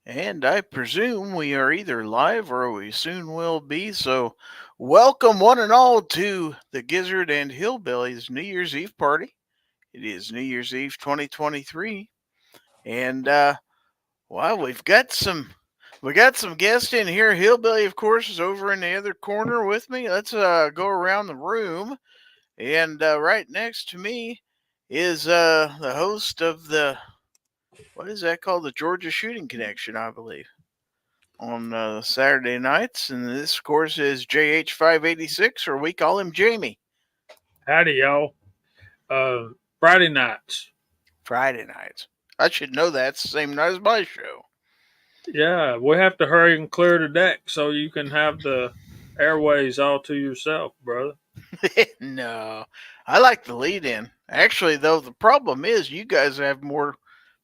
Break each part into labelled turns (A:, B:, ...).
A: And I presume we are either live or we soon will be. So, welcome one and all to the Gizzard and Hillbilly's New Year's Eve party. It is New Year's Eve 2023, and well, we got some guests in here. Hillbilly, of course, is over in the other corner with me. Let's go around the room, and right next to me is the host of the what is that called? The Georgia Shooting Connection, I believe, on Saturday nights. And this, of course, is JH586, or we call him Jamie.
B: Howdy, y'all. Friday nights.
A: Friday nights. I should know that's the same night as my show.
B: Yeah, we have to hurry and clear the deck so you can have the airways all to yourself, brother.
A: No, I like the lead in. Actually, though, the problem is you guys have more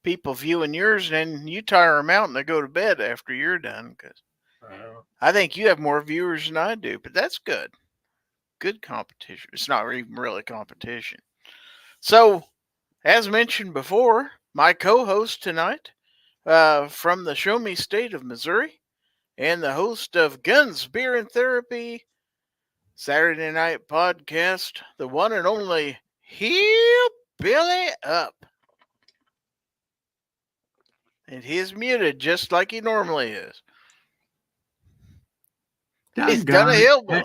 A: people viewing yours, and you tire them out and they go to bed after you're done. Because I think you have more viewers than I do, but that's good. Good competition. It's not even really competition. So, as mentioned before, my co host tonight from the Show Me State of Missouri and the host of Guns, Beer, and Therapy Saturday Night Podcast, the one and only Hillbilly Up. And he's muted just like he normally is. He's done a hillbilly.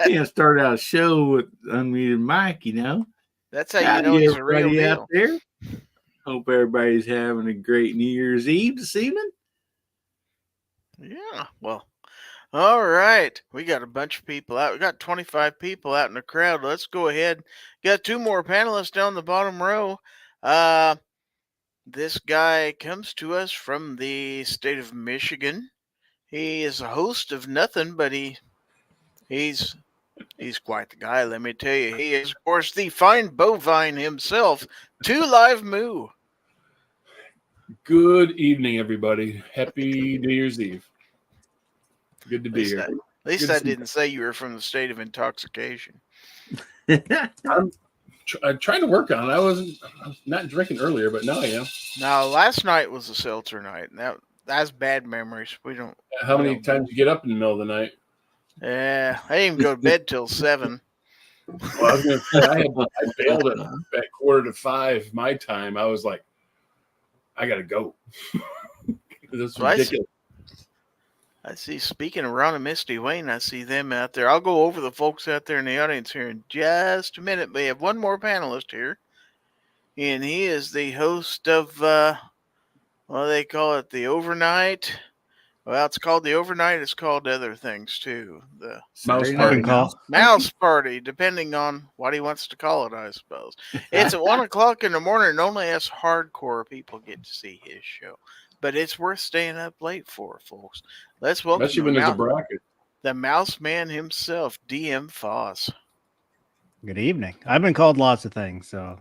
C: Can't start out a show with unmuted mic, you know.
A: That's how you know he's a real deal.
C: Out there. Hope everybody's having a great New Year's Eve this evening.
A: Yeah, well, all right. We got a bunch of people out. We got 25 people out in the crowd. Let's go ahead. Got two more panelists down the bottom row. This guy comes to us from the state of Michigan. He is a host of nothing, but he's quite the guy, let me tell you. He is, of course, the fine bovine himself, 2 Live Moo.
D: Good evening, everybody. Happy New Year's Eve. Good to be here.
A: At least I didn't say you were from the state of intoxication.
D: I'm trying to work on it. I was not drinking earlier, but now I am.
A: Now, last night was a seltzer night, and that's bad memories. We don't.
D: How many times you get up in the middle of the night?
A: Yeah, I didn't even go to bed till 7.
D: Well, I was going to say, I bailed at 4:45 my time. I was like, I got to go. This is ridiculous.
A: I see, speaking of Ron and Misty Wayne, I see them out there. I'll go over the folks out there in the audience here in just a minute. We have one more panelist here, and he is the host of, what do they call it, the overnight. Well, it's called the overnight. It's called other things, too. The Mouse Party, depending on what he wants to call it, I suppose. It's at 1 o'clock in the morning, and only us hardcore people get to see his show. But it's worth staying up late for, folks. Let's welcome
D: especially when there's a bracket.
A: The Mouse Man himself, DM Foss.
E: Good evening. I've been called lots of things, so.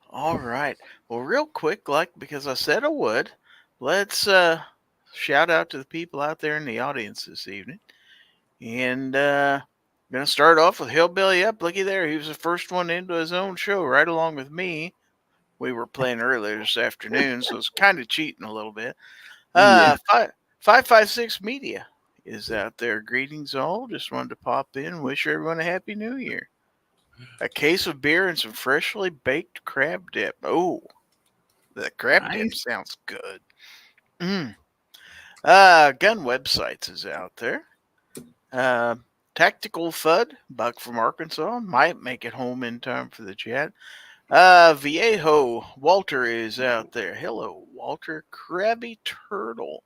A: All right. Well, real quick, because I said I would, let's shout out to the people out there in the audience this evening. And I'm going to start off with Hillbilly Up. Looky there. He was the first one into his own show right along with me. We were playing earlier this afternoon, so it's kind of cheating a little bit. 556 Media is out there. Greetings all. Just wanted to pop in. Wish everyone a happy new year. A case of beer and some freshly baked crab dip. Oh, the crab dip sounds good. Gun Websites is out there. Tactical Fud, Buck from Arkansas. Might make it home in time for the chat. Viejo, Walter is out there. Hello, Walter. Krabby Turtle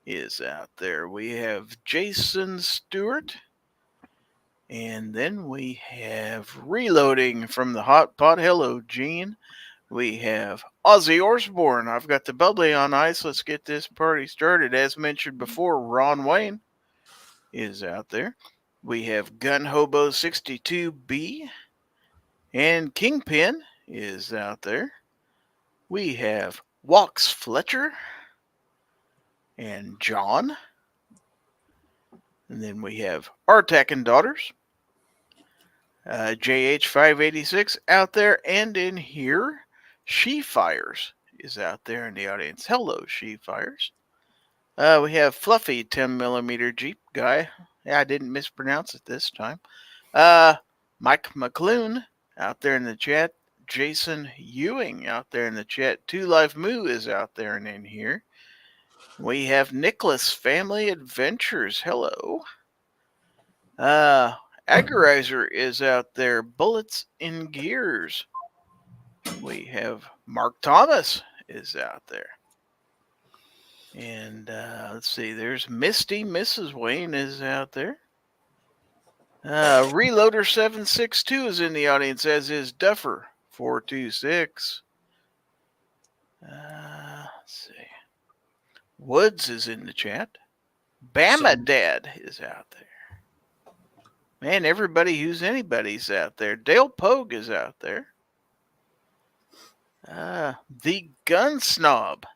A: is out there. We have Jason Stewart. And then we have Reloading from the Hot Pot. Hello, Gene. We have Ozzy Osbourne. I've got the bubbly on ice. Let's get this party started. As mentioned before, Ron Wayne is out there. We have Gun Hobo 62B. And Kingpin is out there. We have Walks Fletcher and John. And then we have Artak and Daughters. JH586 out there and in here. She Fires is out there in the audience. Hello, She Fires. We have Fluffy 10mm Jeep guy. Yeah, I didn't mispronounce it this time. Mike McClune out there in the chat. Jason Ewing out there in the chat. Two Life Moo is out there and in here. We have Nicholas Family Adventures. Hello. Agorizer is out there. Bullets in Gears. We have Mark Thomas is out there. And let's see, there's Misty Mrs. Wayne is out there. Reloader 762 is in the audience, as is Duffer 426. Let's see. Woods is in the chat. Bama Dad is out there. Man, everybody who's anybody's out there. Dale Pogue is out there. The Gun Snob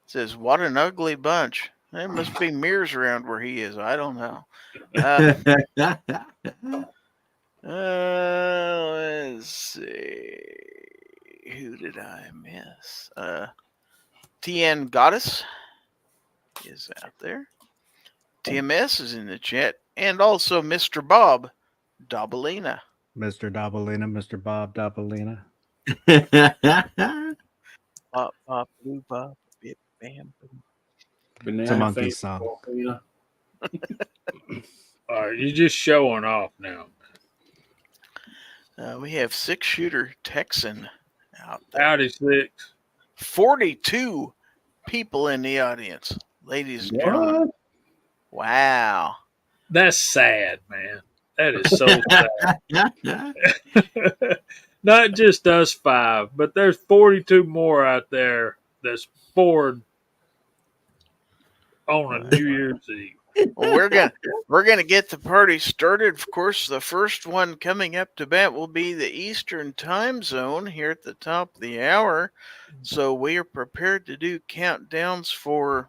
A: says, what an ugly bunch. There must be mirrors around where he is. I don't know. Let's see. Who did I miss? TN Goddess is out there. TMS is in the chat. And also Mr. Bob Dobalina.
E: Mr. Dobalina, Mr. Bob Dobalina.
A: Bop, bop, boo, bop, bip, bam, boom.
E: It's a monkey song.
B: All right, you're just showing off now.
A: We have 6-shooter Texan out there.
B: Howdy, Six.
A: 42 people in the audience, ladies and gentlemen. Wow.
B: That's sad, man. That is so sad. Not just us 5, but there's 42 more out there that's bored on a New Year's Eve.
A: Well, we're gonna get the party started. Of course, the first one coming up to bat will be the Eastern Time Zone here at the top of the hour. So we are prepared to do countdowns for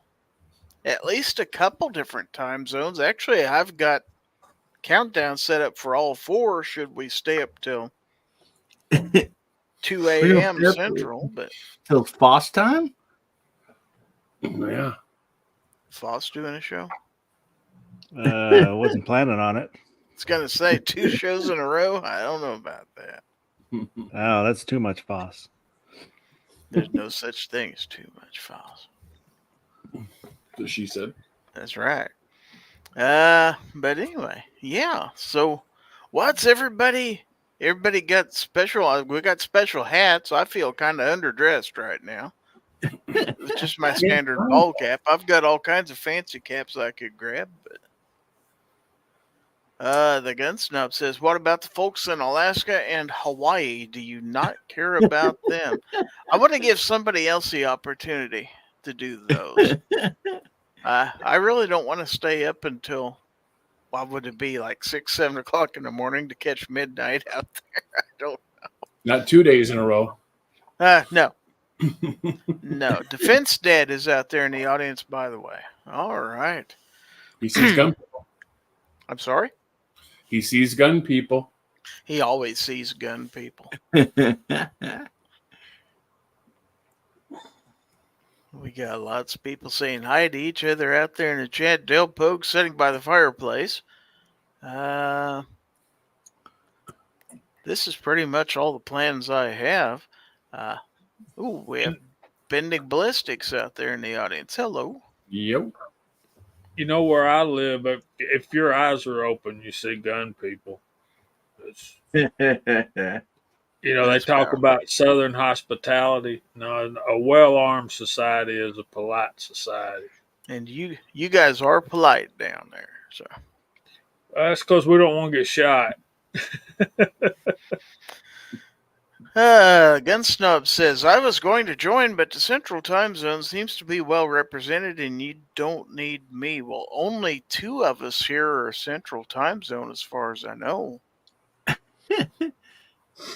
A: at least a couple different time zones. Actually, I've got countdown set up for all 4. Should we stay up till 2 a.m. Central? But
C: till Foss time.
D: Yeah.
A: Foss doing a show.
E: Wasn't planning on it.
A: It's gonna say 2 shows in a row. I don't know about that.
E: Oh, that's too much Foss.
A: There's no such thing as too much Foss.
D: That she said.
A: That's right. But anyway, yeah. So, what's everybody? Everybody got special. We got special hats. I feel kind of underdressed right now. It's just my standard ball cap. I've got all kinds of fancy caps I could grab, but the Gun Snob says, what about the folks in Alaska and Hawaii? Do you not care about them? I want to give somebody else the opportunity to do those. I really don't want to stay up until, what would it be, like 6, 7 o'clock in the morning to catch midnight out there? I don't know.
D: Not 2 days in a row.
A: No. No. Defense Dad is out there in the audience, by the way. All right.
D: He sees gun people.
A: I'm sorry?
D: He sees gun people.
A: He always sees gun people. We got lots of people saying hi to each other out there in the chat. Dale Pogue sitting by the fireplace. This is pretty much all the plans I have. We have Bending Ballistics out there in the audience. Hello.
D: Yep.
B: You know where I live, if your eyes are open, you see gun people. They
A: That's
B: talk
A: powerful.
B: about Southern hospitality. No, a well-armed society is a polite society.
A: And you guys are polite down there. So
B: That's because we don't want to get shot.
A: Gun Snob says, I was going to join, but the Central Time Zone seems to be well represented and you don't need me. Well, only 2 of us here are Central Time Zone as far as I know.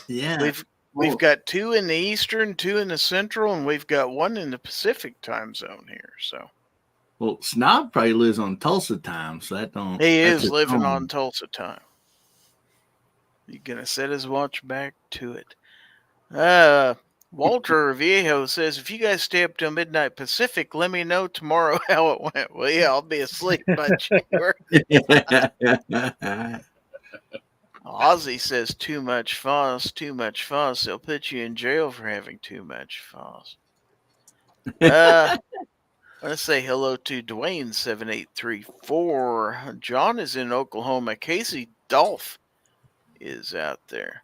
C: Yeah.
A: We've got 2 in the Eastern, 2 in the Central, and we've got 1 in the Pacific Time Zone here. So
C: Well, Snob probably lives on Tulsa time, so that don't.
A: he
C: that's
A: is
C: his
A: living
C: home.
A: on Tulsa time. You're gonna set his watch back to it. Walter Viejo says, if you guys stay up till midnight Pacific, let me know tomorrow how it went. Well, yeah, I'll be asleep by January. Ozzy says, too much fuss, too much fuss. They'll put you in jail for having too much fuss. I want to say hello to Dwayne7834. John is in Oklahoma. Casey Dolph is out there.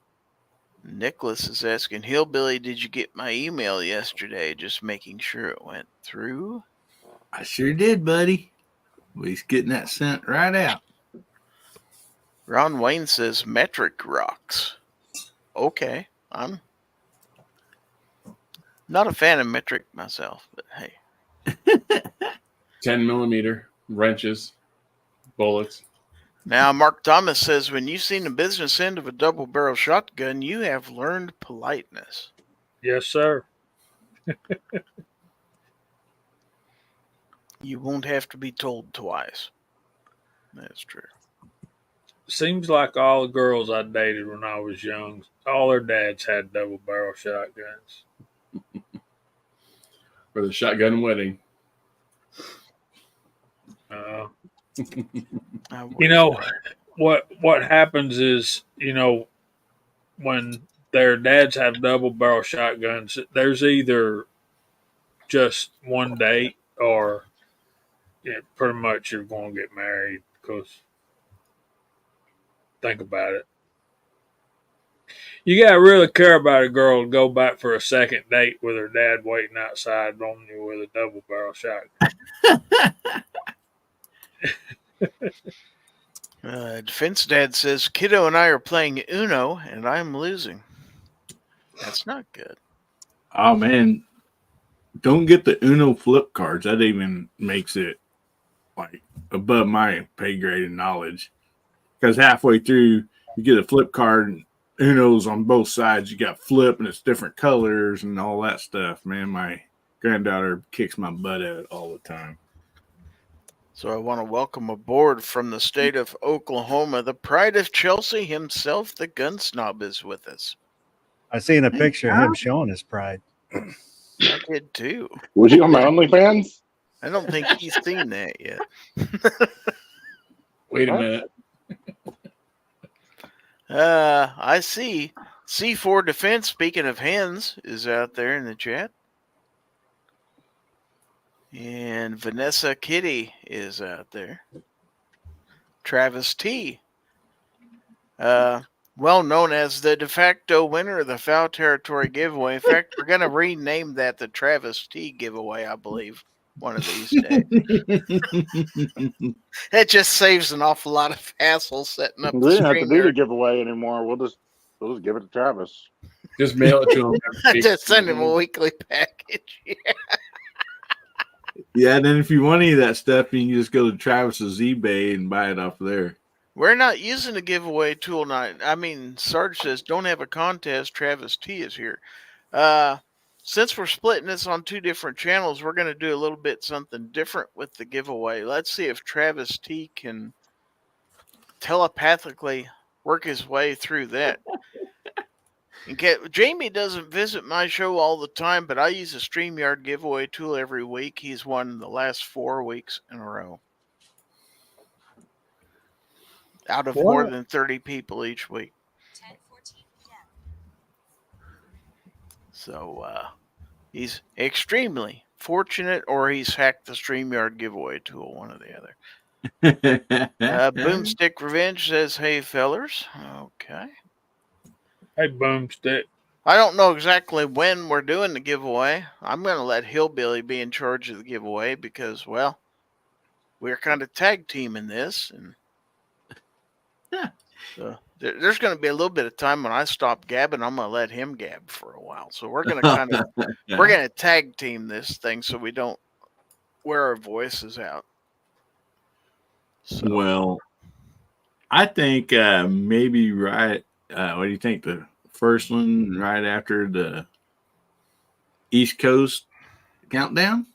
A: Nicholas is asking, Hillbilly, did you get my email yesterday? Just making sure it went through.
C: I sure did, buddy. He's getting that sent right out.
A: Ron Wayne says, metric rocks. Okay, I'm not a fan of metric myself, but hey.
D: 10mm wrenches, bullets.
A: Now, Mark Thomas says, when you've seen the business end of a double-barrel shotgun, you have learned politeness.
B: Yes, sir.
A: You won't have to be told twice. That's true.
B: Seems like all the girls I dated when I was young, all their dads had double-barrel shotguns.
D: For the shotgun wedding.
B: You know, what happens is, you know, when their dads have double-barrel shotguns, there's either just one date or pretty much you're going to get married, because think about it. You got to really care about a girl to go back for a second date with her dad waiting outside on you with a double-barrel shotgun.
A: Defense Dad says, Kiddo and I are playing Uno, and I'm losing. That's not good.
C: Oh, man. Don't get the Uno flip cards. That even makes it, like, above my pay grade and knowledge. Because halfway through, you get a flip card, and Uno's on both sides. You got flip, and it's different colors and all that stuff. Man, my granddaughter kicks my butt at it all the time.
A: So I want to welcome aboard from the state of Oklahoma, the pride of Chelsea himself, the gun snob, is with us.
E: I seen a picture of him showing his pride.
A: I did too.
F: Was he on my OnlyFans?
A: I don't think he's seen that yet.
D: Wait a minute.
A: I see C4 Defense, speaking of hens, is out there in the chat. And Vanessa Kitty is out there. Travis T. Well known as the de facto winner of the Foul Territory giveaway. In fact, we're going to rename that the Travis T giveaway, I believe, one of these days. It just saves an awful lot of hassle setting up
F: We
A: the
F: didn't have to do the
A: StreamYard.
F: giveaway anymore. We'll just give it to Travis.
D: Just mail it to him.
A: Just send him a weekly package.
C: Yeah, and then if you want any of that stuff, you can just go to Travis's eBay and buy it off there.
A: We're not using the giveaway tool tonight. I mean, Sarge says, don't have a contest. Travis T is here. Since we're splitting this on two different channels, we're going to do a little bit something different with the giveaway. Let's see if Travis T can telepathically work his way through that. Jamie doesn't visit my show all the time, but I use a StreamYard giveaway tool every week. He's won the last 4 weeks in a row. Out of more than 30 people each week.
G: 10:14 p.m.
A: So he's extremely fortunate, or he's hacked the StreamYard giveaway tool, one or the other. Boomstick Revenge says, hey, fellers. Okay.
B: Hey, Boomstick.
A: I don't know exactly when we're doing the giveaway. I'm going to let Hillbilly be in charge of the giveaway because, well, we're kind of tag teaming this. And so there's going to be a little bit of time when I stop gabbing. I'm going to let him gab for a while. So we're going to we're going to tag team this thing so we don't wear our voices out. So.
C: Well, I think maybe right. What do you think? The first one right after the East Coast countdown?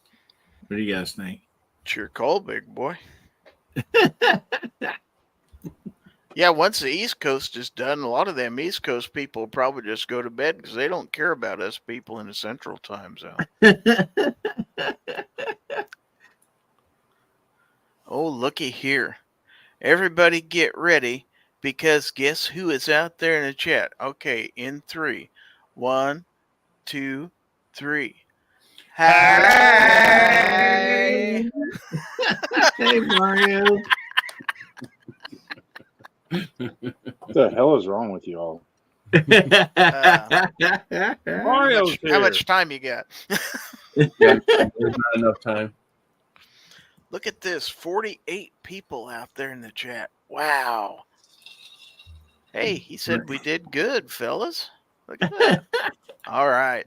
C: What do you guys think?
A: It's your call, big boy. Yeah, once the East Coast is done, a lot of them East Coast people probably just go to bed because they don't care about us people in the Central Time Zone. Oh, looky here. Everybody get ready because guess who is out there in the chat? Okay, in 3. 1, 2, 3. Hi.
C: Hey, Mario.
F: What the hell is wrong with you all?
B: Mario's
A: How
B: here.
A: much time you got?
D: Yeah, there's not enough time.
A: Look at this. 48 people out there in the chat. Wow. Hey, he said we did good, fellas. Look at that. All right.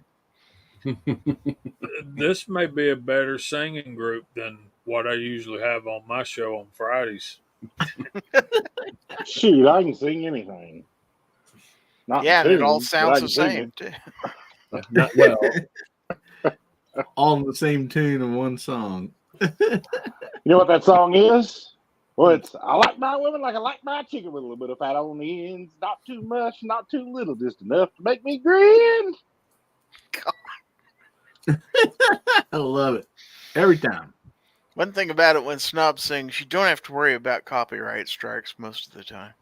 B: This may be a better singing group than what I usually have on my show on Fridays.
F: Shoot, I can sing anything. Not
A: Yeah, and it all
F: tune, but I
A: sounds
F: can
A: the
F: sing
A: same,
F: it.
A: too.
D: Not well.
C: All in the same tune of one song.
F: You know what that song is? Well, it's I like my women like I like my chicken with a little bit of fat on the ends. Not too much, not too little, just enough to make me grin.
C: I love it. Every time.
A: One thing about it when Snob sings, you don't have to worry about copyright strikes most of the time.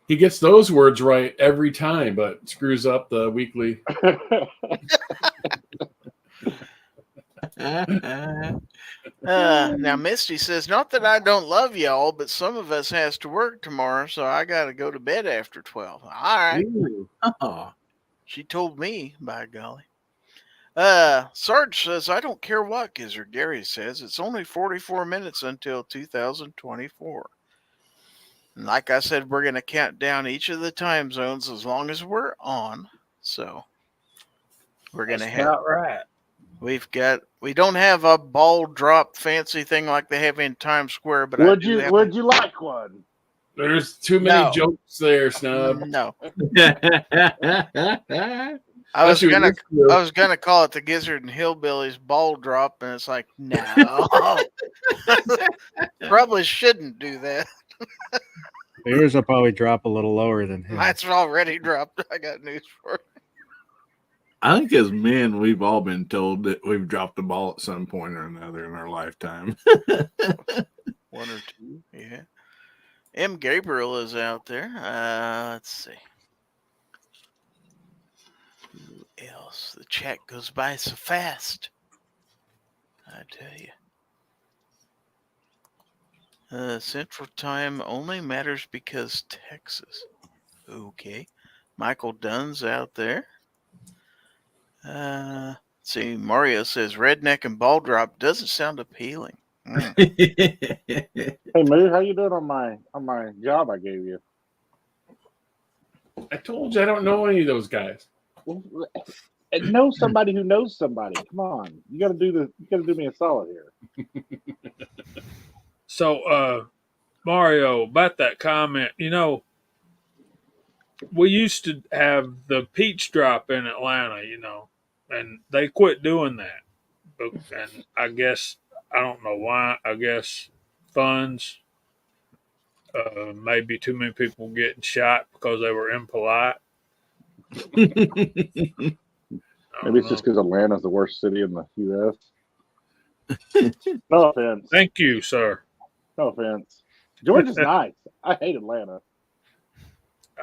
D: He gets those words right every time, but screws up the weekly.
A: Now, Misty says, not that I don't love y'all, but some of us has to work tomorrow, so I got to go to bed after 12. All right.
C: Ooh. Oh.
A: She told me, by golly. Sarge says, I don't care what Gizzard Gary says. It's only 44 minutes until 2024. And like I said, we're going to count down each of the time zones as long as we're on. So we're going to
B: That's
A: have,
B: about right.
A: we don't have a ball drop fancy thing like they have in Times Square, but
F: would you like one?
D: There's too many
A: No.
D: jokes there, Snub.
A: No. I was gonna call it the Gizzard and Hillbillies ball drop, and it's like, no. Probably shouldn't do that.
E: Yours will probably drop a little lower than his.
A: Mine's already dropped. I got news for you.
C: I think as men, we've all been told that we've dropped the ball at some point or another in our lifetime.
A: 1 or 2, yeah. M. Gabriel is out there. Let's see. Who else? The chat goes by so fast. I tell you. Central Time only matters because Texas. Okay. Michael Dunn's out there. Let's see. Mario says redneck and ball drop doesn't sound appealing.
F: Hey, Moo, how you doing on my job I gave you?
D: I told you I don't know any of those guys.
F: Well, know somebody who knows somebody. Come on, you got to do me a solid here.
B: So, Mario, about that comment, we used to have the peach drop in Atlanta, and they quit doing that. And I guess, I don't know why, I guess funds, maybe too many people getting shot because they were impolite.
F: Maybe it's just because Atlanta's the worst city in the U.S. No offense.
B: Thank you, sir.
F: No offense. Georgia's nice. I hate Atlanta.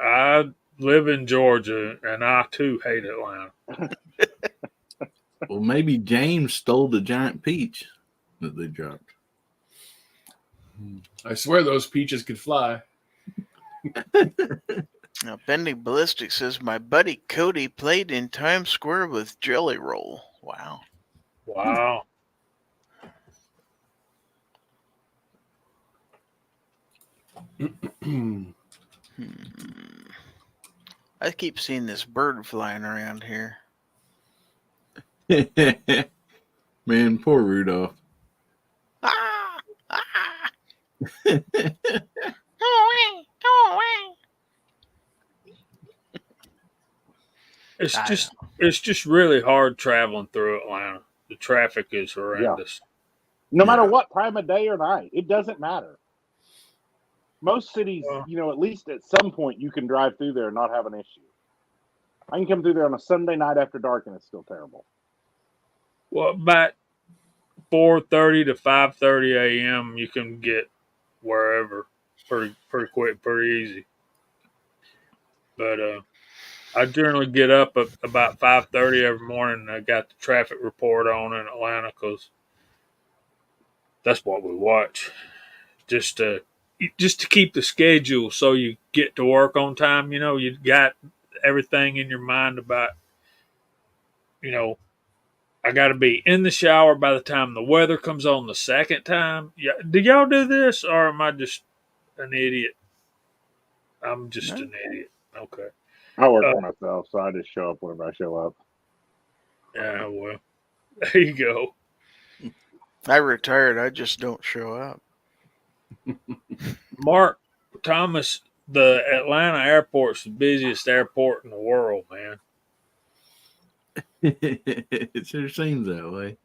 B: I live in Georgia, and I too hate Atlanta.
C: Well, maybe James stole the giant peach that they dropped.
D: I swear those peaches could fly.
A: Now, Bendy Ballistic says, my buddy Cody played in Times Square with Jelly Roll. Wow.
B: Wow.
A: I keep seeing this bird flying around here.
C: Man, poor Rudolph.
A: Ah! Ah! Go away! Go away!
B: It's just really hard traveling through Atlanta. The traffic is horrendous.
F: No matter what time of day or night, it doesn't matter. most cities, at least at some point you can drive through there and not have an issue. I can come through there on a Sunday night after dark and it's still terrible.
B: Well, about 4:30 to 5:30 a.m. you can get wherever pretty quick, pretty easy. But I generally get up at about 5:30 every morning. And I got the traffic report on in Atlanta because that's what we watch, just to keep the schedule so you get to work on time. You got everything in your mind about, I got to be in the shower by the time the weather comes on the second time. Yeah, do y'all do this, or am I just an idiot? I'm just an idiot. Okay.
F: I work for myself, so I just show up whenever I show up.
B: Yeah, well, there you go.
A: I retired. I just don't show up.
B: Mark Thomas, the Atlanta airport's the busiest airport in the world, man.
C: It sure seems that way.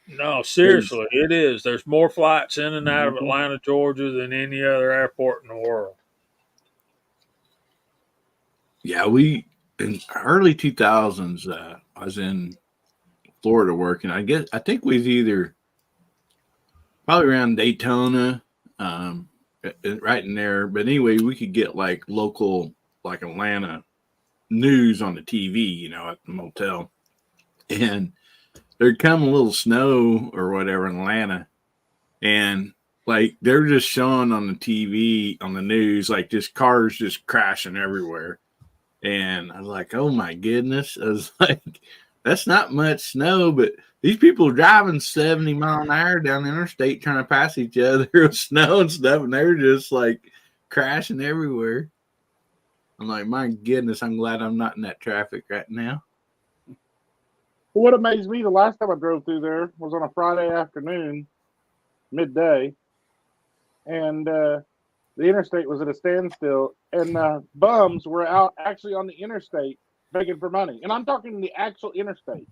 B: No, seriously, it is. There's more flights in and out of Atlanta, Georgia than any other airport in the world.
C: Yeah, we in early 2000s. I was in Florida working. I think we was either probably around Daytona, right in there. But anyway, we could get like local, like Atlanta news on the TV, at the motel, and there'd come a little snow or whatever in Atlanta, and like they're just showing on the TV on the news, like just cars just crashing everywhere. And I was like, oh my goodness. I was like, that's not much snow, but these people are driving 70 mile an hour down the interstate trying to pass each other with snow and stuff, and they're just like crashing everywhere. I'm like, my goodness, I'm glad I'm not in that traffic right now.
F: What amazed me the last time I drove through there was on a Friday afternoon, midday, and the interstate was at a standstill, and bums were out actually on the interstate begging for money. And I'm talking the actual interstate.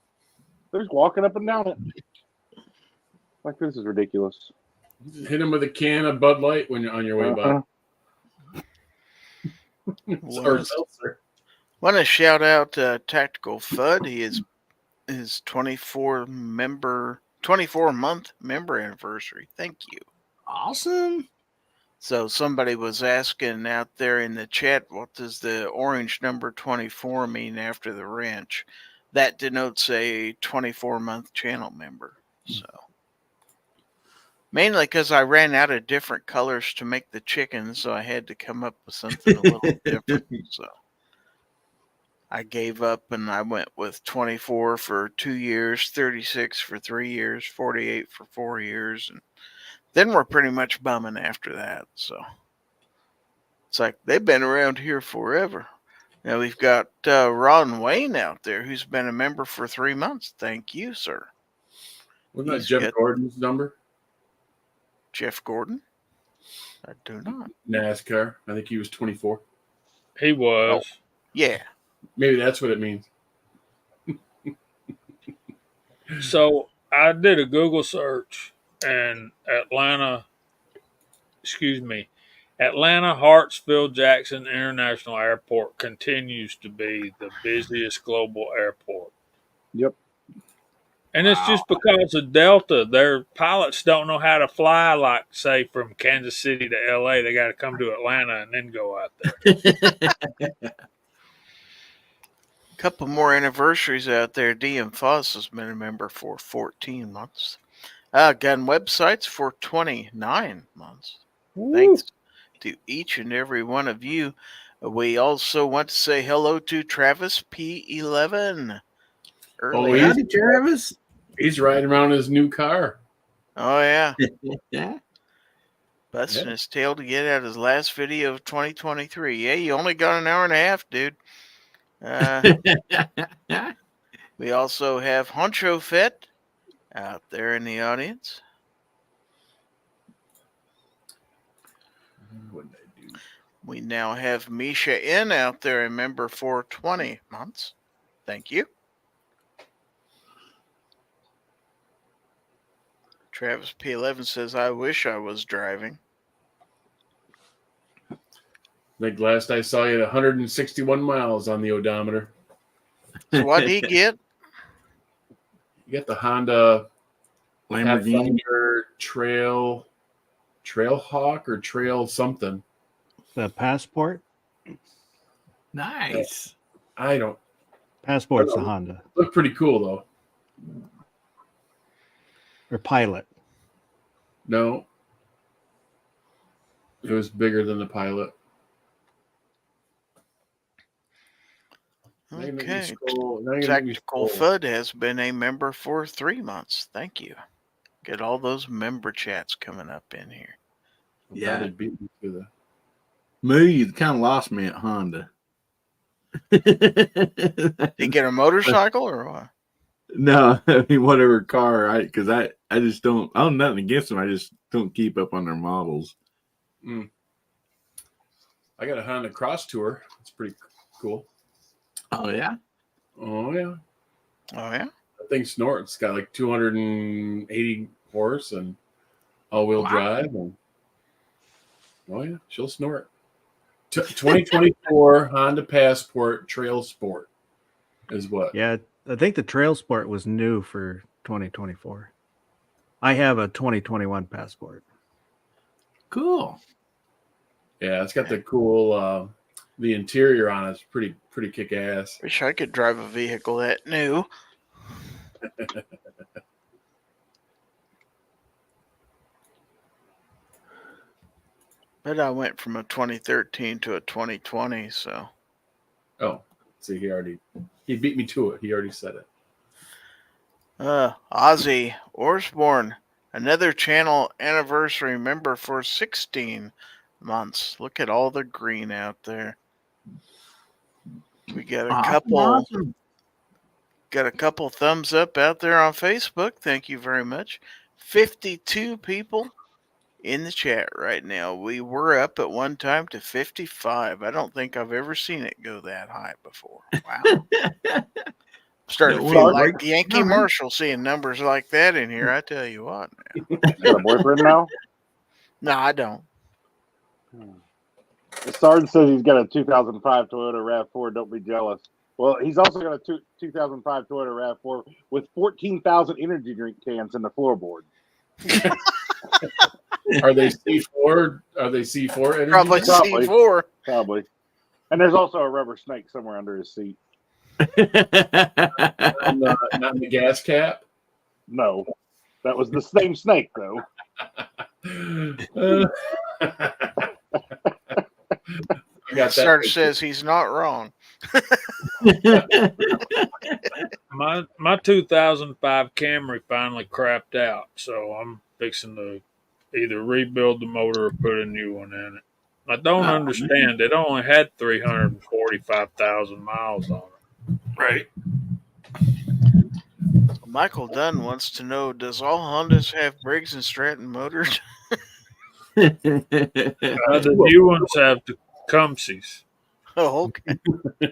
F: They're just walking up and down it. Like, this is ridiculous.
D: Hit them with a can of Bud Light when you're on your way by. Or seltzer.
A: Want to shout out Tactical Fud. He is his 24-month member anniversary. Thank you.
C: Awesome.
A: So somebody was asking out there in the chat, what does the orange number 24 mean after the wrench? That denotes a 24-month channel member. So mainly because I ran out of different colors to make the chicken, so I had to come up with something a little different. So I gave up and I went with 24 for 2 years, 36 for 3 years, 48 for 4 years, and then we're pretty much bumming after that. So it's like they've been around here forever. Now we've got Ron Wayne out there who's been a member for 3 months. Thank you, sir.
D: Wasn't that Jeff Gordon's number?
A: Jeff Gordon? I do not.
D: NASCAR. I think he was 24.
B: He was.
A: Oh, yeah.
D: Maybe that's what it means.
B: So I did a Google search, and Atlanta Hartsfield Jackson International Airport continues to be the busiest global airport.
F: Yep.
B: And it's just because of Delta. Their pilots don't know how to fly, like, say, from Kansas City to LA. They got to come to Atlanta and then go out there.
A: Couple more anniversaries out there. DM Foss has been a member for 14 months. Gun Websites for 29 months.
B: Woo.
A: Thanks to each and every one of you. We also want to say hello to Travis P11.
C: Howdy, Travis.
D: He's riding around his new car.
A: Oh, yeah.
C: Yeah.
A: Busting his tail to get out his last video of 2023. Yeah, you only got an hour and a half, dude. We also have Honcho Fett out there in the audience.
D: What did I do?
A: We now have Misha N out there, a member for 20 months. Thank you. Travis P11 says, I wish I was driving.
D: Like last I saw you at 161 miles on the odometer.
A: So what did he get?
D: You got the Honda
C: Lamborghini.
D: Pathfinder Trail Hawk or Trail something.
E: The Passport.
C: Nice.
D: I don't
E: Passport's a Honda
D: look pretty cool though.
E: or Pilot.
D: No, it was bigger than the Pilot. Now you make me
A: Okay.
D: scroll- now you make me
A: Tactical
D: scroll.
A: FUD has been a member for 3 months. Thank you. Get all those member chats coming up in here.
C: Yeah.
D: They beat me to the.
C: Moo, you kind of lost me at Honda.
A: Did he get a motorcycle or what?
C: No, I mean whatever car. Because I just don't. I don't nothing against them. I just don't keep up on their models.
D: I got a Honda Cross Tour. It's pretty cool.
C: Oh yeah.
D: Oh yeah,
A: Oh, yeah?
D: that thing snorts. It's got like 280 horse and all-wheel
C: Wow.
D: drive. And oh yeah, she'll snort. 2024 Honda Passport Trail Sport is what?
E: Yeah, I think the Trail Sport was new for 2024. I have a 2021 Passport.
C: Cool.
D: Yeah, it's got the cool. The interior on it's pretty kick ass.
A: Wish I could drive a vehicle that new. But I went from a 2013 to a 2020, so.
D: Oh, see, he beat me to it. He already said it.
A: Ozzy Osbourne, another channel anniversary member for 16 months. Look at all the green out there. We got a couple
C: Awesome.
A: got a couple thumbs up out there on Facebook. Thank you very much. 52 people in the chat right now. We were up at one time to 55. I don't think I've ever seen it go that high before. Wow. Starting to
C: Yeah,
A: feel
C: well,
A: like Yankee
C: no, man.
A: Marshall seeing numbers like that in here. I tell you what.
F: Got a boyfriend now?
A: No, I don't.
F: Sarge says he's got a 2005 Toyota RAV4. Don't be jealous. Well, he's also got a 2005 Toyota RAV4 with 14,000 energy drink cans in the floorboard.
D: Are they C4? Are they C4 energy?
A: Probably
F: Probably.
A: C4.
F: Probably. And there's also a rubber snake somewhere under his seat.
D: Not in the gas cap.
F: No, that was the same snake, though.
D: I got that.
A: Sarge says he's not wrong.
B: My 2005 Camry finally crapped out, so I'm fixing to either rebuild the motor or put a new one in it. I don't understand. It only had 345,000 miles on it.
D: Right.
A: Michael Dunn wants to know, does all Hondas have Briggs and Stratton motors?
B: The new ones have the Tecumsehs.
A: Oh, okay.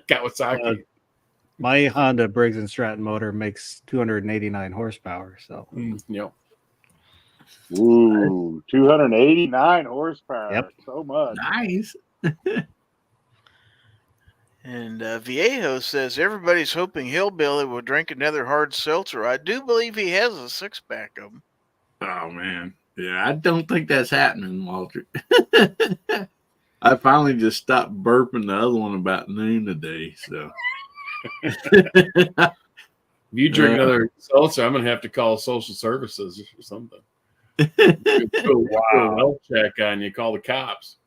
D: Kawasaki.
E: My Honda Briggs and Stratton motor makes 289 horsepower. So
D: Yep.
F: Ooh, 289 horsepower.
E: Yep.
F: So much.
C: Nice.
A: And Viejo says, everybody's hoping Hillbilly will drink another hard seltzer. I do believe he has a 6-pack of them.
C: Oh man. Yeah, I don't think that's happening, Walter. I finally just stopped burping the other one about noon today. So
D: If you drink another seltzer, I'm gonna have to call social services or something. Do a well check on you. Call the cops.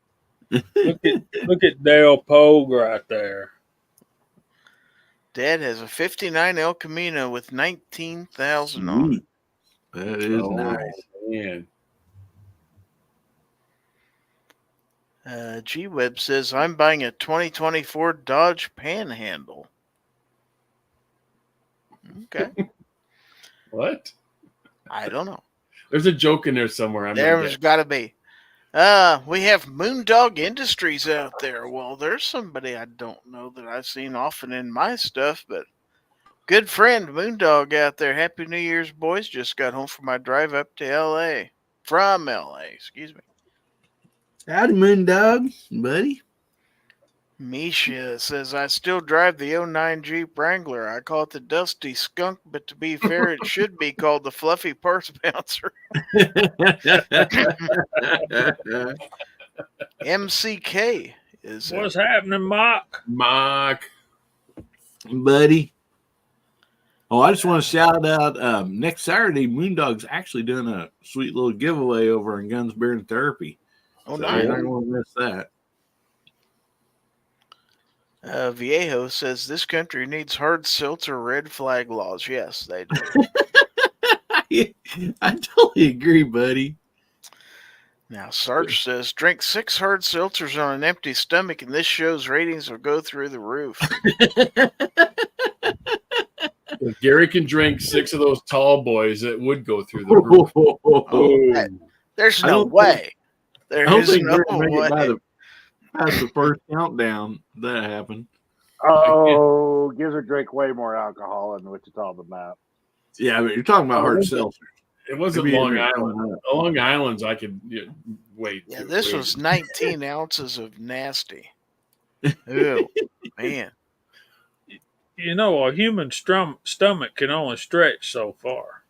B: Look at Dale Pogue right there.
A: Dad has a 59 El Camino with 19,000 on it.
C: that is nice.
D: Man.
A: G-Web says, I'm buying a 2024 Dodge Panhandle. Okay.
D: What?
A: I don't know.
D: There's a joke in there somewhere. I'm gonna
A: There's
D: get.
A: got to be. We have Moondog Industries out there. Well, there's somebody I don't know that I've seen often in my stuff, but good friend Moondog out there. Happy New Year's, boys. Just got home from my drive up to L.A. From L.A., excuse me.
C: Howdy, Moondog, buddy.
A: Misha says, I still drive the '09 Jeep Wrangler. I call it the Dusty Skunk, but to be fair, it should be called the Fluffy Parts Bouncer. MCK is
B: What's happening, Mark?
D: Mock.
C: Buddy. Oh, I just want to shout out next Saturday, Moondog's actually doing a sweet little giveaway over in Guns, Beer, and Therapy.
A: Oh,
C: So
A: nice.
C: you're not going to miss that.
A: Viejo says, this country needs hard seltzer red flag laws. Yes, they do.
C: I totally agree, buddy.
A: Now, Sarge says, drink 6 hard seltzers on an empty stomach, and this show's ratings will go through the roof.
D: If Gary can drink 6 of those tall boys, it would go through the roof.
A: Oh, there's no way. There
C: I don't
A: is
C: think
A: no
C: we're going to make it
A: way.
C: past the first countdown. That happened.
F: Oh, Gizzard drank way more alcohol in Wichita than that.
C: Yeah, but you're talking about hard
D: was it?
C: seltzer.
D: It wasn't
C: Maybe
D: Long
C: even-
D: Island. Long Island's I could wait.
A: Yeah, this was 19 ounces of nasty. Ew, man.
B: You know, a human stomach can only stretch so far.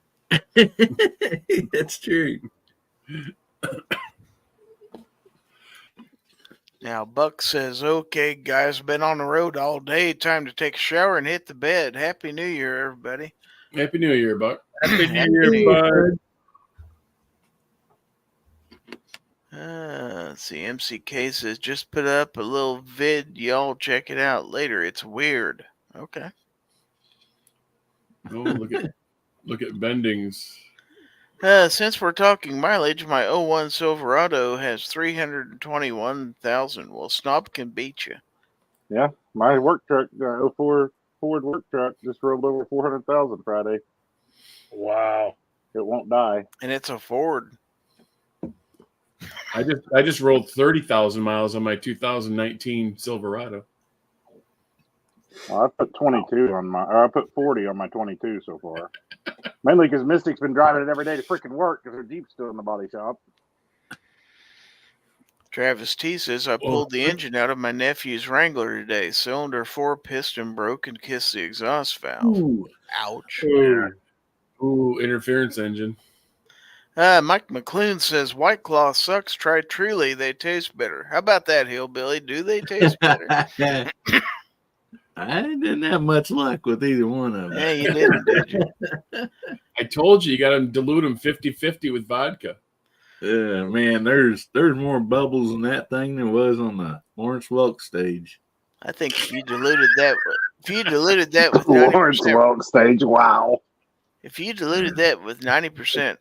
C: That's true.
A: Now, Buck says, okay, guys, been on the road all day. Time to take a shower and hit the bed. Happy New Year, everybody.
D: Happy New Year, Buck.
B: Happy New Year, bud.
A: Let's see. MCK says, just put up a little vid. Y'all check it out later. It's weird. Okay.
D: Oh, look at Bendings.
A: Since we're talking mileage, my 01 Silverado has 321,000. Well, Snob can beat you.
F: Yeah, my work truck, 04 Ford work truck, just rolled over 400,000 Friday.
B: Wow.
F: It won't die.
A: And it's a Ford.
D: I just rolled 30,000 miles on my 2019 Silverado.
F: I put 22 on my, or I put 40 on my 22 so far. Mainly because Mystic's been driving it every day to freaking work because her Jeep's still in the body shop.
A: Travis T says, I pulled the engine out of my nephew's Wrangler today. Cylinder 4 piston broke and kissed the exhaust valve.
C: Ooh.
A: Ouch.
D: Ooh, interference engine.
A: Mike McClune says, White Claw sucks. Try Truly. They taste better. How about that, Hillbilly? Do they taste better?
C: I didn't have much luck with either one of them.
A: Yeah, you didn't, did you?
D: I told you got to dilute them 50-50 with vodka.
C: Man, there's more bubbles in that thing than was on the Lawrence Welk stage.
A: I think if you diluted that with
F: Lawrence
A: 90%,
F: Welk stage, wow.
A: if you diluted that with 90%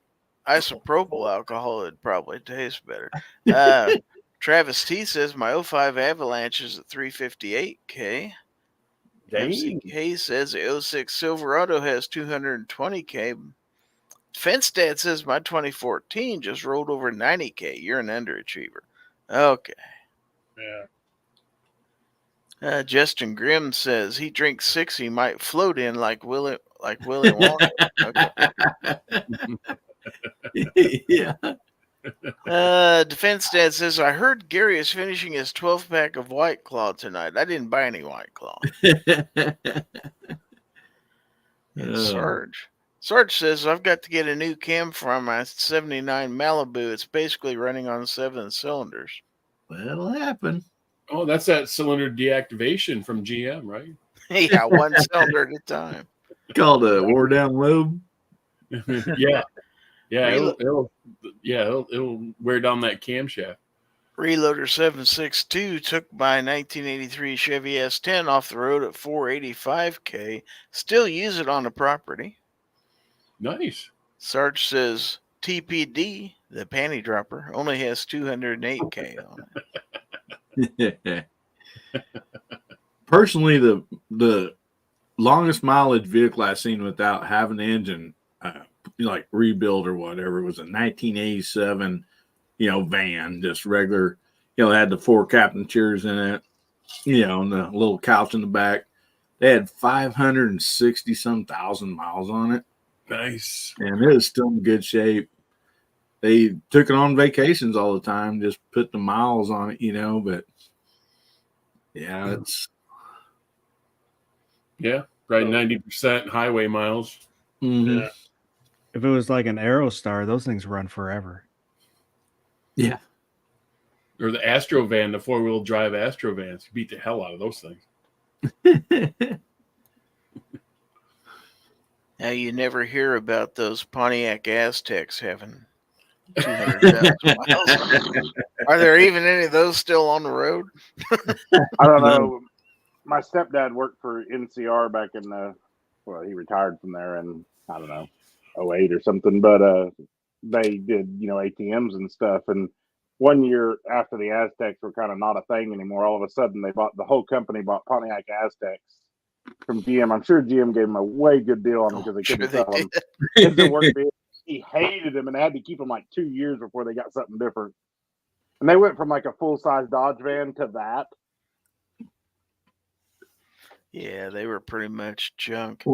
A: isopropyl alcohol, it'd probably taste better. Travis T says my 05 Avalanche is at 358K. MCK says the 06 Silverado has 220K. FenceDad says my 2014 just rolled over 90K. You're an underachiever. Okay.
B: Yeah.
A: Justin Grimm says he drinks 6. He might float in like Willie Wonka. Okay.
C: Yeah.
A: Defense Dad says, I heard Gary is finishing his 12-pack of White Claw tonight. I didn't buy any White Claw. And Sarge says, I've got to get a new cam for my 79 Malibu. It's basically running on 7 cylinders.
C: That'll happen.
D: Oh, that's that cylinder deactivation from GM, right?
A: Yeah, 1 cylinder at a time.
C: Called a wore down lobe.
D: Yeah. It'll wear down that camshaft.
A: Reloader 762 took my 1983 Chevy S10 off the road at 485K. Still use it on the property.
D: Nice.
A: Sarge says TPD, the panty dropper, only has 208K on it.
C: Personally, the longest mileage vehicle I've seen without having the engine like rebuild or whatever was a 1987 van, just regular, had the 4 captain chairs in it, and the little couch in the back. They had 560 some thousand miles on it.
D: Nice.
C: And it was still in good shape. They took it on vacations all the time, just put the miles on it, but Yeah, it's
D: Yeah, right. 90% highway miles.
C: mhm.
B: Yeah.
E: If it was like an Aerostar, those things run forever.
C: Yeah.
D: Or the Astrovan, the 4-wheel drive Astrovans. You beat the hell out of those things.
A: Now you never hear about those Pontiac Aztecs having 200,000 miles on them. Are there even any of those still on the road?
F: I don't know. My stepdad worked for NCR back in well, he retired from there in, I don't know, '08 or something. But they did, ATMs and stuff. And one year after the Aztecs were kind of not a thing anymore, all of a sudden the whole company bought Pontiac Aztecs from GM. I'm sure GM gave him a way good deal on them because they
A: Sure
F: couldn't
A: they
F: sell them.
A: did.
F: Kids that worked for him, he hated them and they had to keep them like 2 years before they got something different. And they went from like a full size Dodge van to that.
A: Yeah, they were pretty much junk.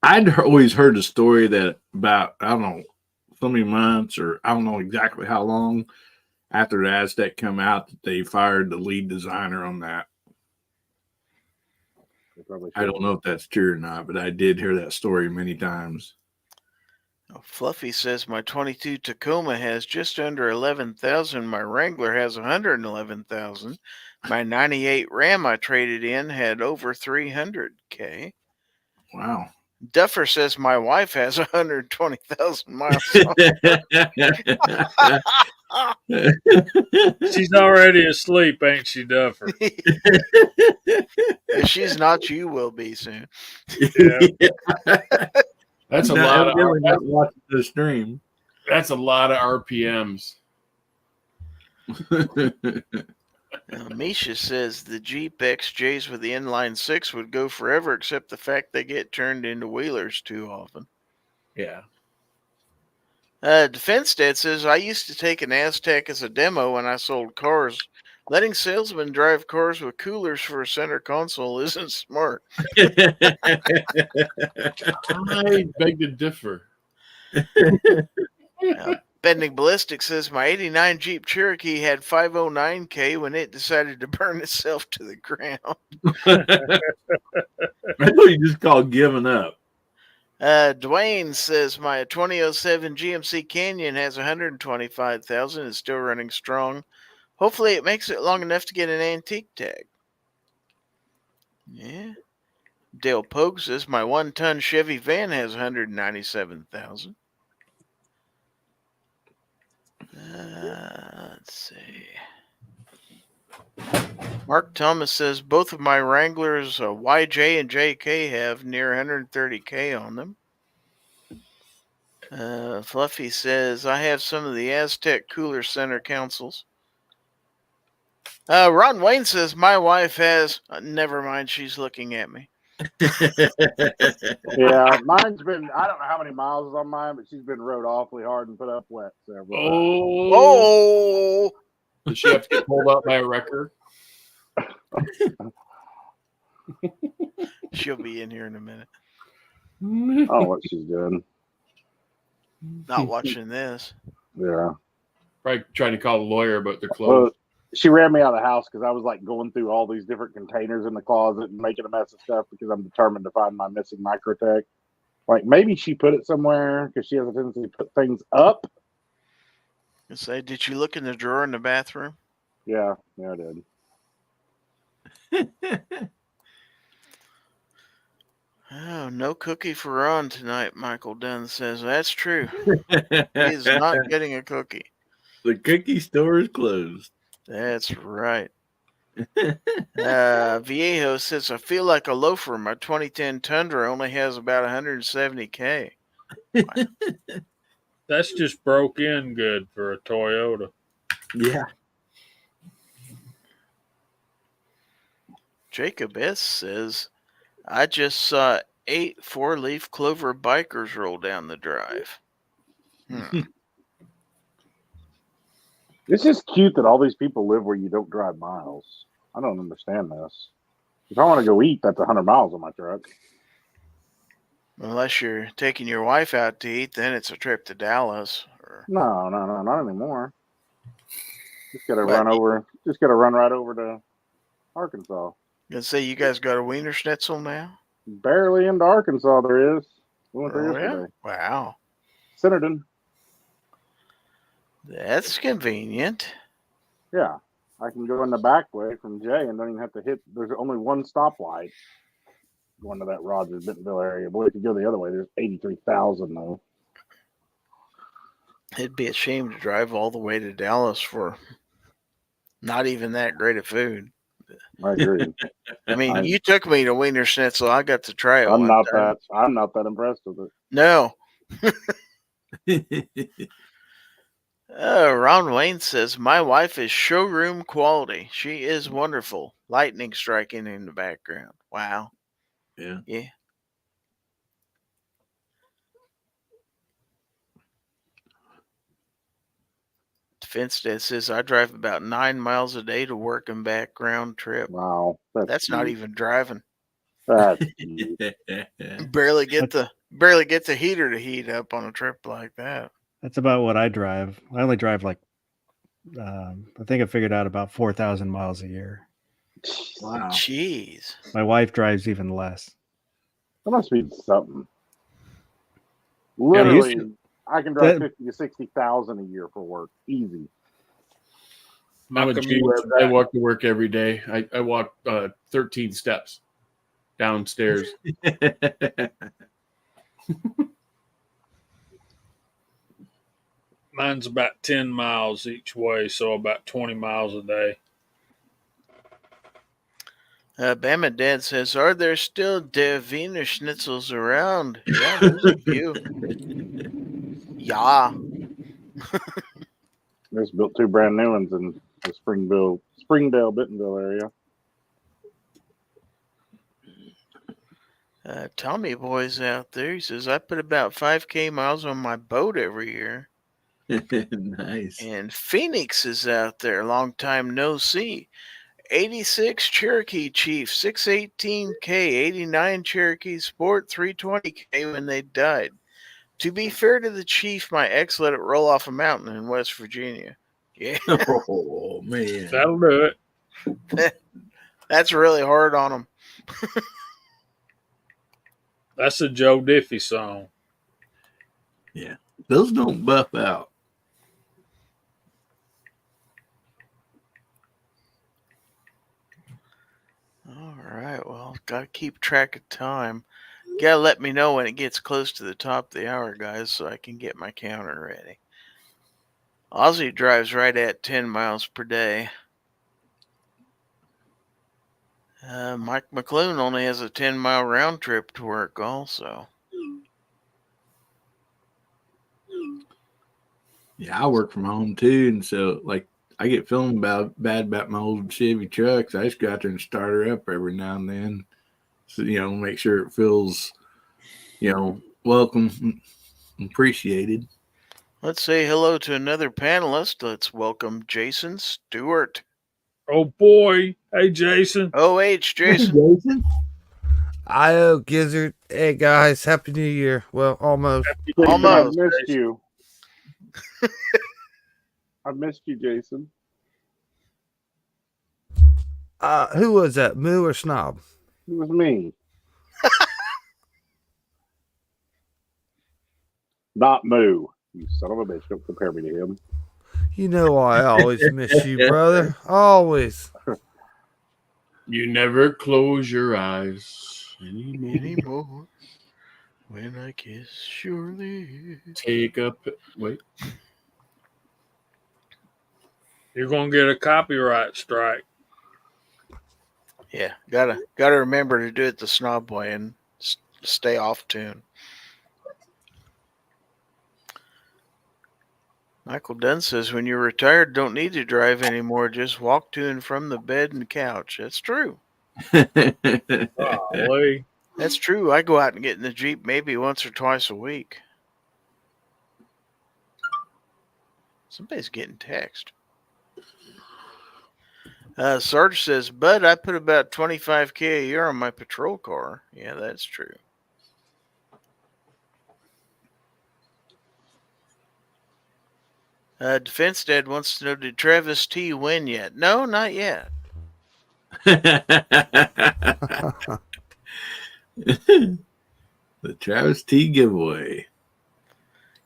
C: I'd always heard the story that about, I don't know, so many months or I don't know exactly how long after the Aztec come out that they fired the lead designer on that. I don't know if that's true or not, but I did hear that story many times.
A: Fluffy says my 22 Tacoma has just under 11,000. My Wrangler has 111,000. My 98 Ram I traded in had over 300K.
C: Wow.
A: Duffer says my wife has 120,000 miles.
B: She's already asleep, ain't she, Duffer?
A: If she's not, you will be soon.
B: Yeah.
D: That's a
C: Not
D: lot of
C: evidently not watching the stream.
D: That's a lot of RPMs.
A: Misha says the Jeep XJs with the inline 6 would go forever, except the fact they get turned into wheelers too often.
D: Yeah.
A: Defense Dad says I used to take an Aztec as a demo when I sold cars. Letting salesmen drive cars with coolers for a center console isn't smart.
D: I beg to differ.
A: Bending Ballistic says my 89 Jeep Cherokee had 509K when it decided to burn itself to the ground.
C: I know you just called giving up.
A: Dwayne says my 2007 GMC Canyon has 125,000. It's still running strong. Hopefully it makes it long enough to get an antique tag. Yeah. Dale Pogue says my 1-ton Chevy van has 197,000. Let's see. Mark Thomas says both of my Wranglers, YJ and JK, have near 130K on them. Fluffy says I have some of the Aztec Cooler Center consoles. Ron Wayne says my wife has. Never mind, she's looking at me.
F: Yeah, mine's been, I don't know how many miles is on mine, but she's been rode awfully hard and put up wet several times.
A: Oh!
D: Does she have to get pulled out by a wrecker?
A: She'll be in here in a minute.
F: I don't know what she's doing.
A: Not watching this.
F: Yeah.
D: Probably trying to call a lawyer, but they're
F: Well,
D: closed.
F: she ran me out of the house because I was like going through all these different containers in the closet and making a mess of stuff because I'm determined to find my missing Microtech. Like maybe she put it somewhere because she has a tendency to put things up.
A: I say, did you look in the drawer in the bathroom?
F: Yeah, I did.
A: Oh, no cookie for Ron tonight, Michael Dunn says. That's true. He is not getting a cookie.
C: The cookie store is closed.
A: That's right. Viejo says, I feel like a loafer. My 2010 Tundra only has about 170K.
B: That's just broke in good for a Toyota.
C: Yeah.
A: Jacob S. says, I just saw 8 4-leaf clover bikers roll down the drive.
F: It's just cute that all these people live where you don't drive miles. I don't understand this. If I want to go eat, that's 100 miles on my truck.
A: Unless you're taking your wife out to eat, then it's a trip to Dallas.
F: No, not anymore. Just gotta
A: What?
F: run over. Just gotta run right over to Arkansas.
A: Gonna say you guys got a wiener schnitzel now?
F: Barely into Arkansas, there is. We went there
A: Oh, yeah?
F: yesterday.
A: Wow.
F: Centerton.
A: That's convenient.
F: Yeah. I can go in the back way from Jay and don't even have to hit. There's only one stoplight going to that Rogers Bentonville area. Boy, if you go the other way, there's 83,000 though.
A: It'd be a shame to drive all the way to Dallas for not even that great of food.
F: I agree.
A: I mean, you took me to Wiener Schnitzel. I got to try it.
F: I'm
A: one
F: not
A: time.
F: that impressed with it.
A: No. Ron Wayne says, my wife is showroom quality. She is wonderful. Lightning striking in the background. Wow.
C: Yeah.
A: Yeah. Finstead says, I drive about 9 miles a day to work and back round trip.
F: Wow.
A: That's not even driving.
F: That's
A: Barely get the heater to heat up on a trip like that.
E: That's about what I drive. I only drive like, I think I figured out about 4,000 miles a year.
C: Wow.
A: Jeez.
E: My wife drives even less.
F: That must be something.
C: Yeah,
F: Literally, I can drive
E: that-
F: 50 to 60,000 a year for work. Easy.
D: I'm a
B: Malcolm,
D: G. I walk to work every day. I walk 13 steps downstairs.
B: mine's about 10 miles each way, so about 20 miles a day.
A: Bama Dad says, are there still Der Wiener Schnitzels around? Yeah, there's a few. Yeah.
F: They just built 2 brand new ones in the Springdale, Bentonville area.
A: Tommy Boy's out there. He says, I put about 5K miles on my boat every year.
C: Nice.
A: And Phoenix is out there. Long time no see. 86 Cherokee Chief, 618K, 89 Cherokee Sport, 320K when they died. To be fair to the Chief, my ex let it roll off a mountain in West Virginia. Yeah,
C: Oh man.
B: That'll do it.
A: that's really hard on him.
B: That's a Joe Diffie song.
C: Those don't buff out.
A: All right, well, gotta keep track of time. Gotta let me know when it gets close to the top of the hour, guys, so I can get my counter ready. Ozzy drives right at 10 miles per day. Mike McClune only has a 10-mile round trip to work also.
C: Yeah, I work from home too, and so like I get feeling bad about my old Chevy trucks. I just go out there and start her up every now and then, so make sure it feels, welcome, appreciated.
A: Let's say hello to another panelist. Let's welcome Jason Stewart.
B: Oh boy. Hey, Jason.
A: OH, Jason.
C: Jason.
H: Io, Gizzard. Hey, guys. Happy New Year. Well, almost.
A: Almost.
F: I missed you. I missed you, Jason.
H: Who was that? Moo or Snob?
F: It was me. Not Moo. You son of a bitch. Don't compare me to him.
H: You know I always miss you, brother. Always.
D: You never close your eyes anymore.
A: Anymore. When I kiss your lips.
D: Take up. Wait.
B: You're going to get a copyright strike.
A: Yeah, gotta remember to do it the snob way and stay off tune. Michael Dunn says, when you're retired, don't need to drive anymore. Just walk to and from the bed and couch. That's true.
B: Golly.
A: That's true. I go out and get in the Jeep maybe once or twice a week. Somebody's getting text. Sarge says, Bud, I put about 25K a year on my patrol car. Yeah, that's true. Defense Dad wants to know, did Travis T win yet? No, not yet.
C: The Travis T giveaway.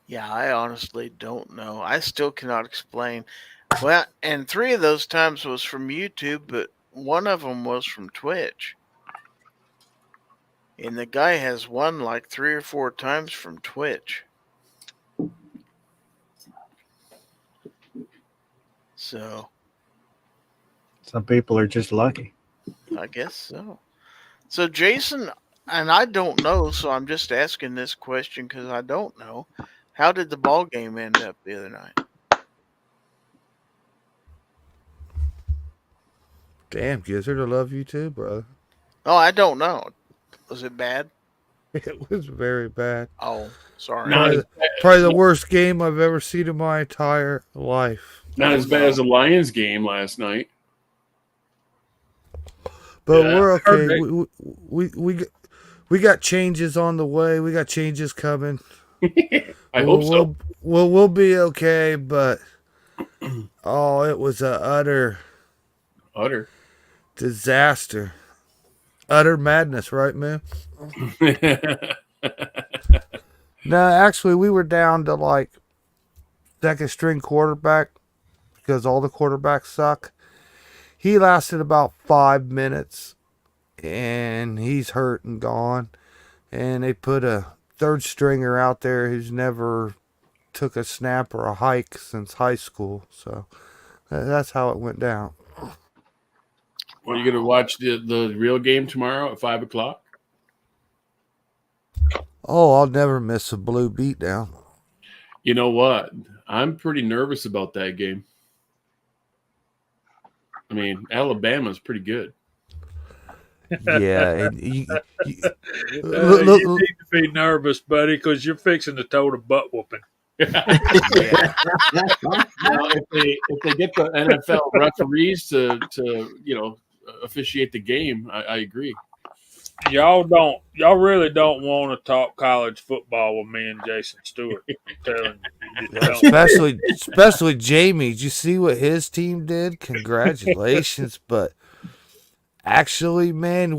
A: Yeah, I honestly don't know. I still cannot explain. Well, and 3 of those times was from YouTube, but one of them was from Twitch. And the guy has won like 3 or 4 times from Twitch. So,
E: Some people are just lucky.
A: I guess so. So, Jason, and I don't know, so I'm just asking this question because I don't know. How did the ball game end up the other night?
H: Damn, Gizzard, I love you too, brother.
A: Oh, I don't know. Was it bad?
H: It was very bad.
A: Oh, sorry.
D: Not as
H: Probably the worst game I've ever seen in my entire life.
D: Not as bad as the Lions game last night.
H: But
D: Yeah,
H: we're
D: I heard
H: okay. We got changes on the way. We got changes coming.
D: I hope so.
H: We'll be okay. But oh, it was a utter disaster, utter madness, right, man? No, actually, we were down to like second string quarterback because all the quarterbacks suck. He lasted about 5 minutes, and he's hurt and gone. And they put a third stringer out there who's never took a snap or a hike since high school. So that's how it went down.
D: Well, you going to watch the real game tomorrow at 5:00?
H: Oh, I'll never miss a blue beatdown.
D: You know what? I'm pretty nervous about that game. I mean, Alabama's pretty good.
H: Yeah. And
B: You need to be nervous, buddy, because you're fixing to toe the butt whooping.
D: Now, if they get the NFL referees to officiate the game, I agree.
B: Y'all really don't want to talk college football with me and Jason Stewart. I'm telling you. You don't.
H: especially Jamie. Did you see what his team did? Congratulations. But actually, man,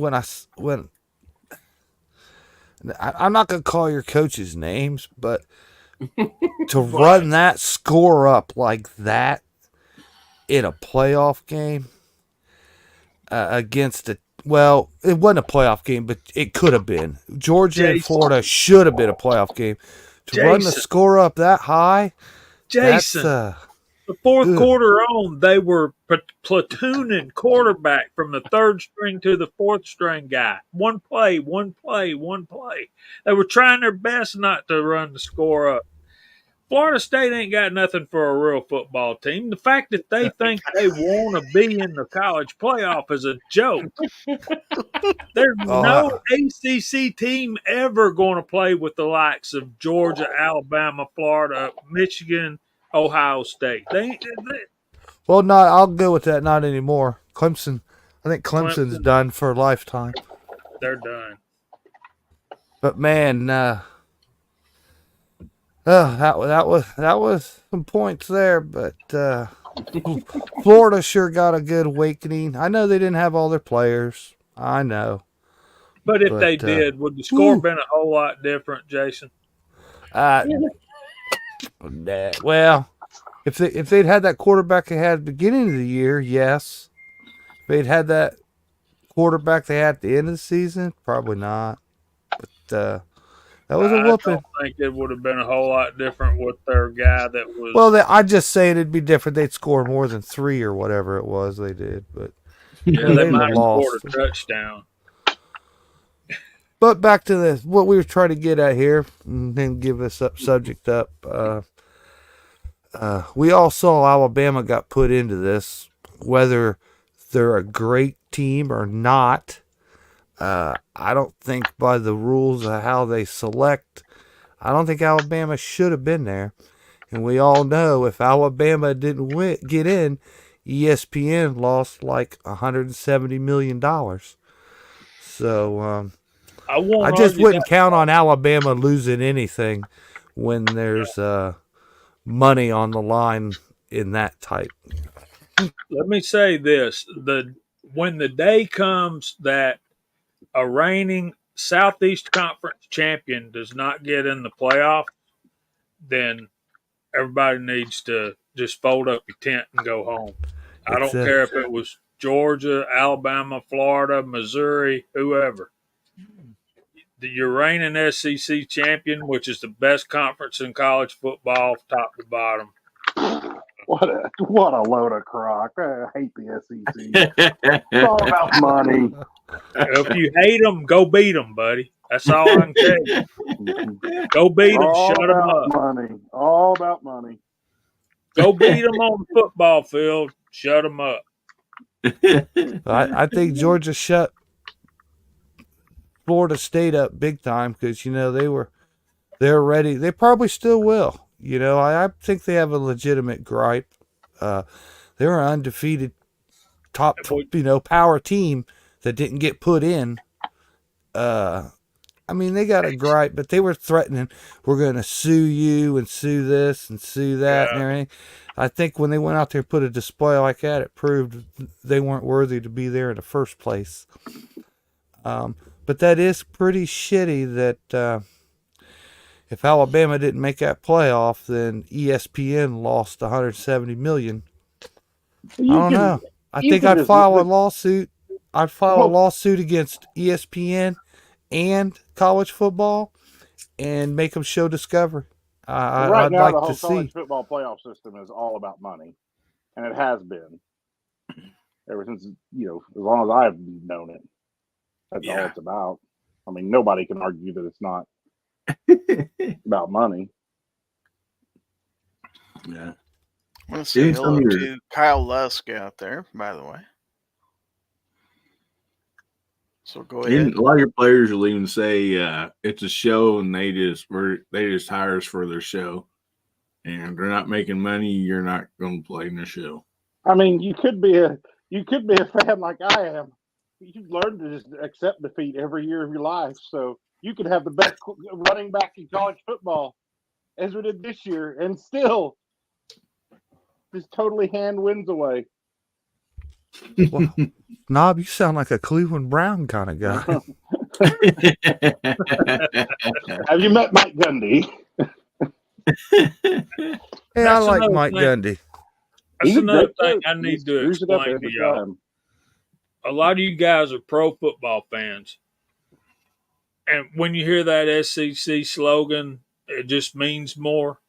H: I'm not gonna call your coaches names, but to run that score up like that in a playoff game against it wasn't a playoff game, but it could have been. Georgia and Florida should have been a playoff game. To run the score up that high,
B: Jason, the fourth quarter on, they were platooning quarterback from the third string to the fourth string guy. One play. They were trying their best not to run the score up. Florida State ain't got nothing for a real football team. The fact that they think they want to be in the college playoff is a joke. There's no ACC team ever going to play with the likes of Georgia, Alabama, Florida, Michigan, Ohio State.
H: Well, no, I'll go with that. Not anymore. Clemson. I think Clemson's done for a lifetime.
B: They're done.
H: But man, that was some points there. But Florida sure got a good awakening. I know they didn't have all their players. I know.
B: But if they did, would the score been a whole lot different, Jason?
H: Well, if they'd had that quarterback they had at the beginning of the year, yes. If they'd had that quarterback they had at the end of the season, probably not. But that was a whooping.
B: I don't think it would have been a whole lot different with their guy that was.
H: Well, I just say it'd be different. They'd score more than 3 or whatever it was they did, but
B: they might have scored a touchdown.
H: But back to what we were trying to get at here, and then give this subject up. We all saw Alabama got put into this, whether they're a great team or not. I don't think by the rules of how they select, I don't think Alabama should have been there. And we all know if Alabama didn't get in, ESPN lost like $170 million. So I just wouldn't count on Alabama losing anything when there's money on the line in that type.
B: Let me say this. when the day comes that a reigning Southeast Conference champion does not get in the playoff, then everybody needs to just fold up your tent and go home. I
H: That's
B: don't
H: it.
B: care if it was Georgia, Alabama, Florida, Missouri, whoever. Your reigning SEC champion, which is the best conference in college football, top to bottom.
F: What a load of crock. I hate the SEC. It's all about money.
B: If you hate them, go beat them, buddy. That's all I can tell you. Go beat them,
F: All
B: shut them
F: about
B: up.
F: money. All about money.
B: Go beat them on the football field, shut them up.
H: I think Georgia shut Florida State up big time because they're ready. They probably still will. I think they have a legitimate gripe. They're an undefeated top power team that didn't get put in. They got a gripe, but they were threatening, we're going to sue you and sue this and sue that and everything. I think when they went out there and put a display like that, it proved they weren't worthy to be there in the first place. But that is pretty shitty that if Alabama didn't make that playoff, then ESPN lost $170 million. I don't know. I think I'd file a lawsuit. I'd file a lawsuit against ESPN and college football and make them show Discovery. I'd
F: now,
H: like
F: the whole
H: to
F: college
H: see.
F: football playoff system is all about money, and it has been ever since as long as I've known it. That's all it's about. Nobody can argue that it's not about money.
C: Yeah.
A: I want to say hello to Kyle Lusk out there, by the way. So go ahead.
C: And a lot of your players will even say it's a show, and they just hire us for their show, and they're not making money. You're not going to play in the show.
F: You could be a fan like I am. You've learned to just accept defeat every year of your life. So you could have the best running back in college football, as we did this year, and still just totally hand wins away.
H: Well, Knob, you sound like a Cleveland Brown kind of guy.
F: Have you met Mike Gundy?
H: Hey, I like Mike Gundy.
B: That's another thing I need to explain to y'all. A lot of you guys are pro football fans. And when you hear that SEC slogan, it just means more.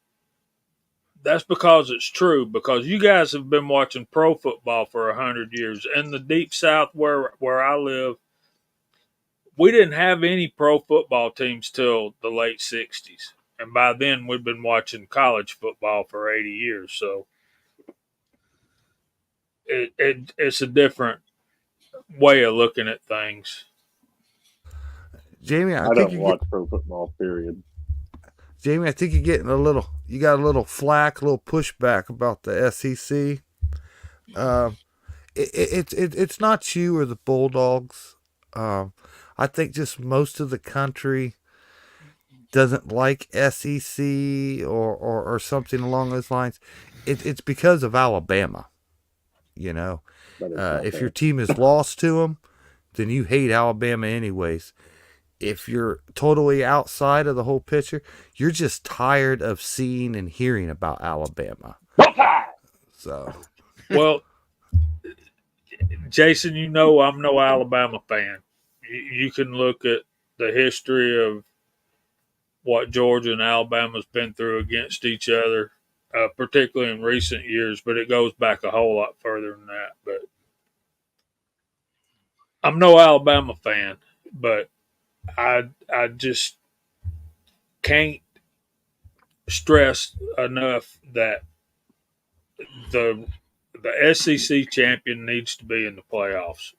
B: That's because it's true, because you guys have been watching pro football for 100 years. In the deep south where I live, we didn't have any pro football teams till the late 60s. And by then, we'd been watching college football for 80 years. So it's a different way of looking at things.
H: Jamie,
F: I don't watch pro football, period.
H: Jamie, I think you got a little flack, a little pushback about the SEC. It's not you or the Bulldogs. I think just most of the country doesn't like SEC or something along those lines. It's because of Alabama. If your team is lost to them, then you hate Alabama anyways. If you're totally outside of the whole picture, you're just tired of seeing and hearing about Alabama. So,
B: well, Jason, I'm no Alabama fan. You can look at the history of what Georgia and Alabama's been through against each other, particularly in recent years, but it goes back a whole lot further than that. But I'm no Alabama fan, but I just can't stress enough that the SEC champion needs to be in the playoffs.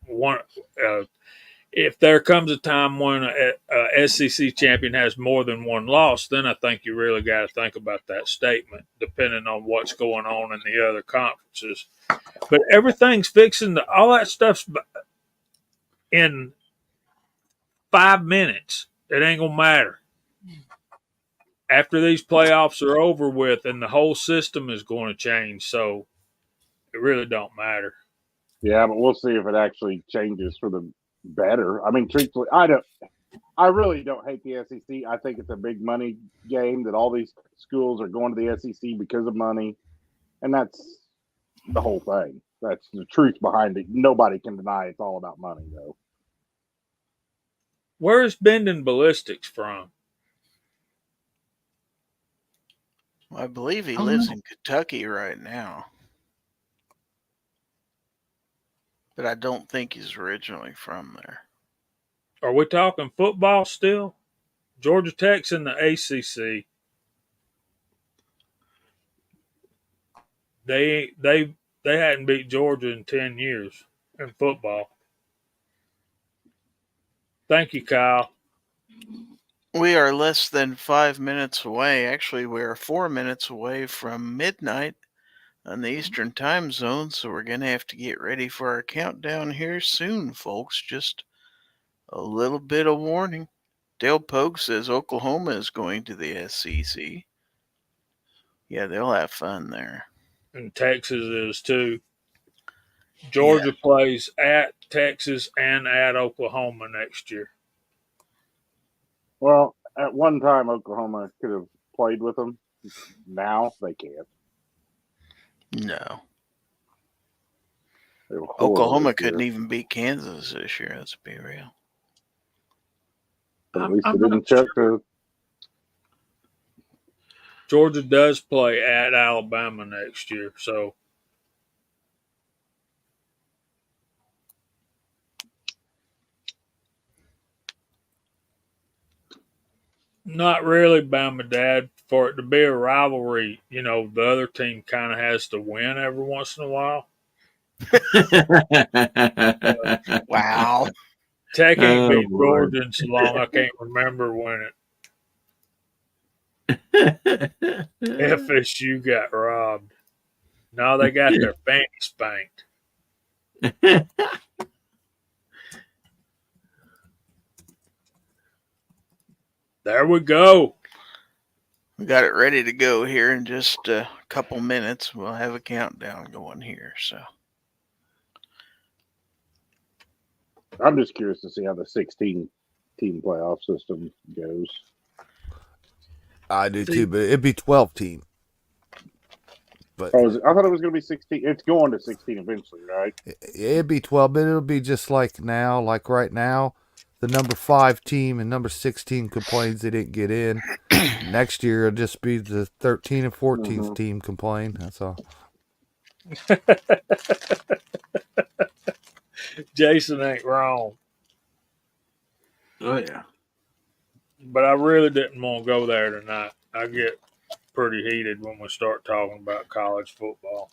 B: If there comes a time when a SEC champion has more than one loss, then I think you really got to think about that statement, depending on what's going on in the other conferences. But everything's fixing all that stuff's in 5 minutes. It ain't gonna matter. After these playoffs are over with, and the whole system is going to change, so it really don't matter.
F: Yeah, but we'll see if it actually changes for the better. I mean, truthfully, I really don't hate the SEC. I think it's a big money game that all these schools are going to the SEC because of money, and that's the whole thing. That's the truth behind it. Nobody can deny it's all about money, though.
B: Where's Bending Ballistics from?
A: Well, I believe he
C: Oh,
A: lives
C: no.
A: in Kentucky right now. But I don't think he's originally from there.
B: Are we talking football still? Georgia Tech's in the ACC. They hadn't beat Georgia in 10 years in football. Thank you, Kyle.
A: We are less than 5 minutes away. Actually, we are 4 minutes away from midnight on the Eastern time zone, so we're going to have to get ready for our countdown here soon, folks. Just a little bit of warning. Dale Pogue says Oklahoma is going to the SEC. Yeah, they'll have fun there.
B: And Texas is too. Georgia plays at Texas and at Oklahoma next year.
F: Well, at one time, Oklahoma could have played with them. Now they can't.
A: No.
F: They were horrible
A: Oklahoma
F: this year.
A: couldn't even beat Kansas this year, let's be real.
F: But at least
C: I'm
F: they didn't
C: not
F: check to.
B: Georgia does play at Alabama next year, so not really Bama, Dad. For it to be a rivalry, you know, the other team kind of has to win every once in a while.
A: Wow.
B: Tech ain't
C: Oh,
B: beat
C: Lord.
B: Georgia in so long I can't remember when FSU got robbed. Now they got their fanny spanked. There we go.
A: We got it ready to go here in just a couple minutes. We'll have a countdown going here. So
F: I'm just curious to see how the 16 team playoff system goes.
H: I do too, but it'd be 12 team. But
F: Oh, I thought it was going to be 16. It's going to 16 eventually, right?
H: it'd be 12, but it'll be just like now, like right now. The number 5 team and number 16 complains they didn't get in. Next year, it'll just be the 13 and 14th team complain. That's all.
B: Jason ain't wrong.
C: Oh, yeah.
B: But I really didn't want to go there tonight. I get pretty heated when we start talking about college football.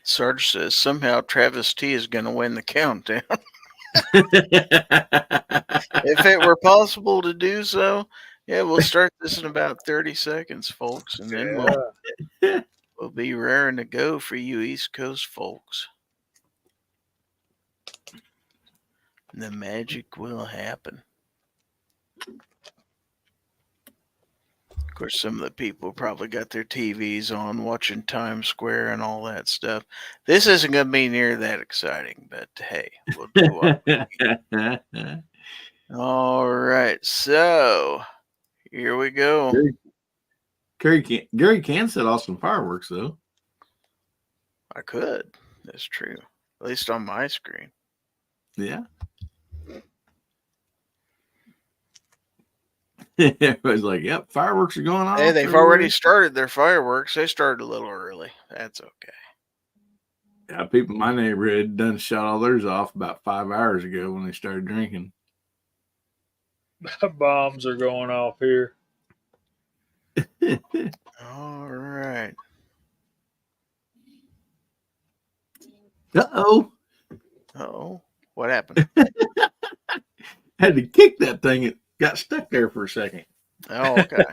A: Sarge says somehow Travis T is going to win the countdown. If it were possible to do so, yeah, we'll start this in about 30 seconds, folks, and then we'll be raring to go for you East Coast folks. The magic will happen. Of course, some of the people probably got their TVs on watching Times Square and all that stuff. This isn't going to be near that exciting, but hey, we'll do what we can. All right, so here we go.
C: Gary can set off some fireworks, though.
A: I could. That's true. At least on my screen.
C: Yeah. Everybody's like, yep, fireworks are going off.
A: Hey, they've already started their fireworks. They started a little early. That's okay.
C: Yeah, people in my neighborhood done shot all theirs off about 5 hours ago when they started drinking.
B: Bombs are going off here.
A: All right.
C: Uh-oh.
A: Uh-oh. What happened?
C: Had to kick that thing. It got stuck there for a second.
A: Oh, okay.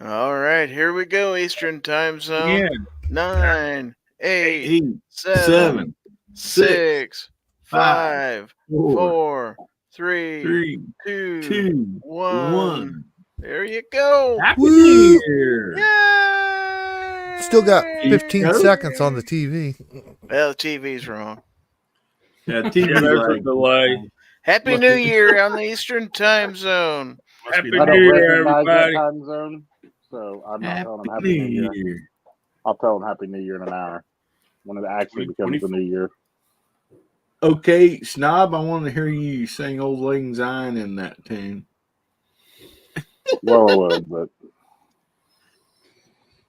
A: All right, here we go. Eastern time zone. 9, 8, 7, 6, 5, 4, 3, 2, 1. There you go.
C: Happy New Year.
A: Yay!
H: Still got 15
C: Nope.
H: seconds on the TV.
A: Well, the TV's wrong.
C: Yeah,
B: Yeah,
C: TV
B: there's a
C: lag.
B: delay.
A: Happy New Year on the Eastern Time Zone.
D: Must be
B: Happy
F: I
B: New
F: don't
B: Year,
F: recognize
B: everybody.
F: that time zone, so I'm not telling them
C: Happy
F: Happy New Year.
C: Year.
F: I'll tell them Happy New Year in an hour when it actually becomes the
D: 2024.
F: New Year.
C: Okay, Snob, I want to hear you sing Old Lang Syne in that tune.
F: Well, I would, but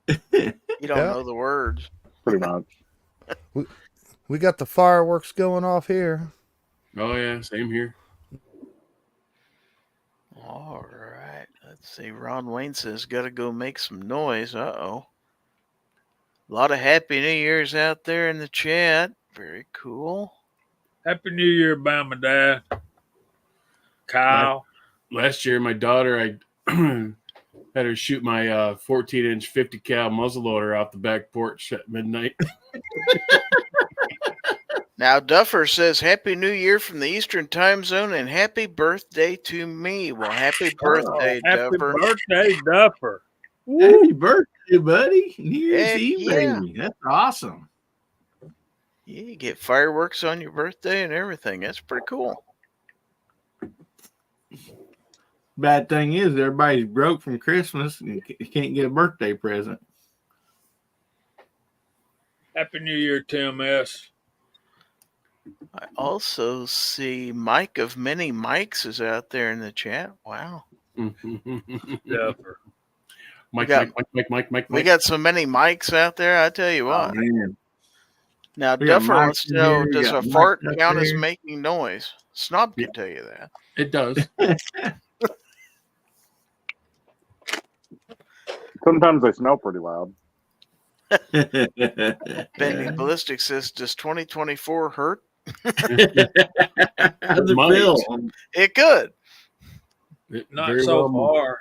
A: You don't
H: Yeah.
A: know the words.
F: pretty much.
H: We got the fireworks going off here.
D: Oh yeah, same here.
A: All right. Let's see. Ron Wayne says, got to go make some noise. Uh-oh. A lot of Happy New Year's out there in the chat. Very cool.
B: Happy New Year, Bama Dad. Kyle.
D: Last year, my daughter, I had her shoot my 14-inch 50 cal muzzleloader off the back porch at midnight.
A: Now, Duffer says, Happy New Year from the Eastern Time Zone and happy birthday to me. Well, happy birthday,
B: Happy
A: Duffer.
B: birthday, Duffer.
C: Happy birthday, buddy. New Year's
A: Heck
C: Eve,
A: yeah.
C: baby. That's awesome.
A: Yeah, you get fireworks on your birthday and everything. That's pretty cool.
C: Bad thing is, everybody's broke from Christmas and can't get a birthday present.
B: Happy New Year, Tim S.
A: I also see Mike of Many Mikes is out there in the chat. Wow.
B: Duffer.
D: Mike,
A: got-
D: Mike.
A: We got so many mics out there, I tell you what.
C: Oh, man.
A: Now,
C: We got
A: Duffer
C: Mike
A: wants to
C: in
A: know,
C: here, we
A: does
C: got
A: a
C: Mike
A: fart
C: up
A: count as
C: there.
A: making noise? Snob can tell you that.
D: It does.
F: Sometimes they smell pretty loud.
A: Bendy Ballistic says, does 2024 hurt?
C: How's it
D: Might.
C: feel?
A: It could.
B: Not
D: Very
B: so
D: well.
B: far.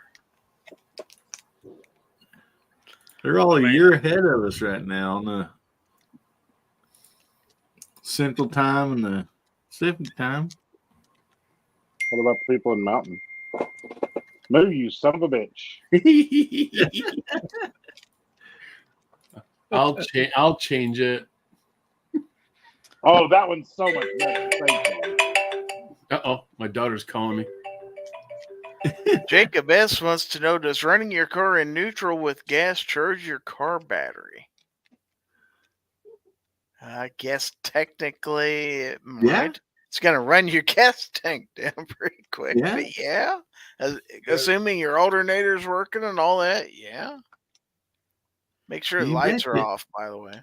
C: They're all a
B: Man.
C: year ahead of us right now on the Central Time and the Pacific Time.
F: What about the people in Mountain? Move, you son of a bitch.
D: I'll change it.
F: Oh, that one's so much better. Thank you.
D: Uh-oh, my daughter's calling me.
A: Jacob S. wants to know, does running your car in neutral with gas charge your car battery? I guess technically it might.
C: Yeah.
A: It's going to run your gas tank down pretty quick.
C: Yeah.
A: But yeah. Assuming your alternator's working and all that, yeah. Make sure the
C: You
A: lights are
C: betcha.
A: off, by the way.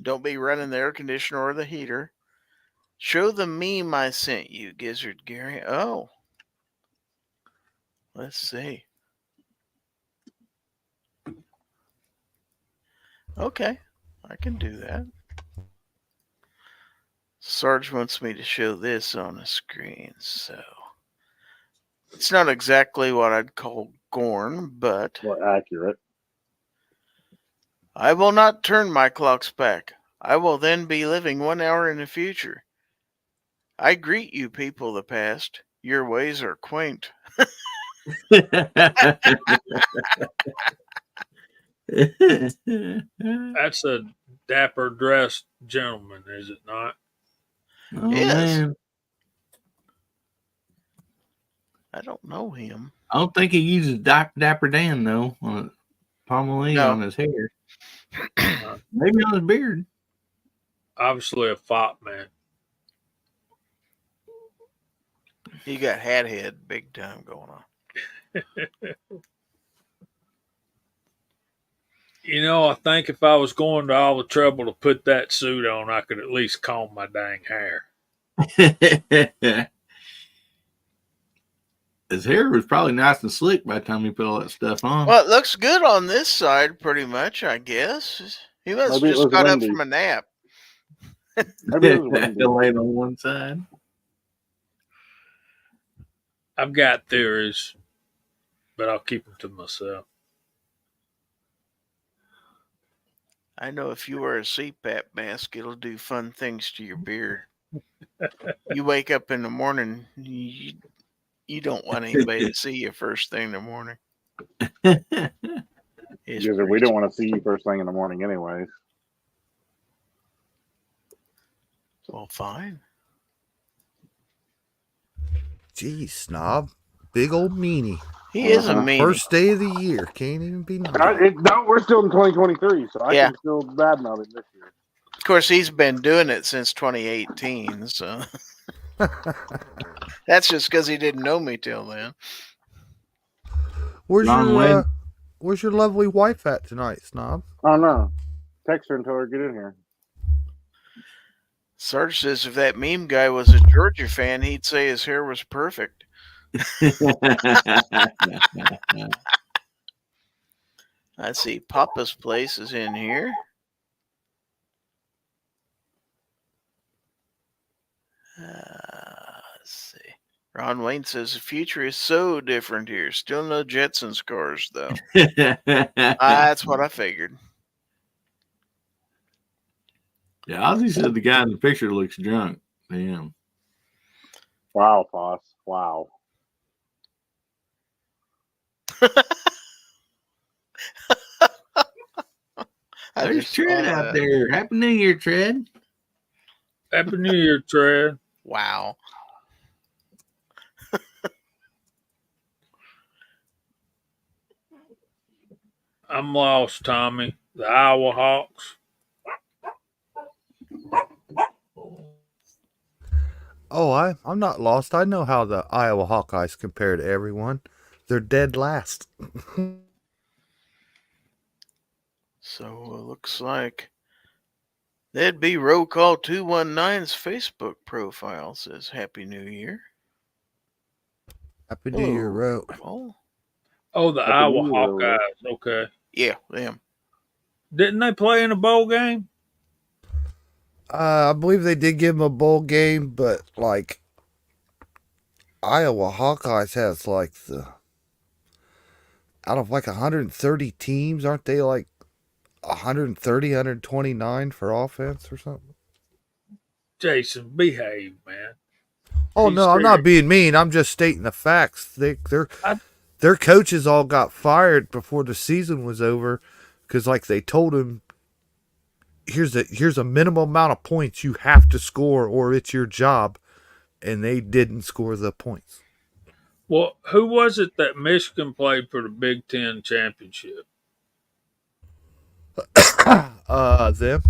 A: Don't be running the air conditioner or the heater. Show the meme I sent you, Gizzard Gary. Oh. Let's see. Okay, I can do that. Sarge wants me to show this on the screen, so it's not exactly what I'd call Gorn, but
F: More accurate.
A: I will not turn my clocks back. I will then be living 1 hour in the future. I greet you, people of the past. Your ways are quaint.
B: That's a dapper dressed gentleman, is it not?
C: Oh,
A: Yes.
C: man.
A: I don't know him.
C: I don't think he uses Dapper Dan, though, on pomade
A: No.
C: on his hair. Maybe on his beard.
B: Obviously a fop man.
A: He got hat head big time going on.
B: You know, I think if I was going to all the trouble to put that suit on, I could at least comb my dang hair.
C: His hair was probably nice and slick by the time he put all that stuff on.
A: Well, it looks good on this side, pretty much, I guess. He must have
F: Maybe it
A: just
F: was
A: got up
F: windy.
A: from a nap.
F: Maybe it was windy.
C: Laying on one side.
B: I've got theories, but I'll keep them to myself.
A: I know if you wear a CPAP mask, it'll do fun things to your beard. You wake up in the morning, you don't want anybody to see you first thing in the morning. It's
F: Gizzard, we
A: pretty-
F: don't want to see you first thing in the morning, anyways.
A: Well, fine.
H: Geez, Snob. Big old meanie.
A: He is a
F: Uh-huh.
A: meanie.
H: First day of the year. Can't even be nice.
F: No, we're still in 2023, so I
A: Yeah.
F: can still badmouth him this year.
A: Of course, he's been doing it since 2018, so that's just because he didn't know me till then.
H: Where's
C: Long way.
H: where's your lovely wife at tonight, Snob?
F: Oh, no. Text her and tell her to get in here.
A: Sarge says if that meme guy was a Georgia fan, he'd say his hair was perfect. I see Papa's Place is in here. Let's see. Ron Wayne says the future is so different here. Still no Jetsons cars, though. That's what I figured.
C: Yeah, Ozzy said the guy in the picture looks drunk. Damn.
F: Wow, Foss. Wow.
A: I
C: There's
A: just saw
C: Tread out
A: that.
C: there. Happy New Year, Tread.
B: Happy New Year, Tread.
A: Wow.
B: I'm lost, Tommy. The Iowa Hawks.
H: Oh, I'm not lost. I know how the Iowa Hawkeyes compare to everyone. They're dead last.
A: So it looks like that'd be Roll Call 219's Facebook profile says Happy New Year.
H: Happy New Year, Ro.
A: Oh,
B: Oh, the
F: Happy
B: Iowa
F: New Year,
B: Hawkeyes. Okay.
A: yeah, them.
B: Didn't they play in a bowl game?
H: I believe they did give him a bowl game, but like Iowa Hawkeyes has like out of like 130 teams, aren't they like 130, 129 for offense or something?
B: Jason, behave, man.
H: Oh
B: He's
H: no, I'm not
B: scared.
H: being mean. I'm just stating the facts. Their coaches all got fired before the season was over because like they told him, here's a minimum amount of points you have to score or it's your job, and they didn't score the points.
B: Well, who was it that Michigan played for the Big Ten championship?
H: Them.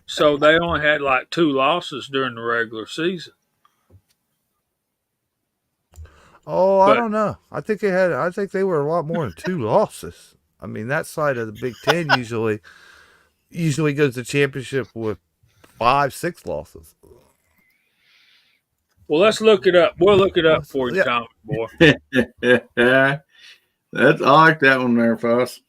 B: So they only had like 2 losses during the regular season.
H: Oh, I
B: But-
H: don't know. I think they were a lot more than 2 losses. I mean, that side of the Big Ten usually goes to championship with 5, 6 losses.
B: Well, let's look it up. We'll look it up for you,
H: Yeah.
B: Tommy boy.
C: That's I like that one there, Foss.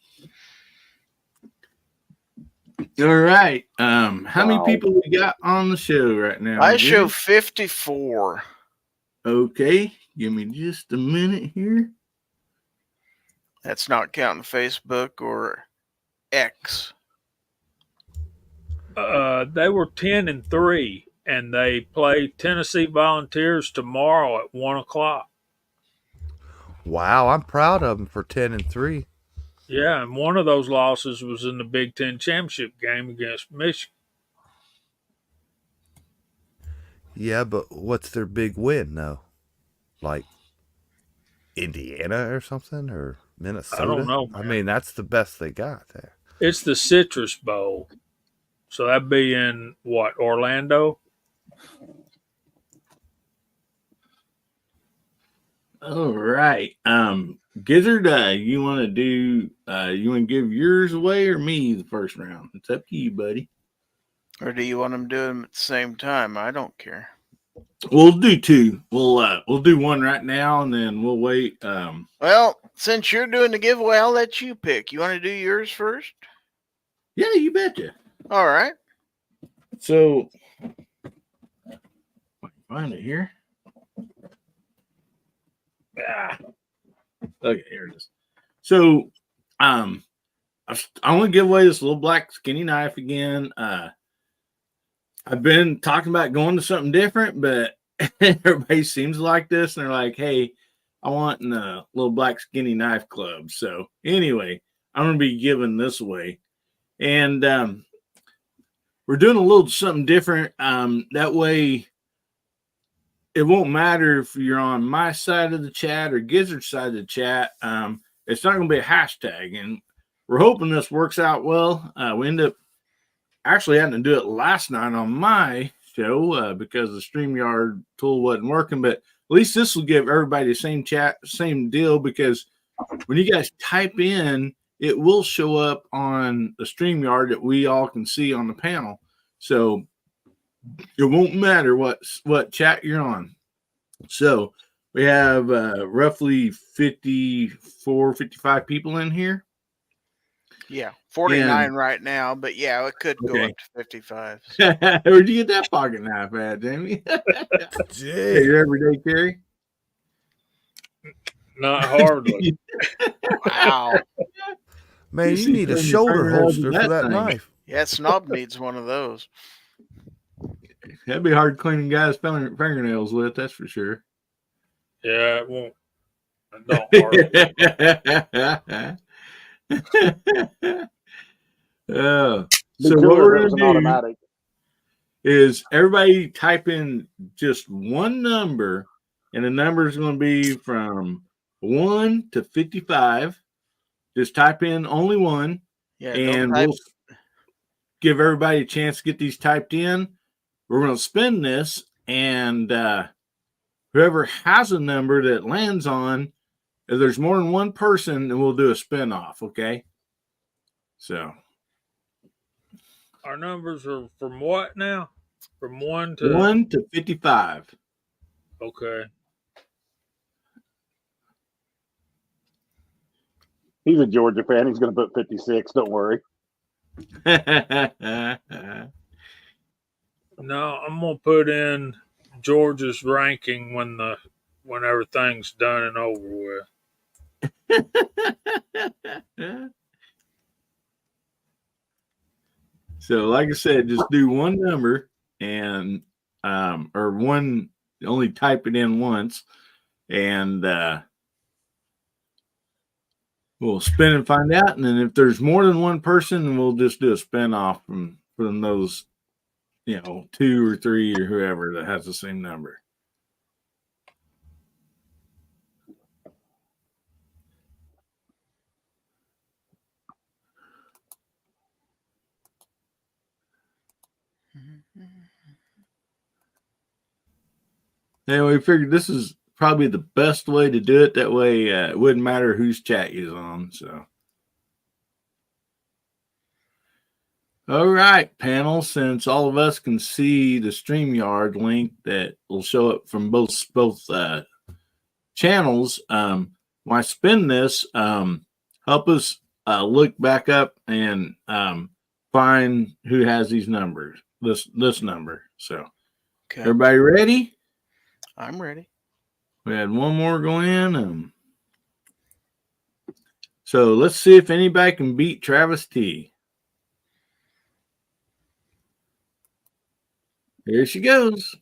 C: All right. How many
F: Wow.
C: people we got on the show right now?
A: I
C: Jimmy?
A: show 54.
C: Okay, give me just a minute here.
A: That's not counting Facebook or X.
B: They were 10-3, and they play Tennessee Volunteers tomorrow at 1:00.
H: Wow, I'm proud of them for 10-3.
B: Yeah, and one of those losses was in the Big Ten championship game against Michigan.
H: Yeah, but what's their big win though? Like Indiana or something or Minnesota?
B: I don't know,
H: I
B: man.
H: mean, that's the best they got there.
B: It's the Citrus Bowl, so that'd be in what, Orlando?
C: All right. Gizzard, you want to give yours away or me the first round? It's up to you, buddy.
A: Or do you want them to do them at the same time? I don't care.
C: We'll do 2. We'll do one right now and then we'll wait.
A: Well, since you're doing the giveaway, I'll let you pick. You want to do yours first?
C: Yeah, you betcha.
A: All right.
C: So find it here. Okay, here it is. So, I want to give away this little black skinny knife again. I've been talking about going to something different, but everybody seems like this, and they're like, "Hey, I want in the little black skinny knife club. So anyway, I'm going to be giving this away. And we're doing a little something different. That way, it won't matter if you're on my side of the chat or Gizzard's side of the chat. It's not going to be a hashtag. And we're hoping this works out well. We end up actually having to do it last night on my show because the StreamYard tool wasn't working. But at least this will give everybody the same deal, because when you guys type in, it will show up on the StreamYard that we all can see on the panel. So it won't matter what chat you're on. So we have roughly 54, 55 people in here.
A: Yeah, 49 right now, but yeah, it could go up to 55.
C: So. Where'd you get that pocket knife at, Jamie? Hey, your everyday carry?
B: Not hardly.
A: Wow.
H: Man, you need a shoulder holster for that knife.
A: Yeah, Snob needs one of those.
C: That'd be hard cleaning guys' fingernails with, that's for sure.
B: Yeah, it won't.
C: So what we're going to do is everybody type in just one number, and the number is going to be from 1 to 55. Just type in only one, and we'll give everybody a chance to get these typed in. We're going to spin this, and whoever has a number that lands on, if there's more than one person, then we'll do a spin off, okay? So
B: our numbers are from what now? From 1 to
C: 1 to 55.
B: Okay.
F: He's a Georgia fan. He's going to put 56. Don't worry.
B: No, I'm gonna put in Georgia's ranking when everything's done and over with.
C: So, like I said, just do one number and or one, only type it in once, and we'll spin and find out. And then if there's more than one person, we'll just do a spin off from those, 2 or 3 or whoever that has the same number. Anyway, we figured this is probably the best way to do it. That way, it wouldn't matter whose chat you're on. So, all right, panel. Since all of us can see the StreamYard link that will show up from both channels, when I spin this, help us look back up and find who has these numbers. This number. So, okay. Everybody ready?
A: I'm ready.
C: We had one more go in. So let's see if anybody can beat Travis T. Here she goes.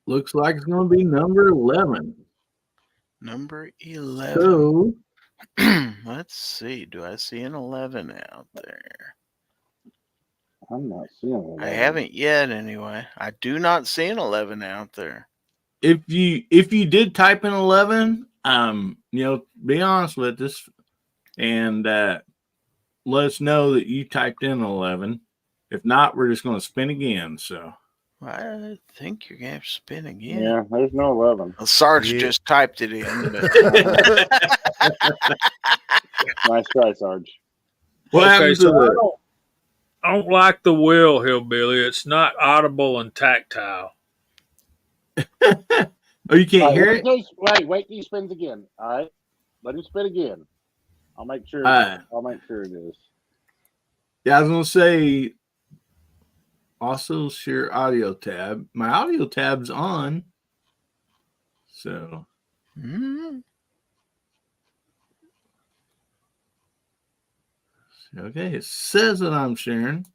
C: Looks like it's going to be number 11.
A: Number 11. So, let's see. Do I see an 11 out there?
F: I'm not seeing 11.
A: I haven't yet, anyway. I do not see an 11 out there.
C: If you did type in 11, be honest with us and let us know that you typed in 11. If not, we're just going to spin again. So
A: I think you're going to spin again.
F: Yeah, there's no 11.
A: Well, Sarge just typed it in. But,
F: nice try, Sarge.
C: What happens to
B: I don't like the wheel, Hillbilly. It's not audible and tactile.
C: Oh, you can't hear it?
F: Wait till he spins again. All right. Let him spin again. I'll make sure it is.
C: Yeah, I was gonna say also share audio tab. My audio tab's on. So okay, it says that I'm sharing.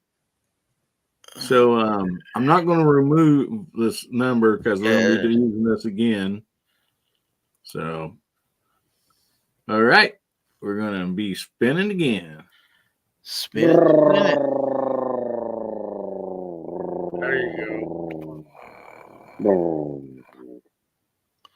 C: So I'm not going to remove this number because we're going to be using this again. So, all right, we're going to be spinning again.
A: Spin it, spin it.
B: There you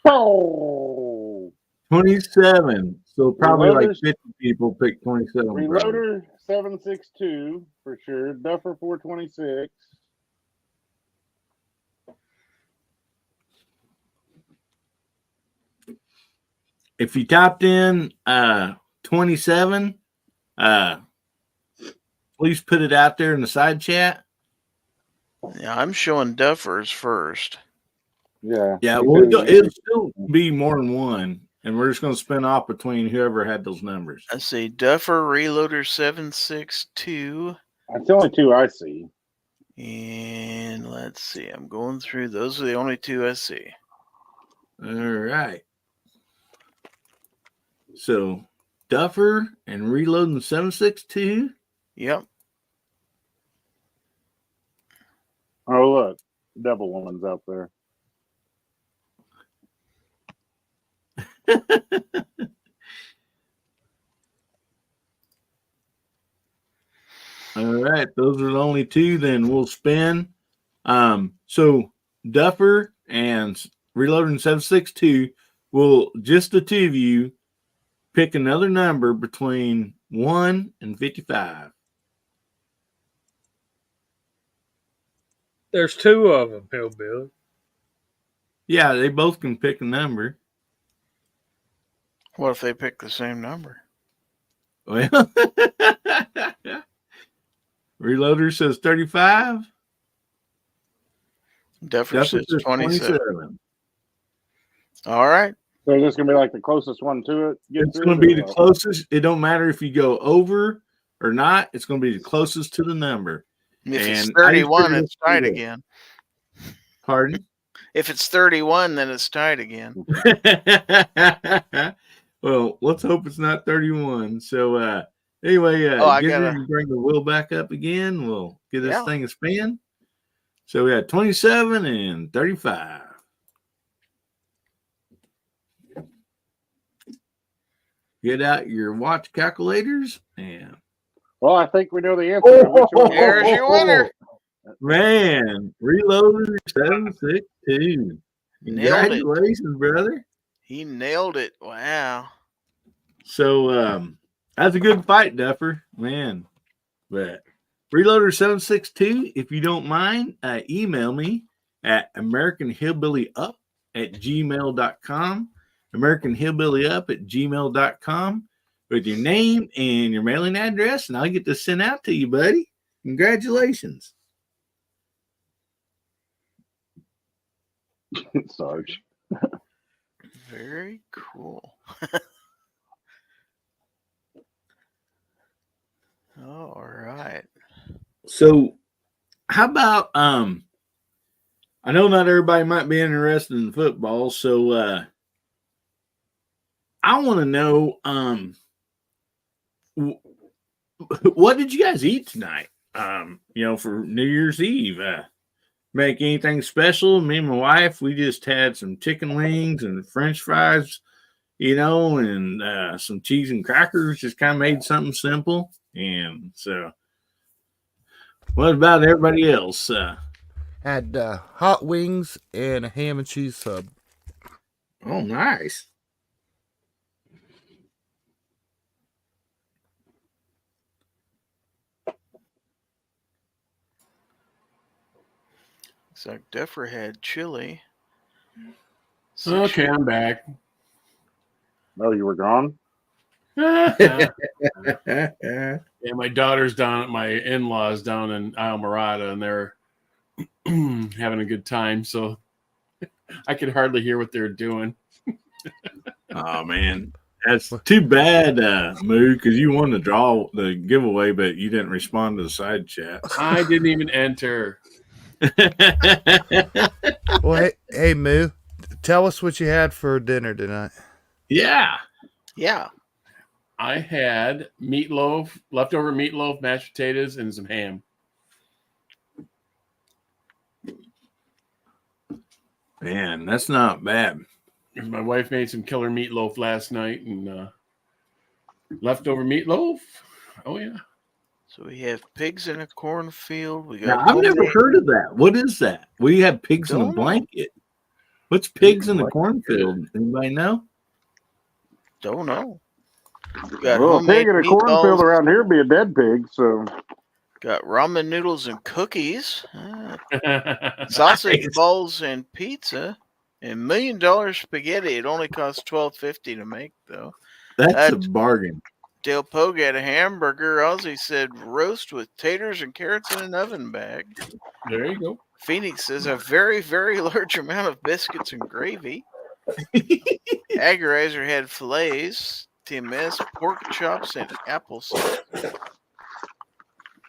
F: Oh.
C: 27. So probably like
F: Reloaders.
C: 50 people pick 27. probably.
F: Reloader 762 for sure. Duffer 426.
C: If you typed in 27, please put it out there in the side chat.
A: Yeah, I'm showing Duffers first.
F: Yeah.
C: Yeah,
F: me
C: well,
F: too.
C: it'll still be more than one, and we're just going to spin off between whoever had those numbers.
A: I see Duffer Reloader 762.
F: That's the only two I see.
A: And let's see. I'm going through. Those are the only two I see.
C: All right. So Duffer and Reloading 762.
A: Yep.
F: Oh, look. Devil Woman's out there.
C: All right, those are the only two. Then we'll spin. So Duffer and Reloading 762 will just the two of you pick another number between 1 and 55.
B: There's two of them, Hillbilly.
C: Yeah, they both can pick a number.
A: What if they pick the same number?
C: Well, Reloader says 35.
A: Duffer says 27. All right.
F: So it's just going to be like the closest one to it?
C: It's going to be the closest. It don't matter if you go over or not. It's going to be the closest to the number.
A: If it's
C: And
A: 31, it's tied again.
C: Pardon?
A: If it's 31, then it's tied again.
C: Well, let's hope it's not 31. So anyway,
A: I
C: get
A: gotta-
C: ready to bring the wheel back up again. We'll get this
A: Yeah.
C: thing a spin. So we had 27 and 35. Get out your watch calculators and
F: Well, I think we know the answer. to which one-
A: There's your winner.
C: man, Reloader 762.
A: Nailed it.
C: Congratulations, brother.
A: He nailed it. Wow.
C: So that's a good fight, Duffer. Man. But Reloader 762, if you don't mind, email me at AmericanHillbillyUp@gmail.com. AmericanHillbillyUp@gmail.com with your name and your mailing address, and I'll get this sent out to you, buddy. Congratulations.
F: Sarge.
A: Very cool. All right.
C: So how about I know not everybody might be interested in football, so I want to know what did you guys eat tonight? For New Year's Eve. Make anything special? Me and my wife, we just had some chicken wings and French fries, and some cheese and crackers. Just kind of made something simple. And so, what about everybody else?
H: Had hot wings and a ham and cheese sub.
C: Oh, nice.
A: So Duffer had chili.
D: Okay, I'm back.
F: Oh, you were gone?
D: Yeah, my daughter's down at my in-laws down in Islamorada, and they're having a good time. So I could hardly hear what they're doing.
C: Oh man, that's too bad, Moo, because you won the giveaway, but you didn't respond to the side chat.
D: I didn't even enter.
H: Well, hey, Moo, tell us what you had for dinner tonight.
C: Yeah.
A: Yeah.
D: I had leftover meatloaf, mashed potatoes, and some ham.
C: Man, that's not bad.
D: My wife made some killer meatloaf last night, and leftover meatloaf. Oh yeah.
A: So we have pigs in a cornfield. We
C: Now,
A: got
C: I've never
A: homemade.
C: heard of that. What is that? We have pigs in a
A: Don't know.
C: blanket. What's pigs in the cornfield? Anybody know?
A: Don't know. We got
F: Well, a
A: homemade
F: pig in a cornfield
A: meatballs.
F: around here would be a dead pig. So
A: Got ramen noodles and cookies. Sausage
C: Nice.
A: balls and pizza. And $1 million spaghetti. It only costs $12.50 to make, though.
C: That's a bargain.
A: Dale Poe got a hamburger. Ozzy said roast with taters and carrots in an oven bag.
D: There you go.
A: Phoenix says a very, very large amount of biscuits and gravy. Agarizer had fillets. Tim S. pork chops and applesauce.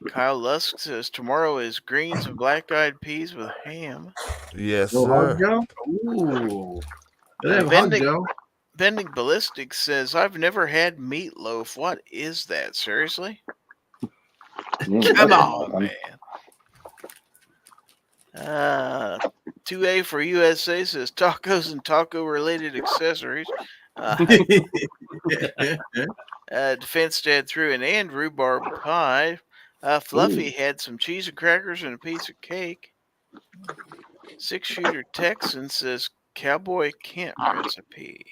A: Kyle Lusk says tomorrow is greens and black-eyed peas with ham.
H: Yes,
C: No hot
H: sir.
C: dog? Ooh. They have hot dog.
A: Bending Ballistic says, I've never had meatloaf. What is that? Seriously? Come on, man. 2A for USA says tacos and taco-related accessories. Defense Dad threw an and rhubarb pie. Fluffy had some cheese and crackers and a piece of cake. 6-shooter Texan says Cowboy Kent recipe.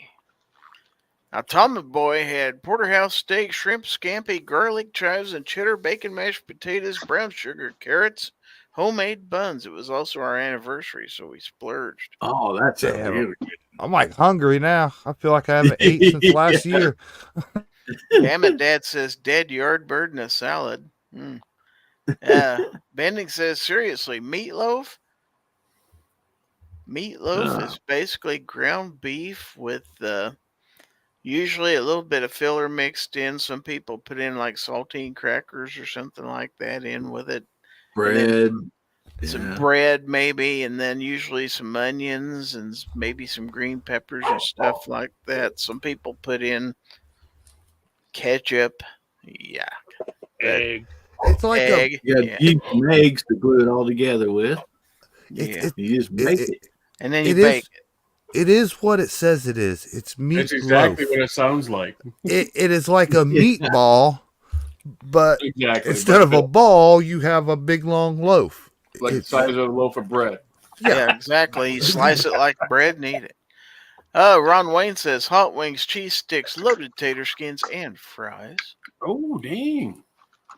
A: Now, Tommy Boy had porterhouse steak, shrimp, scampi, garlic chives, and cheddar, bacon, mashed potatoes, brown sugar, carrots, homemade buns. It was also our anniversary, so we splurged.
C: Oh, that's a
H: Damn.
C: really good.
H: I'm like hungry now. I feel like I haven't ate since last year.
A: Damn it, Dad says dead yard bird and a salad. Bending says, seriously, meatloaf? Meatloaf is basically ground beef with usually a little bit of filler mixed in. Some people put in like saltine crackers or something like that in with it.
C: Bread.
A: Some bread maybe, and then usually some onions and maybe some green peppers and stuff like that. Some people put in ketchup. Yeah.
B: Egg.
H: It's like
A: Egg.
C: You got yeast and eggs to glue it all together with.
A: Yeah.
C: You just make it.
A: And then you bake it.
H: It is what it says it is. It's meat.
D: That's exactly
H: loaf.
D: what it sounds like.
H: It is like a meatball, but
D: Exactly.
H: instead of a ball, you have a big long loaf.
D: Like the size of a loaf of bread.
A: Yeah, exactly. You slice it like bread and eat it. Ron Wayne says hot wings, cheese sticks, loaded tater skins, and fries.
D: Oh, dang.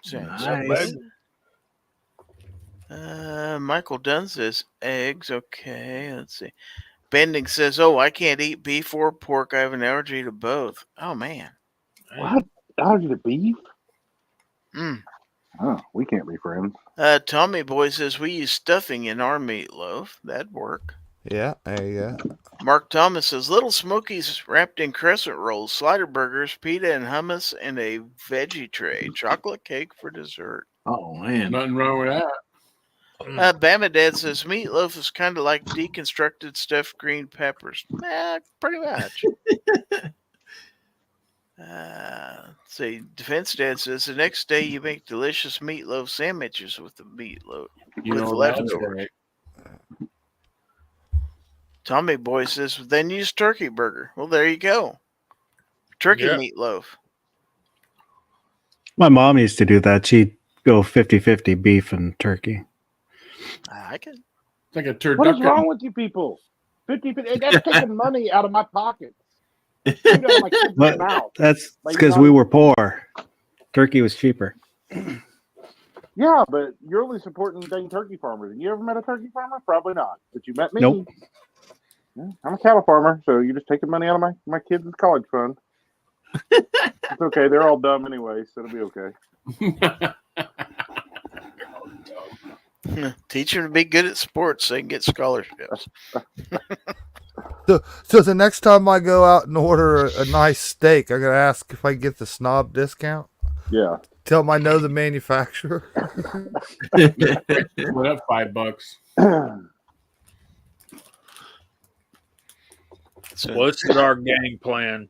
A: Sounds
C: Nice.
A: good. Michael Dunn says eggs. Okay, let's see. Bending says, oh, I can't eat beef or pork. I have an allergy to both. Oh, man.
F: what? Allergy to beef?
A: Mm.
F: Oh, we can't be friends.
A: Tommy Boy says we use stuffing in our meatloaf. That'd work.
H: Yeah, there you go.
A: Mark Thomas says Little Smokies wrapped in crescent rolls, slider burgers, pita and hummus, and a veggie tray. Chocolate cake for dessert.
C: Oh, man.
D: Nothing wrong with that.
A: Bama Dad says meatloaf is kind of like deconstructed stuffed green peppers. Pretty much. See, Defense Dad says the next day you make delicious meatloaf sandwiches with the meatloaf.
D: You
A: with
D: know, that's
A: leftovers.
D: right.
A: Tommy Boy says then use turkey burger. Well, there you go. Turkey
B: Yeah.
A: meatloaf.
E: My mom used to do that. She'd go 50-50 beef and turkey.
A: I can.
D: It's like a turducken.
F: What is wrong with you people? 50-50. That's taking money out of my pockets. Food out of my kids'
E: But
F: mouth.
E: that's
F: Like,
E: because we were poor. Turkey was cheaper.
F: Yeah, but you're only supporting dang turkey farmers. You ever met a turkey farmer? Probably not. But you met me.
E: Nope.
F: Yeah, I'm a cattle farmer, so you're just taking money out of my kids' college fund. It's okay. They're all dumb anyway, so it'll be okay.
A: Teach them to be good at sports so they can get scholarships.
H: So the next time I go out and order a nice steak, I'm gonna ask if I can get the snob discount.
F: Yeah.
H: Tell them I know the manufacturer.
D: Went up $5.
A: So,
B: Well, this is our game plan.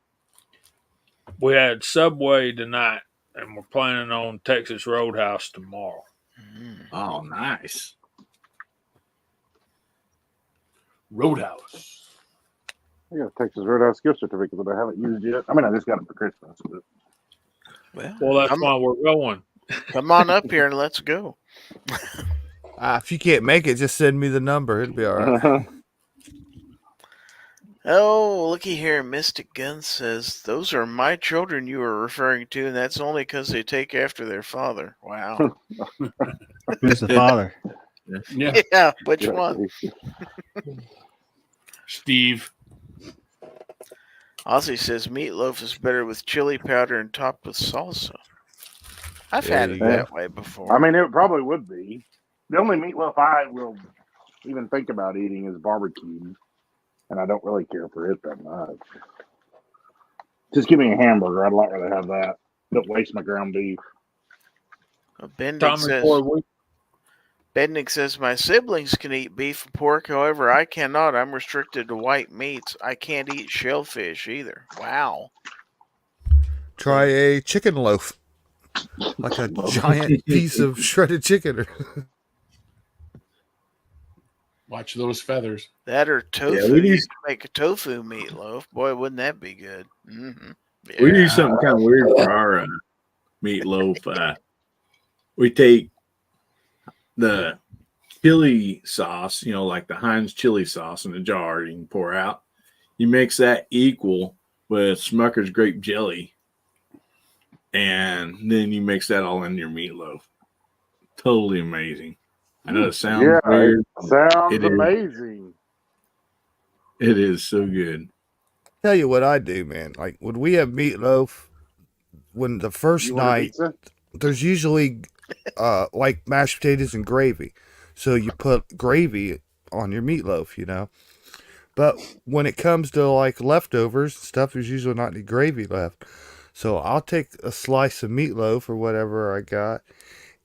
B: We had Subway tonight, and we're planning on Texas Roadhouse tomorrow.
C: Oh, nice.
D: Roadhouse.
F: I got a Texas Roadhouse gift certificate that I haven't used yet. I mean, I just got it for Christmas. But
B: Well, that's
A: come,
B: why we're going.
A: come on up here and let's go.
H: If you can't make it, just send me the number. It'll be all right.
A: Oh, looky here. Mystic Gun says, those are my children you were referring to, and that's only because they take after their father. Wow.
E: Who's the father?
D: Yeah.
A: Yeah, which one?
D: Steve.
A: Ozzy says, meatloaf is better with chili powder and topped with salsa. I've
H: There
A: had
H: you
A: it
H: go.
A: that way before.
F: I mean, it probably would be. The only meatloaf I will even think about eating is barbecue, and I don't really care for it that much. Just give me a hamburger. I'd like rather have that. Don't waste my ground beef.
A: Bendick says, my siblings can eat beef and pork, however, I cannot. I'm restricted to white meats. I can't eat shellfish either. Wow.
H: Try a chicken loaf. Like a giant piece of shredded chicken.
D: Watch those feathers.
A: That or tofu.
C: Yeah, we
A: you
C: do-
A: can make a tofu meatloaf. Boy, wouldn't that be good? Mm-hmm. Yeah.
C: We do something kind of weird for our meatloaf. We take the chili sauce, like the Heinz chili sauce in a jar you can pour out. You mix that equal with Smucker's grape jelly, and then you mix that all in your meatloaf. Totally amazing. I know it sounds weird.
F: It sounds
C: It is.
F: amazing.
C: It is so good.
H: Tell you what I do, man. Like when we have meatloaf, when the first
F: You want a
H: night,
F: pizza?
H: there's usually like mashed potatoes and gravy. So you put gravy on your meatloaf, But when it comes to like leftovers and stuff, there's usually not any gravy left. So I'll take a slice of meatloaf or whatever I got,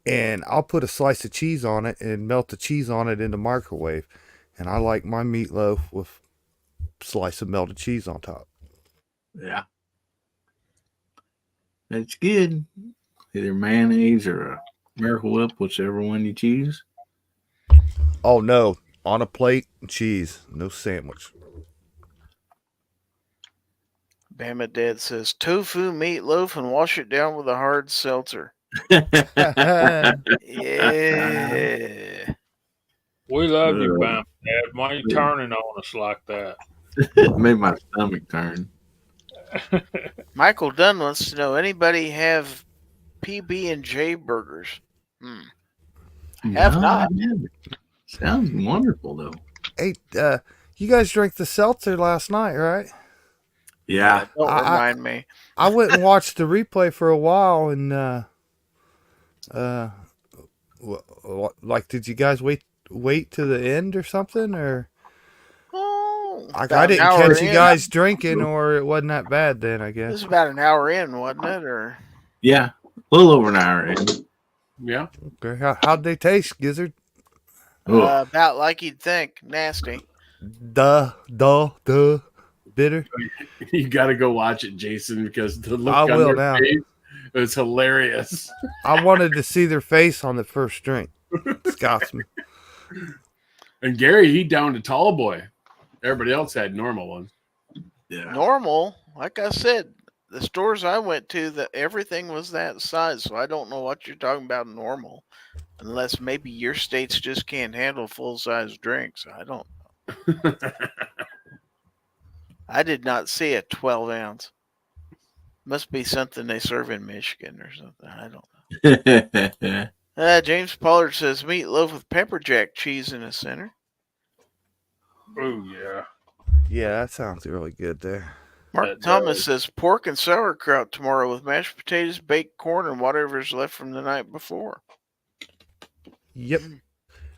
H: and I'll put a slice of cheese on it and melt the cheese on it in the microwave. And I like my meatloaf with a slice of melted cheese on top.
C: Yeah. That's good. Either mayonnaise or a Miracle Whip, whichever one you choose.
H: Oh no, on a plate, cheese, no sandwich.
A: Bama Dad says, tofu meatloaf and wash it down with a hard seltzer.
H: Yeah.
A: Yeah.
B: We love you, Bam Dad. Why are you turning on us like that?
C: It made my stomach turn.
A: Michael Dunn wants to know, anybody have PB&J burgers? Have not.
C: Sounds wonderful, though.
H: Hey, you guys drank the seltzer last night, right?
C: Yeah.
A: Don't remind me.
H: I went and watched the replay for a while, and like, did you guys wait to the end or something, or?
A: Oh,
H: I
A: about
H: didn't
A: an hour
H: catch you
A: in.
H: guys drinking, or it wasn't that bad then, I
A: It
H: guess.
A: was about an hour in, wasn't it? Or
C: Yeah. A little over an hour in.
D: Yeah.
H: Okay. How'd they taste, Gizzard?
A: about like you'd think. Nasty.
H: Duh. Bitter.
D: You got to go watch it, Jason, because the look
H: I
D: on
H: will
D: their
H: now.
D: face is hilarious.
H: I wanted to see their face on the first drink. Scotsman.
D: And Gary, he downed a tall boy. Everybody else had normal ones.
C: Yeah.
A: Normal, like I said, the stores I went to, everything was that size. So I don't know what you're talking about normal, unless maybe your states just can't handle full size drinks. I don't know. I did not see a 12 ounce. Must be something they serve in Michigan or something. I don't know. James Pollard says meatloaf with pepper jack cheese in the center.
B: Oh, yeah.
H: Yeah, that sounds really good there.
A: Mark
B: That
A: Thomas
B: does.
A: says pork and sauerkraut tomorrow with mashed potatoes, baked corn, and whatever's left from the night before.
H: Yep.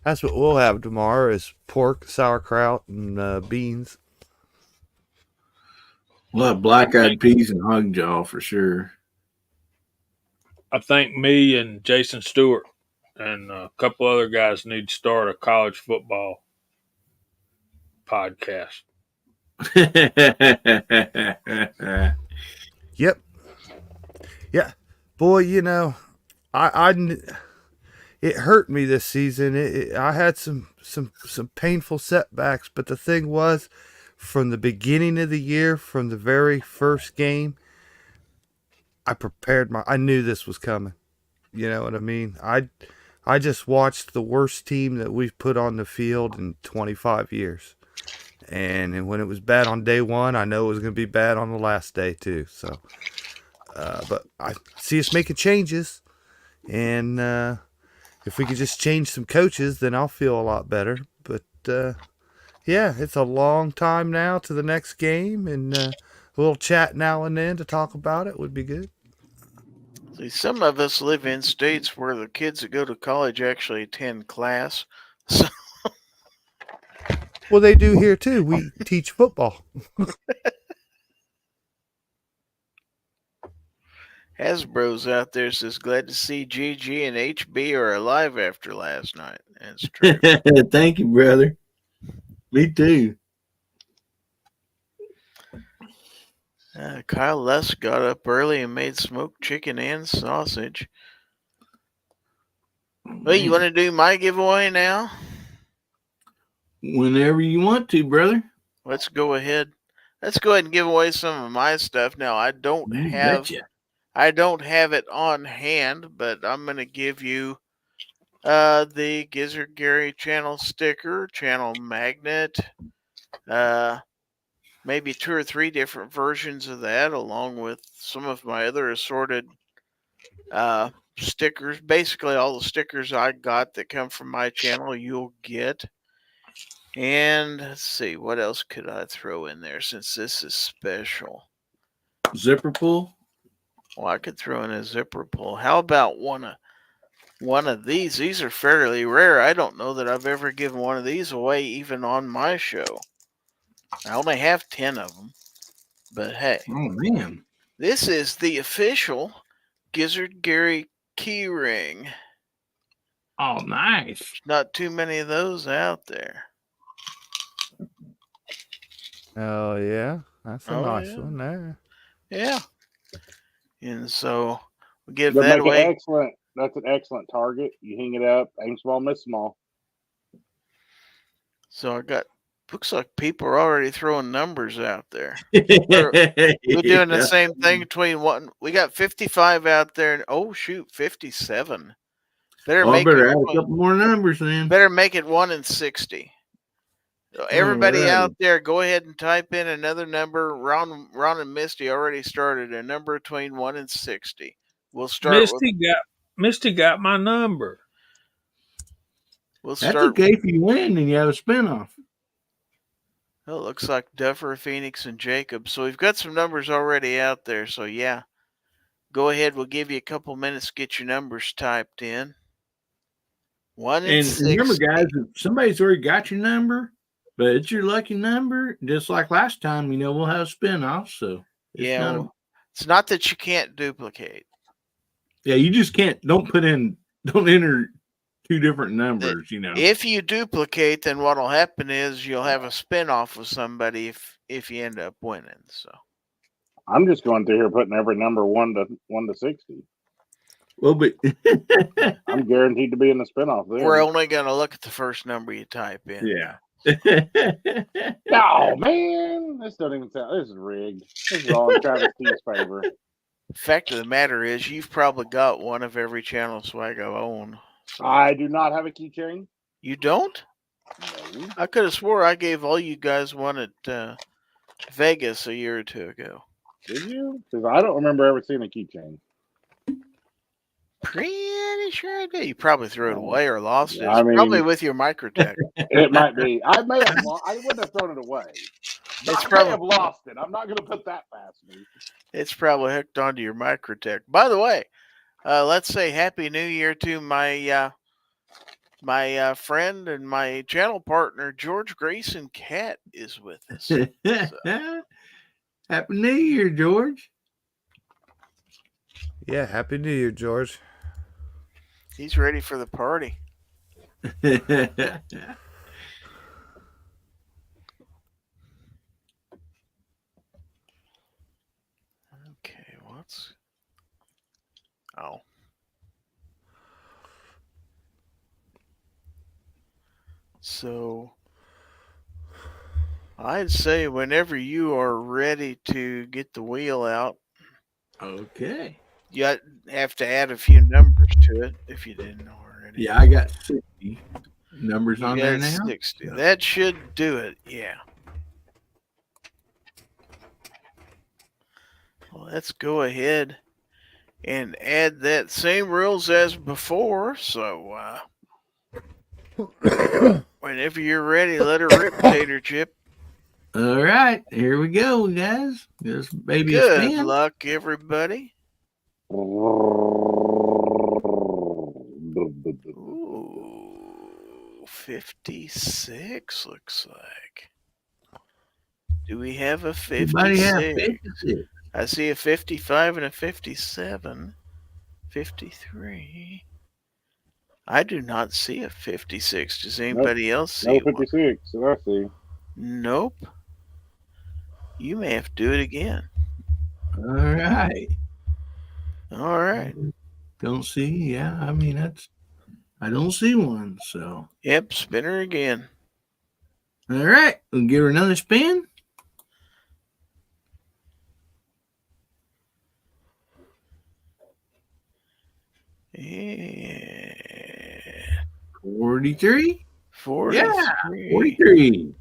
H: That's what we'll have tomorrow is pork, sauerkraut, and beans.
C: We'll have black-eyed peas and hog jaw for sure.
B: I think me and Jason Stewart and a couple other guys need to start a college football podcast.
H: Yep. Yeah. Boy, I it hurt me this season. I had some painful setbacks, but the thing was, from the beginning of the year, from the very first game, I knew this was coming. You know what I mean? I just watched the worst team that we've put on the field in 25 years. And when it was bad on day one, I know it was going to be bad on the last day too. So, but I see us making changes, and if we could just change some coaches, then I'll feel a lot better. But yeah, it's a long time now to the next game, and a little chat now and then to talk about it would be good.
A: See, some of us live in states where the kids that go to college actually attend class. So
H: Well, they do here too. We teach football.
A: Hasbro's out there says, glad to see GG and HB are alive after last night. That's true.
C: Thank you, brother. Me too.
A: Kyle Less got up early and made smoked chicken and sausage. Well, you want to do my giveaway now?
C: Whenever you want to, brother.
A: Let's go ahead. Let's go ahead and give away some of my stuff. Now, I don't
C: You
A: have
C: betcha.
A: it on hand, but I'm going to give you the Gizzard Gary channel sticker, channel magnet, maybe 2 or 3 different versions of that, along with some of my other assorted stickers. Basically, all the stickers I got that come from my channel, you'll get. And let's see, what else could I throw in there since this is special?
C: Zipper pull.
A: Well, I could throw in a zipper pull. How about one of these? These are fairly rare. I don't know that I've ever given one of these away, even on my show. I only have 10 of them. But hey,
C: Oh man,
A: this is the official Gizzard Gary key ring.
C: oh nice.
A: There's not too many of those out there.
H: Oh yeah, that's a
A: Oh,
H: nice
A: yeah.
H: one there.
A: Yeah. And so we give
F: But
A: that
F: make
A: away.
F: it excellent. That's an excellent target. You hang it up, aim small, miss small.
A: So I got, looks like people are already throwing numbers out there. We're doing the same thing between one. We got 55 out there, and oh shoot, 57. Better
C: I
A: make
C: better
A: it
C: add a couple more numbers then.
A: better make it 1 in 60. So everybody
C: Alrighty.
A: out there, go ahead and type in another number. Ron and Misty already started a number between 1 and 60. We'll start.
B: Misty got my number.
A: We'll
C: That's
A: start.
C: okay if you win and you have a spinoff.
A: Well, it looks like Duffer, Phoenix, and Jacob. So we've got some numbers already out there. So yeah, go ahead. We'll give you a couple minutes to get your numbers typed in. 1 in
C: And
A: 60.
C: remember, guys, if somebody's already got your number, but it's your lucky number, just like last time, we'll have a spinoff. So
A: Yeah, it's not that you can't duplicate.
C: Yeah, you just can't. Don't enter 2 different numbers.
A: If you duplicate, then what'll happen is you'll have a spinoff with somebody if you end up winning. So
F: I'm just going through here putting every number 1 to 60.
C: Well, but
F: I'm guaranteed to be in the spinoff there.
A: we're only going to look at the first number you type in.
C: yeah.
F: Oh man, this doesn't even sound. This is rigged. This is all in Travis T's favor.
A: Fact of the matter is, you've probably got one of every channel swag I own. So.
F: I do not have a keychain.
A: You don't?
F: No.
A: I could have swore I gave all you guys one at Vegas a year or 2 ago.
F: Did you? Because I don't remember ever seeing a keychain.
A: Pretty sure I did. You probably threw it away or lost it.
F: I mean,
A: probably with your Microtech.
F: It might be. I may have. I wouldn't have thrown it away.
A: It's
F: I
A: probably
F: may have lost it. I'm not going to put that past me.
A: It's probably hooked onto your Microtech. By the way, let's say Happy New Year to my my friend and my channel partner George Grayson Cat is with us. So.
C: Happy New Year, George.
H: Yeah, Happy New Year, George.
A: He's ready for the party. Okay, what's... Oh. So I'd say whenever you are ready to get the wheel out,
C: Okay.
A: you have to add a few numbers to it if you didn't already.
C: Yeah, I got 60 numbers
A: You
C: on there
A: got
C: now.
A: 60. That should do it. Yeah. Well, let's go ahead and add that same rules as before. So whenever you're ready, let her rip, Tater Chip.
C: All right, here we go, guys. This baby
A: Good
C: spin.
A: luck, everybody. Ooh, 56 looks like. Do we have a
C: Everybody have
A: 56?
C: 56.
A: I see a 55 and a 57. 53. I do not see a 56. Does anybody else see
F: No
A: one?
F: 56 that I see.
A: Nope. You may have to do it again.
C: All right.
A: All right.
C: Don't see. Yeah, I mean, I don't see one. So,
A: Yep, spin her again.
C: all right. We'll give her another spin.
A: Yeah.
C: 43.
A: 43.
C: Yeah, 43.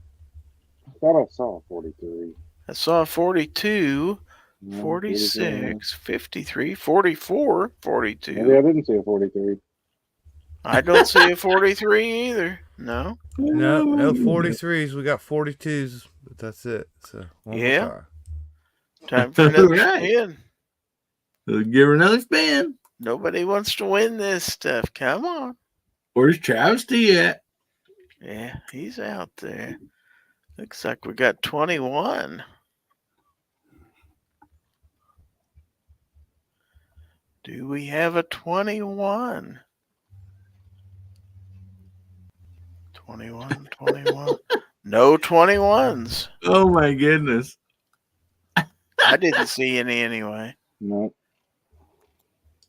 F: I thought I saw 43.
A: I saw 42,
F: No,
A: 46, 53, 44, 42.
F: Maybe I didn't see a 43.
A: I don't see a 43 either. No.
H: No 43s. We got 42s, but that's it. So one more
A: Yeah.
H: time.
A: Time for another
C: Right.
A: spin.
C: We'll give her another spin.
A: Nobody wants to win this stuff. Come on.
C: Where's Travesty at?
A: Yeah, he's out there. Looks like we got 21. Do we have a 21? 21, 21. No 21s.
C: Oh my goodness.
A: I didn't see any anyway.
F: No.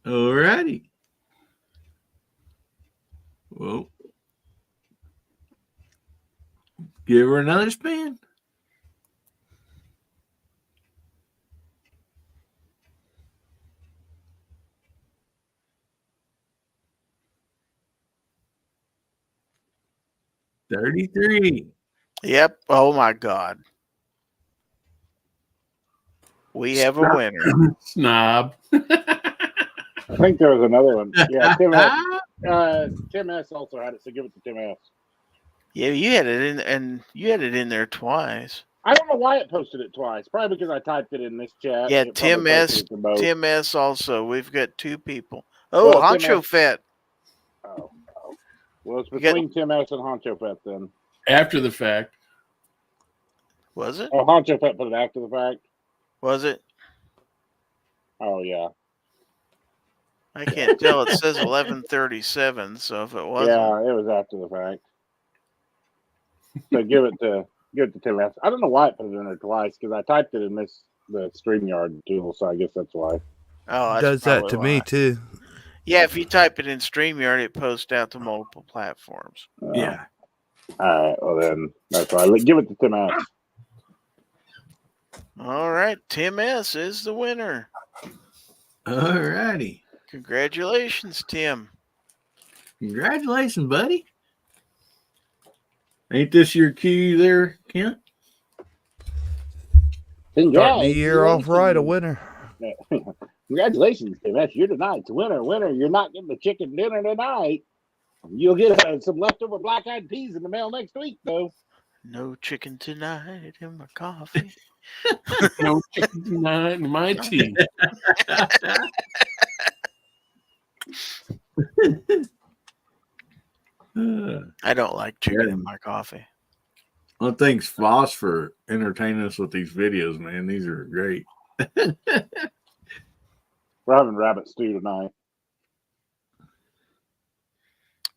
C: All righty. Well, give her another spin. $33.
A: Yep. Oh my God. We have a winner.
D: Snob.
F: I think there was another one. Yeah, Tim S also had it, so give it to Tim S.
A: Yeah, you had it in, and you had it in there twice.
F: I don't know why it posted it twice. Probably because I typed it in this chat.
A: Yeah,
F: It probably
A: Tim
F: posted
A: S.
F: it to both.
A: Tim S. Also, we've got two people. Oh,
F: Well, Tim
A: Honcho
F: S-
A: Fett.
F: Oh. Well, it's
A: You got-
F: between Tim S and Honcho Fett then.
D: After the fact.
A: Was it?
F: Oh, Honcho Fett put it after the fact?
A: Was it?
F: Oh, yeah.
A: I can't tell. It says 11:37. So if it wasn't,
F: Yeah, it was after the fact. So give it to Tim S. I don't know why it put it in there twice because I typed it in the StreamYard tool, so I guess that's why.
A: oh, that's
H: Does that to
A: probably
H: me
A: why.
H: too.
A: Yeah, if you type it in StreamYard, it posts out to multiple platforms.
C: Yeah.
F: All right. Well, then that's why. Give it to Tim S.
A: All right, Tim S. is the winner.
C: All righty.
A: Congratulations, Tim.
C: Congratulations, buddy. Ain't this your cue there, Kent?
H: Starting the year off right, a winner.
F: Congratulations, Tim S. You're tonight's winner. Winner. You're not getting the chicken dinner tonight. You'll get some leftover black-eyed peas in the mail next week, though.
A: No chicken tonight in my coffee.
D: No chicken tonight in my tea.
A: I don't like chicken
C: Yeah.
A: in my coffee.
C: Well, thanks, Voss, for entertaining us with these videos, man. These are great.
F: We're having rabbit stew tonight.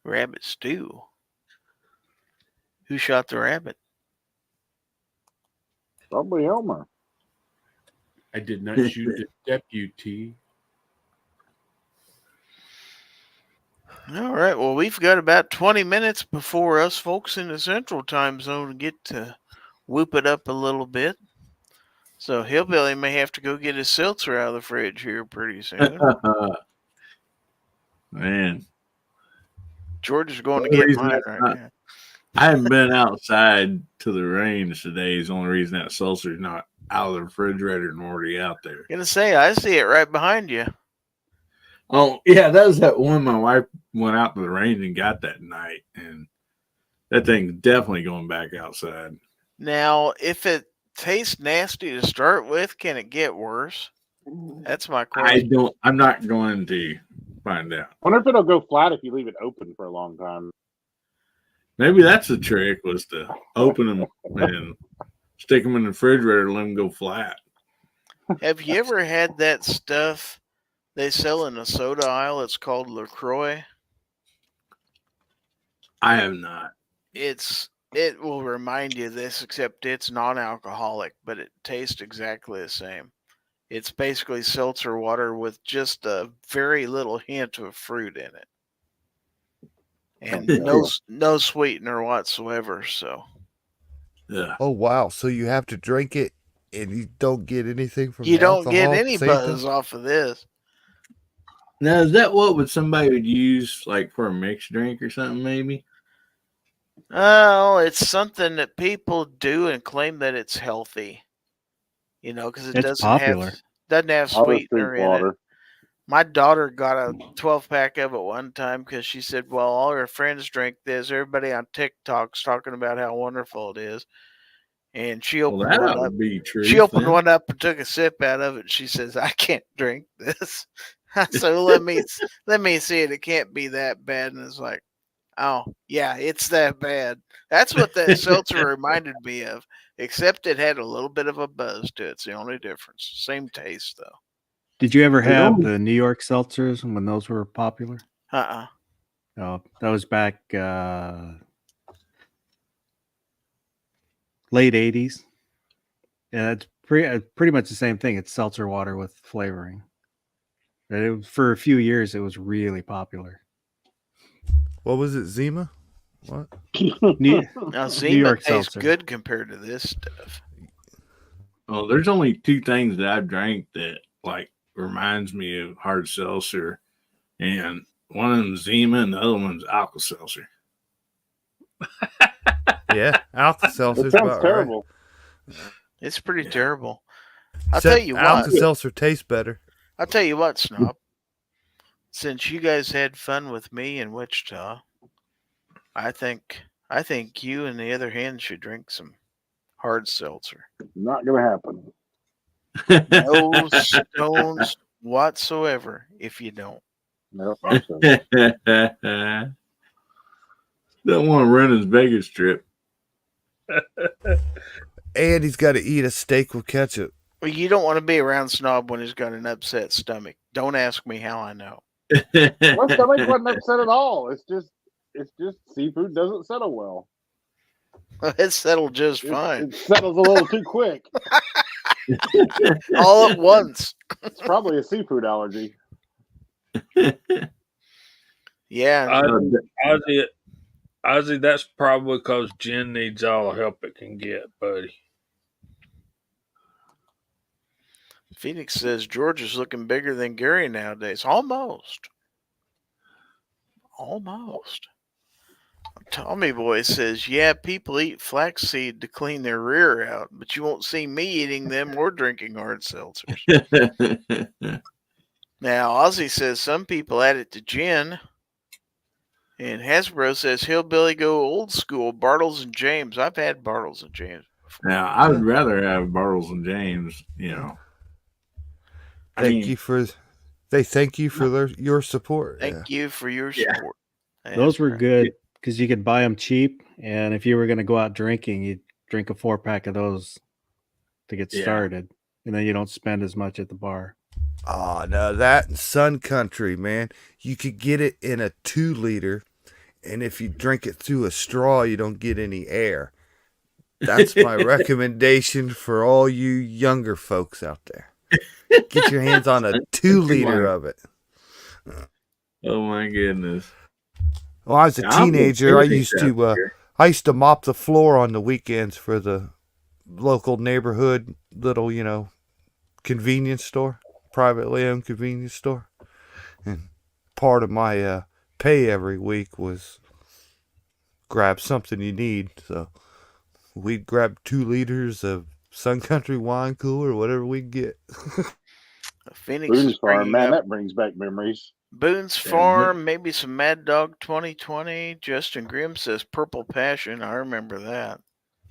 A: Rabbit stew. Who shot the rabbit?
F: Probably Elmer.
D: I did not shoot the deputy.
A: All right. Well, we've got about 20 minutes before us folks in the Central Time Zone get to whoop it up a little bit. So Hillbilly may have to go get his seltzer out of the fridge here pretty soon.
C: Man,
A: George is going to
C: the
A: get
C: reason
A: mine
C: that's
A: right
C: not-
A: now.
C: I haven't been outside to the range today. Is the only reason that seltzer's not out of the refrigerator and already out there.
A: Gonna say, I see it right behind you.
C: Oh, yeah, that was that one my wife went out to the range and got that night. And that thing's definitely going back outside.
A: Now, if it tastes nasty to start with, can it get worse? That's my question.
C: I'm not going to find out.
F: I wonder if it'll go flat if you leave it open for a long time.
C: Maybe that's the trick, was to open them and stick them in the refrigerator and let them go flat.
A: Have you ever had that stuff they sell in the soda aisle? It's called LaCroix.
C: I have not.
A: It will remind you of this, except it's non-alcoholic, but it tastes exactly the same. It's basically seltzer water with just a very little hint of fruit in it, and no sweetener whatsoever. So
C: Yeah.
H: Oh wow! So you have to drink it, and you don't get anything from
A: you
H: the
A: don't get
H: alcohol at
A: any
H: the same
A: buzz
H: time?
A: off of this.
C: Now, is that what somebody would use like for a mixed drink or something? Maybe.
A: Oh, it's something that people do and claim that it's healthy. You know, because it
E: It's popular.
A: doesn't have
F: I'll just
A: sweetener
F: drink
A: in
F: water.
A: it. My daughter got a 12-pack of it one time because she said, well, all her friends drink this. Everybody on TikTok's talking about how wonderful it is. And she
C: Well,
A: opened
C: that
A: one
C: ought to
A: up.
C: be true.
A: She opened one up and took a sip out of it. She says, I can't drink this. So let me see it. It can't be that bad. And it's like, oh, yeah, it's that bad. That's what that seltzer reminded me of, except it had a little bit of a buzz to it. It's the only difference. Same taste, though.
E: Did you ever
F: There's
E: have
F: only-
E: the New York seltzers when those were popular?
A: Uh-uh.
E: Oh, that was back late 80s. Yeah, it's pretty much the same thing. It's seltzer water with flavoring. But for a few years, it was really popular.
H: What was it, Zima? What?
E: New,
A: Now,
E: New
A: Zima
E: York
A: tastes
E: seltzer.
A: good compared to this stuff.
C: Well, there's only two things that I've drank that like reminds me of hard seltzer, and one of them's Zima, and the other one's Alka Seltzer.
H: Yeah, Alka
F: It
H: Seltzer's
F: sounds
H: about
F: terrible.
A: It's pretty
C: Yeah.
A: terrible. I'll
H: Except
A: tell you what.
H: Alka Seltzer tastes better.
A: I'll tell you what, Snob. Since you guys had fun with me in Wichita, I think you and the other hand should drink some hard seltzer.
F: Not gonna happen.
A: No stones whatsoever if you don't.
F: Nope.
C: Don't want to run his Vegas trip.
H: And he's got to eat a steak with ketchup.
A: Well, you don't want to be around Snob when he's got an upset stomach. Don't ask me how I know.
F: My stomach wasn't upset at all. It's just seafood doesn't settle well.
A: It settled just fine.
F: It settles a little too quick.
A: All at once.
F: It's probably a seafood allergy.
A: Yeah.
B: Ozzy, that's probably because Jen needs all the help it can get, buddy.
A: Phoenix says George is looking bigger than Gary nowadays. Almost. Tommy Boy says, yeah, people eat flaxseed to clean their rear out, but you won't see me eating them or drinking hard seltzers. Now, Ozzy says some people add it to gin. And Hasbro says Hillbilly go old school, Bartles and James. I've had Bartles and James before.
C: Now, I would rather have Bartles and James, you know.
H: They thank you for your support.
A: Thank you for your
C: Yeah.
A: support.
E: Those were good because you could buy them cheap. And if you were going to go out drinking, you'd drink a 4-pack of those to get
C: Yeah.
E: started. And then you don't spend as much at the bar.
H: Oh, no, that in Sun Country, man. You could get it in a 2-liter, and if you drink it through a straw, you don't get any air. That's my recommendation for all you younger folks out there. Get your hands on a 2-liter of it.
C: Oh, my goodness.
H: When I was a teenager, I used to mop the floor on the weekends for the local neighborhood little, convenience store, privately owned convenience store. And part of my pay every week was grab something you need. So we'd grab 2 liters of Sun Country wine cooler, whatever we could get.
A: Phoenix
F: Boone's
A: is
F: Farm,
A: bringing
F: man,
A: up
F: that brings back memories.
A: Boone's Farm, maybe some Mad Dog 2020. Justin Grimm says Purple Passion. I remember that.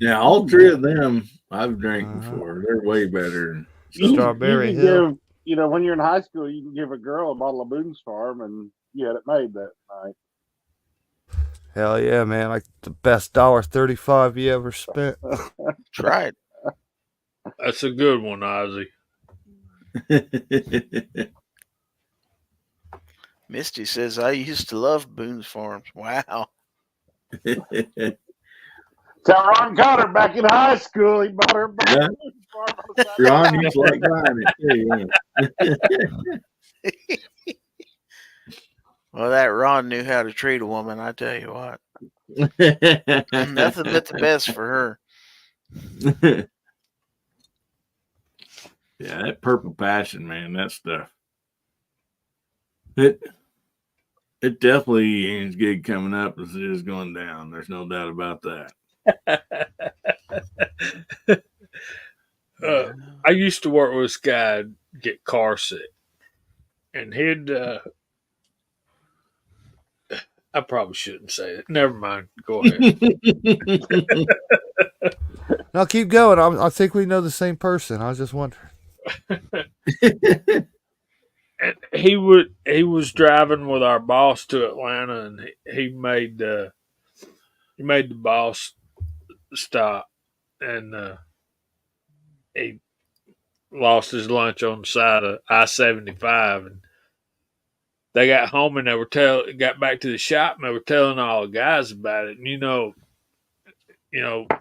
C: Yeah, all 3 of them I've drank before. They're way better.
H: Strawberry
F: you
H: Hill.
F: can give, when you're in high school, you can give a girl a bottle of Boone's Farm, and you had it made that night.
H: Hell yeah, man! Like the best $1.35 you ever spent.
A: That's right.
B: That's a good one, Ozzy.
A: Misty says, I used to love Boone's Farms. Wow.
F: Tell Ron Cotter back in high school, he bought her a bottle of Boone's Farm on the side.
C: Ron used to like buying it too.
A: Well, that Ron knew how to treat a woman, I tell you what.
C: Yeah.
A: Nothing but the best for her.
C: Yeah, that Purple Passion, man, that stuff. It definitely ain't as good coming up as it is going down. There's no doubt about that.
B: I used to work with this guy get car sick, and he'd. I probably shouldn't say it. Never mind. Go ahead.
H: No, keep going. I think we know the same person. I was just wondering.
B: And he was driving with our boss to Atlanta, and he made the boss stop, and he lost his lunch on the side of I-75, and they got home and got back to the shop, and they were telling all the guys about it. And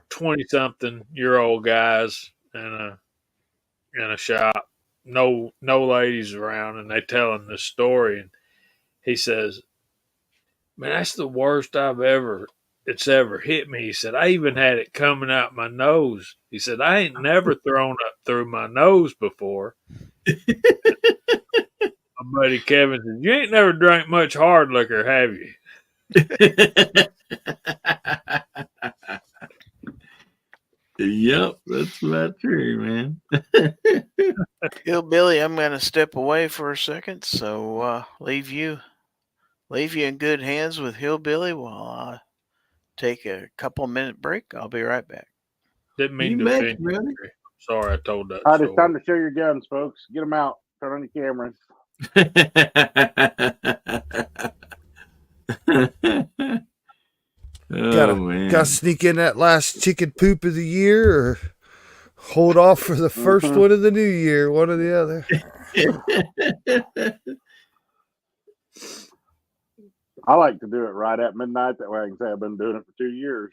B: 20-something-year-old guys in a shop, no ladies around, and they telling this story. And he says, "Man, that's the worst it's ever hit me." He said, "I even had it coming out my nose." He said, "I ain't never thrown up through my nose before." My buddy Kevin said, "You ain't never drank much hard liquor, have you?"
C: Yep, that's about true, man.
A: Hillbilly, I'm going to step away for a second, so leave you in good hands with Hillbilly while I take a couple-minute break. I'll be right back.
B: Didn't mean to offend you. Sorry, I told that.
F: All right, it's time to show your guns, folks. Get them out. Turn on your cameras.
H: Gotta sneak in that last chicken poop of the year, or hold off for the first one of the new year, one or the other.
F: I like to do it right at midnight. That way I can say I've been doing it for 2 years.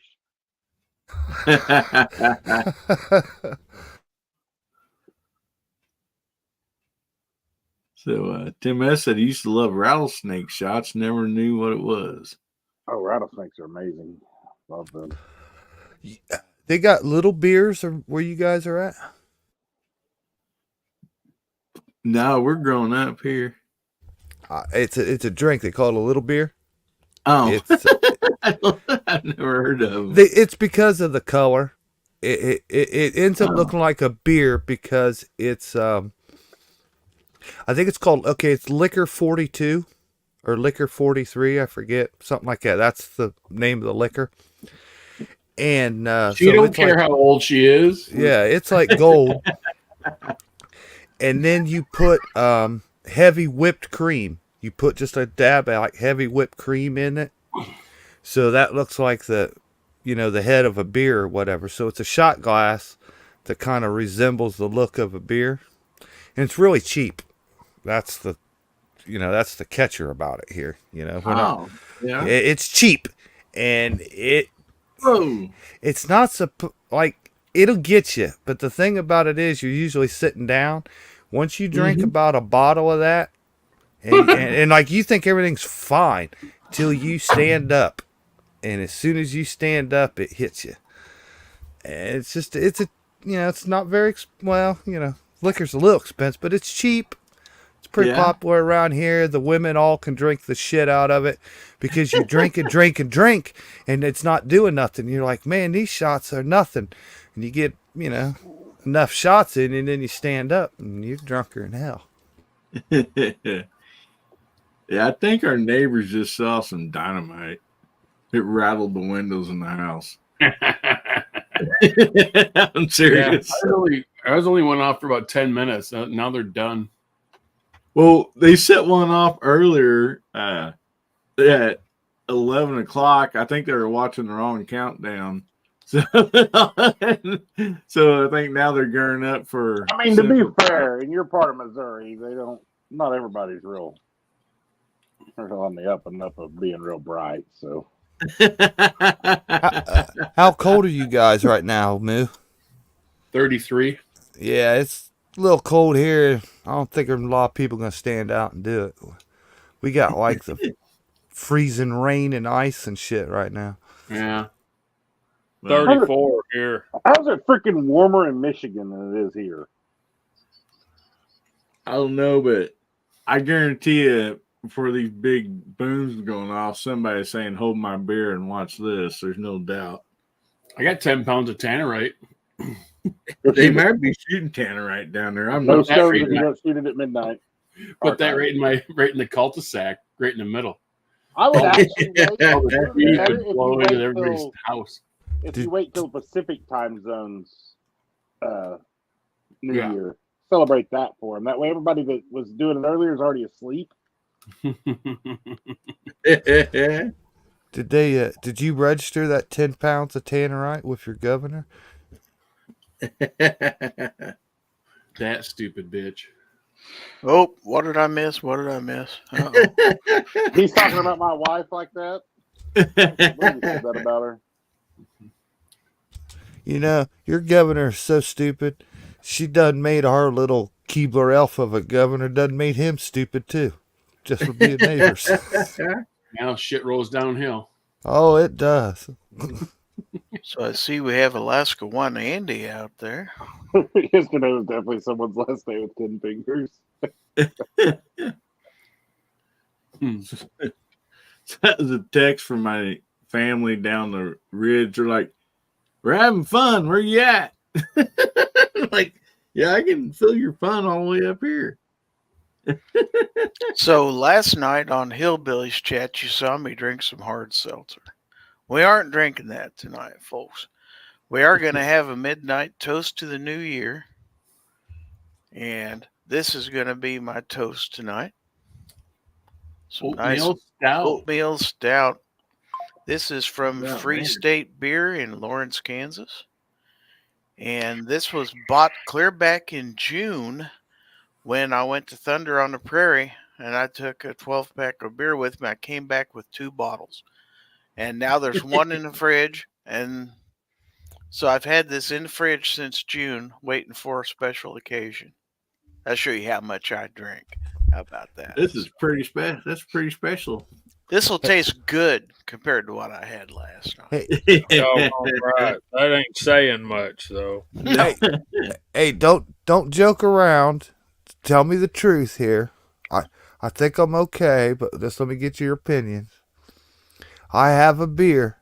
C: So Tim S. said he used to love rattlesnake shots, never knew what it was.
F: Oh, rattlesnakes are amazing. Love them.
H: They got little beers where you guys are at?
C: No, we're growing up here.
H: It's a drink. They call it a little beer.
C: Oh, I've never heard of them.
H: It's because of the color. It ends up looking like a beer because it's I think it's called it's Liquor 42 or Liquor 43. I forget, something like that. That's the name of the liquor. And
D: she don't care how old she is.
H: Yeah, it's like gold. And then you put heavy whipped cream. You put just a dab of like heavy whipped cream in it. So that looks like the head of a beer or whatever. So it's a shot glass that kind of resembles the look of a beer. And it's really cheap. That's the catcher about it here.
C: Yeah.
H: It's cheap, and it's not like it'll get you. But the thing about it is, you're usually sitting down. Once you drink about a bottle of that, and like you think everything's fine till you stand up. And as soon as you stand up, it hits you. And it's not very, liquor's a little expensive, but it's cheap. It's pretty popular around here. The women all can drink the shit out of it because you drink and drink and drink, and it's not doing nothing. You're like, man, these shots are nothing. And you get, enough shots in, and then you stand up, and you're drunker than hell.
C: Yeah, I think our neighbors just saw some dynamite. It rattled the windows in the house. I'm serious.
D: Yeah, ours only went off for about 10 minutes. Now they're done.
C: Well, they set one off earlier at 11 o'clock. I think they were watching the wrong countdown. So I think now they're gearing up for.
F: I mean, to be fair, in your part of Missouri, not everybody's real. They're on the up and up of being real bright. So,
H: how cold are you guys right now, Moo?
D: 33.
H: Yeah, it's a little cold here. I don't think there's a lot of people going to stand out and do it. We got like the freezing rain and ice and shit right now.
D: Yeah.
B: 34 here.
F: How's it freaking warmer in Michigan than it is here?
C: I don't know, but I guarantee you, before these big booms going off, somebody's saying, "Hold my beer and watch this." There's no doubt.
D: I got 10 pounds of tannerite.
C: They might be shooting tannerite down there. I'm
F: No
C: not
F: stones if you don't shoot it at midnight.
D: Put that right in the cul-de-sac, right in the middle.
F: I would actually
D: All the trees would blow into everybody's house.
F: if you wait till Pacific time zones New
D: Yeah.
F: Year. Celebrate that for them. That way everybody that was doing it earlier is already asleep.
H: Did you register that 10 pounds of tannerite with your governor?
D: That stupid bitch.
A: Oh, what did I miss? Uh-oh.
F: He's talking about my wife like that. I believe he said that about her.
H: Your governor is so stupid. She done made our little Keebler elf of a governor, done made him stupid too. Just for being neighbors.
D: Now shit rolls downhill.
H: Oh, it does.
A: So I see we have Alaska One Andy out there.
F: Yesterday was definitely someone's last day with 10 fingers.
C: That was a text from my family down the ridge. They're like, "We're having fun. Where you at?" Like, yeah, I can feel your fun all the way up here.
A: So last night on Hillbilly's chat, you saw me drink some hard seltzer. We aren't drinking that tonight, folks. We are going to have a midnight toast to the new year. And this is going to be my toast tonight. Some nice oatmeal stout. This is from Free State Beer in Lawrence, Kansas. And this was bought clear back in June when I went to Thunder on the Prairie, and I took a 12-pack of beer with me. I came back with 2 bottles. And now there's one in the fridge. And so I've had this in the fridge since June, waiting for a special occasion. I'll show you how much I drink. How about that?
C: This is pretty special. That's pretty special.
A: This will taste good compared to what I had last night.
B: Oh, right. That ain't saying much, though.
H: Hey, don't joke around. Tell me the truth here. I think I'm okay, but just let me get your opinions. I have a beer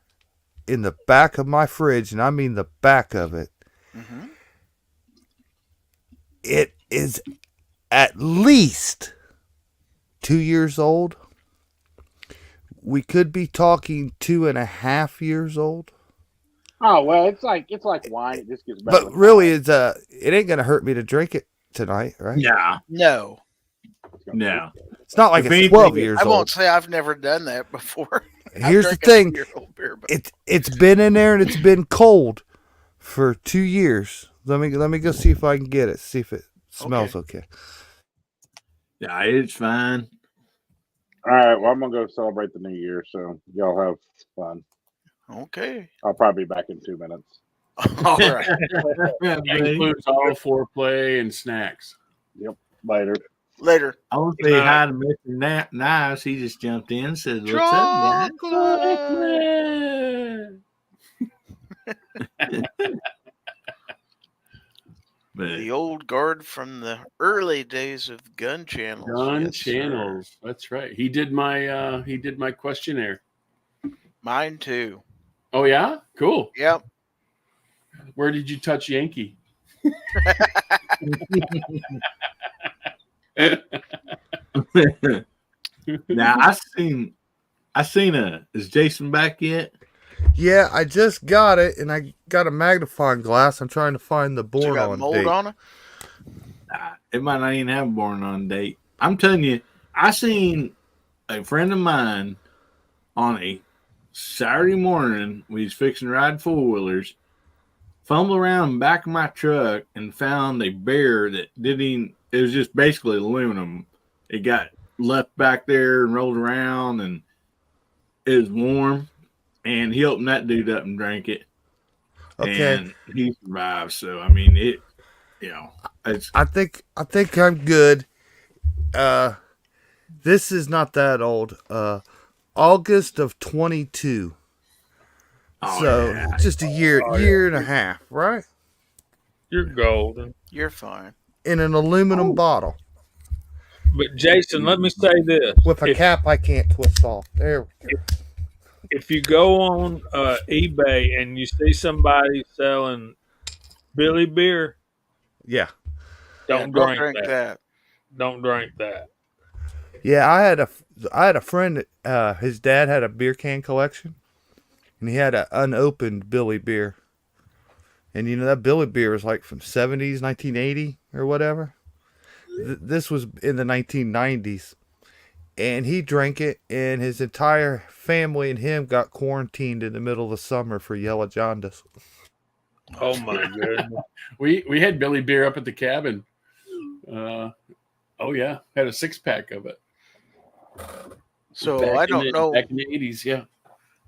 H: in the back of my fridge, and I mean the back of it.
A: Mm-hmm.
H: It is at least 2 years old. We could be talking 2.5 years old.
F: Oh well, it's like wine. It just gets better.
H: But really, it ain't gonna hurt me to drink it tonight, right?
C: Yeah.
A: No.
C: No.
H: It's not like
C: If
H: it's
C: anything,
H: 12 years
A: I
H: old.
A: won't say I've never done that before.
H: Here's the thing. It's been in there and it's been cold for 2 years. Let me go see if I can get it. See if it smells okay.
C: Yeah, it's fine.
F: All right, well, I'm gonna go celebrate the new year, so y'all have fun.
A: Okay.
F: I'll probably be back in 2 minutes.
A: All right.
D: That includes all foreplay and snacks.
F: Yep. Later.
A: Later.
C: I want to say hi to Mr. Nice. He just jumped in and said, "What's up,
A: Chocolate.
C: But
A: The old guard from the early days of gun channels.
D: Gun
A: Yes, sir.
D: channels. That's right. He did my questionnaire.
A: Mine too.
D: Oh yeah? Cool.
A: Yep.
D: Where did you touch Yankee?
C: now I seen is Jason back yet?
H: Yeah, I just got it, and I got a magnifying glass. I'm trying to find the
A: So you
H: born
A: got
H: on
A: mold
H: date.
A: on it?
C: It might not even have born on date. I'm telling you, I seen a friend of mine on a Saturday morning when he's fixing to ride four-wheelers, fumble around in the back of my truck and found a bear that didn't, it was just basically aluminum. It got left back there and rolled around, and it was warm, and he opened that dude up and drank it.
H: Okay.
C: And he survived. So, I mean, it, you know, it's,
H: I think I'm good. This is not that old. August of 22.
C: oh,
H: So
C: yeah.
H: just a year
B: Oh,
H: year and a half, right?
B: You're golden.
A: You're fine.
H: In an aluminum bottle
B: But Jason, let me say this:
H: with a cap I can't twist off. There we go.
B: if you go on eBay and you see somebody selling Billy beer,
H: Yeah.
B: don't
A: Don't
B: drink that. Don't drink that.
H: Yeah, I had a friend. His dad had a beer can collection, and he had an unopened Billy beer. And you know that Billy beer was like from 70s, 1980 or whatever. This was in the 1990s, and he drank it, and his entire family and him got quarantined in the middle of the summer for yellow jaundice.
B: Oh my goodness!
D: We had Billy beer up at the cabin. Oh yeah, had a 6-pack of it.
A: So
D: Back
A: I
D: in
A: don't
D: the-
A: know.
D: Back in the 80s, yeah.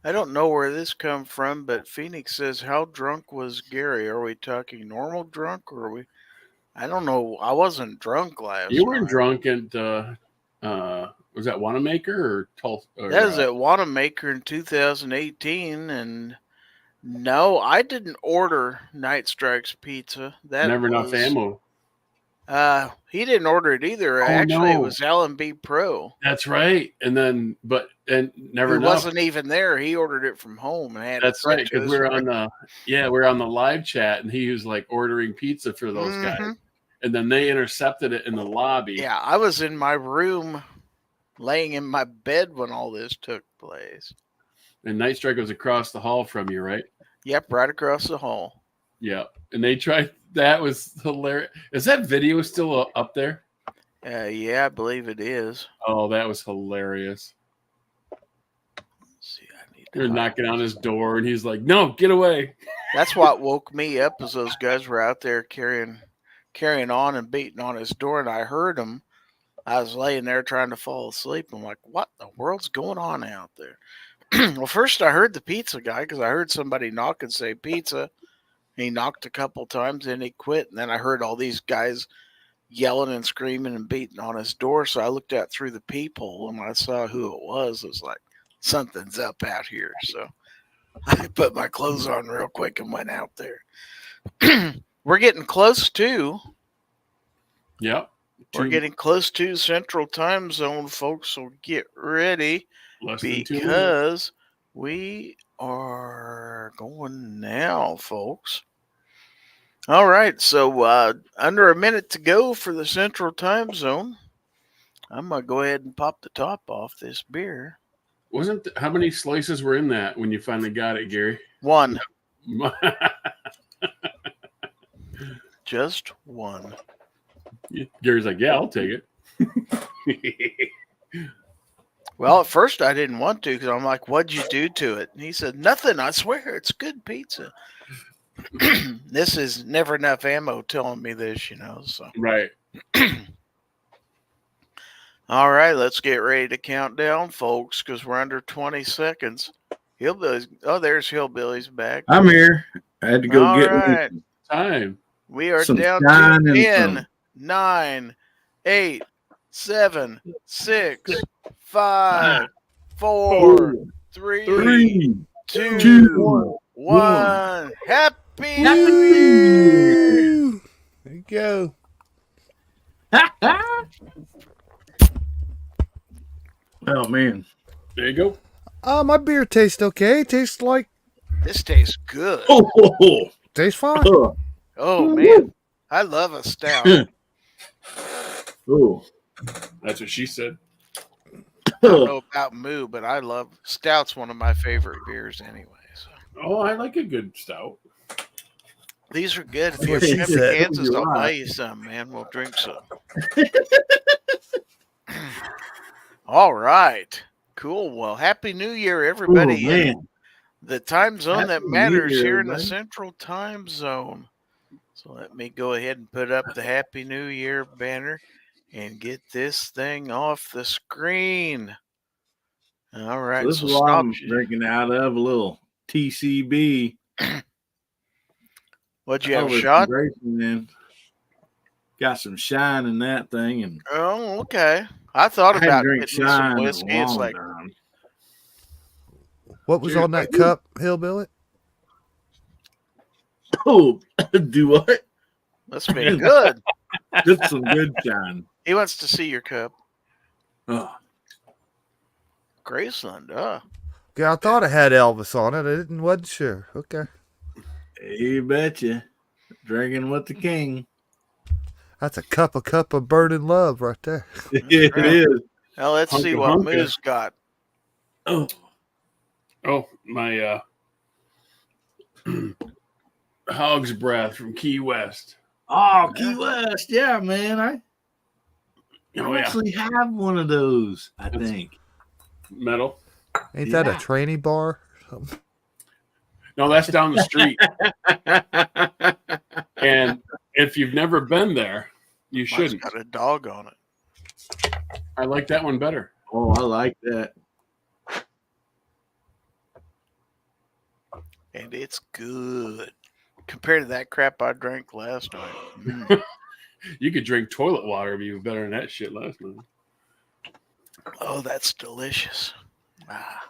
A: I don't know where this come from, but Phoenix says, "How drunk was Gary? Are we talking normal drunk, or are we?" I don't know. I wasn't drunk last
D: You weren't
A: night.
D: drunk at was that Wanamaker or Tulsa?
A: That was at Wanamaker in 2018, and no, I didn't order Night Strikes pizza. That
D: Never
A: was,
D: Enough Ammo.
A: He didn't order it either.
D: Oh,
A: Actually, it
D: no.
A: was Alan B. Pro.
D: That's right. And then, Never
A: He
D: Enough.
A: wasn't even there. He ordered it from home and had
D: That's
A: it
D: right,
A: sent to
D: because
A: us.
D: we're on the live chat, and he was like ordering pizza for those guys,
A: Mhm.
D: and then they intercepted it in the lobby.
A: Yeah, I was in my room, laying in my bed when all this took place.
D: And Night Strike was across the hall from you, right?
A: Yep, right across the hall.
D: Yeah. And they tried. That was hilarious. Is that video still up there?
A: Yeah, I believe it is.
D: Oh, that was hilarious.
A: Let's see, I need to
D: They're
A: hide
D: knocking on
A: this.
D: his door, and he's like, "No, get away!"
A: That's what woke me up, as those guys were out there carrying on and beating on his door, and I heard them. I was laying there trying to fall asleep. I'm like, what the world's going on out there? Well, first I heard the pizza guy, because I heard somebody knock and say pizza. He knocked a couple times, and he quit. And then I heard all these guys yelling and screaming and beating on his door. So I looked out through the peephole, and when I saw who it was like, something's up out here. So I put my clothes on real quick and went out there. We're getting close to.
D: Yep.
A: We're getting close to Central Time Zone, folks. So get ready,
D: less than 2 minutes.
A: because we are going now, folks. All right, so under a minute to go for the Central Time Zone. I'm gonna go ahead and pop the top off this beer.
D: How many slices were in that when you finally got it, Gary?
A: One, just one.
D: Gary's like, "Yeah, I'll take it."
A: Well, at first I didn't want to, because I'm like, "What'd you do to it?" And he said, "Nothing. I swear, it's good pizza." This is Never Enough Ammo telling me this, So
D: Right.
A: all right, let's get ready to count down, folks, because we're under 20 seconds. Hillbillies. Oh, there's Hillbillies back.
C: I'm here. I had to go
A: All
C: get
A: right.
C: me
D: Time.
A: We are
C: some
A: down
C: shine
A: to
C: and
A: 10,
C: some-
A: 9, 8, 7, 6, 5, 4,
C: Four,
A: 3,
C: three,
A: 2,
C: two,
A: 1. Happy New
C: Happy
A: Year!
H: Woo! There you go.
C: Oh man.
D: There you go.
H: My beer tastes okay. Tastes like
A: This tastes good.
C: Oh,
H: tastes fine.
C: oh,
A: Oh, man. I love a stout.
C: oh.
D: That's what she said.
A: I don't know about Moo, but I love stout's one of my favorite beers anyway. So.
D: Oh, I like a good stout.
A: These are good. If
H: That's
A: you
H: what
A: ever
H: she
A: come to
H: said.
A: Kansas,
C: You're
A: I'll buy
C: right.
A: you some, man. We'll drink some. All right. Cool. Well, Happy New Year,
C: Oh
A: everybody. in
C: man.
A: the time zone that
C: Happy New
A: matters
C: Year,
A: here in the
C: everybody.
A: Central Time Zone. So let me go ahead and put up the Happy New Year banner and get this thing off the screen. All right.
C: So this
A: So
C: is what I'm
A: stop.
C: drinking out of, a little TCB.
A: What'd you have, a
C: with
A: shot?
C: some Grayson in. Got some shine in that thing, and
A: Oh, okay. I thought
C: I hadn't
A: about
C: drank
A: getting some
C: shine in a
A: whiskey. It's
C: long
A: like,
C: time.
H: What was
C: Cheers,
H: on that
C: buddy.
H: cup, Hillbilly?
C: Oh, do what?
A: must be good.
C: Just some good shine.
A: He wants to see your cup.
C: Oh,
A: Graceland,
H: Yeah, I thought it had Elvis on it. Wasn't sure. Okay.
C: you betcha. Drinking with the king.
H: That's a cup of burning love right there.
C: It is.
A: Now let's see
D: Hunka
A: what
D: hunka.
A: Moo's got.
C: Oh,
D: Oh, my hog's breath from Key West.
C: oh, Key West. Yeah, man. I
D: Oh, yeah.
C: actually have one of those, I
D: That's-
C: think.
D: Metal.
H: Ain't that a
C: Yeah.
H: trainee bar?
D: No, that's down the street. And if you've never been there, you
A: Mine's
D: shouldn't.
A: got a dog on it.
D: I like that one better.
C: Oh, I like that.
A: And it's good. Compared to that crap I drank last night. Mm.
D: You could drink toilet water if you were better than that shit last night.
A: Oh, that's delicious. Ah.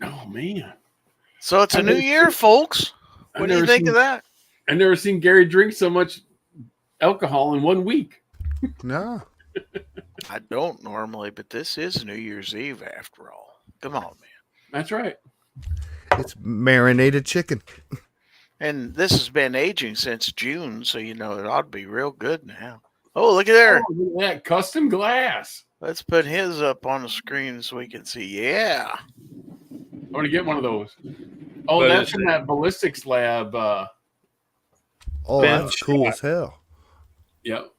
D: Oh man.
A: So it's a
D: I've
A: new
D: never
A: year, folks.
D: I've
A: What do you
D: never
A: think
D: seen-
A: of that?
D: I've never seen Gary drink so much alcohol in 1 week.
H: No.
A: I don't normally, but this is New Year's Eve after all. Come on, man.
D: That's right.
H: It's marinated chicken.
A: And this has been aging since June, so you know it ought to be real good now. Oh, look at there.
D: Oh, look at that custom glass.
A: Let's put his up on the screen so we can see. Yeah.
D: I'm gonna get one of those. Oh,
B: But
D: that's
B: it's-
D: from that ballistics lab.
H: Oh,
B: Ben
H: that's cool as hell.
D: Yep.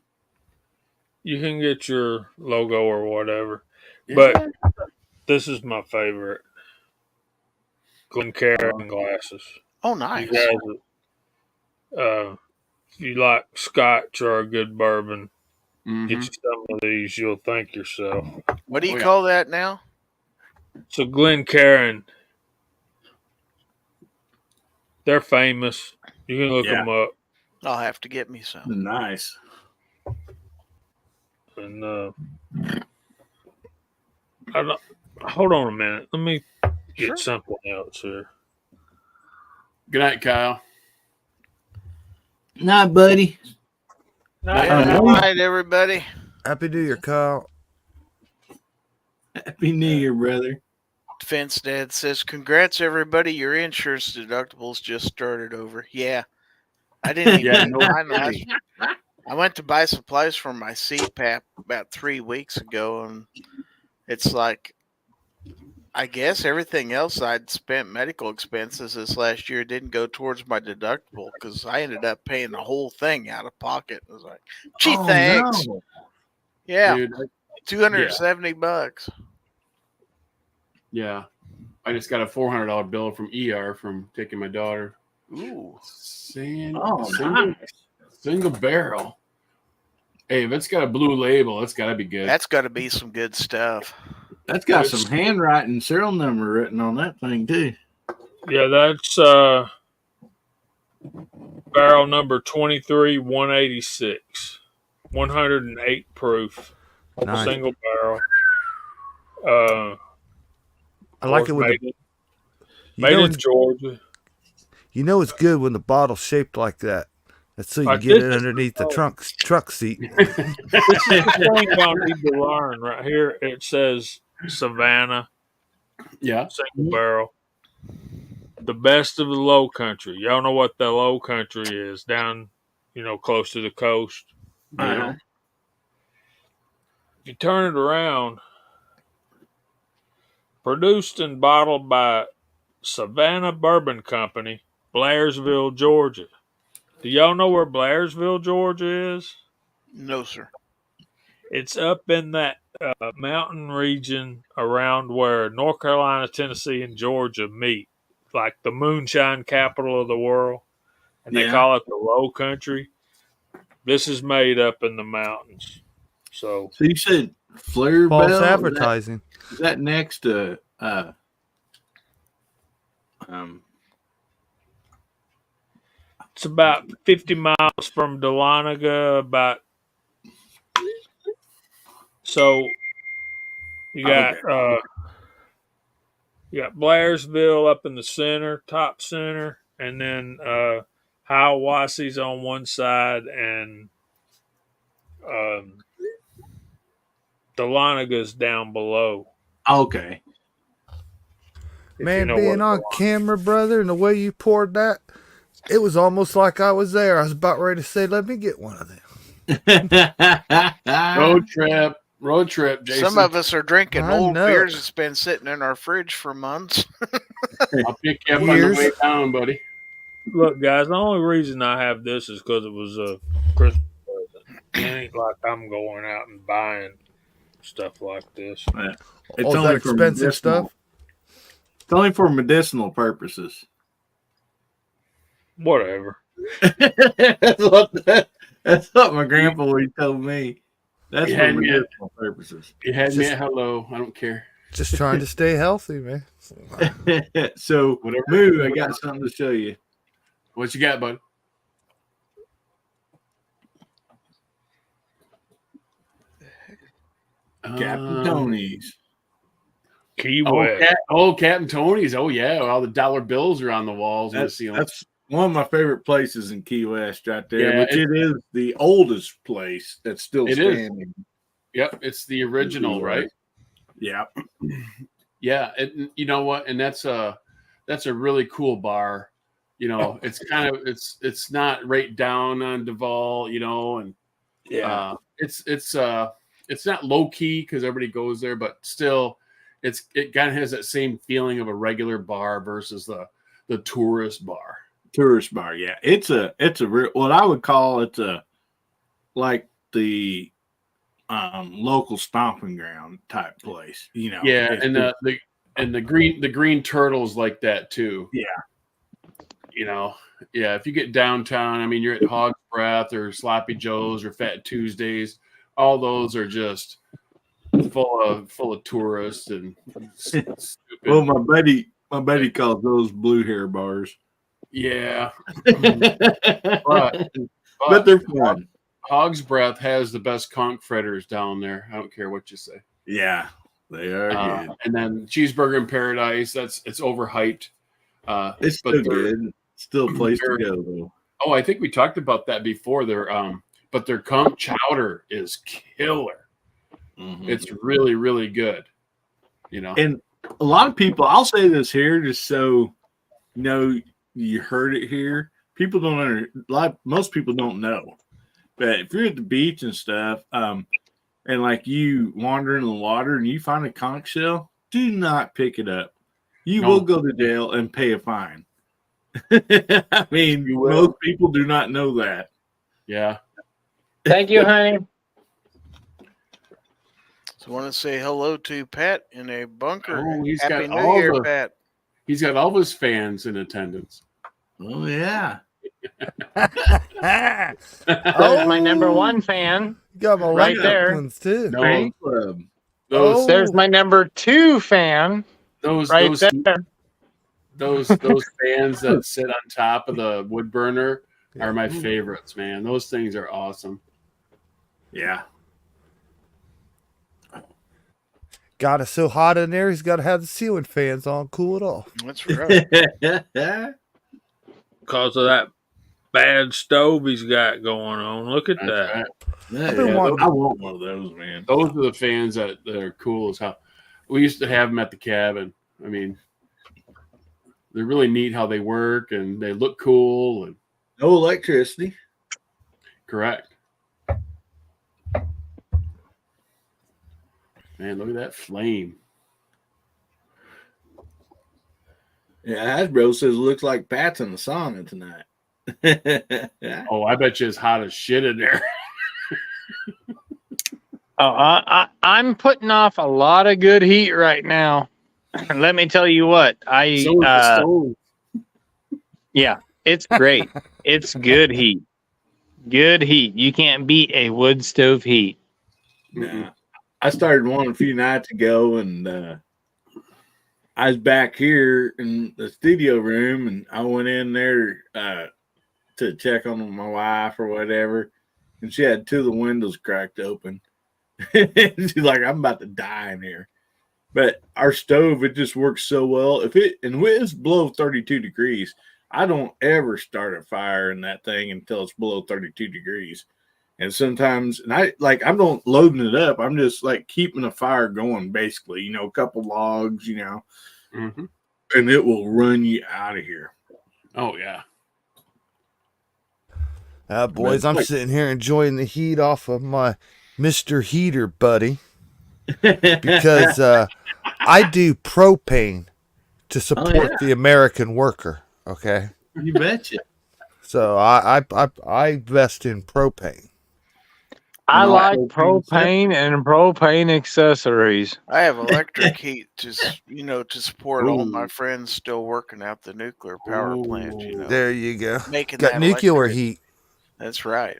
B: You can get your logo or whatever.
D: Yeah.
B: But this is my favorite. Glencairn glasses.
A: Oh,
B: You
A: nice.
B: guys, if you like scotch or a good bourbon,
D: Mhm.
B: get you some of these. You'll thank yourself.
A: What do you
D: Oh, yeah.
A: call that now?
B: So Glencairn, they're famous. You can look
C: Yeah.
B: them up.
A: I'll have to get me some.
C: Nice.
B: And I don't, hold on a minute. Let me get
A: Sure.
B: something else here.
D: Good night, Kyle.
C: Nah, buddy.
A: Yeah, all right, everybody.
H: Happy New Year, Kyle.
C: Happy New Year, brother.
A: Fence Dad says, "Congrats, everybody! Your insurance deductibles just started over." Yeah, I didn't even
D: Yeah,
A: get mine last. I went to buy supplies for my CPAP about 3 weeks ago, and it's like, I guess everything else I'd spent medical expenses this last year didn't go towards my deductible because I ended up paying the whole thing out of pocket. It was like, gee,
C: Oh,
A: thanks.
C: no.
A: Yeah,
D: Dude,
A: $270.
D: yeah. I just got a $400 bill from ER from taking my daughter.
A: Ooh,
C: Oh,
D: single,
C: nice.
D: single barrel. Hey, if it's got a blue label, it's got to be good.
A: that's got to be some good stuff.
C: That's got some handwriting serial number written on that thing, too.
B: Yeah, that's barrel number 23186, 108 proof.
H: Nice.
B: single barrel.
H: I like it when
B: made,
H: you
B: made
H: know
B: in
H: it's
B: Georgia.
H: you know it's good when the bottle's shaped like that. That's so you
B: Like
H: can get
B: this
H: it
B: is-
H: underneath the
B: oh.
H: truck seat.
B: This is the thing y'all need to learn right here. It says Savannah
D: Yeah.
B: single barrel. The best of the low country. Y'all know what the low country is down, close to the coast.
C: Uh-huh.
B: If you turn it around, produced and bottled by Savannah Bourbon Company, Blairsville, Georgia. Do y'all know where Blairsville, Georgia is?
A: No, sir.
B: It's up in that mountain region around where North Carolina, Tennessee, and Georgia meet, like the moonshine capital of the world, and they
C: Yeah.
B: call it the Low Country. This is made up in the mountains. So
C: So you said Flair
H: False
C: Bell?
H: advertising.
C: Is that next to
B: it's about 50 miles from Dahlonega. So you got you got Blairsville up in the center, top center, and then Hiawatha's on one side, and Dahlonaga's down below.
C: okay.
B: if
H: Man,
B: you know
H: being
B: what
H: on camera, brother, and the way you poured that, it was almost like I was there. I was about ready to say, let me get one of them.
D: Road trip, Jason.
A: Some of us are drinking
H: I
A: old
H: know.
A: beers that's been sitting in our fridge for months.
D: I'll pick you up on
H: Years.
D: the way down, buddy.
B: Look, guys, the only reason I have this is because it was a Christmas present. It ain't like I'm going out and buying stuff like this.
C: It's
H: All that expensive
C: medicinal-
H: stuff.
C: It's only for medicinal purposes.
B: Whatever.
C: That's what my grandpa always told me. That's
D: You
C: for
D: had me at-
C: medicinal purposes.
D: You had me
H: Just-
D: at hello. I don't care.
H: Just trying to stay healthy, man.
C: So,
D: Whatever.
C: Moo, I got something to show you.
D: What you got, bud?
C: Captain Tony's.
B: Key
D: Oh,
B: West.
D: Captain Tony's. Oh, yeah. All the dollar bills are on the walls and the ceiling.
C: That's one of my favorite places in Key West, right there.
D: Yeah,
C: which it is the oldest place that's still
D: It is.
C: standing.
D: Yep, it's the original, right?
C: Yeah.
D: Yeah, you know what? And that's a really cool bar. It's kind of it's not right down on Duval, and it's not low key because everybody goes there, but still, it kind of has that same feeling of a regular bar versus the tourist bar.
C: Tourist bar, yeah. It's a real, what I would call like the local stomping ground type place,
D: Yeah, and the green turtles like that too.
C: Yeah.
D: Yeah, if you get downtown, I mean, you're at Hog's Breath or Sloppy Joe's or Fat Tuesdays, all those are just full of tourists and stupid.
C: Well, my buddy calls those blue hair bars.
D: Yeah,
C: but
D: but
C: they're fun.
D: Hog's Breath has the best conch fritters down there. I don't care what you say.
C: Yeah, they are good.
D: And then Cheeseburger in Paradise, it's overhyped.
C: It's still
D: they're-
C: good. Still a place to
D: they're-
C: go though.
D: Oh, I think we talked about that before. But their conch chowder is killer.
C: Mhm.
D: It's really, really good.
C: And a lot of people, I'll say this here just so you heard it here. People most people don't know. But if you're at the beach and stuff, and like you wander in the water and you find a conch shell, do not pick it up. You
D: No.
C: will go to jail and pay a fine. I mean,
D: You will.
C: most people do not know that.
D: Yeah.
F: Thank you, honey.
A: So I want to say hello to Pat in a bunker.
D: Oh, he's
A: Happy
D: got
A: New
D: all
A: Year,
D: the-
A: Pat.
D: He's got all of his fans in attendance.
C: Oh yeah.
F: There's my number one fan.
H: Got my
F: Right
H: right
F: there.
H: ones too.
D: No,
F: Right?
C: Club.
D: those
H: Oh.
F: There's my number two fan
D: those
F: right
D: those
F: there.
D: those fans that sit on top of the wood burner are my favorites, man. Those things are awesome.
C: Yeah.
H: got it so hot in there, he's got to have the ceiling fans on, cool it off.
A: That's right.
B: Because of that bad stove he's got going on. Look at
D: That's
B: that.
D: right.
H: I've been wanting-
C: I want one of those, man.
D: Those are the fans that are cool as hell. We used to have them at the cabin. I mean, they're really neat how they work and they look cool. And
C: No electricity.
D: correct. Man, look at that flame.
C: Yeah, Hasbro says it looks like Pat's in the sauna tonight.
D: Oh, I bet you it's hot as shit in there.
I: I'm putting off a lot of good heat right now. Let me tell you what.
D: So is the stove.
I: Yeah, it's great. It's good heat. Good heat. You can't beat a wood stove heat.
C: Nah. I started one a few nights ago, and I was back here in the studio room, and I went in there to check on my wife or whatever, and she had two of the windows cracked open. She's like, "I'm about to die in here." But our stove, it just works so well. If it's below 32 degrees, I don't ever start a fire in that thing until it's below 32 degrees. And sometimes, and I'm not loading it up. I'm just like keeping a fire going, basically, a couple logs,
D: Mm-hmm.
C: and it will run you out of here.
D: Oh, yeah.
H: Boys, I'm sitting here enjoying the heat off of my Mr. Heater buddy because I do propane to support the American worker. Okay,
C: You betcha.
H: so I invest in propane.
I: I
C: No,
I: like
C: propane
I: propane and propane accessories.
A: I have electric heat to support all my
C: Ooh.
A: friends still working out the nuclear power plant.
H: There you go.
A: Making
H: Got
A: that
H: nuclear
A: electric.
H: heat.
A: That's right.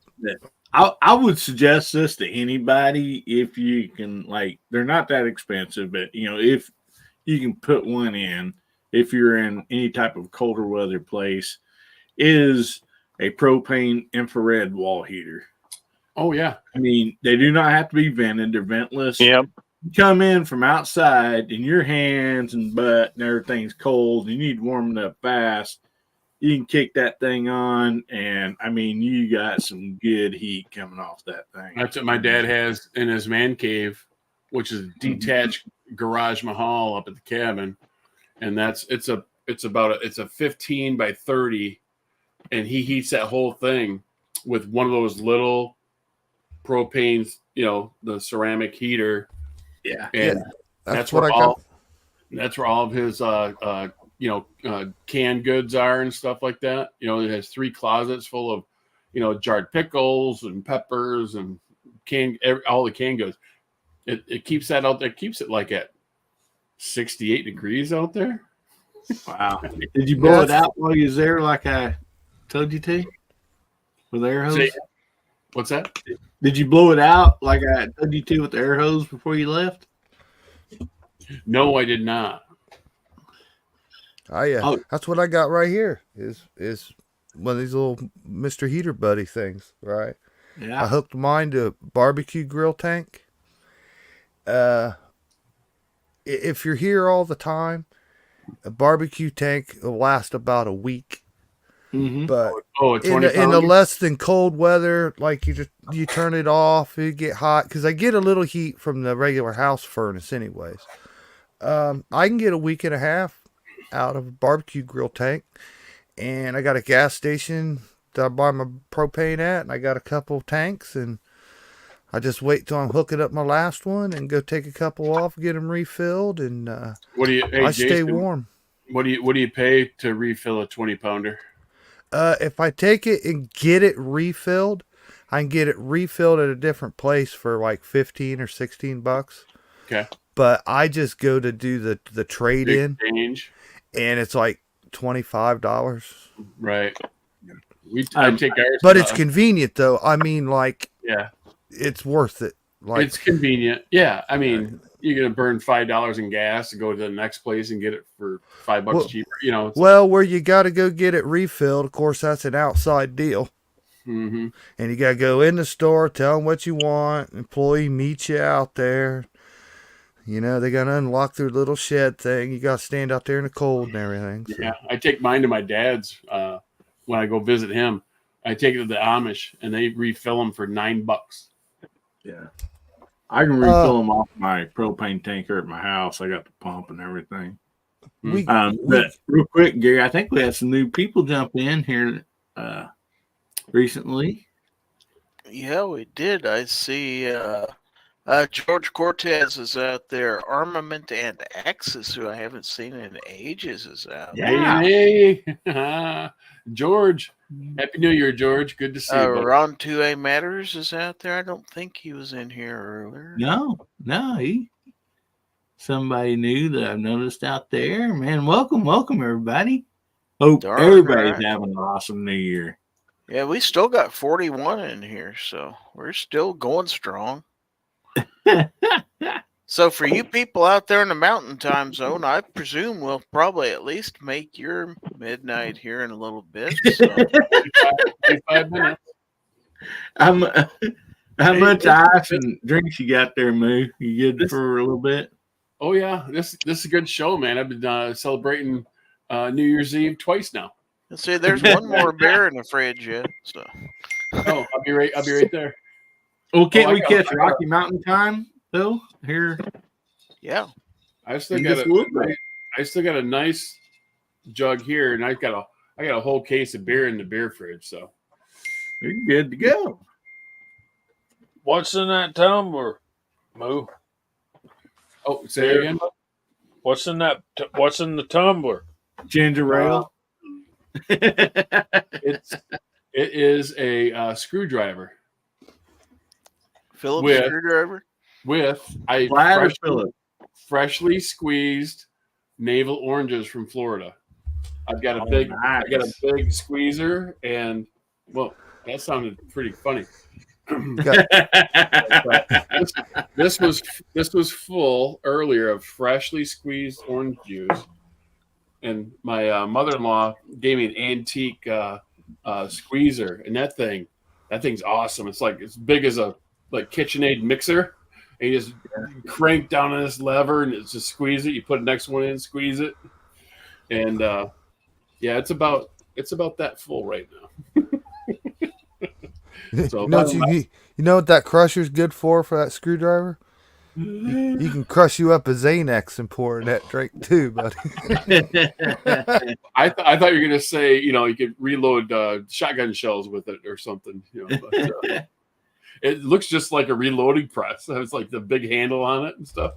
C: I would suggest this to anybody if you can, they're not that expensive, but if you can put one in, if you're in any type of colder weather place, is a propane infrared wall heater.
D: Oh, yeah.
C: I mean, they do not have to be vented; they're ventless.
I: Yep.
C: You come in from outside, and your hands and butt and everything's cold. You need to warm it up fast. You can kick that thing on, and I mean, you got some good heat coming off that thing.
D: That's what my dad has in his man cave, which is a detached garage mahal up at the cabin, and it's a 15 by 30, and he heats that whole thing with one of those little propanes, the ceramic heater.
C: Yeah,
D: And
H: That's what I got.
D: that's where all of his canned goods are and stuff like that. It has 3 closets full of jarred pickles and peppers and all the canned goods. It keeps that out there, keeps it like at 68 degrees out there.
C: Wow. Did you blow it out while you was there, like I told you to, with the air hose?
D: What's that?
C: Did you blow it out like I told you to with the air hose before you left?
D: No, I did not.
H: Oh yeah,
C: Oh.
H: that's what I got right here. Is one of these little Mr. Heater buddy things, right? I
C: Yeah.
H: hooked mine to a barbecue grill tank. If you're here all the time, a barbecue tank will last about a week.
C: Mm-hmm.
H: But
D: Oh, a 20
H: in the less than cold weather, like you turn it off, you get hot because I get a little heat from the regular house furnace, anyways. I can get a week and a half out of a barbecue grill tank, and I got a gas station that I buy my propane at, and I got a couple of tanks, and I just wait till I'm hooking up my last one and go take a couple off, get them refilled, and
D: what do you? Hey,
H: I stay
D: Jason,
H: warm.
D: What do you pay to refill a 20-pounder?
H: If I take it and get it refilled, I can get it refilled at a different place for like 15 or 16 bucks.
D: Okay.
H: But I just go to do the trade in,
D: Exchange.
H: and it's like $25.
D: Right. I take ours.
H: But it's convenient though. I mean, like,
D: yeah,
H: it's worth it. Like,
D: it's convenient. Yeah, I mean, you're gonna burn $5 in gas to go to the next place and get it for $5 cheaper.
H: Well, where you got to go get it refilled, of course, that's an outside deal.
D: Mm-hmm.
H: And you got to go in the store, tell them what you want. Employee meets you out there. You know, they got to unlock their little shed thing. You got to stand out there in the cold and everything. So.
D: Yeah, I take mine to my dad's when I go visit him. I take it to the Amish, and they refill them for $9.
C: Yeah. I can refill them off my propane tanker at my house. I got the pump and everything. But real quick, Gary, I think we had some new people jump in here recently.
A: Yeah, we did. I see George Cortez is out there. Armament and Axis, who I haven't seen in ages, is out.
C: Yeah.
D: Hey. George. Happy New Year, George. Good to see you. buddy.
A: Ron 2A Matters is out there. I don't think he was in here earlier.
C: No, he somebody new that I've noticed out there. Man, welcome, everybody. Hope
A: Darn
C: everybody's
A: right.
C: having an awesome New Year.
A: Yeah, we still got 41 in here, so we're still going strong. So for you people out there in the mountain time zone, I presume we'll probably at least make your midnight here in a little bit. So.
D: 25 minutes.
C: How much ice and drinks you got there, Moo? You good for a little bit?
D: Oh yeah, this is a good show, man. I've been celebrating New Year's Eve twice now.
A: Let's see, there's one more beer in the fridge yet. So.
D: Oh, I'll be right there.
C: Well, can't
D: I
C: we
D: got-
C: catch
D: I got-
C: Rocky Mountain time though? Here,
A: Yeah.
D: I still
C: You
D: got
C: just look like-
D: I still got a nice jug here, and I got a whole case of beer in the beer fridge. So
C: you're good to go.
B: What's in that tumbler, Moo?
D: oh, say it again.
B: What's in that? What's in the tumbler?
C: Ginger ale.
D: It is a screwdriver
A: Phillips
D: With-
A: screwdriver.
D: with I
C: Flat or Phillips?
D: freshly squeezed navel oranges from Florida. I've got a
C: Oh,
D: big
C: nice.
D: I got a big squeezer, and well, that sounded pretty funny. This was full earlier of freshly squeezed orange juice, and my mother-in-law gave me an antique squeezer, and that thing's awesome. It's like as big as a KitchenAid mixer, and you just crank down on this lever, and it's just squeeze it. You put the next one in, squeeze it, and yeah, it's about that full right now. So
H: you know what that crusher's good for that screwdriver? You can crush you up a Xanax and pour in that drink too, buddy.
D: I thought you were gonna say, you could reload shotgun shells with it or something. But, it looks just like a reloading press. It's like the big handle on it and stuff.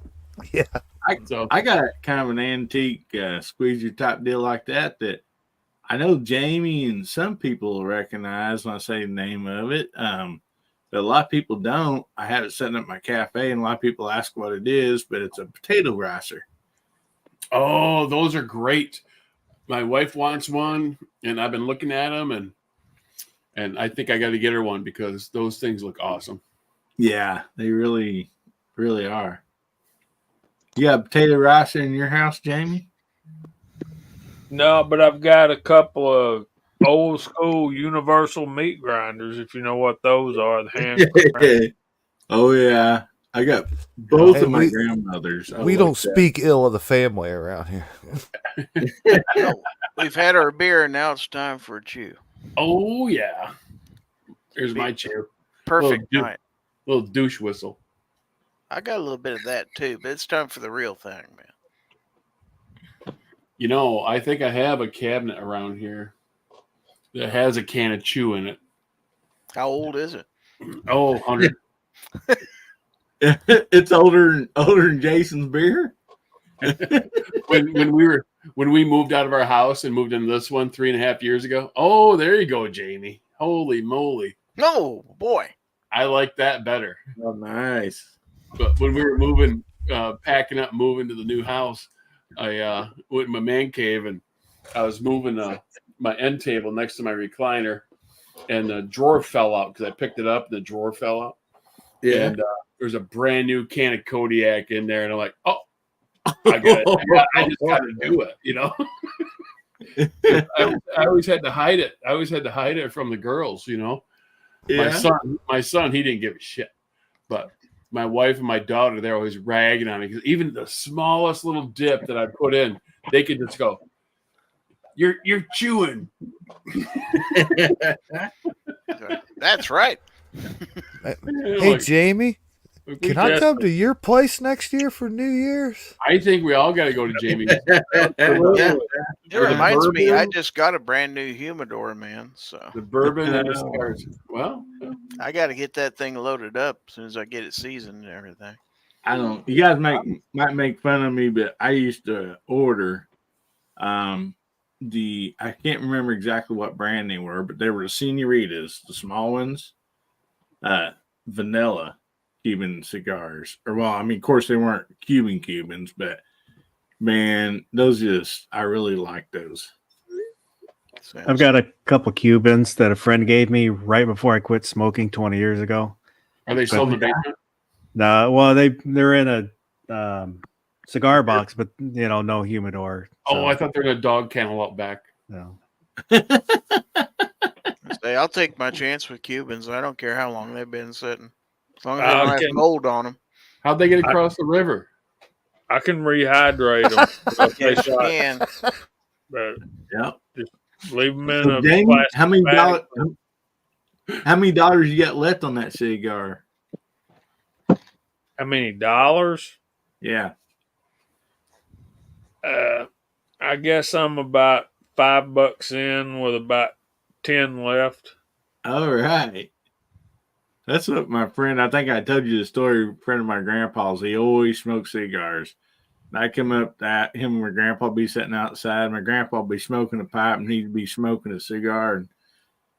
H: Yeah.
C: I got kind of an antique squeezer type deal like that I know Jamie and some people will recognize when I say the name of it. But a lot of people don't. I have it setting up my cafe, and a lot of people ask what it is, but it's a potato ricer.
D: Oh, those are great. My wife wants one, and I've been looking at them, and I think I got to get her one because those things look awesome.
C: Yeah, they really, really are. You got a potato ricer in your house, Jamie?
B: No, but I've got a couple of old school universal meat grinders, if you know what those are. The hand
C: Oh, yeah. I got both
H: Hey,
C: of my
H: we-
C: grandmothers. I
H: We
C: like
H: don't
C: that.
H: speak ill of the family around here.
A: We've had our beer, and now it's time for a chew.
D: Oh yeah. Here's my chair.
A: Perfect
D: Little
A: night.
D: Little douche whistle.
A: I got a little bit of that too, but it's time for the real thing, man.
D: I think I have a cabinet around here that has a can of chew in it.
A: How old is it?
D: Oh, 100.
C: It's older than Jason's beer.
D: when we moved out of our house and moved into this one 3.5 years ago. Oh, there you go, Jamie. Holy moly.
A: No, boy.
D: I like that better.
C: Oh, nice.
D: But when we were moving, packing up, moving to the new house, I went in my man cave and I was moving my end table next to my recliner, and the drawer fell out because I picked it up and the drawer fell out.
C: Yeah.
D: And there's a brand new can of Kodiak in there, and I'm like, oh, I just got to do it, I always had to hide it. I always had to hide it from the girls,
C: Yeah.
D: My son, he didn't give a shit, but my wife and my daughter, they're always ragging on me because even the smallest little dip that I put in, they could just go, "You're chewing."
A: That's right.
H: Hey, Jamie, can I come to your place next year for New Year's?
D: I think we all got to go to Jamie's.
A: It
D: Or the
A: reminds me, I
D: bourbon.
A: just got a brand new humidor, man. So
D: The bourbon and the cigars. Well,
A: I got to get that thing loaded up as soon as I get it seasoned and everything.
C: I don't. You guys might make fun of me, but I used to order I can't remember exactly what brand they were, but they were the senoritas, the small ones, vanilla Cuban cigars. Or well, I mean, of course they weren't Cubans, but man, I really like those.
E: I've got a couple Cubans that a friend gave me right before I quit smoking 20 years ago.
D: are they still in the basement?
E: No, well, they're in a cigar box, but no humidor.
D: Oh, I thought they were in a dog kennel out back.
E: No.
A: Say, I'll take my chance with Cubans. I don't care how long they've been sitting, as long as they
B: I
A: don't have
B: can-
A: mold on them.
D: How'd they get across the river?
B: I can rehydrate them.
A: Yes, you can.
B: But
C: Yep.
B: leave them in
C: So,
B: a
C: Jamie,
B: plastic
C: how many
B: bag.
C: dollars? How many dollars you got left on that cigar?
B: How many dollars?
C: Yeah.
B: I guess I'm about $5 in with about 10 left.
C: All right. That's what my friend, I think I told you the story, a friend of my grandpa's, he always smoked cigars. And I come up that him and my grandpa be sitting outside. My grandpa would be smoking a pipe and he'd be smoking a cigar. And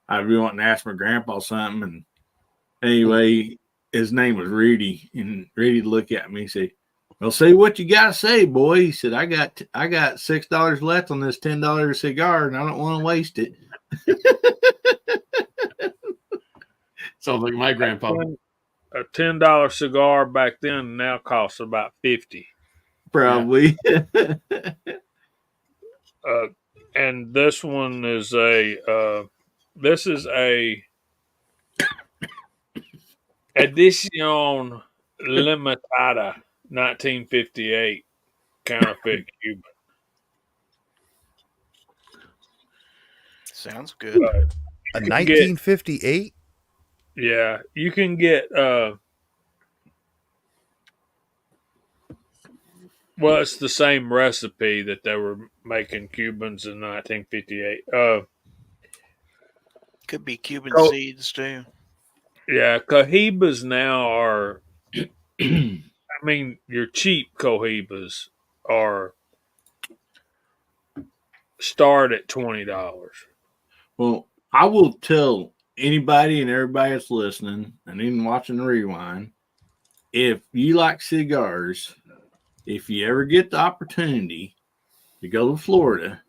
C: I'd be wanting to ask my grandpa something. And anyway, his name was Rudy. And Rudy looked at me and said, "Well, say what you got to say, boy." He said, I got $6 left on this $10 cigar and I don't want to waste it.
D: Sounds like my grandpa.
B: A $10 cigar back then now costs about 50.
C: Probably.
B: And this one is a Edición Limitada 1958 counterfeit Cuban.
A: Sounds good.
H: A 1958?
B: Yeah, you can get well, it's the same recipe that they were making Cubans in 1958.
A: Could be Cuban
B: Oh.
A: seeds too.
B: Yeah, Cohibas now are I mean, your cheap Cohibas are start at $20.
C: Well, I will tell anybody and everybody that's listening and even watching the rewind, if you like cigars, if you ever get the opportunity to go to Florida,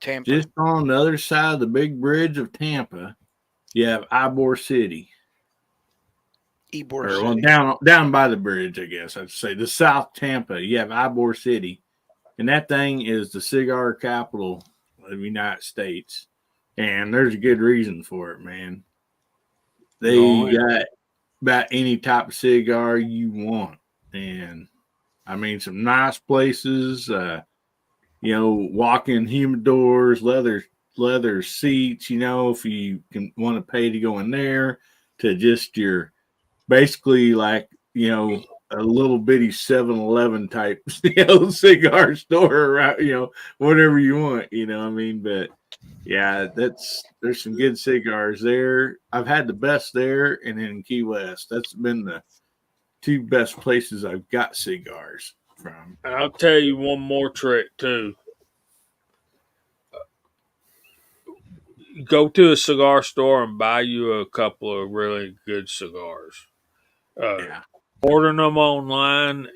A: Tampa.
C: just on the other side of the big bridge of Tampa, you have Ybor City.
A: Ybor
C: Or well,
A: City.
C: down by the bridge, I guess I'd say the South Tampa. You have Ybor City, and that thing is the cigar capital of the United States. And there's a good reason for it, man. They got about any type of cigar you want, and I mean some nice places. Walk-in humidors, leather seats. If you can want to pay to go in there, to just your basically like a little bitty 7-Eleven type cigar store around, whatever you want, I mean, but yeah, there's some good cigars there. I've had the best there, and in Key West, that's been the two best places I've got cigars from.
B: And I'll tell you one more trick too. Go to a cigar store and buy you a couple of really good cigars. Ordering them online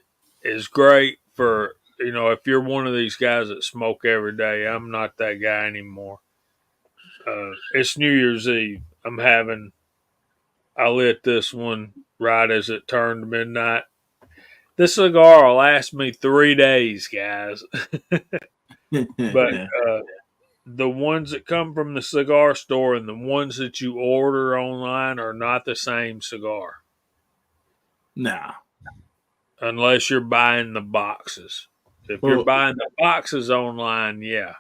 B: is great for, if you're one of these guys that smoke every day. I'm not that guy anymore. It's New Year's Eve. I lit this one right as it turned midnight. This cigar will last me 3 days, guys. But the ones that come from the cigar store and the ones that you order online are not the same cigar.
C: Nah.
B: unless you're buying the boxes. If you're
C: Well,
B: buying the boxes online, yeah.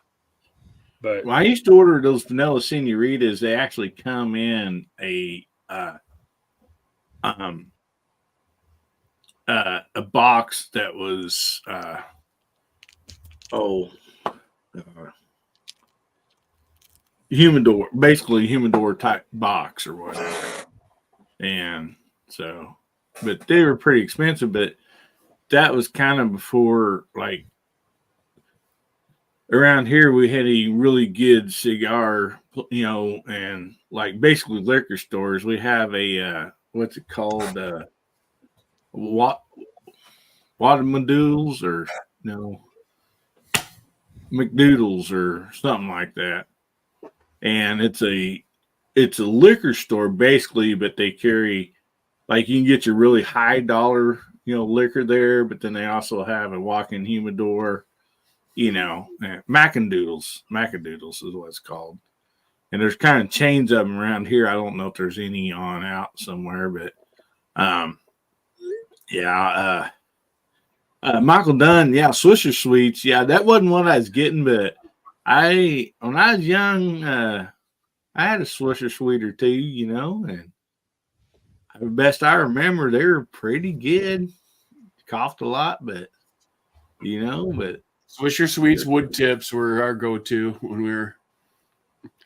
B: But
C: when I used to order those vanilla senoritas, they actually come in a box that was humidor, basically humidor type box or whatever. And so, but they were pretty expensive. But that was kind of before, like, around here we had a really good cigar, and like basically liquor stores. We have a what's it called? Wadamadools or no McDoodles or something like that. And it's a liquor store basically, but they carry, like, you can get your really high dollar liquor there, but then they also have a walk-in humidor, Macadoodles is what it's called. And there's kind of chains of them around here. I don't know if there's any on out somewhere, but Michael Dunn, Swisher Sweets, that wasn't what I was getting, but when I was young, I had a Swisher Sweet or two, and the best I remember, they were pretty good. Coughed a lot, but
D: Swisher Sweets wood tips were our go-to when we were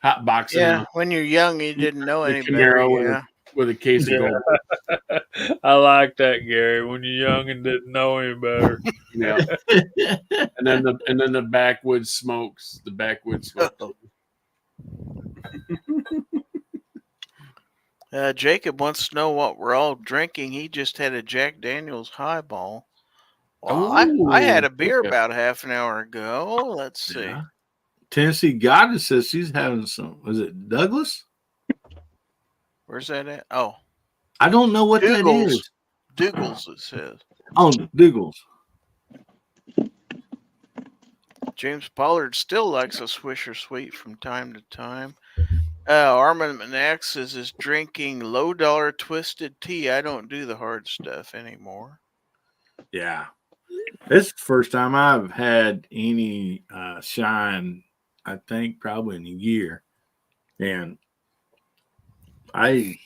D: hot boxing.
A: Yeah, when you're young, you didn't know any
D: Camaro
A: better.
D: with a case of gold.
B: I like that, Gary. When you're young and didn't know any better.
D: Yeah. and then the backwoods smokes. The backwoods smokes.
A: Jacob wants to know what we're all drinking. He just had a Jack Daniel's highball. Well, I had a beer about half an hour ago. Let's see.
C: Yeah. Tennessee Goddess says she's having some. Was it Douglas?
A: Where's that at? Oh,
C: I don't know what that is.
A: Douglas, it says.
C: Oh, Douglas.
A: James Pollard still likes a Swisher Sweet from time to time. Armament X is drinking low dollar twisted tea. I don't do the hard stuff anymore.
C: Yeah. This is the first time I've had any shine, I think, probably in a year. And I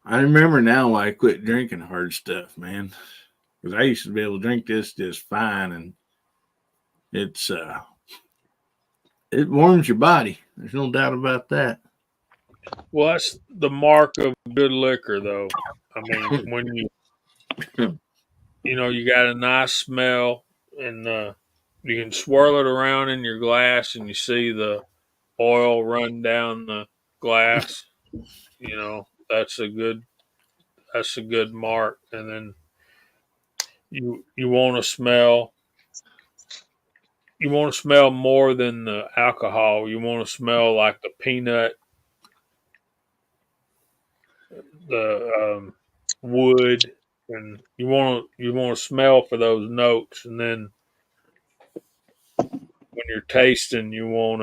C: remember now why I quit drinking hard stuff, man. Because I used to be able to drink this just fine, and it's it warms your body. There's no doubt about that.
B: Well, that's the mark of good liquor, though. I mean, when you got a nice smell, and you can swirl it around in your glass, and you see the oil run down the glass. That's a good mark. And then you want to smell. You want to smell more than the alcohol. You want to smell like the peanut, the wood, and you want to smell for those notes. And then when you're tasting, you want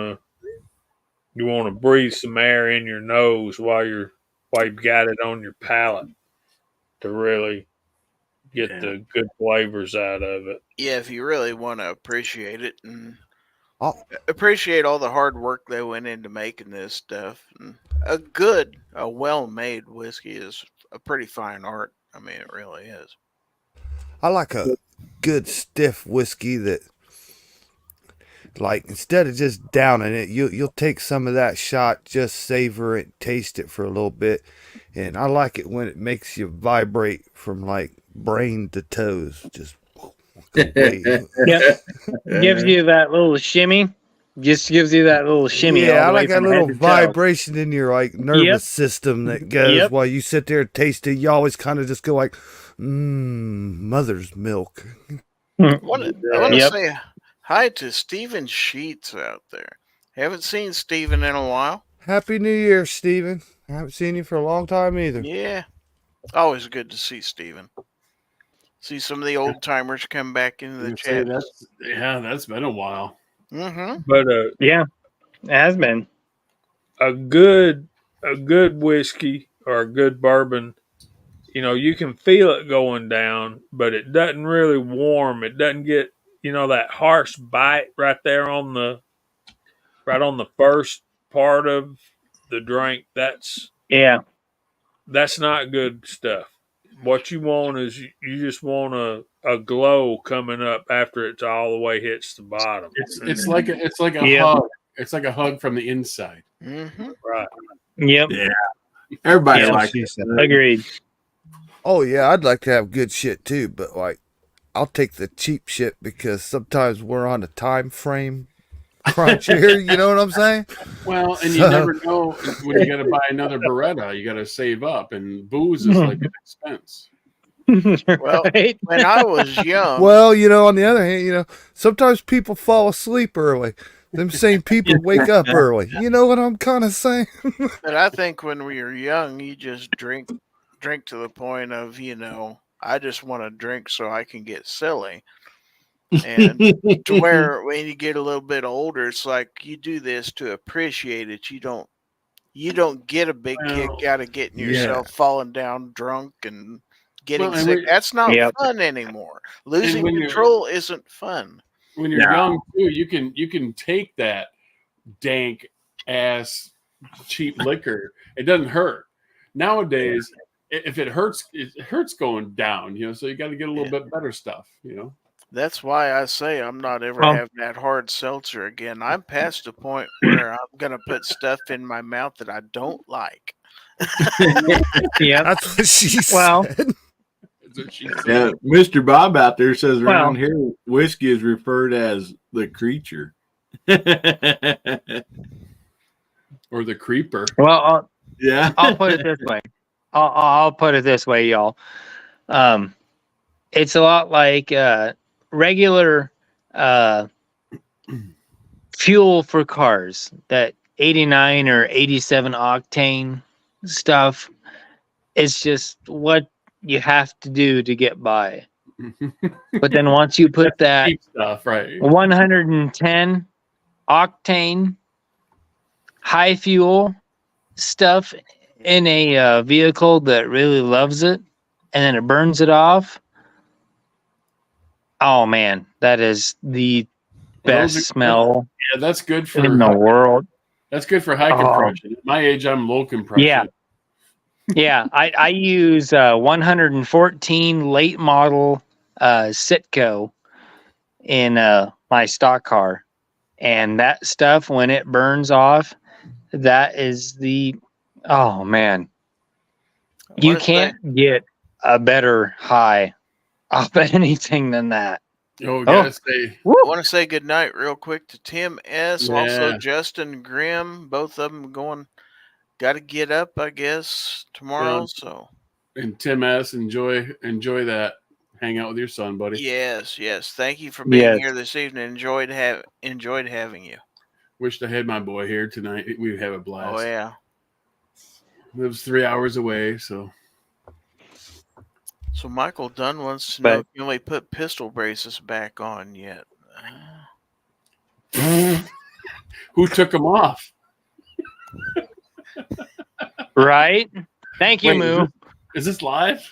B: to breathe some air in your nose while you've got it on your palate to really get the good flavors out of it.
A: Yeah, if you really want to appreciate it and appreciate all the hard work that went into making this stuff. And a well-made whiskey is a pretty fine art. I mean, it really is.
H: I like a good stiff whiskey that, like, instead of just downing it, you'll take some of that shot, just savor it, taste it for a little bit. And I like it when it makes you vibrate from like brain to toes. Just
I: Yep. Gives you that little shimmy. Just gives you that little shimmy.
H: Yeah,
I: all
H: I
I: the way
H: like that
I: from
H: little
I: head to toe.
H: vibration in your like nervous
I: Yep.
H: system that goes
I: Yep.
H: while you sit there and taste it. You always kind of just go like, mother's milk.
A: I want to
I: Yep.
A: say hi to Stephen Sheets out there. Haven't seen Stephen in a while.
H: Happy New Year, Steven. I haven't seen you for a long time either.
A: Yeah. Always good to see Stephen. See some of the old timers come back into the chat.
D: That's been a while.
A: Mm-hmm.
B: But
I: Yeah, it has been.
B: a good whiskey or a good bourbon you can feel it going down, but it doesn't really warm. It doesn't get, that harsh bite right there on the first part of the drink. That's not good stuff. What you want is you just want a glow coming up after it's all the way hits the bottom.
D: It's like a
I: Yep.
D: hug. It's like a hug from the inside.
A: Mm-hmm.
B: Right.
I: Yep.
C: Yeah. Everybody
I: Yeah,
C: likes
E: she
C: it.
E: said.
I: Agreed.
H: Oh yeah, I'd like to have good shit too, but like, I'll take the cheap shit because sometimes we're on a time frame crunch here. You know what I'm saying?
D: Well, and you never know when you got to buy another Beretta. You got to save up, and booze is like an expense.
A: Well,
I: Right?
A: when I was young,
H: Well, on the other hand, sometimes people fall asleep early. Them same people wake up early. You know what I'm kind of saying?
A: but I think when we were young, you just drink to the point of, I just want to drink so I can get silly. And to where when you get a little bit older, it's like you do this to appreciate it. You don't get a big kick out of getting yourself falling down drunk and getting
D: Well, and
A: sick. That's not
I: Yep.
A: fun anymore. Losing
D: when you're-
A: control isn't fun.
D: When you're young too, you can take that dank ass cheap liquor. It doesn't hurt. Nowadays, if it hurts going down. So you got to get a little bit better stuff.
A: That's why I say I'm not ever
I: Well-
A: having that hard seltzer again. I'm past the point where I'm gonna put stuff in my mouth that I don't like.
I: Yep.
H: That's what she
I: Well-
H: said.
D: That's what she said.
C: Yeah, Mr. Bob out there says
I: Well-
C: around here whiskey is referred as the creature.
D: Or the creeper.
I: Well,
C: Yeah.
I: I'll put it this way. I'll put it this way, y'all. It's a lot like regular fuel for cars, that 89 or 87 octane stuff. It's just what you have to do to get by. But then once you put that
D: Cheap stuff, right?
I: 110 octane high fuel stuff in a vehicle that really loves it, and then it burns it off. Oh man, that is the best
D: Those are-
I: smell
D: Yeah, that's good for
I: in the world.
D: That's good for high
I: Oh.
D: compression. At my age, I'm low compression.
I: Yeah. Yeah, I use 114 late model Sitco in my stock car, and that stuff, when it burns off, that is oh man, you
A: What if
I: can't get a better high off of anything than that.
D: Oh, gotta say,
A: I want to say good night real quick to Tim S. Also
D: Yeah.
A: Justin Grimm. Both of them got to get up, I guess, tomorrow.
D: Yeah.
A: So
D: and Tim S, enjoy that. Hang out with your son, buddy.
A: yes. Thank you for being
I: Yes.
A: here this evening. Enjoyed having you.
D: Wished I had my boy here tonight. We'd have a blast.
A: Oh yeah.
D: Lives 3 hours away, so
A: So Michael Dunn wants to know
I: But-
A: if you only put pistol braces back on yet.
D: who took him off?
I: Right? Thank you,
D: Wait,
I: Moo.
D: Is this live?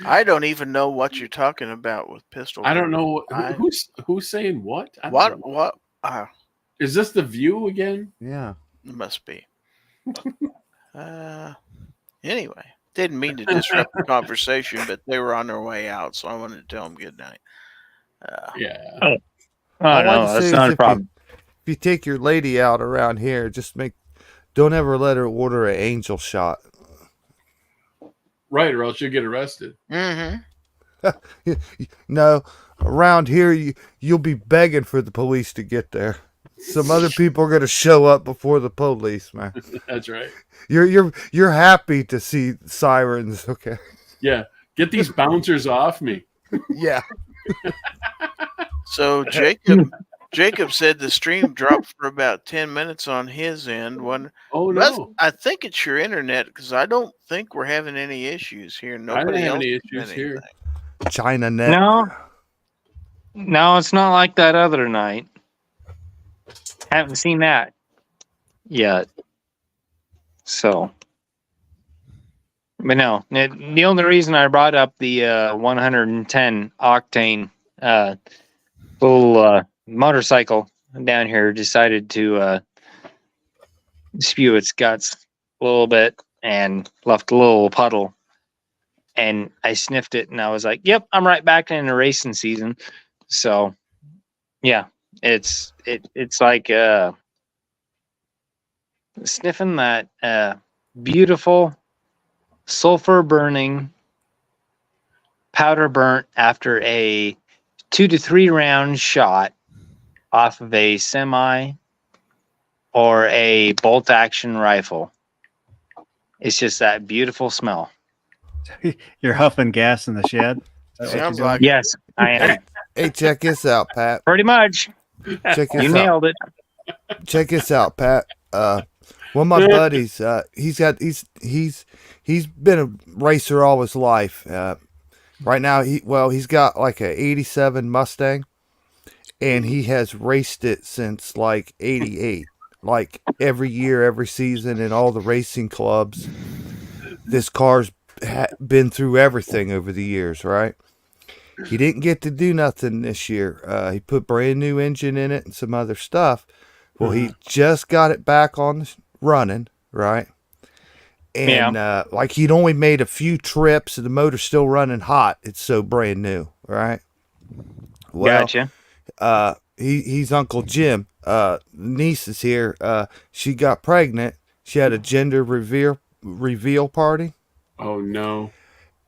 A: I don't even know what you're talking about with pistol.
D: I don't know
A: I-
D: who's saying what. I don't
A: What?
D: know.
A: What?
D: Is this the View again?
H: Yeah.
A: It must be. Anyway, didn't mean to disrupt the conversation, but they were on their way out, so I wanted to tell them good night.
D: Yeah.
I: Oh
H: All I
I: no,
H: wanted to
I: that's
H: say
I: not
H: is
I: a problem.
H: If you take your lady out around here, don't ever let her order an angel shot.
D: Right, or else you'll get arrested.
A: Mm-hmm.
H: No, around here you'll be begging for the police to get there. Some other people are gonna show up before the police, man.
D: That's right.
H: You're happy to see sirens, okay?
D: Yeah. Get these bouncers off me.
H: Yeah.
A: So Jacob said the stream dropped for about 10 minutes on his end.
D: Oh no.
A: I think it's your internet because I don't think we're having any issues here.
D: I didn't
A: Nobody
D: have
A: else
D: any
A: has
D: issues
A: been
D: here.
A: anything.
H: China net.
I: No, it's not like that other night. Haven't seen that yet. So, But no, the only reason I brought up the 110 octane little motorcycle down here decided to spew its guts a little bit and left a little puddle. And I sniffed it and I was like, yep, I'm right back in the racing season. So yeah, it's like sniffing that beautiful sulfur burning powder burnt after a 2 to 3 round shot off of a semi or a bolt action rifle. It's just that beautiful smell.
E: You're huffing gas in the shed. Is that what you're
A: Sounds
E: doing?
A: like
I: Yes, I am.
H: Hey, check this out, Pat.
I: Pretty much.
H: Check
I: You
H: this out.
I: nailed it.
H: Check this out, Pat. One of my buddies, he's been a racer all his life. Right now, he's got like a '87 Mustang, and he has raced it since like '88. Like every year, every season, in all the racing clubs. This car's been through everything over the years, right? He didn't get to do nothing this year. He put brand new engine in it and some other stuff. Well, he just got it back on running, right? And like he'd only made a few trips and the motor's still running hot. It's so brand new, right? Well,
I: Gotcha.
H: He's Uncle Jim. Niece is here. She got pregnant. She had a gender reveal party.
D: Oh no.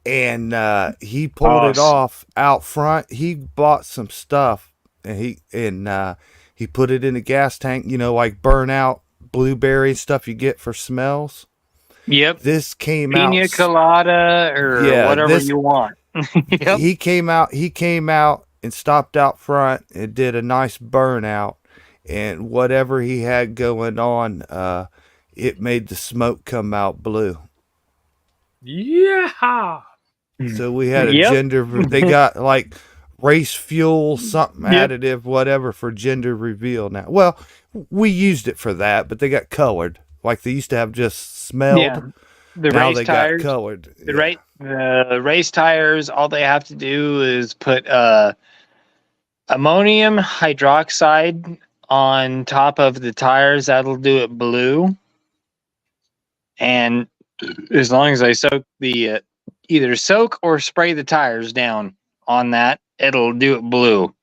H: And he pulled it off out front. He bought some stuff and he put it in a gas tank, like burnout blueberry stuff you get for smells.
I: Yep.
H: This came
I: Pina
H: out
I: colada or whatever you want. Yep.
H: He came out and stopped out front and did a nice burnout, and whatever he had going on, it made the smoke come out blue.
B: Yeah.
H: So we had a gender. They got like race fuel, something additive, whatever for gender reveal now. Well, we used it for that, but they got colored. Like they used to have just smelled.
I: Yeah. The
H: now
I: race
H: they
I: tires,
H: got colored.
I: The race tires, all they have to do is put ammonium hydroxide on top of the tires. That'll do it blue. And as long as I soak either soak or spray the tires down on that, it'll do it blue.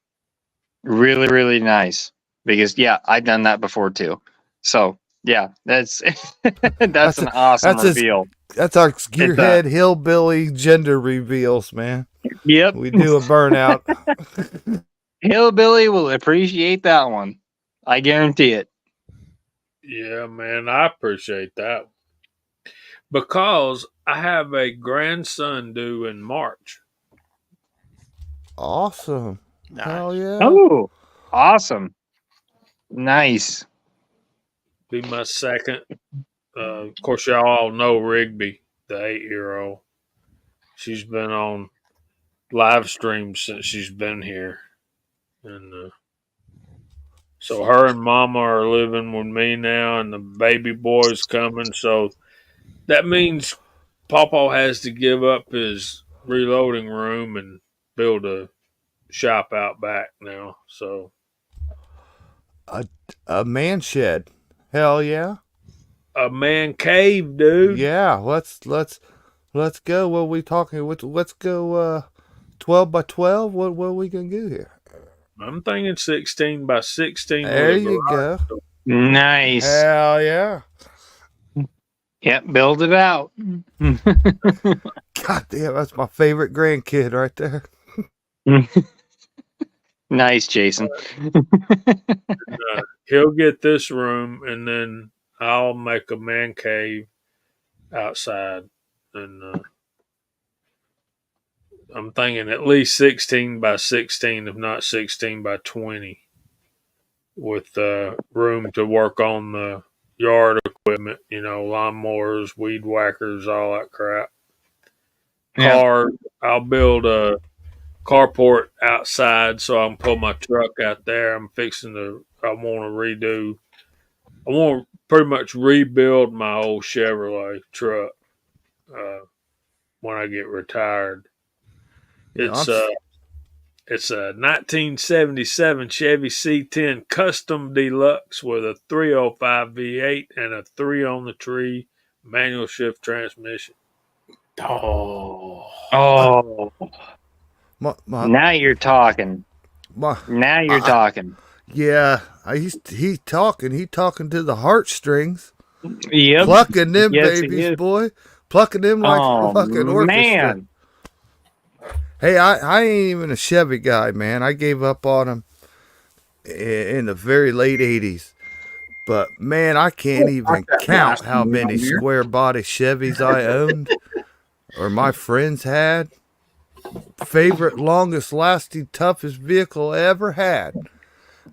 I: Really, really nice. Because I've done that before too. So that's that's an awesome reveal.
H: That's our gearhead hillbilly gender reveals, man.
I: Yep.
H: We do a burnout.
I: Hillbilly will appreciate that one. I guarantee it.
B: Yeah, man, I appreciate that. Because I have a grandson due in March.
H: Awesome.
A: Nice.
H: Hell yeah.
I: Oh, awesome. Nice.
B: Be my second. Of course, y'all all know Rigby, the 8-year-old. She's been on live streams since she's been here. And so her and Mama are living with me now, and the baby boy's coming. So that means Pawpaw has to give up his reloading room and build a shop out back now. So
H: a man shed. Hell yeah.
B: A man cave, dude.
H: Yeah, let's go. What are we talking? Let's go 12 by 12. What are we gonna do here?
B: I'm thinking 16 by 16.
H: There you go.
I: Nice.
H: Hell yeah.
I: Yep, build it out.
H: God damn, that's my favorite grandkid right there.
I: Nice, Jason.
B: He'll get this room, and then I'll make a man cave outside. And I'm thinking at least 16 by 16, if not 16 by 20, with room to work on the yard equipment, lawnmowers, weed whackers, all that crap. Car, I'll build a carport outside so I can pull my truck out there. I want to pretty much rebuild my old Chevrolet truck. when I get retired.
H: Yeah,
B: It's a 1977 Chevy C10 Custom Deluxe with a 305 V8 and a 3 on the tree manual shift transmission.
D: Oh,
I: Oh, now you're talking.
H: my,
I: Now you're
H: I-
I: talking.
H: yeah, he talking to the heartstrings,
I: Yep.
H: plucking them
I: Yes, he
H: babies,
I: is.
H: boy, plucking them like
I: Oh,
H: a fucking orchestra.
I: man.
H: Hey, I ain't even a Chevy guy, man. I gave up on them in the very late '80s. But man, I can't even count how many square body Chevys I owned or my friends had. Favorite, longest lasting, toughest vehicle I ever had.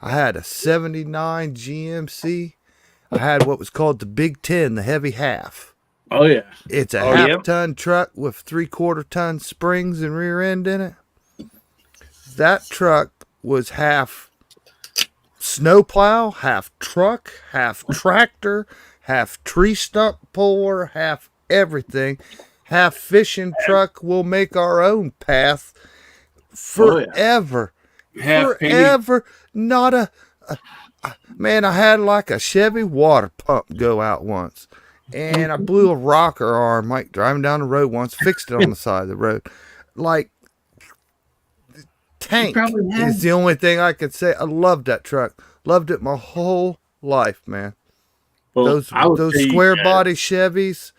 H: I had a '79 GMC. I had what was called the Big 10, the heavy half.
C: Oh yeah.
H: It's a
B: Oh,
H: half
I: yep.
H: ton truck with 3/4 ton springs and rear end in it. That truck was half snowplow, half truck, half tractor, half tree stump puller, half everything. Half fishing truck. We'll make our own path
C: Oh, yeah.
H: forever.
D: half penny.
H: Forever. Not a man, I had like a Chevy water pump go out once. And I blew a rocker arm, like driving down the road once, fixed it on the side of the road. Like, tank
C: probably had-
H: is the only thing I could say. I loved that truck. Loved it my whole life, man.
C: Well,
H: Those
C: I would say,
H: square body Chevys.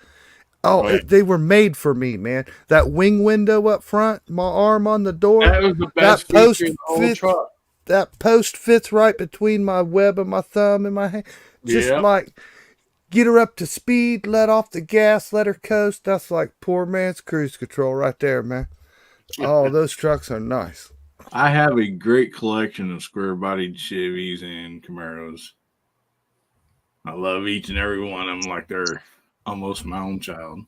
H: Oh,
D: yeah.
H: they were made for me, man. That wing window up front, my arm on the door.
D: That was the best
H: That post
D: feature in the whole
H: fits-
D: truck.
H: That post fits right between my web and my thumb and my hand. Just
D: Yeah.
H: like, get her up to speed, let off the gas, let her coast. That's like poor man's cruise control right there, man. Oh, those trucks are nice.
C: I have a great collection of square bodied Chevys and Camaros. I love each and every one of them like they're almost my own child.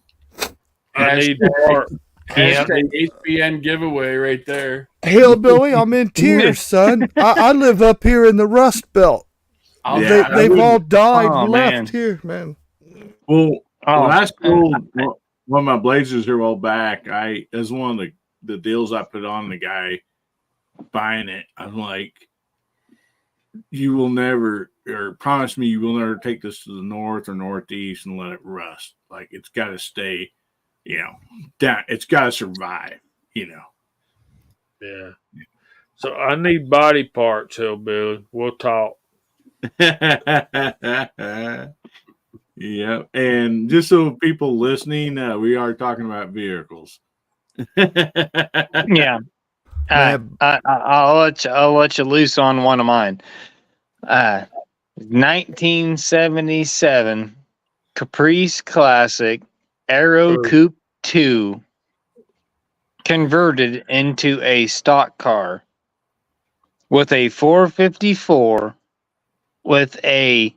B: I need part.
D: Hashtag HBN giveaway right there.
H: Hillbilly, I'm in tears, son. I live up here in the Rust Belt.
D: I'll-
C: Yeah.
H: They've all died
I: Oh,
H: and
I: man.
H: left here, man.
C: Well,
I: Oh,
C: when I sold one of my Blazers here a while back, as one of the deals I put on the guy buying it, I'm like, you will never, or promise me you will never take this to the north or northeast and let it rust. Like, it's got to stay, down. It's got to survive,
B: Yeah. So I need body parts, Hillbilly. We'll talk.
C: Yeah, and just so people listening, we are talking about vehicles.
I: yeah.
H: Man.
I: I'll let you loose on one of mine. 1977 Caprice Classic Aero Coupe 2 converted into a stock car with a 454 with a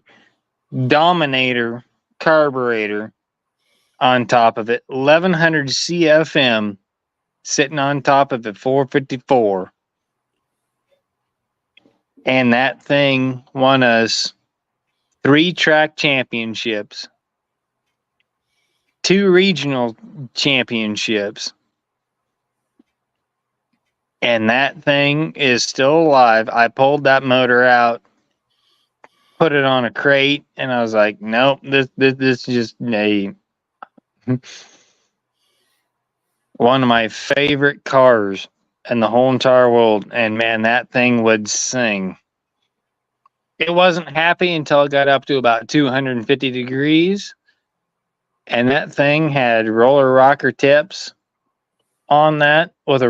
I: Dominator carburetor on top of it, 1100 CFM sitting on top of it, 454. And that thing won us 3 track championships, 2 regional championships. And that thing is still alive. I pulled that motor out, put it on a crate, and I was like, nope, this is just one of my favorite cars in the whole entire world. And man, that thing would sing. It wasn't happy until it got up to about 250 degrees. And that thing had roller rocker tips on that with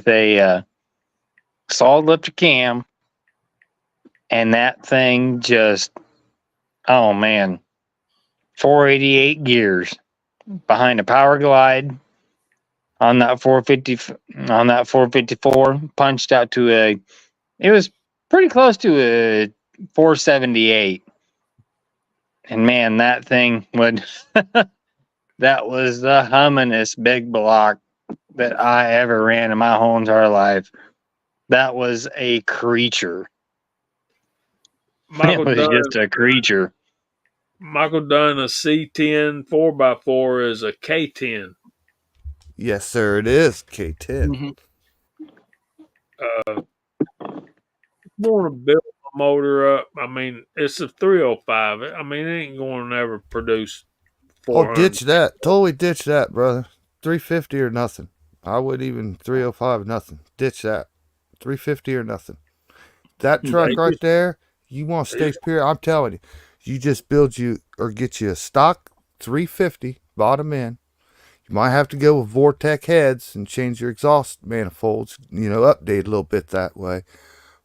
I: a solid lifter cam. And that thing just, oh man, 488 gears behind a power glide on that 454, punched out to it was pretty close to a 478. And man, that thing would, that was the hummingest big block that I ever ran in my whole entire life. That was a creature.
B: Michael
I: It was
B: Dunn,
I: just a creature.
B: Michael Dunn, a C10 4x4 is a K10.
H: Yes, sir, it is K10.
B: Want to build a motor up? I mean, it's a 305. I mean, it ain't going to ever produce
H: Oh,
B: 400.
H: ditch that. Totally ditch that, brother. 350 or nothing. I would even 305 nothing. Ditch that. 350 or nothing. That truck
C: Thank
H: right
C: you.
H: there, you want to stay pure. I'm telling you, you just build you or get you a stock 350 bottom end. You might have to go with Vortec heads and change your exhaust manifolds. Update a little bit that way.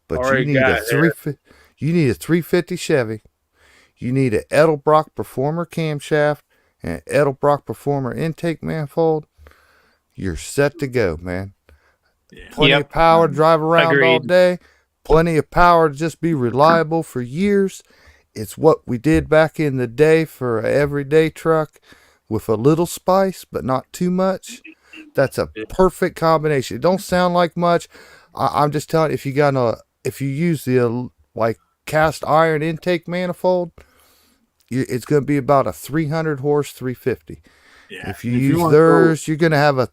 H: But
B: Already got it.
H: you need a 350 Chevy. You need an Edelbrock Performer camshaft and an Edelbrock Performer intake manifold. You're set to go, man.
C: Yeah.
H: Plenty
I: Yep.
H: of power to drive around all
I: Agreed.
H: day. Plenty of power to just be reliable for years. It's what we did back in the day for an everyday truck with a little spice, but not too much. That's a perfect combination. It don't sound like much. I'm just telling you, if you use the like cast iron intake manifold, it's going to be about a 300 horse 350.
C: Yeah.
H: If you
C: And
H: use
C: want to
H: theirs, you're going to have a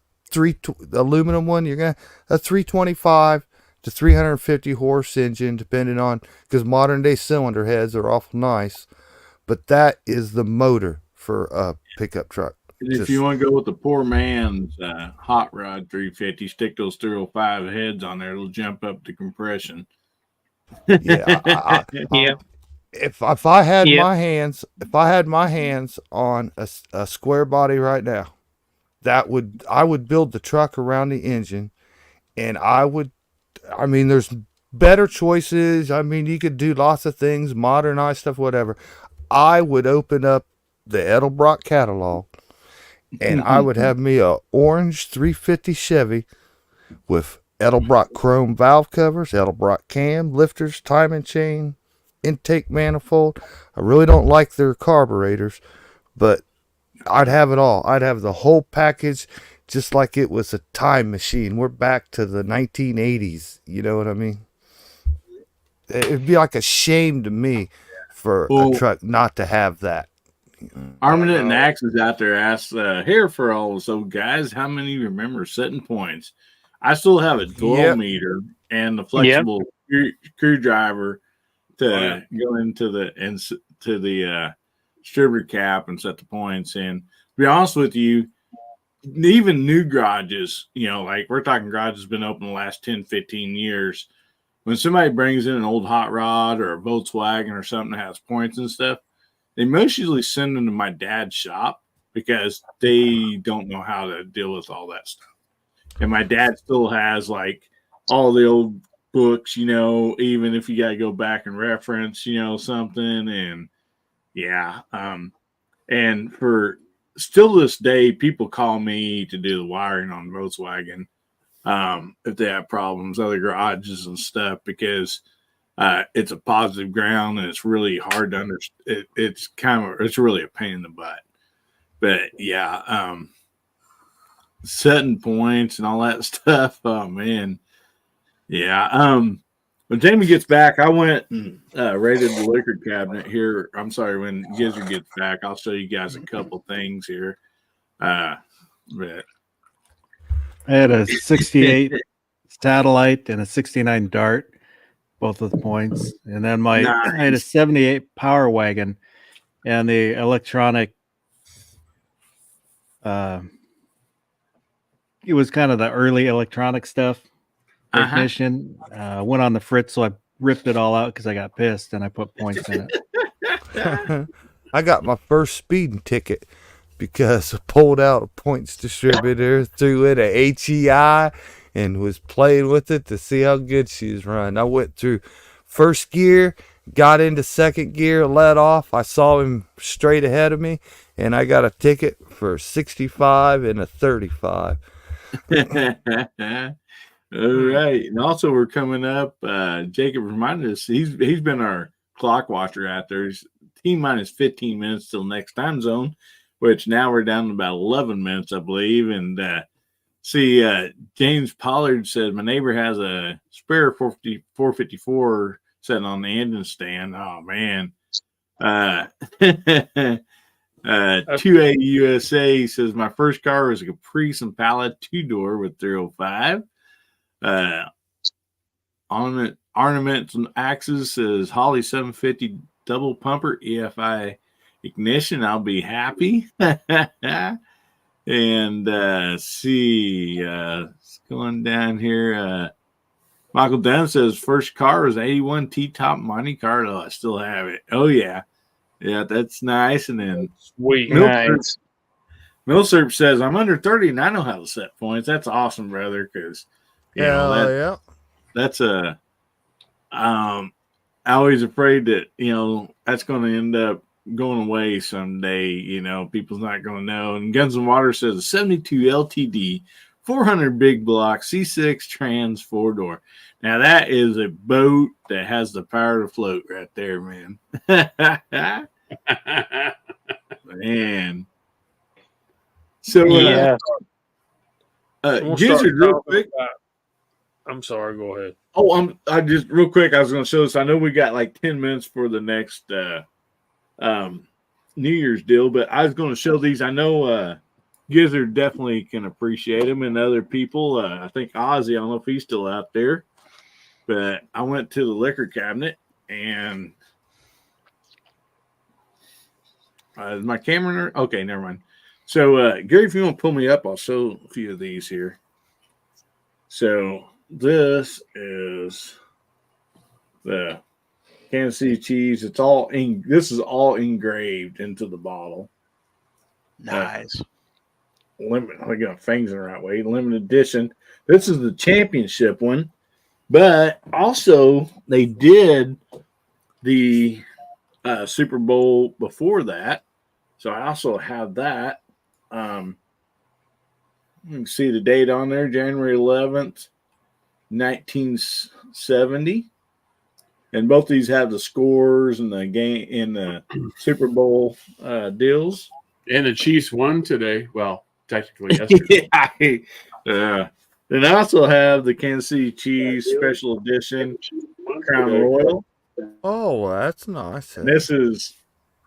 H: aluminum one. You're going to a 325 to 350 horse engine, depending on, because modern day cylinder heads are awful nice, but that is the motor for a pickup truck.
C: if you want to go with the poor man's hot rod 350, stick those 305 heads on there. It'll jump up the compression.
H: Yeah,
I: Yep.
H: if I had
I: Yep.
H: my hands on a square body right now, I would build the truck around the engine, and there's better choices. You could do lots of things, modernize stuff, whatever. I would open up the Edelbrock catalog, and I would have me a orange 350 Chevy with Edelbrock chrome valve covers, Edelbrock cam, lifters, timing chain, intake manifold. I really don't like their carburetors, but I'd have it all. I'd have the whole package, just like it was a time machine. We're back to the 1980s. You know what I mean? It'd be like a shame to me for a truck not to have that.
C: Armament and Axes out there asks, here for all so guys, how many of you remember setting points? I still have a 12 meter and the flexible screwdriver to go into the distributor cap and set the points. And to be honest with you, even new garages, like we're talking garages been open the last 10, 15 years. When somebody brings in an old hot rod or a Volkswagen or something that has points and stuff, they most usually send them to my dad's shop because they don't know how to deal with all that stuff. And my dad still has like all the old books, even if you got to go back and reference, something. And yeah. And for still this day, people call me to do the wiring on Volkswagen if they have problems, other garages and stuff, because it's a positive ground and it's really hard to understand. It's really a pain in the butt. But yeah, setting points and all that stuff. Oh man, yeah. When Jamie gets back, I went and raided the liquor cabinet here. I'm sorry, when Gizzard gets back, I'll show you guys a couple things here. But
E: I had a 68 satellite and a 69 Dart, both with points. And then I had a 78 Power Wagon and the electronic. It was kind of the early electronic stuff. Ignition went on the fritz, so I ripped it all out because I got pissed and I put points in it.
H: I got my first speeding ticket because I pulled out a points distributor, threw in a HEI, and was playing with it to see how good she was running. I went through first gear, got into second gear, let off. I saw him straight ahead of me, and I got a ticket for 65 and a 35.
C: All right. And also we're coming up. Jacob reminded us he's been our clock watcher out there. He's T-minus 15 minutes till next time zone, which now we're down to about 11 minutes, I believe. And James Pollard said my neighbor has a spare 454 sitting on the engine stand. Oh man. 2A USA says my first car was a Caprice Impala 2-door with 305. Ornaments and Axes says Holly 750 double pumper EFI ignition. I'll be happy. And see, it's going down here. Michael Dunn says first car was 81 T-top Monte Carlo. I still have it. Oh yeah, that's nice. And then
B: Sweet.
I: Nice.
C: Millsarp says I'm under 30 and I know how to set points. That's awesome, brother. Because
H: Yeah.
C: that's a I always afraid that that's going to end up going away someday. People's not going to know. And Guns and Water says a 72 LTD 400 big block C6 trans 4-door. Now that is a boat that has the power to float right there, man. Man. So
I: Yeah.
B: We'll
C: Gizzard,
B: start
C: real
B: talking
C: quick.
B: I'm sorry. Go ahead.
C: Oh, I just real quick. I was going to show this. I know we got like 10 minutes for the next New Year's deal, but I was going to show these. I know Gizzard definitely can appreciate them, and other people. I think Ozzy. I don't know if he's still out there, but I went to the liquor cabinet and is my camera? Okay, never mind. So Gary, if you want to pull me up, I'll show a few of these here. So this is the Kansas City cheese. It's all this is all engraved into the bottle.
A: Nice.
C: I got things in the right way. Limited edition. This is the championship one, but also they did the Super Bowl before that, so I also have that. You can see the date on there, January 11th, 1970. And both these have the scores and the game in the Super Bowl deals.
D: And the Chiefs won today. Well, technically yesterday.
C: Yeah. And I also have the Kansas City Chiefs Special Edition Crown Royal.
H: Oh, that's nice.
C: And this is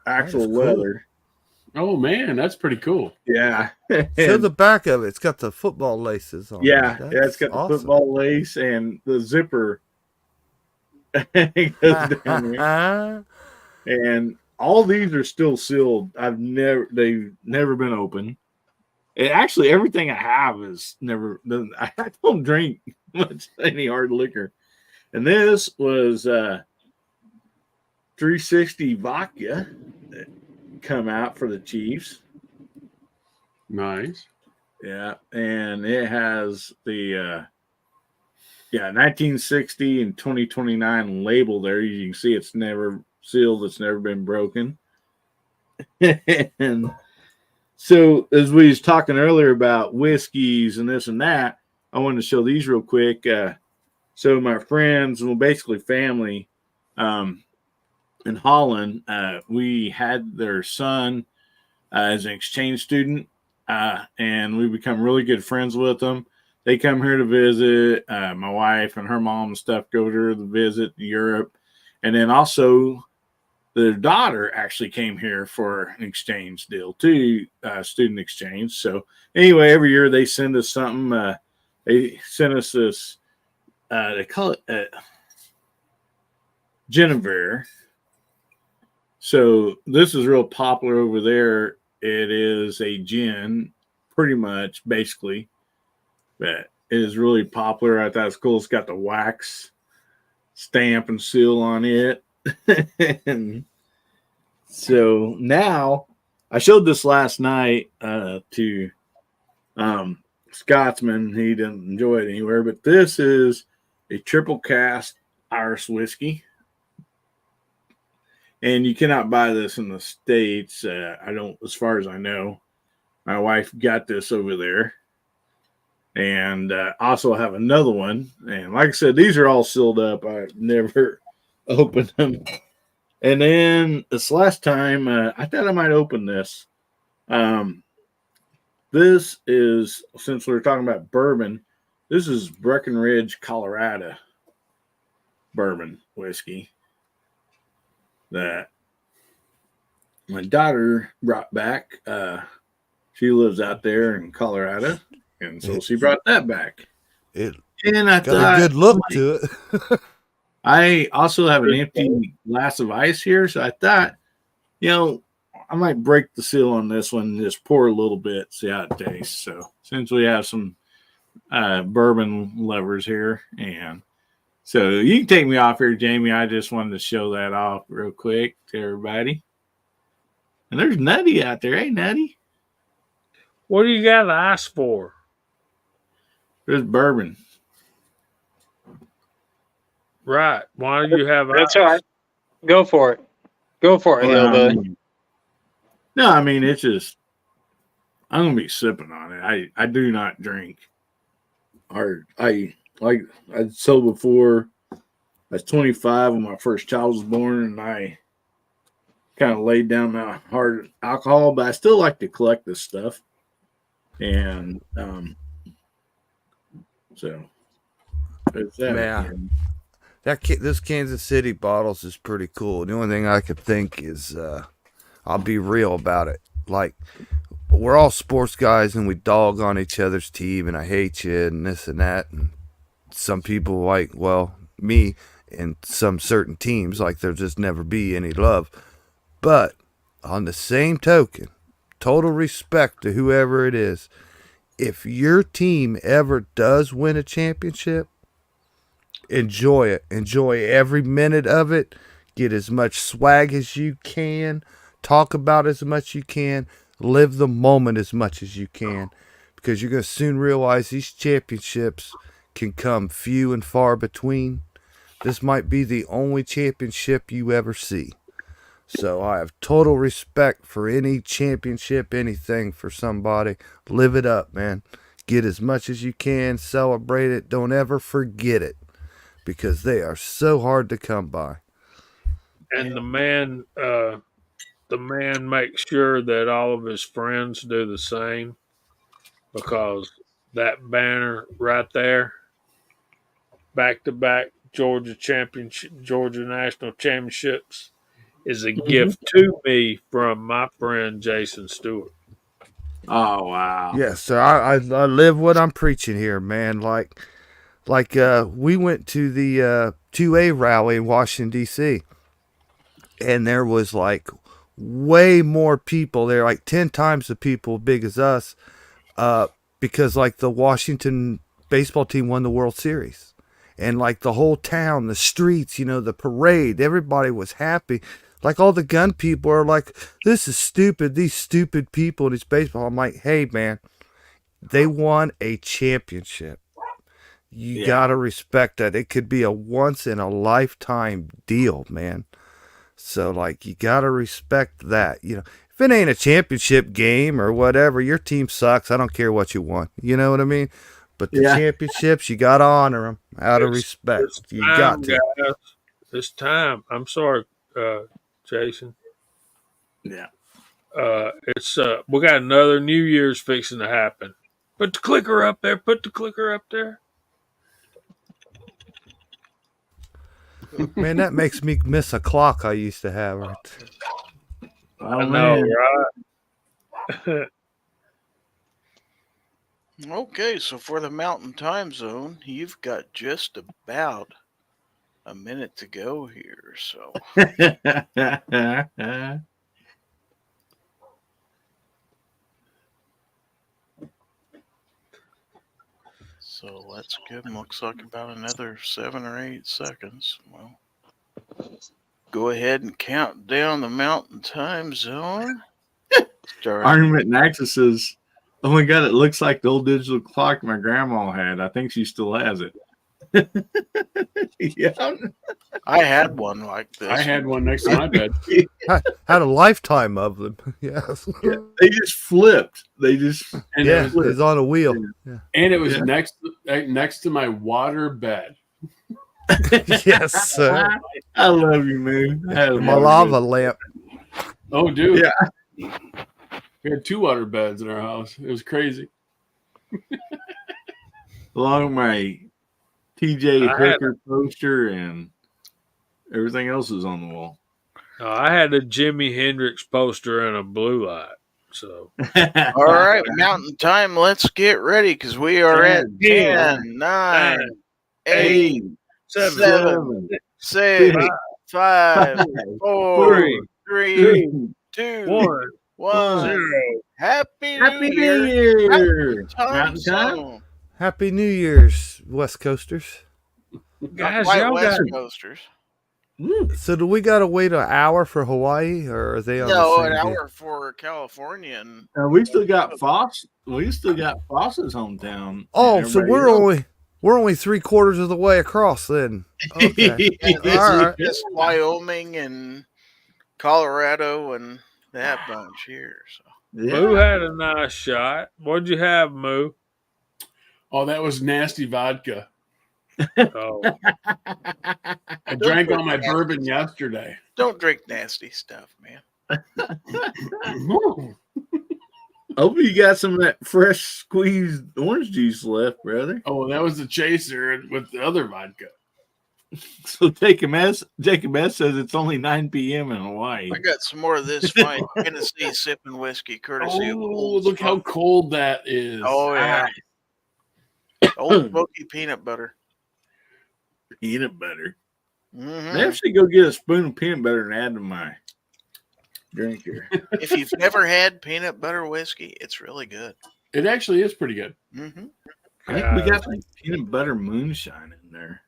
C: actual
H: That is cool.
C: leather.
D: Oh man, that's pretty cool.
C: Yeah.
H: Show the back of it. It's got the football laces on
C: Yeah,
H: it.
C: it's got the football lace and the zipper. It goes down there. And all these are still sealed. They've never been open. And actually, everything I have is never. I don't drink much any hard liquor. And this was 360 vodka that come out for the Chiefs.
D: Nice.
C: Yeah, and it has the 1960 and 2029 label there. You can see it's never sealed. It's never been broken. And so, as we was talking earlier about whiskeys and this and that, I wanted to show these real quick. So my friends, well, basically family, in Holland, we had their son as an exchange student, and we become really good friends with them. They come here to visit. My wife and her mom and stuff go to visit Europe. And then also their daughter actually came here for an exchange deal too, student exchange. So anyway, every year they send us something. They sent us this, they call it Genevieve. So this is real popular over there. It is a gin, pretty much, basically. But it is really popular. I thought it's cool. It's got the wax stamp and seal on it. And so now, I showed this last night to Scotsman. He didn't enjoy it anywhere. But this is a triple cask Irish whiskey. And you cannot buy this in the States. I don't, as far as I know. My wife got this over there. And also have another one. And like I said, these are all sealed up. I've never opened them. And then this last time, I thought I might open this. This is, since we're talking about bourbon, this is Breckenridge, Colorado bourbon whiskey. That my daughter brought back. She lives out there in Colorado, and so she brought that back.
H: It
C: And I
H: got
C: thought,
H: a good look to it.
C: I also have an empty glass of ice here, so I thought, I might break the seal on this one and just pour a little bit, see how it tastes. So since we have some bourbon lovers here, and so you can take me off here, Jamie. I just wanted to show that off real quick to everybody. And there's Nutty out there. Hey, Nutty.
B: What do you got to ask for?
C: There's bourbon.
B: Right. Why do you have
I: That's
B: ice?
I: right. Go for it. Go for it, Hillbilly.
C: No, I mean, it's just, I'm going to be sipping on it. I do not drink. Or I told before, I was 25 when my first child was born, and I kind of laid down my hard alcohol, but I still like to collect this stuff. And so it's that.
H: Man. This Kansas City bottles is pretty cool. The only thing I could think is, I'll be real about it. Like, we're all sports guys and we dog on each other's team, and I hate you and this and that. And some people like, well, me and some certain teams, like there'll just never be any love. But on the same token, total respect to whoever it is. If your team ever does win a championship, enjoy it. Enjoy every minute of it. Get as much swag as you can. Talk about as much as you can. Live the moment as much as you can. Because you're going to soon realize these championships can come few and far between. This might be the only championship you ever see. So I have total respect for any championship, anything for somebody. Live it up, man. Get as much as you can. Celebrate it. Don't ever forget it. Because they are so hard to come by.
B: And the man makes sure that all of his friends do the same, because that banner right there, back to back Georgia national championships, is a gift to me from my friend Jason Stewart.
C: Oh, wow.
H: Yeah, so I live what I'm preaching here, man. Like we went to the 2A rally in Washington, D.C., and there was like way more people there, like 10 times the people big as us, because like the Washington baseball team won the World Series. And like the whole town, the streets, the parade, everybody was happy. Like all the gun people are like, this is stupid. These stupid people in this baseball. I'm like, hey, man, they won a championship. You got to respect that. It could be a once in a lifetime deal, man. So like, you got to respect that. If it ain't a championship game or whatever, your team sucks. I don't care what you want. You know what I mean? But the championships, you got to honor them out of respect. You got to.
B: Guys, it's time. I'm sorry, Jason.
C: Yeah.
B: It's we got another New Year's fixing to happen. Put the clicker up there. Put the clicker up there.
H: Man, that makes me miss a clock I used to have. Right there.
C: Oh,
B: I know,
C: man.
B: right?
A: Okay, so for the Mountain Time Zone, you've got just about a minute to go here. So let's give them, looks like about another 7 or 8 seconds. Well, go ahead and count down the Mountain Time Zone.
C: Armament Nexus says, oh my God, it looks like the old digital clock my grandma had. I think she still has it. Yeah.
A: I had one like this.
D: I had one next to my bed.
H: I had a lifetime of them. Yes.
C: Yeah, they just flipped.
D: And
H: Yeah,
D: it was,
H: it's on a wheel. Yeah.
D: and it was next to my water bed.
H: Yes, sir.
C: I love you, man.
H: My lava lamp.
D: Oh, dude.
C: Yeah.
D: We had 2 water beds in our house. It was crazy.
C: Along with my TJ Hooker poster and everything else is on the wall.
B: I had a Jimi Hendrix poster and a blue light. So
A: All right, Mountain Time. Let's get ready because we are at 10, 9, 8,
C: 8,
A: 7,
C: 7,
A: 6, 5, 4, 3, 2,
B: 1
A: 1.
B: 0.
A: Happy
C: Happy
A: New
C: New
A: Year.
C: Year!
A: Time
C: Mountain Time?
A: Zone.
H: Happy New Year's, West Coasters.
A: Not
B: Guys,
A: quite
B: y'all
A: West
B: got
A: Coasters.
C: Woo.
H: So do we gotta wait an hour for Hawaii, or are they on
A: No,
H: the
A: an
H: same day?
A: hour for California. And
C: We still got Foss. We still got Foss's hometown.
H: Oh, so
C: Everybody
H: we're
C: else.
H: only 3/4 of the way across then. Okay.
A: yeah, this
H: All
A: is
H: right.
A: just Wyoming and Colorado and that bunch here. So.
B: Moo had a nice shot. What'd you have, Moo?
D: Oh, that was nasty vodka.
B: Oh,
D: I drank all my bourbon yesterday.
A: Don't drink nasty stuff, man.
C: Hope you got some of that fresh squeezed orange juice left, brother.
D: Oh, that was the chaser with the other vodka.
C: So Jacob S says it's only 9 p.m. in Hawaii.
A: I got some more of this fine Tennessee sipping whiskey, courtesy of
D: Oh,
A: Old
D: look how
A: Smoky.
D: cold that is.
A: Oh yeah, Old Smoky peanut butter.
C: Peanut butter.
A: Mhm.
C: Maybe I should go get a spoon of peanut butter and add to my drink here.
A: If you've never had peanut butter whiskey, it's really good.
D: It actually is pretty good.
A: Mm-hmm.
C: I think we got some peanut butter moonshine in there.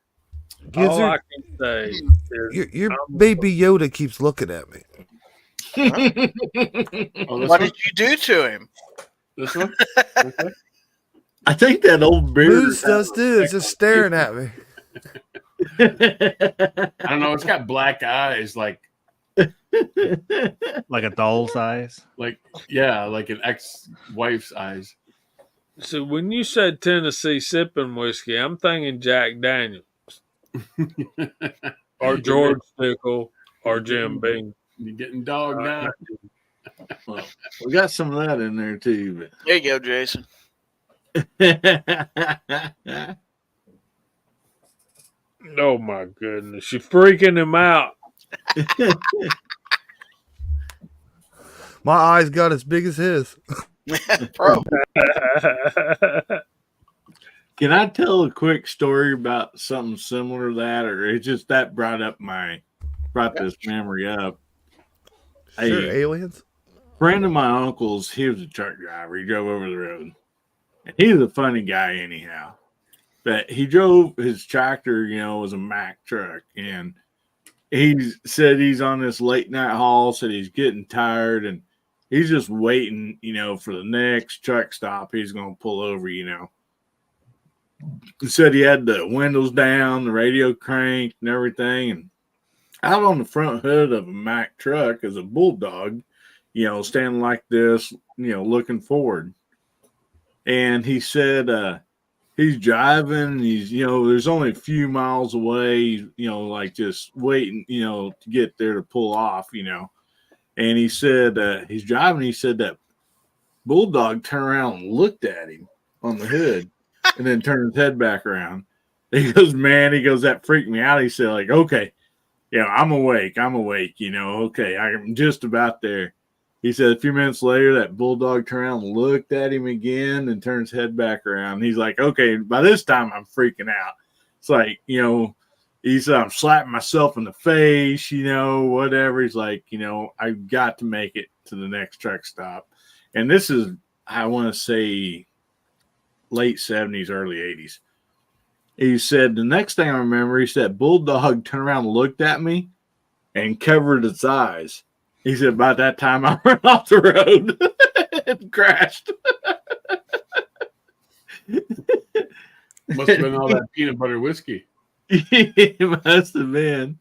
B: all I
H: Gizzard,
B: can say is
H: your baby Yoda keeps looking at me.
D: Oh, this
A: What
D: one?
A: did you do to him?
D: This one? This one?
C: I think that old beard.
H: Moose does too. It's just staring at me.
D: I don't know. It's got black eyes, like
E: Like a doll's eyes.
D: yeah, like an ex-wife's eyes.
B: so when you said Tennessee sipping whiskey, I'm thinking Jack Daniels or George Stickle or Jim Beam.
D: You're getting dogged now.
C: Well, we got some of that in there too.
A: There you go, Jason.
C: But
B: Oh my goodness, you're freaking him out.
H: My eyes got as big as his.
A: Pro.
C: can I tell a quick story about something similar to that, or it's just that brought this memory up?
H: Sure,
C: A
H: aliens.
C: friend of my uncle's, he was a truck driver. He drove over the road, and he was a funny guy anyhow. But he drove his tractor, was a Mack truck, and he said he's on this late night haul, said he's getting tired, and he's just waiting, for the next truck stop he's going to pull over, He said he had the windows down, the radio cranked and everything, and out on the front hood of a Mack truck is a bulldog, standing like this, looking forward. And he said, he's driving, he's, there's only a few miles away, like just waiting, to get there to pull off, And he said, he's driving, he said that bulldog turned around and looked at him on the hood and then turned his head back around. He goes, that freaked me out. He said, like, okay, I'm awake, okay, I'm just about there. He said a few minutes later, that bulldog turned around and looked at him again and turned his head back around. He's like, okay, by this time I'm freaking out. It's like, he said, I'm slapping myself in the face, whatever. He's like, I've got to make it to the next truck stop. And this is, I want to say, late 70s, early 80s. He said, the next thing I remember, he said, bulldog turned around and looked at me and covered its eyes. He said, about that time, I ran off the road and crashed.
D: Must have been all that peanut butter whiskey.
C: It must have been.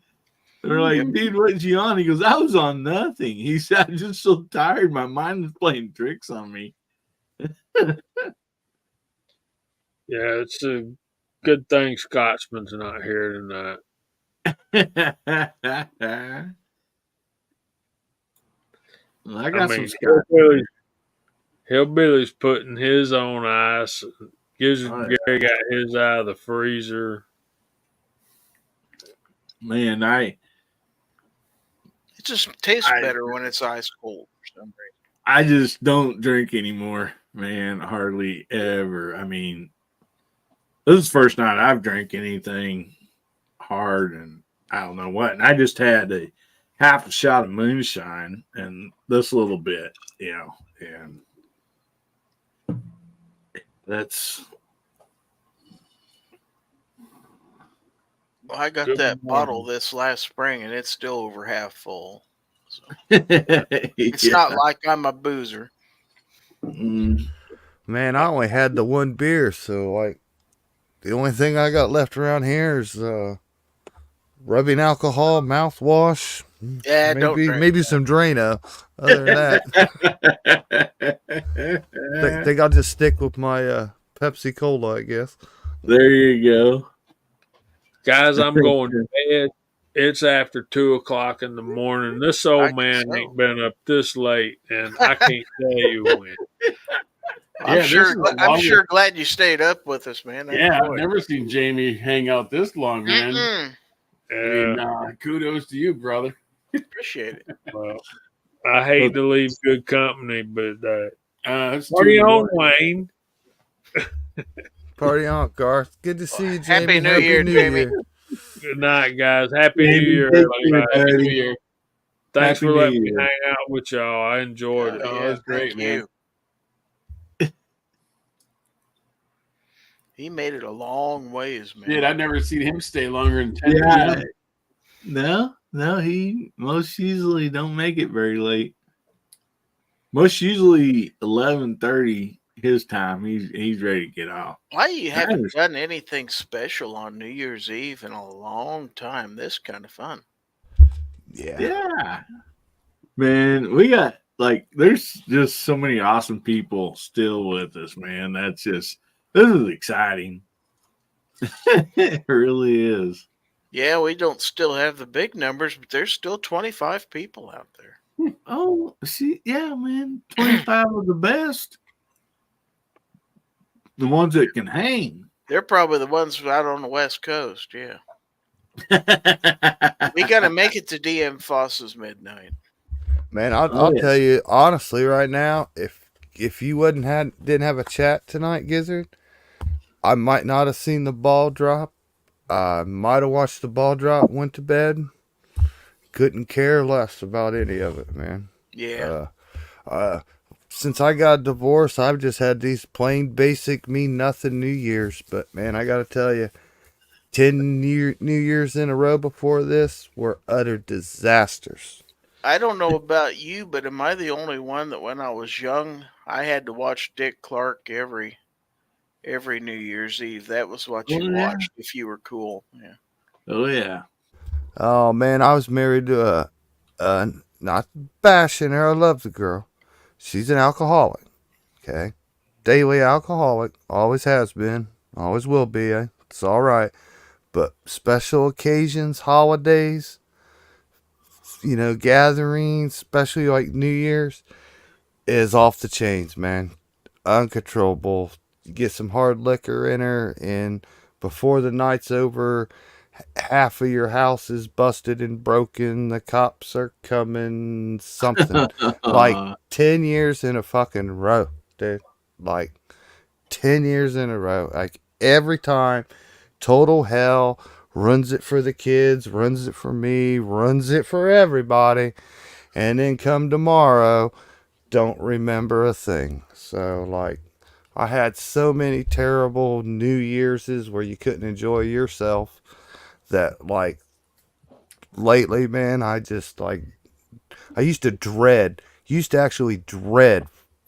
C: They're like, dude, what's you on? He goes, I was on nothing. He said, I'm just so tired. My mind is playing tricks on me.
B: Yeah, it's a good thing Scotsman's not here tonight.
C: Well, I got some
B: Hillbilly's putting his on ice. Gizzard
C: Oh, yeah.
B: Gary got his out of the freezer.
C: Man,
A: It just tastes
C: I-
A: better when it's ice cold for some reason.
C: I just don't drink anymore, man. Hardly ever. I mean, this is the first night I've drank anything hard, and I don't know what. And I just had a half a shot of moonshine and this little bit, and that's
A: Well, I got
B: Good
A: that
B: morning.
A: bottle this last spring, and it's still over half full. So
C: it's
A: it's not like I'm a boozer.
H: Man, I only had the one beer, so like the only thing I got left around here is rubbing alcohol, mouthwash,
A: Yeah, don't drink.
H: maybe some Drano. Other than that, think I'll just stick with my Pepsi Cola, I guess.
C: There you go.
B: Guys, I'm going to bed. It's after 2:00 in the morning. This old
A: guess
B: man
A: so.
B: ain't been up this late, and I can't tell you when.
A: I'm
D: Yeah,
A: sure.
D: this is the
A: I'm
D: longest-
A: sure glad you stayed up with us, man. I
D: Yeah, I've
A: enjoyed it.
D: never seen Jamie hang out this long, man.
A: Mm-mm.
D: I mean, kudos to you, brother.
A: Appreciate it.
B: Well, I hate to leave good company, but
D: It's
B: party
D: too
B: on,
D: long.
B: Wayne.
H: Party on, Garth. Good to see you,
A: Happy
H: Jamie.
A: New Year, Jamie.
B: Good night, guys. Happy New
C: Jamie,
B: Year,
C: take care,
B: everybody.
C: buddy.
D: New Year.
B: Thanks
C: Happy
B: for
C: New
B: letting me
C: Year.
B: hang out with y'all. I enjoyed it.
D: Oh, it was great,
A: thank
D: man.
A: you. He made it a long ways, man.
D: Dude, I've never seen him stay longer than 10
C: Yeah.
D: p.m.
C: No, he most usually don't make it very late. Most usually 11:30 his time. He's ready to get off.
A: Why you haven't
C: Nice.
A: done anything special on New Year's Eve in a long time? This kind of fun.
C: Yeah. Man, we got there's just so many awesome people still with us, man. This is exciting. It really is.
A: Yeah, we don't still have the big numbers, but there's still 25 people out there.
C: Oh, see, yeah, man. 25 of the best. The ones that can hang.
A: They're probably the ones out on the West Coast. Yeah, we got to make it to DM Foss's midnight.
H: Man, I'll
C: Oh, yeah.
H: tell you honestly right now, if you didn't have a chat tonight, Gizzard, I might not have seen the ball drop. I might have watched the ball drop, went to bed. Couldn't care less about any of it, man.
A: Yeah,
H: Since I got divorced, I've just had these plain basic mean nothing New Year's. But man, I gotta tell you, 10 New Year's in a row before this were utter disasters.
A: I don't know about you, but am I the only one that when I was young, I had to watch Dick Clark every New Year's Eve? That was what you
C: Oh, yeah.
A: watched if you were cool. Yeah.
C: Oh, yeah.
H: Oh man, I was married to not bashing her. I love the girl. She's an alcoholic. Okay, daily alcoholic. Always has been. Always will be. It's all right. But special occasions, holidays, gatherings, especially like New Year's, is off the chains, man. Uncontrollable. You get some hard liquor in her, and before the night's over, half of your house is busted and broken. The cops are coming. Something like 10 years in a fucking row, dude. Like 10 years in a row. Like every time, total hell. Runs it for the kids, runs it for me, runs it for everybody. And then come tomorrow, don't remember a thing. So, like, I had so many terrible New Year's where you couldn't enjoy yourself that, like, lately, man, I used to actually dread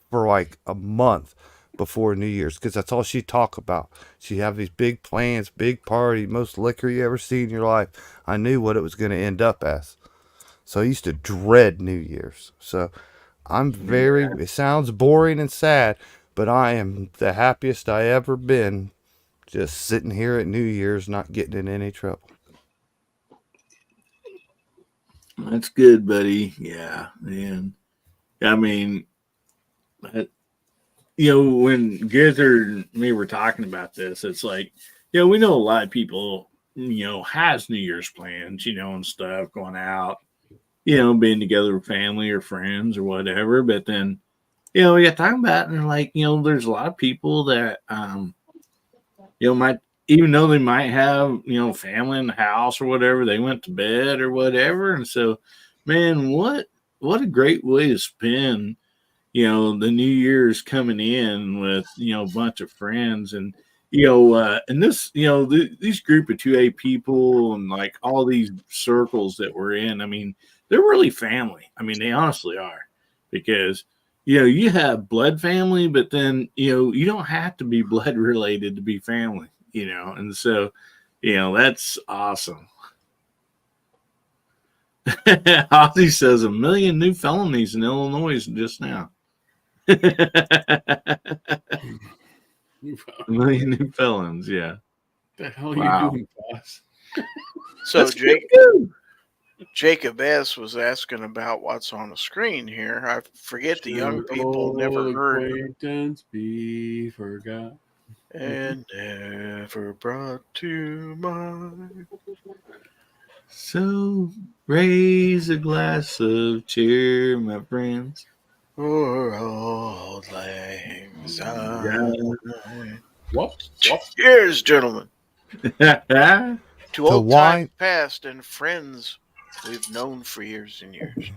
H: for like a month before New Year's, because that's all she'd talk about. She'd have these big plans, big party, most liquor you ever see in your life. I knew what it was going to end up as. So I used to dread New Year's. So it sounds boring and sad, but I am the happiest I ever been just sitting here at New Year's, not getting in any trouble.
C: That's good, buddy. Yeah, man. I mean, when Gizzard and me were talking about this, it's like, we know a lot of people, has New Year's plans, and stuff, going out. being together with family or friends or whatever. But then, we got talking about it, and like, there's a lot of people that, might, even though they might have, family in the house or whatever, they went to bed or whatever. And so, man, what a great way to spend, the New Year's coming in with, a bunch of friends. And, and this, these group of 2A people and like all these circles that we're in, I mean, they're really family. I mean, they honestly are, because, you have blood family, but then, you don't have to be blood related to be family, and so, that's awesome. Ozzy says 1 million new felonies in Illinois just now. 1 million new felons, yeah.
D: What the hell are
C: Wow.
D: you doing, boss?
A: So Jacob S. was asking about what's on the screen here. I forget the young people never heard
D: Acquaintance be forgot.
A: and never brought to mind.
C: So raise a glass of cheer, my friends.
A: For all lang syne.
D: Whoop.
A: Cheers, gentlemen.
C: Yeah.
A: To old
H: wine-
A: time past and friends we've known for years and years.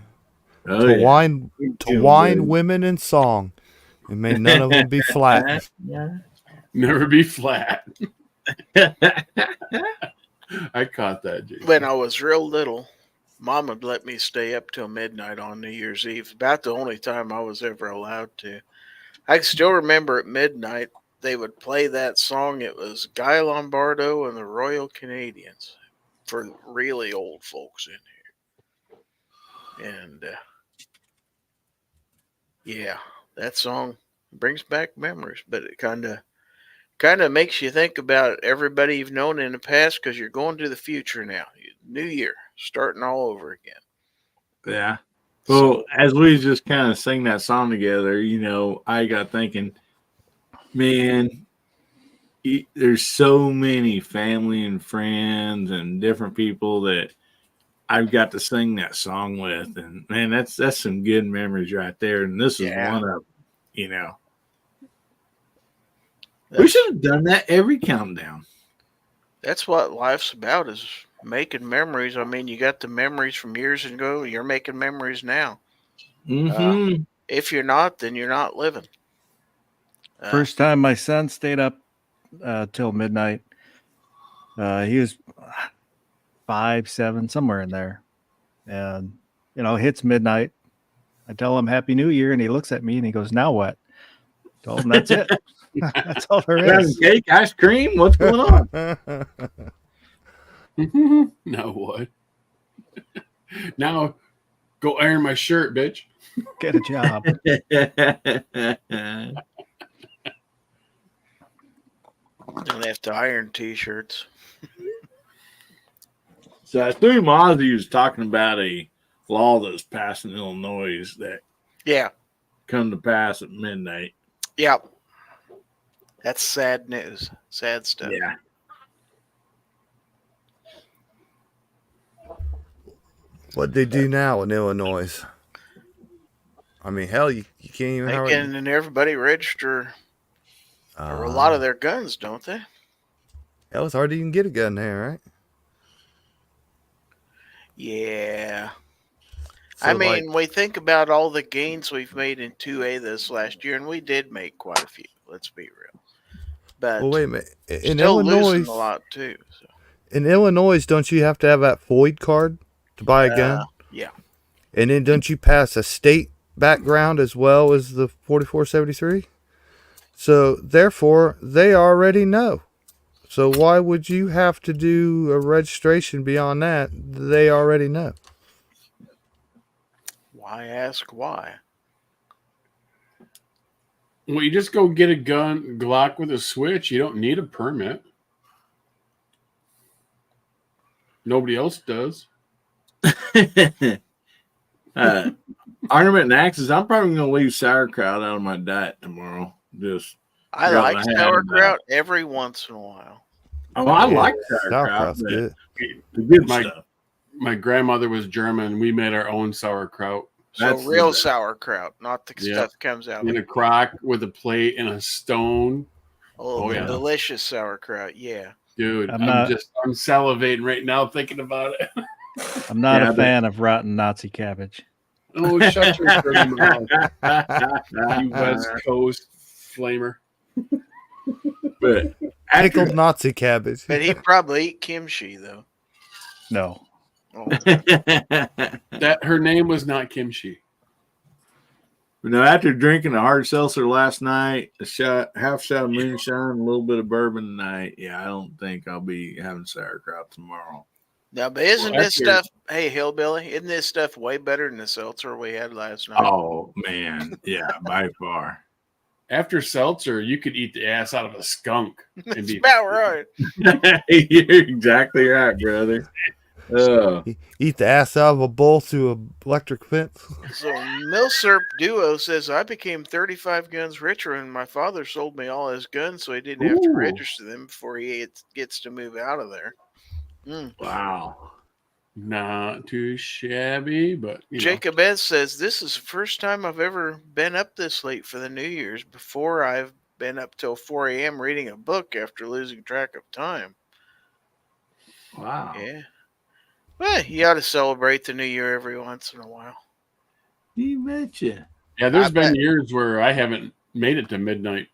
C: Oh,
H: to
C: yeah.
H: wine, to
C: Feeling
H: wine
C: good.
H: women in song, and may none of them be flat.
C: Yeah.
D: Never be flat. I caught that, Jason.
A: When I was real little, Mom would let me stay up till midnight on New Year's Eve. About the only time I was ever allowed to. I can still remember at midnight they would play that song. It was Guy Lombardo and the Royal Canadians for really old folks in here. And yeah, that song brings back memories, but it kind of makes you think about everybody you've known in the past, because you're going to the future now. New year, starting all over again.
C: Yeah. Well, as we just kind of sing that song together, I got thinking, man, there's so many family and friends and different people that I've got to sing that song with, and man, that's some good memories right there. And this is
A: Yeah.
C: one of them. We should have done that every countdown.
A: That's what life's about, is making memories. I mean, you got the memories from years ago. You're making memories now.
C: Mm-hmm.
A: If you're not, then you're not living.
E: First time my son stayed up till midnight. He was 5, 7, somewhere in there. And, hits midnight. I tell him Happy New Year, and he looks at me and he goes, "Now what?" Told him that's it. That's all there
C: Having
E: is.
C: cake, ice cream, what's going on?
D: Now what? Now go iron my shirt, bitch.
E: Get a job.
A: Don't have to iron T-shirts.
C: So I assume Ozzy was talking about a law that was passed in Illinois that
A: Yeah,
C: come to pass at midnight.
A: yeah. That's sad news. Sad stuff.
C: Yeah.
H: What they do now in Illinois? I mean, hell, you can't even.
A: They can, and everybody register or a lot of their guns, don't they?
H: Hell, it's hard to even get a gun there, right?
A: Yeah.
H: So,
A: I mean, we think about all the gains we've made in 2A this last year, and we did make quite a few. Let's be real. But
H: well, wait a minute. In
A: still
H: Illinois,
A: losing a lot too. So.
H: in Illinois, don't you have to have that FOID card to buy a gun?
A: Yeah.
H: And then don't you pass a state background as well as the 4473? So therefore, they already know. So why would you have to do a registration beyond that? They already know.
A: Why ask why?
D: Well, you just go get a gun, Glock with a switch. You don't need a permit. Nobody else does.
C: Ornament and axes. I'm probably going to leave sauerkraut out of my diet tomorrow.
A: I
C: rather
A: like
C: have
A: sauerkraut every once in a while.
C: I like sauerkraut.
H: Sauerkraut's
C: but
H: good.
C: The good
D: My-
C: stuff.
D: my grandmother was German. We made our own sauerkraut
A: So
C: That's the
A: real
C: best.
A: sauerkraut, not the
D: Yeah.
A: stuff that comes out of
D: in
A: it.
D: a crock with a plate and a stone.
A: Oh,
D: Oh,
A: the
D: yeah.
A: delicious sauerkraut. Yeah.
D: Dude,
E: I'm
D: I'm
E: not-
D: salivating right now thinking about it.
E: I'm not
C: Yeah,
E: a
C: but-
E: fan of rotten Nazi cabbage.
D: Oh, shut your dirty mouth, you West Coast flamer.
C: But
H: Pickled Nazi cabbage.
A: But he'd probably eat kimchi, though.
E: No.
A: Oh,
D: That her name was not Kimchi.
C: after drinking a hard seltzer last night, half shot of moonshine, a little bit of bourbon tonight. Yeah, I don't think I'll be having sauerkraut tomorrow.
A: now, but isn't
D: Well,
A: this
D: after-
A: stuff, hey, Hillbilly, isn't this stuff way better than the seltzer we had last night?
C: Oh man, yeah, by far.
D: After seltzer, you could eat the ass out of a skunk. And
A: That's
D: be,
A: about right.
C: You're exactly right, brother. Oh,
H: Eat the ass out of a bull through an electric fence.
A: So Milsurp Duo says, I became 35 guns richer and my father sold me all his guns so he didn't have to
D: Ooh.
A: register them before he gets to move out of there.
C: wow.
D: not too shabby, but you know.
A: Jacob S. says, this is the first time I've ever been up this late for the New Year's. Before I've been up till 4 a.m. reading a book after losing track of time.
C: Wow.
A: Yeah. Well, you ought to celebrate the New Year every once in a while.
C: You betcha.
D: Yeah, there's
A: I
D: been
A: bet.
D: years where I haven't made it to midnight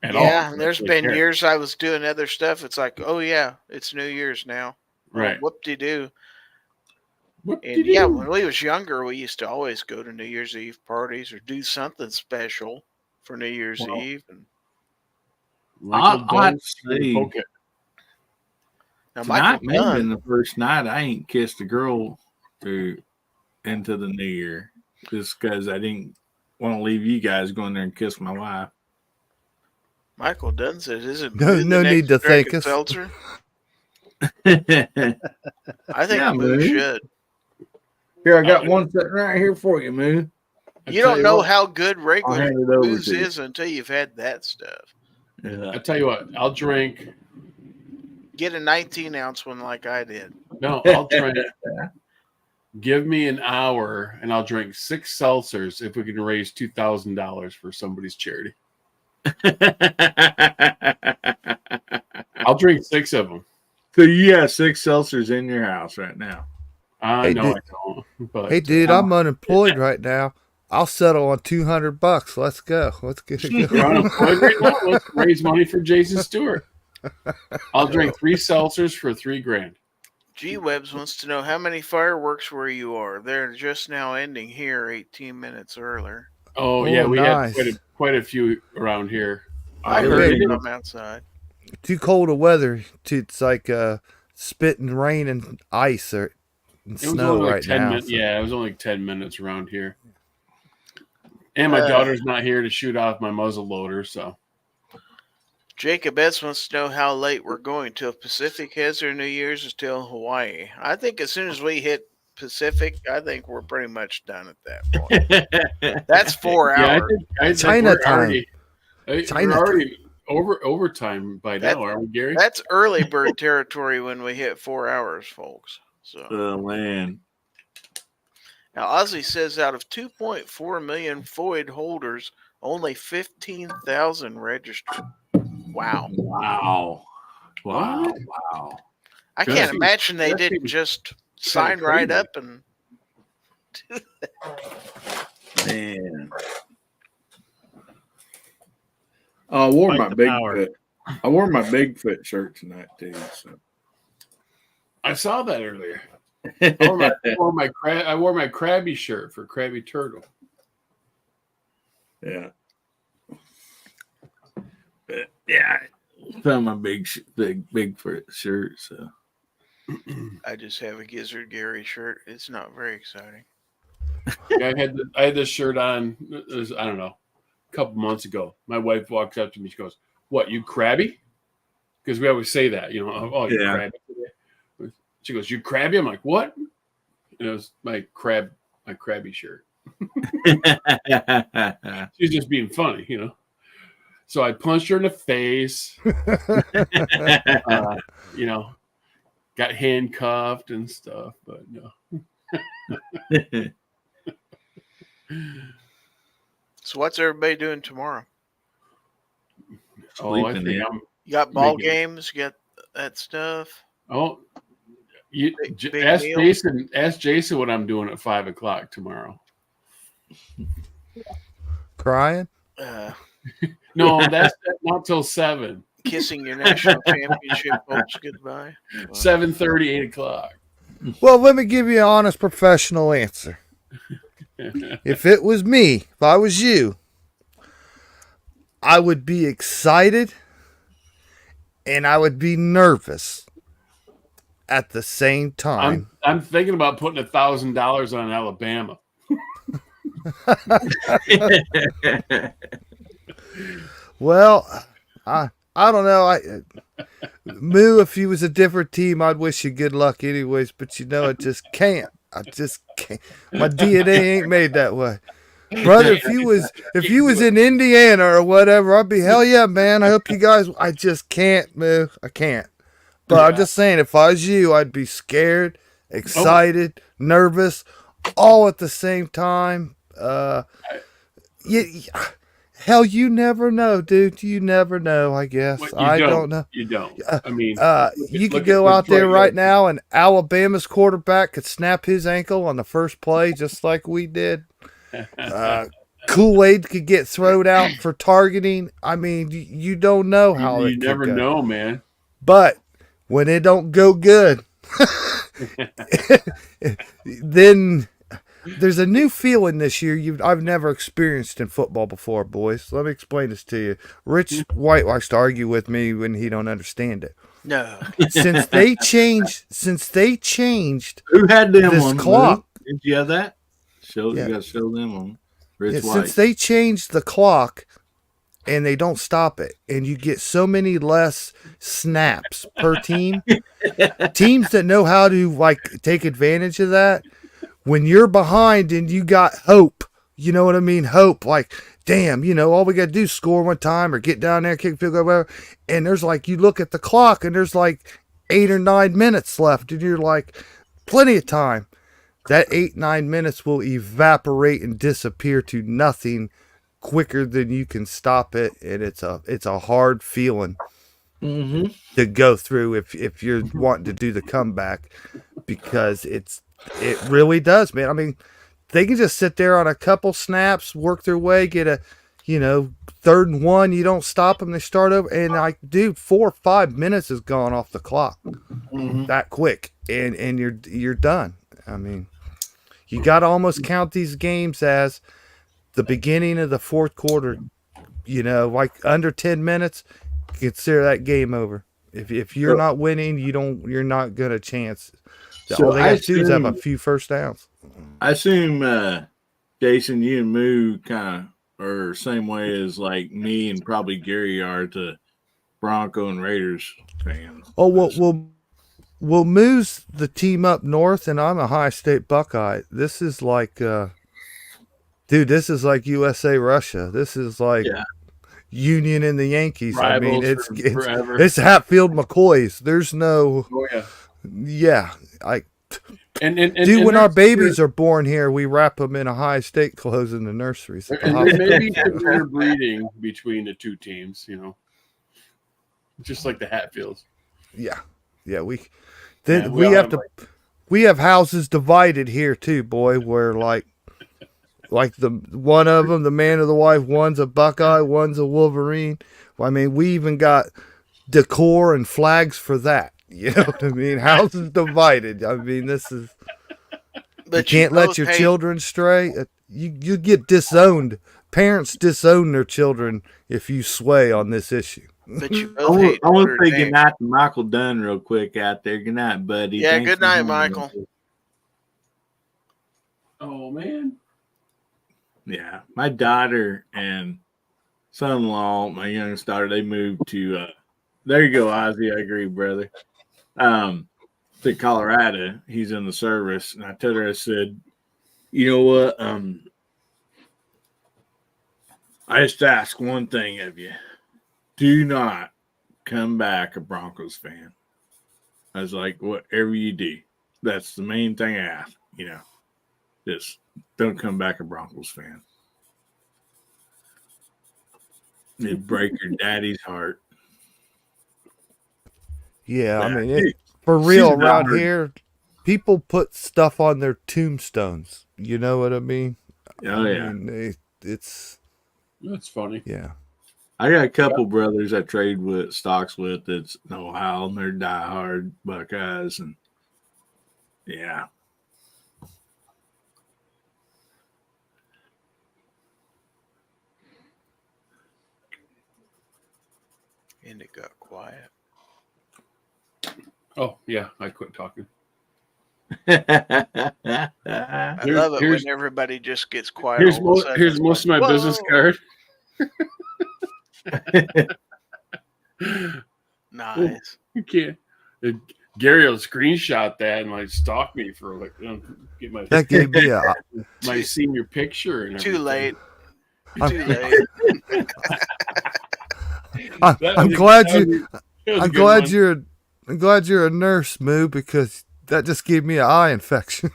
D: at all.
A: Yeah, there's
D: Like,
A: been
D: here.
A: years I was doing other stuff. It's like, oh yeah, it's New Year's now.
D: Right.
A: Whoop-de-doo.
D: What
A: And
D: did
A: yeah,
D: you-
A: when we was younger, we used to always go to New Year's Eve parties or do something special for New Year's
D: Well,
A: Eve. And
D: Michael
C: I'd
D: Dunn,
C: say-
D: poke it.
A: now
C: Tonight
A: Michael
C: may have
A: Dunn,
C: been the first night I ain't kissed a girl into the new year, just because I didn't want to leave you guys going there and kiss my wife.
A: Michael Dunn says, "Isn't
H: No-
A: Moo the
H: no
A: next
H: need to
A: Dragon
H: thank us."
A: Seltzer?"
C: Here,
A: I think
C: Yeah,
A: Moo
C: Moo.
A: should.
C: I got one sitting right here for you, Moo.
A: You
D: tell
A: don't know
D: what,
A: how good
C: I'll
A: regular
C: hand it over
A: booze
C: to you.
A: is until you've had that stuff.
C: Yeah.
D: I tell you what, I'll drink.
A: Get a 19-ounce one like I did.
D: No, I'll drink. Give me an hour, and I'll drink 6 seltzers if we can raise $2,000 for somebody's charity. I'll drink 6 of them.
C: So you have 6 seltzers in your house right now.
H: Hey,
D: No,
H: dude.
D: I don't. But
H: Hey, dude, I'm unemployed right now. I'll settle on $200. Let's go. Let's get it
D: you're
H: going.
D: unemployed right now. Let's raise money for Jason Stewart. I'll drink 3 seltzers for $3,000.
A: G Webs wants to know how many fireworks where you are. They're just now ending here 18 minutes earlier.
D: Oh,
H: Oh,
D: yeah, we
H: nice.
D: had quite a few around here.
A: I
C: Oh,
A: heard
C: really?
A: it come outside.
H: Too cold of weather. It's like spit and rain and ice and
D: It was
H: snow
D: only like
H: right
D: 10
H: now.
D: minutes.
H: so-
D: Yeah, it was only like 10 minutes around here. And my
A: Uh,
D: daughter's not here to shoot off my muzzle loader, so
A: Jacob S. wants to know how late we're going till Pacific has their New Year's is till Hawaii. I think as soon as we hit Pacific, I think we're pretty much done at that point. That's 4
D: yeah,
A: hours.
D: I think
H: China
D: we're
H: time.
D: already,
H: China
D: we're already overtime by
A: That-
D: now, aren't we, Gary?
A: That's early bird territory when we hit 4 hours, folks. So
C: Oh man.
A: now Ozzy says out of 2.4 million FOID holders, only 15,000 registered. Wow.
C: Wow. Wow.
D: What?
C: Wow.
A: I
D: That
A: can't
D: seems-
A: imagine they
D: that
A: didn't
D: seems
A: just sign right
D: crazy.
A: up and
C: Man. I wore
E: Fight
C: my
E: the
C: Bigfoot. I wore my Bigfoot shirt tonight too. So
D: I saw that earlier. I wore my Krabby shirt for Krabby Turtle.
C: yeah. But, yeah. I found my big Bigfoot shirt. So
A: I just have a Gizzard Gary shirt. It's not very exciting.
D: I had this shirt on. It was, I don't know, a couple months ago. My wife walks up to me. She goes, "What? You crabby?" Because we always say that, Oh, you
C: Yeah.
D: crabby today? She goes, "You crabby?" I'm like, "What?" And it was my crabby shirt. She's just being funny. So I punched her in the face. got handcuffed and stuff, but no.
A: So what's everybody doing tomorrow?
D: Oh, I
C: Sleeping
D: think
C: in.
D: I'm.
A: You got ball
D: Making-
A: games, you got that stuff.
D: Oh, you
A: Big
D: ask
A: meal?
D: Jason. Ask Jason what I'm doing at 5:00 tomorrow.
H: Crying?
D: No, that's not till 7.
A: Kissing your national championship hopes goodbye.
D: 7:30, 8:00.
H: Well, let me give you an honest professional answer. If it was me, if I was you, I would be excited and I would be nervous at the same time.
D: I'm thinking about putting $1,000 on Alabama.
H: Well, I don't know. Moo, if you was a different team, I'd wish you good luck anyways, but I just can't. I just can't. My DNA ain't made that way. Brother, if you was in Indiana or whatever, I'd be hell yeah, man. I hope you guys. I just can't, Moo. I can't. But I'm just saying, if I was you, I'd be scared, excited, nervous, all at the same time. Hell, you never know, dude. You never know, I guess.
D: Well,
H: I don't know.
D: You don't. I mean,
H: you could go out there right now and Alabama's quarterback could snap his ankle on the first play just like we did. Kool-Aid could get thrown out for targeting. I mean, you don't know how
D: you never know, man.
H: But when it don't go good, then there's a new feeling this year I've never experienced in football before, boys. Let me explain this to you. Rich White likes to argue with me when he don't understand it.
A: No.
H: Since they changed
C: Who had them
H: this
C: on
H: clock.
C: Did you have that? You
H: Yeah.
C: got to show them on. Rich White.
H: Since they changed the clock and they don't stop it, and you get so many less snaps per team, teams that know how to take advantage of that, when you're behind and you got hope, you know what I mean? Hope, damn, all we got to do is score one time or get down there, kick field goal, whatever. And there's you look at the clock and there's 8 or 9 minutes left, and you're plenty of time. That 8-9 minutes will evaporate and disappear to nothing quicker than you can stop it, and it's a hard feeling to go through if you're wanting to do the comeback, because it really does, man. I mean, they can just sit there on a couple snaps, work their way, get a 3rd and 1, you don't stop them, they start over, and 4 or 5 minutes has gone off the clock that quick, and you're done. I mean, you got to almost count these games as the beginning of the 4th quarter. Under 10 minutes, consider that game over. If you're not winning, you're not gonna chance.
C: So
H: all they got to do is have a few first downs.
C: I assume, Jason, you and Moo kind of are same way as me and probably Gary are to Bronco and Raiders fans.
H: Oh, well, Moo's the team up north, and I'm a High State Buckeye. This is this is like USA Russia. This is Union and the Yankees.
D: Rivals,
H: I mean, it's
D: forever.
H: it's Hatfield McCoys. There's no, when our babies are born here, we wrap them in a High State clothes in the nurseries.
D: And there may be some interbreeding between the two teams, just like the Hatfields.
H: Yeah, we have houses divided here too, boy. Where the one of them, the man or the wife, one's a Buckeye, one's a Wolverine. I mean, we even got decor and flags for that. You know what I mean? Houses divided. I mean, this is. But you can't let your children stray. You get disowned. Parents disown their children if you sway on this issue.
A: But
C: I want to say good night to Michael Dunn real quick out there. Good night, buddy.
A: Yeah,
C: Thanks
A: good
C: for
A: night,
C: joining
A: Michael.
C: us.
D: Oh man.
C: Yeah, my daughter and son-in-law, my youngest daughter, they moved to. There you go, Ozzy. I agree, brother. To Colorado. He's in the service, and I told her, I said, you know what? I just ask one thing of you: do not come back a Broncos fan. I was like, whatever you do, that's the main thing I ask. Just don't come back a Broncos fan. It'd break your daddy's heart.
H: Yeah, I
C: Yeah.
H: mean, for
C: She's
H: real
C: a
H: around
C: diehard.
H: here, people put stuff on their tombstones. You know what I mean?
C: Oh, yeah.
H: I mean, it's
D: That's funny.
H: yeah.
C: I got a couple brothers I trade with stocks with that's in Ohio, and they're diehard Buckeyes, and yeah.
A: And it got quiet.
D: Oh yeah, I quit talking.
A: I
D: Here's-
A: love it
D: here's-
A: when everybody just gets quiet.
D: Here's
A: all of a sudden.
D: here's
A: It's
D: most of
A: like,
D: my business
A: "Whoa."
D: card.
A: Nice.
D: You can't. Gary will screenshot that and like stalk me for like get my
H: That gave me a.
D: my senior picture and
A: Too
D: everything.
A: late. Too late.
H: I'm glad you. I'm glad you're a nurse, Moo, because that just gave me an eye infection.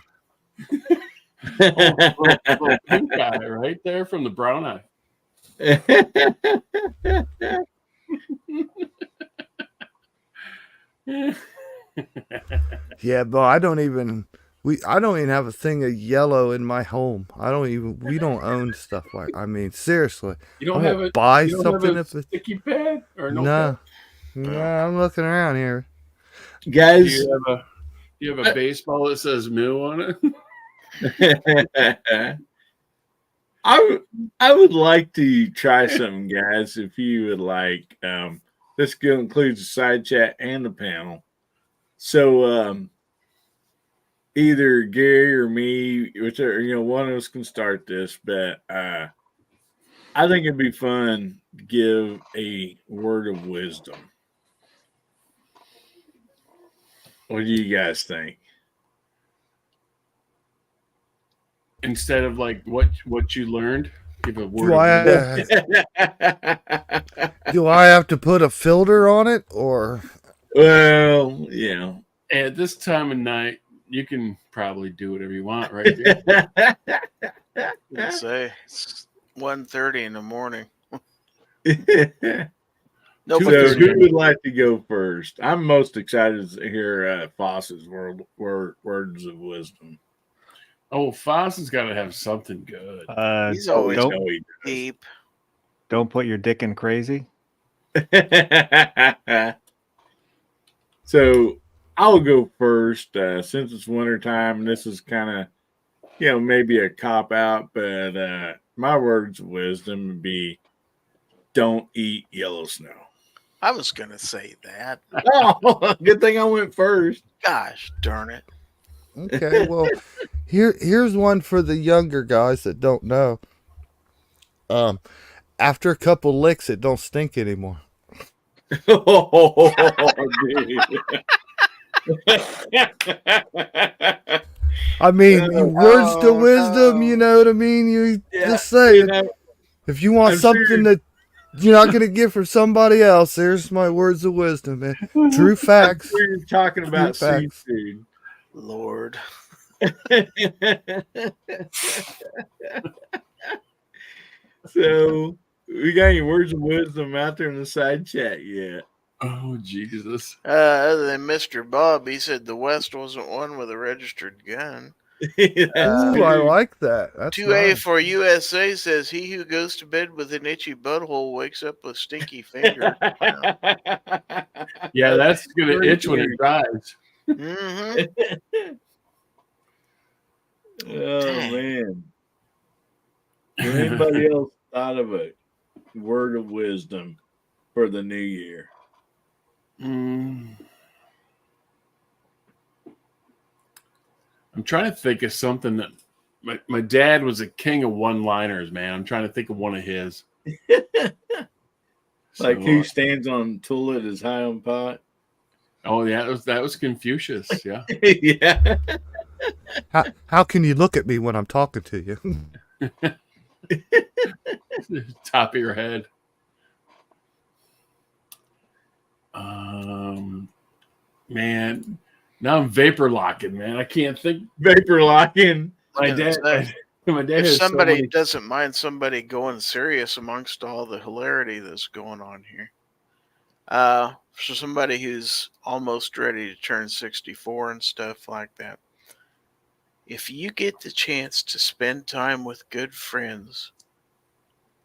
D: little pink eye right there from the brown eye.
H: Yeah, but I don't even have a thing of yellow in my home. We don't own stuff like. I mean, seriously,
D: You don't
H: I
D: have
H: won't
D: a
H: buy
D: you don't
H: something
D: have
H: if
D: a
H: it.
D: sticky pad or no?
H: No,
D: pad?
H: no, I'm looking around here.
D: Do
C: Guys,
D: you have a baseball that says "Moo" on it?
C: I would like to try something, guys. If you would like, this includes the side chat and the panel. So, either Gary or me, whichever one of us can start this. But I think it'd be fun to give a word of wisdom. What do you guys think?
D: Instead of like what you learned, give a word.
H: Do I have to put a filter on it or?
C: Well,
D: At this time of night, you can probably do whatever you want, right? There.
A: Let's say it's 1:30 in the morning.
C: So,
A: Nobody's
C: who would like to go first? I'm most excited to hear Foss's words of wisdom.
D: Oh, Foss has got to have something good.
A: He's always
E: don't,
A: deep.
E: don't put your dick in crazy.
C: So I'll go first since it's wintertime, and this is kind of, maybe a cop out, but my words of wisdom would be don't eat yellow snow.
A: I was going to say that.
C: Oh, good thing I went first.
A: Gosh darn it.
H: Okay, well, here's one for the younger guys that don't know. After a couple licks, it don't stink anymore.
C: Oh,
H: I mean, words to wisdom, you know what I mean? You just say it. If you want something that you're not going to get from somebody else, there's my words of wisdom, man. True facts.
C: We're talking about
H: True facts.
C: seafood.
A: Lord.
C: So, we got any words of wisdom out there in the side chat yet?
D: Oh, Jesus.
A: Other than Mr. Bob, he said the West wasn't one with a registered gun.
H: Ooh, I like that. That's
A: 2A
H: nice.
A: for USA says he who goes to bed with an itchy butthole wakes up with stinky fingers.
D: Yeah, that's gonna itch when it dries.
A: Mm-hmm.
C: Oh,
A: Dang.
C: man. Has anybody else thought of a word of wisdom for the new year?
D: I'm trying to think of something that my dad was a king of one-liners, man. I'm trying to think of one of his.
C: Like
D: So,
C: who stands on toilet is high on pot?
D: Oh yeah, that was Confucius. Yeah.
C: Yeah.
H: How can you look at me when I'm talking to you?
D: Top of your head. Man, now I'm vapor locking, man. I can't think.
C: Vapor locking.
D: My
A: I was
D: dad,
A: gonna say,
D: my dad
A: if
D: has so
A: somebody
D: many.
A: doesn't mind somebody going serious amongst all the hilarity that's going on here, for somebody who's almost ready to turn 64 and stuff like that, if you get the chance to spend time with good friends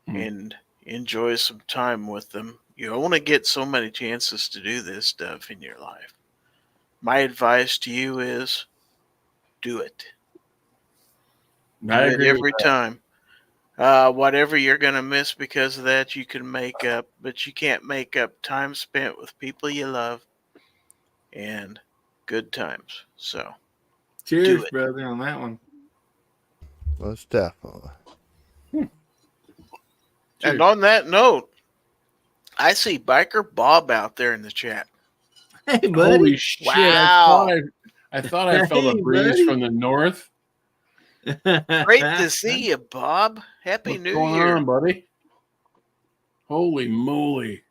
A: and enjoy some time with them, you only get so many chances to do this stuff in your life. My advice to you is do it.
D: I
A: Do it
D: agree with
A: every
D: that.
A: time. Whatever you're going to miss because of that, you can make up, but you can't make up time spent with people you love and good times. So,
C: Cheers,
A: it.
C: brother, on that one.
H: Most definitely.
A: And on that note, I see Biker Bob out there in the chat.
C: Hey,
D: Holy
C: buddy.
D: shit!
A: Wow.
D: I thought I felt a
C: Hey,
D: breeze
C: buddy.
D: from the north.
A: Great to see you, Bob. Happy
D: What's
A: New
D: going
A: Year.
D: on, buddy? Holy moly!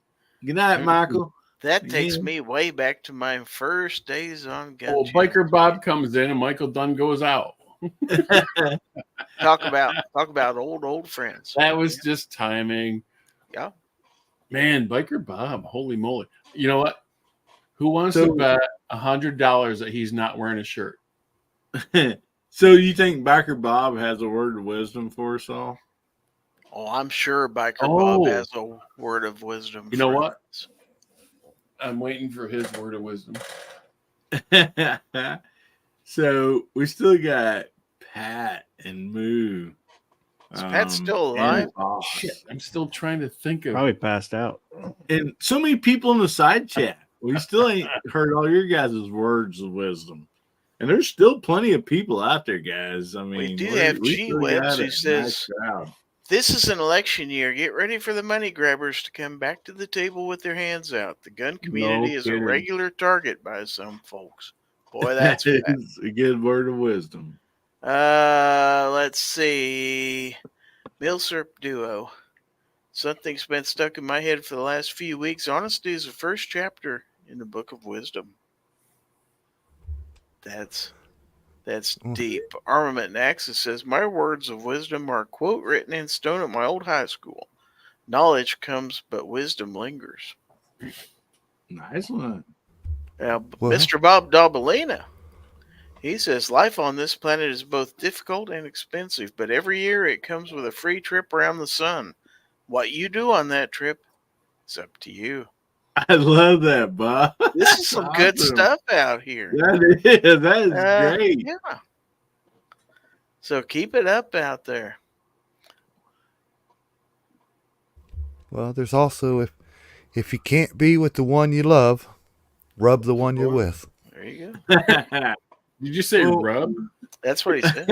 C: Good night, Michael.
A: That takes
C: Yeah.
A: me way back to my first days on Gun
D: Oh,
A: Channel.
D: Biker Bob comes in and Michael Dunn goes out.
A: Talk about old friends.
D: That was just timing.
A: Yeah.
D: Man, Biker Bob, holy moly. You know what? Who wants
C: So-
D: to bet $100 that he's not wearing a shirt?
C: So you think Biker Bob has a word of wisdom for us all?
A: Oh, I'm sure Biker
D: Oh.
A: Bob has a word of wisdom.
D: You know
A: for
D: what?
A: us.
D: I'm waiting for his word of wisdom.
C: So we still got Pat and Moo.
A: Is Pat still
C: and
A: alive?
C: Boss.
D: Shit, I'm still trying to think of.
E: Probably passed out.
C: And so many people in the side chat. We still ain't heard all your guys' words of wisdom. And there's still plenty of people out there, guys. I mean,
A: We do have G
C: still
A: Webs
C: got
A: who
C: a
A: says,
C: nice crowd.
A: This is an election year. Get ready for the money grabbers to come back to the table with their hands out. The gun community is a
C: kidding.
A: regular target by some folks. Boy, that's
C: That
A: bad.
C: is a good word of wisdom.
A: Let's see. Milsurp Duo. Something's been stuck in my head for the last few weeks. Honesty is the first chapter in the Book of Wisdom. That's deep. Armament and Axis says, my words of wisdom are a quote written in stone at my old high school. Knowledge comes, but wisdom lingers.
C: Nice one.
A: Now,
H: Well-
A: Mr. Bob Dabalina, he says, life on this planet is both difficult and expensive, but every year it comes with a free trip around the sun. What you do on that trip is up to you.
C: I love that, Bob.
A: This is some good
C: Awesome.
A: stuff out here.
C: That is. That is great.
A: Yeah. So keep it up out there.
H: Well, there's also if you can't be with the one you love, rub the one you're with.
A: There you go.
D: Did you say
C: Well-
D: rub?
A: That's what he said.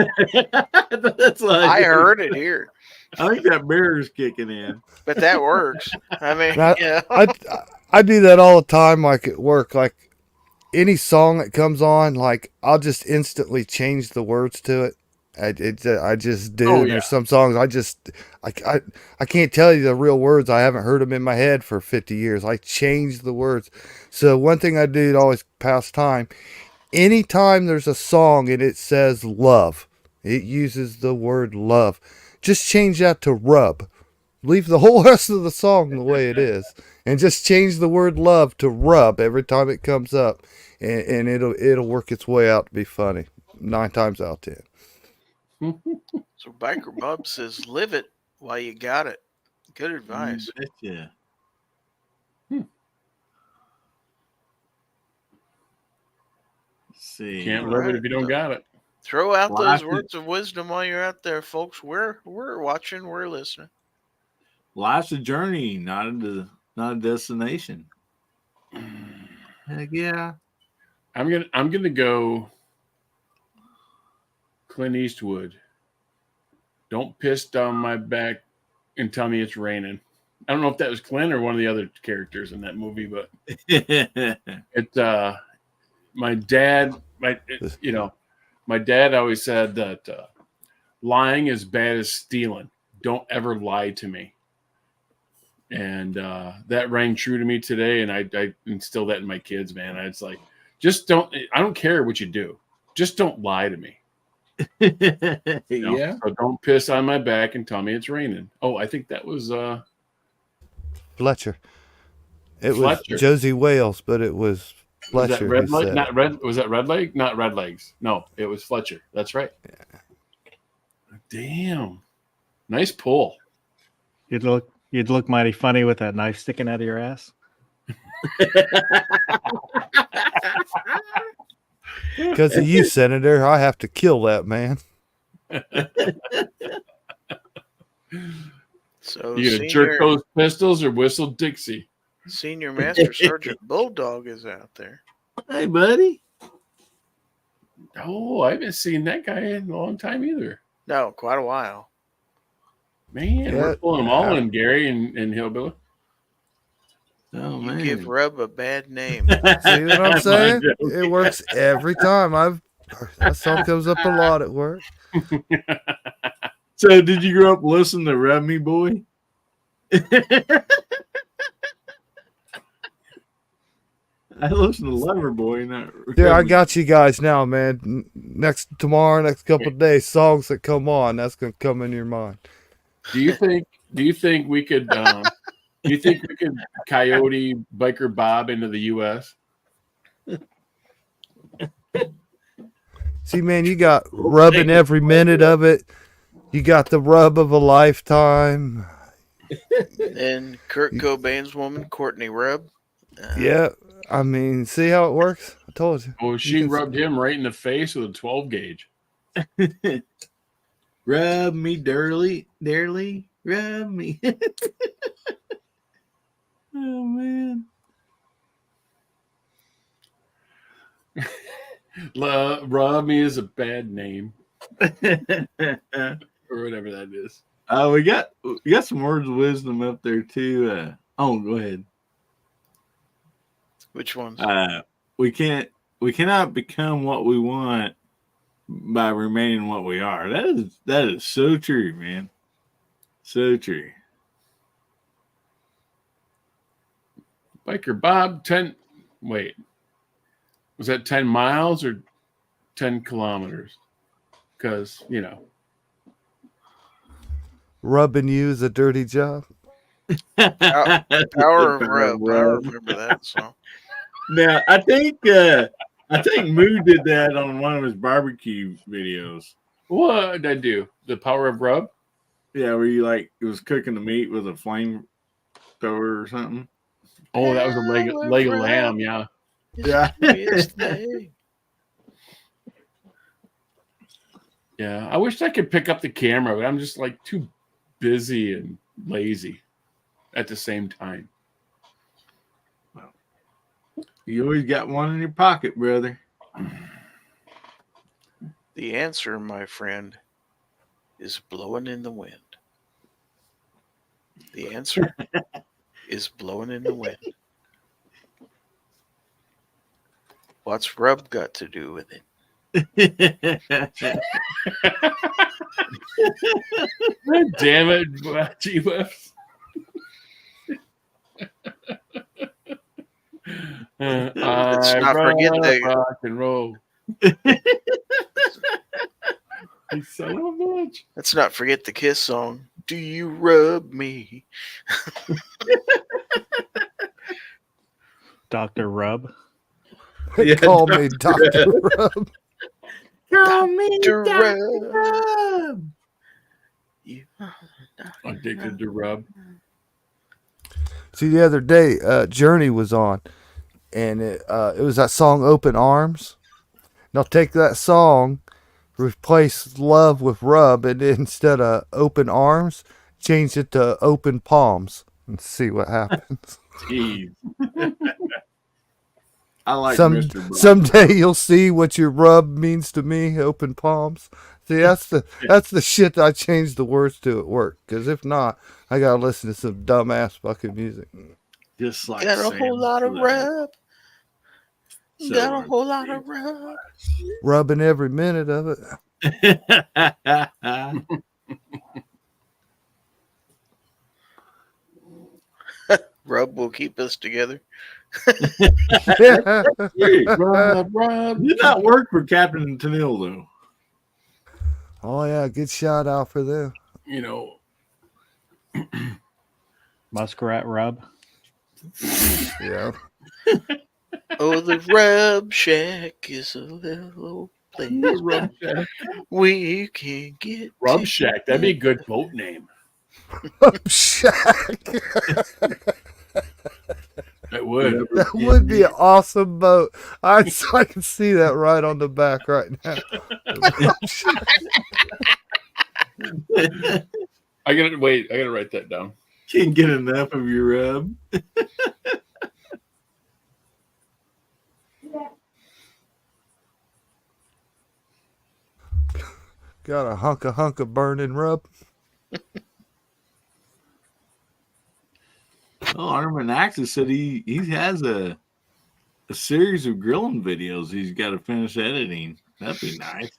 C: That's like,
A: I heard it here,
C: I think that mirror's kicking in.
A: but that works. I mean,
H: That-
A: yeah.
H: I do that all the time, like at work. Like any song that comes on, like I'll just instantly change the words to it. I just do.
D: Oh,
H: And
D: yeah.
H: there's some songs I can't tell you the real words. I haven't heard them in my head for 50 years. I change the words. So one thing I do to always pass time, anytime there's a song and it says love, it uses the word love, just change that to rub. Leave the whole rest of the song the way it is, and just change the word love to rub every time it comes up, and it'll work its way out to be funny 9 times out of 10.
A: So Biker Bob says, live it while you got it. Good advice.
C: Yeah. See.
D: Can't
A: All
D: rub
A: right.
D: it if you don't got it.
A: Throw out
C: Well, I
A: those
C: think-
A: words of wisdom while you're out there, folks. We're watching, we're listening.
C: Life's a journey, not a destination. Heck yeah.
D: I'm gonna go Clint Eastwood. Don't piss down my back and tell me it's raining. I don't know if that was Clint or one of the other characters in that movie, but it my dad always said that lying is bad as stealing. Don't ever lie to me. And that rang true to me today, and I instill that in my kids, man. It's like, just don't. I don't care what you do. Just don't lie to me. You know?
C: Yeah.
D: So don't piss on my back and tell me it's raining. Oh, I think that was
H: Fletcher. It
D: Fletcher.
H: was Josie Wales, but it was
D: Was that
H: Fletcher
D: red
H: who
D: leg?
H: said
D: Not
H: it.
D: red. Was that red leg? Not red legs. No, it was Fletcher. That's right.
H: Yeah.
D: Damn. Nice pull.
E: You'd look mighty funny with that knife sticking out of your ass.
H: Because of you, Senator, I have to kill that man.
A: So
D: You gonna jerk those pistols or whistle Dixie?
A: Senior Master Sergeant Bulldog is out there.
C: Hey, buddy.
D: Oh, I haven't seen that guy in a long time either.
A: No, quite a while.
D: Man, we're pulling them all in, Gary and Hillbilly.
C: Oh,
A: You
C: man.
A: give Rub a bad name.
H: See what I'm saying? It works every time. That song comes up a lot at work.
C: So, did you grow up listening to Rub Me Boy? I listen to Loverboy.
H: Yeah, I got you guys now, man. Next couple of days, songs that come on, that's gonna come in your mind.
D: Do you think we could? Do you think we could coyote Biker Bob into the U.S.?
H: See, man, you got rubbing every minute of it. You got the rub of a lifetime.
A: And Kurt Cobain's woman, Courtney Rub.
H: Yeah, I mean, see how it works? I told you.
D: Well, she rubbed him right in the face with a 12 gauge.
C: Rub me dearly, rub me. Oh, man.
D: Rub me is a bad name, or whatever that is.
C: We got some words of wisdom up there too. Go ahead.
A: Which ones?
C: We cannot become what we want by remaining what we are. That is so true, man. So true.
D: Biker Bob, was that 10 miles or 10 kilometers? Because,
C: Rubbing you is a dirty job.
A: Power of Rub. I remember that song.
C: Now, I think Moo did that on one of his barbecue videos.
D: What did I do? The power of rub?
C: Yeah, where you it was cooking the meat with a flame thrower or something.
D: Oh, that was a leg of lamb, yeah.
C: Yeah.
D: Yeah, I wish I could pick up the camera, but I'm just too busy and lazy at the same time.
C: You always got one in your pocket, brother.
A: The answer, my friend, is blowing in the wind. The answer is blowing in the wind. What's Rub got to do with it?
D: Damn it, G-Webs.
A: Let's not forget that.
D: Rock and roll. You son of a bitch.
A: Let's not forget the Kiss song. Do you rub me?
E: Dr. Rub.
H: Call me Dr. Rub.
C: Call me
A: Dr.
C: Dr.
A: Rub.
D: Addicted to rub.
H: See, the other day, Journey was on, and it was that song "Open Arms." Now take that song, replace "Love" with "Rub," and instead of "Open Arms," change it to "Open Palms," and see what happens.
D: Jeez.
C: I like Mr. Brown.
H: Someday you'll see what your rub means to me. Open palms. See, that's the shit that I changed the words to at work. Because if not, I gotta listen to some dumbass fucking music.
C: Just like
A: Got a
C: Sam
A: whole lot of
C: Flynn.
A: rub.
C: So
A: Got a whole lot of rub.
H: Rubbing every minute of it.
A: Rub will keep us together.
D: Rub.
C: Did not work for Captain Tennille though.
H: Oh yeah, good shout out for them.
D: You know,
E: Muskrat rub.
H: Yeah.
A: Oh, the Rub Shack is a little place
D: Rub Shack.
A: we can get
D: Rub
A: to.
D: Shack. That'd be a good boat name.
H: Shack.
D: It would.
H: That would be an awesome boat. I can see that right on the back right now.
D: I gotta write that down.
C: Can't get enough of your rub.
H: Got a hunk of burning rub.
C: Oh, Armin Axis said he has a series of grilling videos he's got to finish editing. That'd be nice.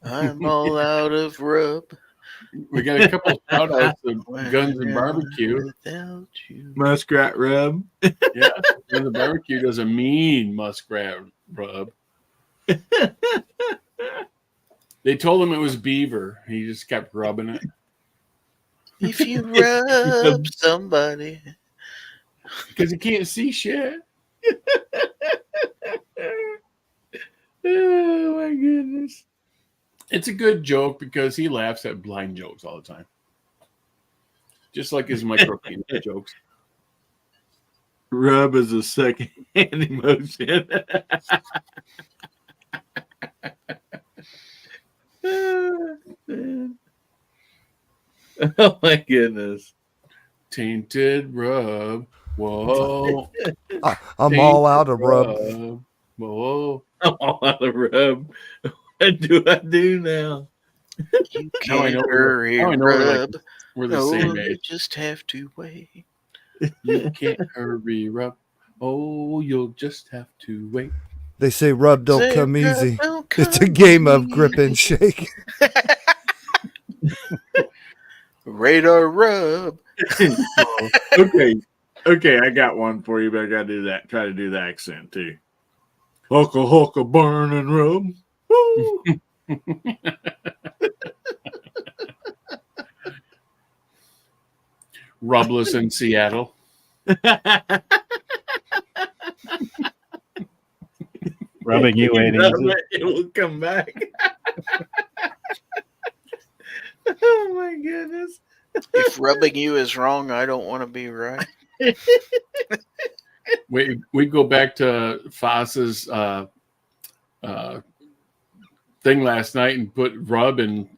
A: I'm all out of rub.
D: We got a couple of shout outs of Guns and Barbecue.
A: Without you.
C: Muskrat rub.
D: Yeah, Guns and Barbecue does a mean muskrat rub. They told him it was beaver. He just kept rubbing it.
A: If you rub somebody.
D: Because he can't see shit.
C: Oh my goodness.
D: It's a good joke because he laughs at blind jokes all the time. Just like his micro penis jokes.
C: Rub is a second hand emotion. Oh my goodness.
D: Tainted rub. Whoa.
H: I'm all out of rub.
D: Whoa.
C: I'm all out of rub. What do I do now?
A: You
D: Now I
A: can't
D: know
A: hurry
D: now I know
A: rub.
D: we're the
A: No,
D: same
A: you
D: age.
A: just have to wait.
D: You can't hurry rub. Oh, you'll just have to wait.
H: They say rub don't
A: Say
H: come
A: rub
H: easy.
A: don't
H: It's a
A: come
H: game of grip and
A: easy.
H: shake.
A: Radar rub.
C: Okay, I got one for you, but I gotta do that. Try to do the accent too. Hulka burn and rub. Woo!
D: Rubless in Seattle.
E: Rubbing you ain't
C: Rub
E: easy.
C: it will come back. Oh my goodness.
A: If rubbing you is wrong, I don't want to be right.
D: We go back to Foss's thing last night and put rub in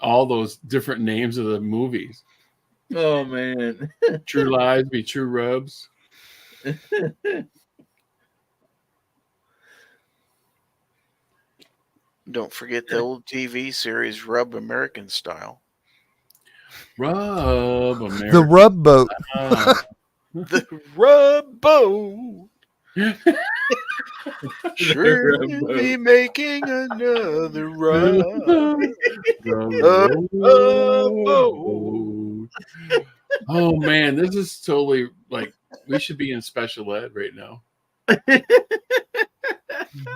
D: all those different names of the movies.
C: Oh man.
D: True lies be true rubs.
A: Don't forget the old TV series Rub American Style.
D: Rub America.
H: The rub boat.
A: The Rub Boat. Sure to be making another rub.
D: Oh man, this is totally like we should be in special ed right now.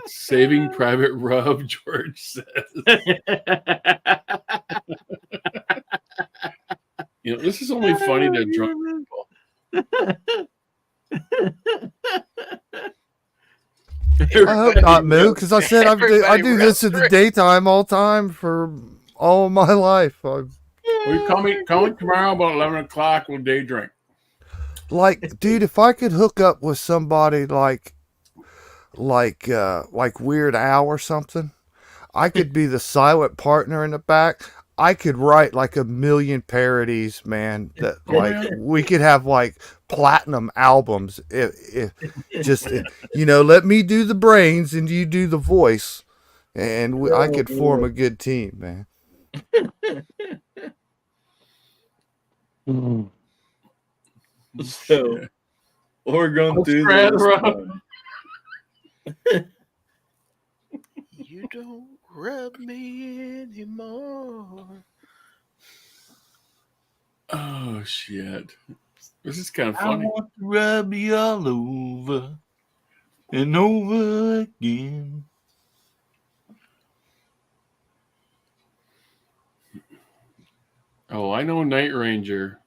D: Saving Private Rub, George says. You know, this is only funny to drunk people.
H: I hope not, Moo, because I said I do this in the daytime all time for all of my life.
D: Will you call me tomorrow about 11 o'clock? We'll day drink.
H: Like, dude, if I could hook up with somebody like Weird Al or something, I could be the silent partner in the back. I could write like 1,000,000 parodies, man. That like we could have like platinum albums. If just let me do the brains and you do the voice, and I could form a good team, man.
C: So we're going through this.
A: You don't rub me anymore.
D: Oh shit! This is kind of
C: I
D: funny.
C: want to rub you all over and over again.
D: Oh, I know Night Ranger.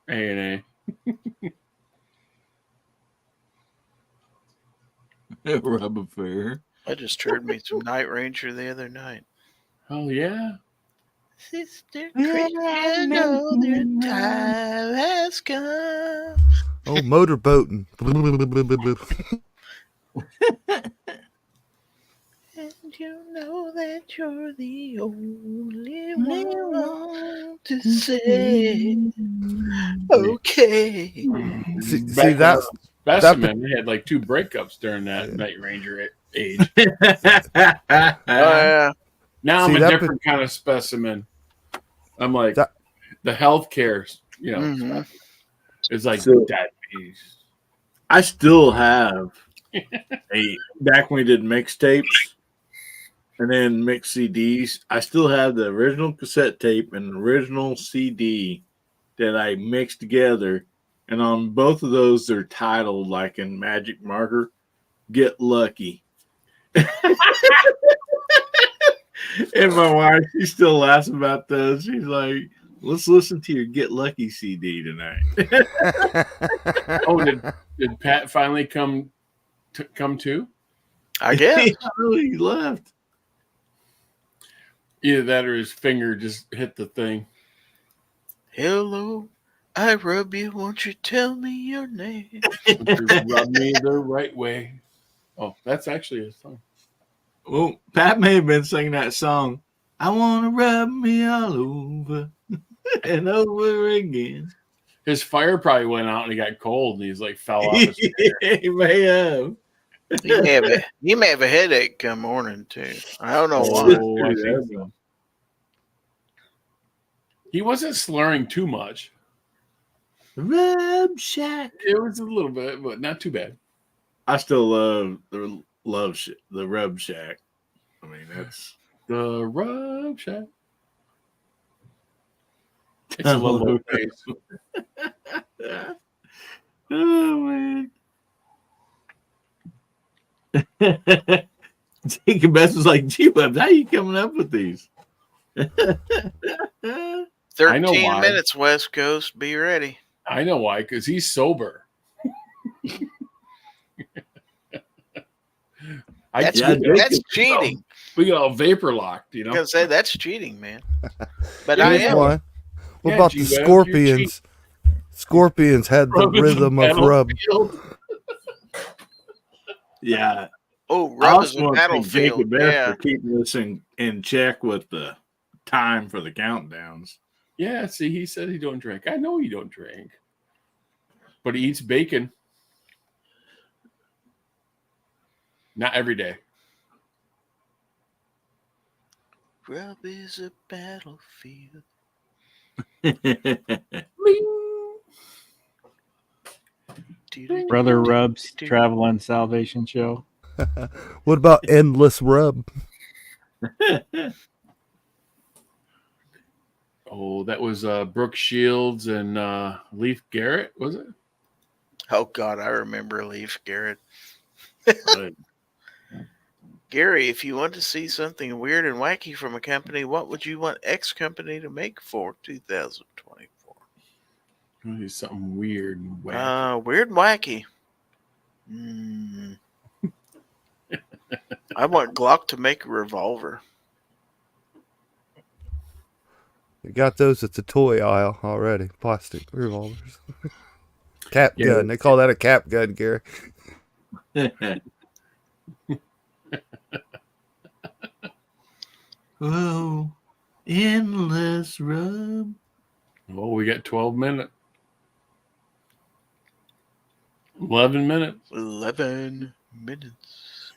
D: A&A.
C: Rub affair.
A: I just heard me some Night Ranger the other night.
D: Oh, yeah.
A: Sister Christian, know their time has come.
H: Oh, motorboating.
A: And you know that you're the only one to say, okay.
H: See that's
D: Specimen, they had like 2 breakups during that Night Ranger age.
A: Oh, yeah.
D: Now I'm
H: See,
D: a
H: that
D: different kind of specimen. I'm like
H: That-
D: the healthcare,
A: Mhm.
D: it's like
C: So-
D: diabetes.
C: I still have back when we did mixtapes and then mix CDs. I still have the original cassette tape and the original CD that I mixed together. And on both of those, they're titled like in magic marker, "Get Lucky." And my wife, she still laughs about those. She's like, "Let's listen to your Get Lucky CD tonight."
D: Oh, did Pat finally come to?
A: I guess.
C: He left.
D: Either that or his finger just hit the thing.
A: Hello, I rub you. Won't you tell me your name?
D: Would you rub me the right way. Oh, that's actually a song.
C: Well, Pat may have been singing that song. I want to rub me all over and over again.
D: His fire probably went out and he got cold and he's like fell off his chair.
C: He may have.
A: He may have a headache come morning too. I don't know why.
D: Oh, I think so. He wasn't slurring too much.
C: Rub Shack.
D: It was a little bit, but not too bad.
C: I still love the Rub Shack. I mean, that's
D: The Rub Shack. It's a little face.
C: oh man. Jacob Best was like, "Gee, Bubs, how you coming up with these?"
A: 13
D: why.
A: minutes, West Coast. Be ready.
D: I know why, because he's sober.
A: That's,
C: Yeah,
A: that's cheating.
D: We got all vapor locked,
A: I was gonna say that's cheating, man. But
D: Yeah,
A: I
H: Here's
A: am.
H: one. What
D: Yeah,
H: about
D: G-Web,
H: the
D: you're
H: Scorpions? Scorpions had the
D: Rubbing
H: rhythm
D: the
H: of rub.
D: battlefield.
C: Yeah,
A: Oh,
C: I
A: rub is
C: also
A: a
C: want to thank
A: battlefield.
C: Jacob Best
A: Yeah.
C: for keeping us in check with the time for the countdowns.
D: Yeah, see, he said he don't drink. I know he don't drink. But he eats bacon. Not every day.
A: Rub is a battlefield.
E: Brother Rub's Travel and Salvation Show.
H: What about endless rub?
D: Oh, that was Brooke Shields and Leif Garrett, was it?
A: Oh God, I remember Leif Garrett.
C: Right.
A: Gary, if you want to see something weird and wacky from a company, what would you want X company to make for 2024?
D: Maybe something weird and wacky.
A: Weird and wacky. I want Glock to make a revolver.
H: We got those at the toy aisle already. Plastic revolvers. Cap
C: Yeah.
H: gun. They call that a cap gun, Gary.
C: Oh, endless rub.
D: Oh, we got 12 minutes. 11 minutes.
A: 11 minutes.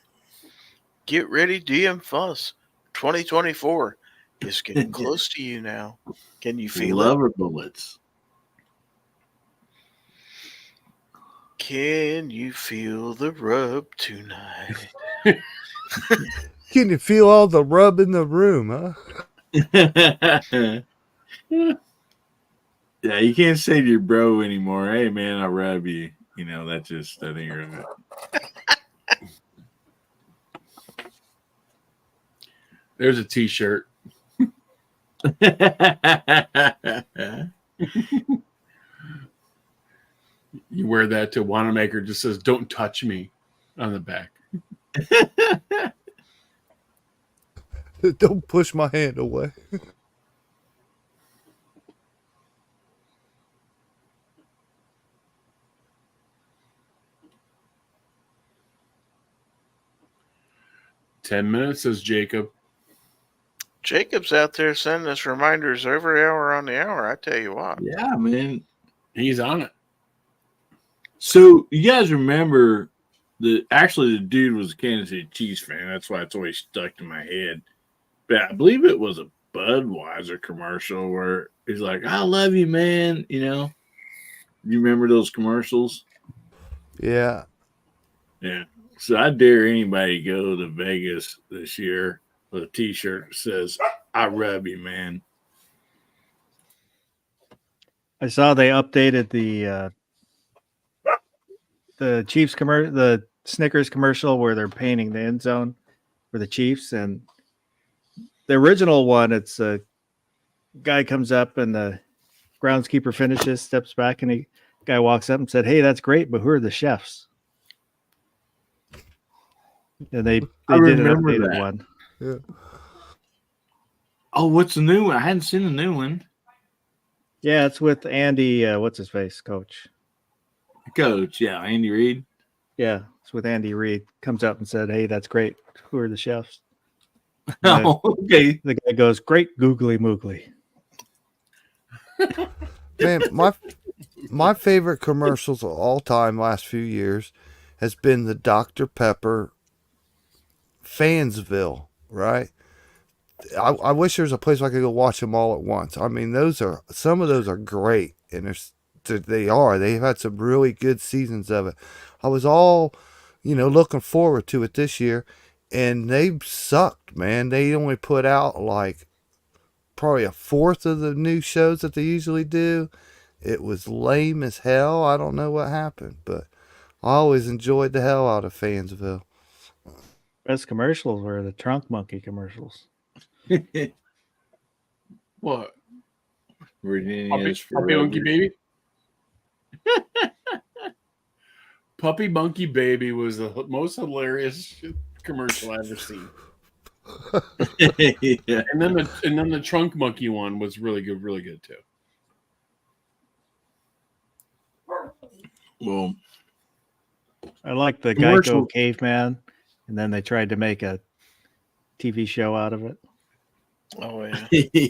A: Get ready, DM Fuss. 2024 is getting close to you now. Can you feel it?
C: Lover bullets.
A: Can you feel the rub tonight?
H: Can you feel all the rub in the room, huh?
C: Yeah, Yeah, you can't say to your bro anymore, hey man, I rub you. You know, that ain't right.
D: There's a T-shirt. You wear that to Wanamaker, just says "Don't touch me" on the back.
H: Don't push my hand away.
D: "10 minutes," says Jacob.
A: Jacob's out there sending us reminders every hour on the hour. I tell you what.
C: Yeah, man.
D: He's on it.
C: So you guys remember the dude was a Kansas City Chiefs fan. That's why it's always stuck in my head. But I believe it was a Budweiser commercial where he's like, "I love you, man." You know, you remember those commercials?
H: Yeah.
C: Yeah. So I dare anybody go to Vegas this year with a T-shirt that says, "I rub you, man."
E: I saw they updated the Chiefs the Snickers commercial where they're painting the end zone for the Chiefs, and the original one, it's a guy comes up and the groundskeeper finishes, steps back, and the guy walks up and said, "Hey, that's great, but who are the chefs?" And they did an
C: remember
E: updated
C: that.
E: one.
H: Yeah.
C: Oh, what's the new one? I hadn't seen the new one.
E: Yeah, it's with Andy. What's his face, Coach?
C: Coach, yeah, Andy Reid.
E: Yeah, it's with Andy Reid. Comes up and said, "Hey, that's great. Who are the chefs?"
C: Oh, okay.
E: The guy goes, "Great googly moogly."
H: Man, my favorite commercials of all time last few years has been the Dr. Pepper Fansville, right? I wish there was a place where I could go watch them all at once. I mean, some of those are great, and they've had some really good seasons of it. I was all, looking forward to it this year, and they sucked, man. They only put out like probably a fourth of the new shows that they usually do. It was lame as hell. I don't know what happened, but I always enjoyed the hell out of Fansville.
E: Best commercials were the Trunk Monkey commercials.
D: What?
C: Virginia's
D: Puppy Monkey Baby? Puppy Monkey Baby was the most hilarious commercial I've ever seen.
C: Yeah.
D: And then the Trunk Monkey one was really good too.
C: Well,
E: I like the
C: Commercial-
E: Geico Caveman, and then they tried to make a TV show out of it.
A: Oh yeah.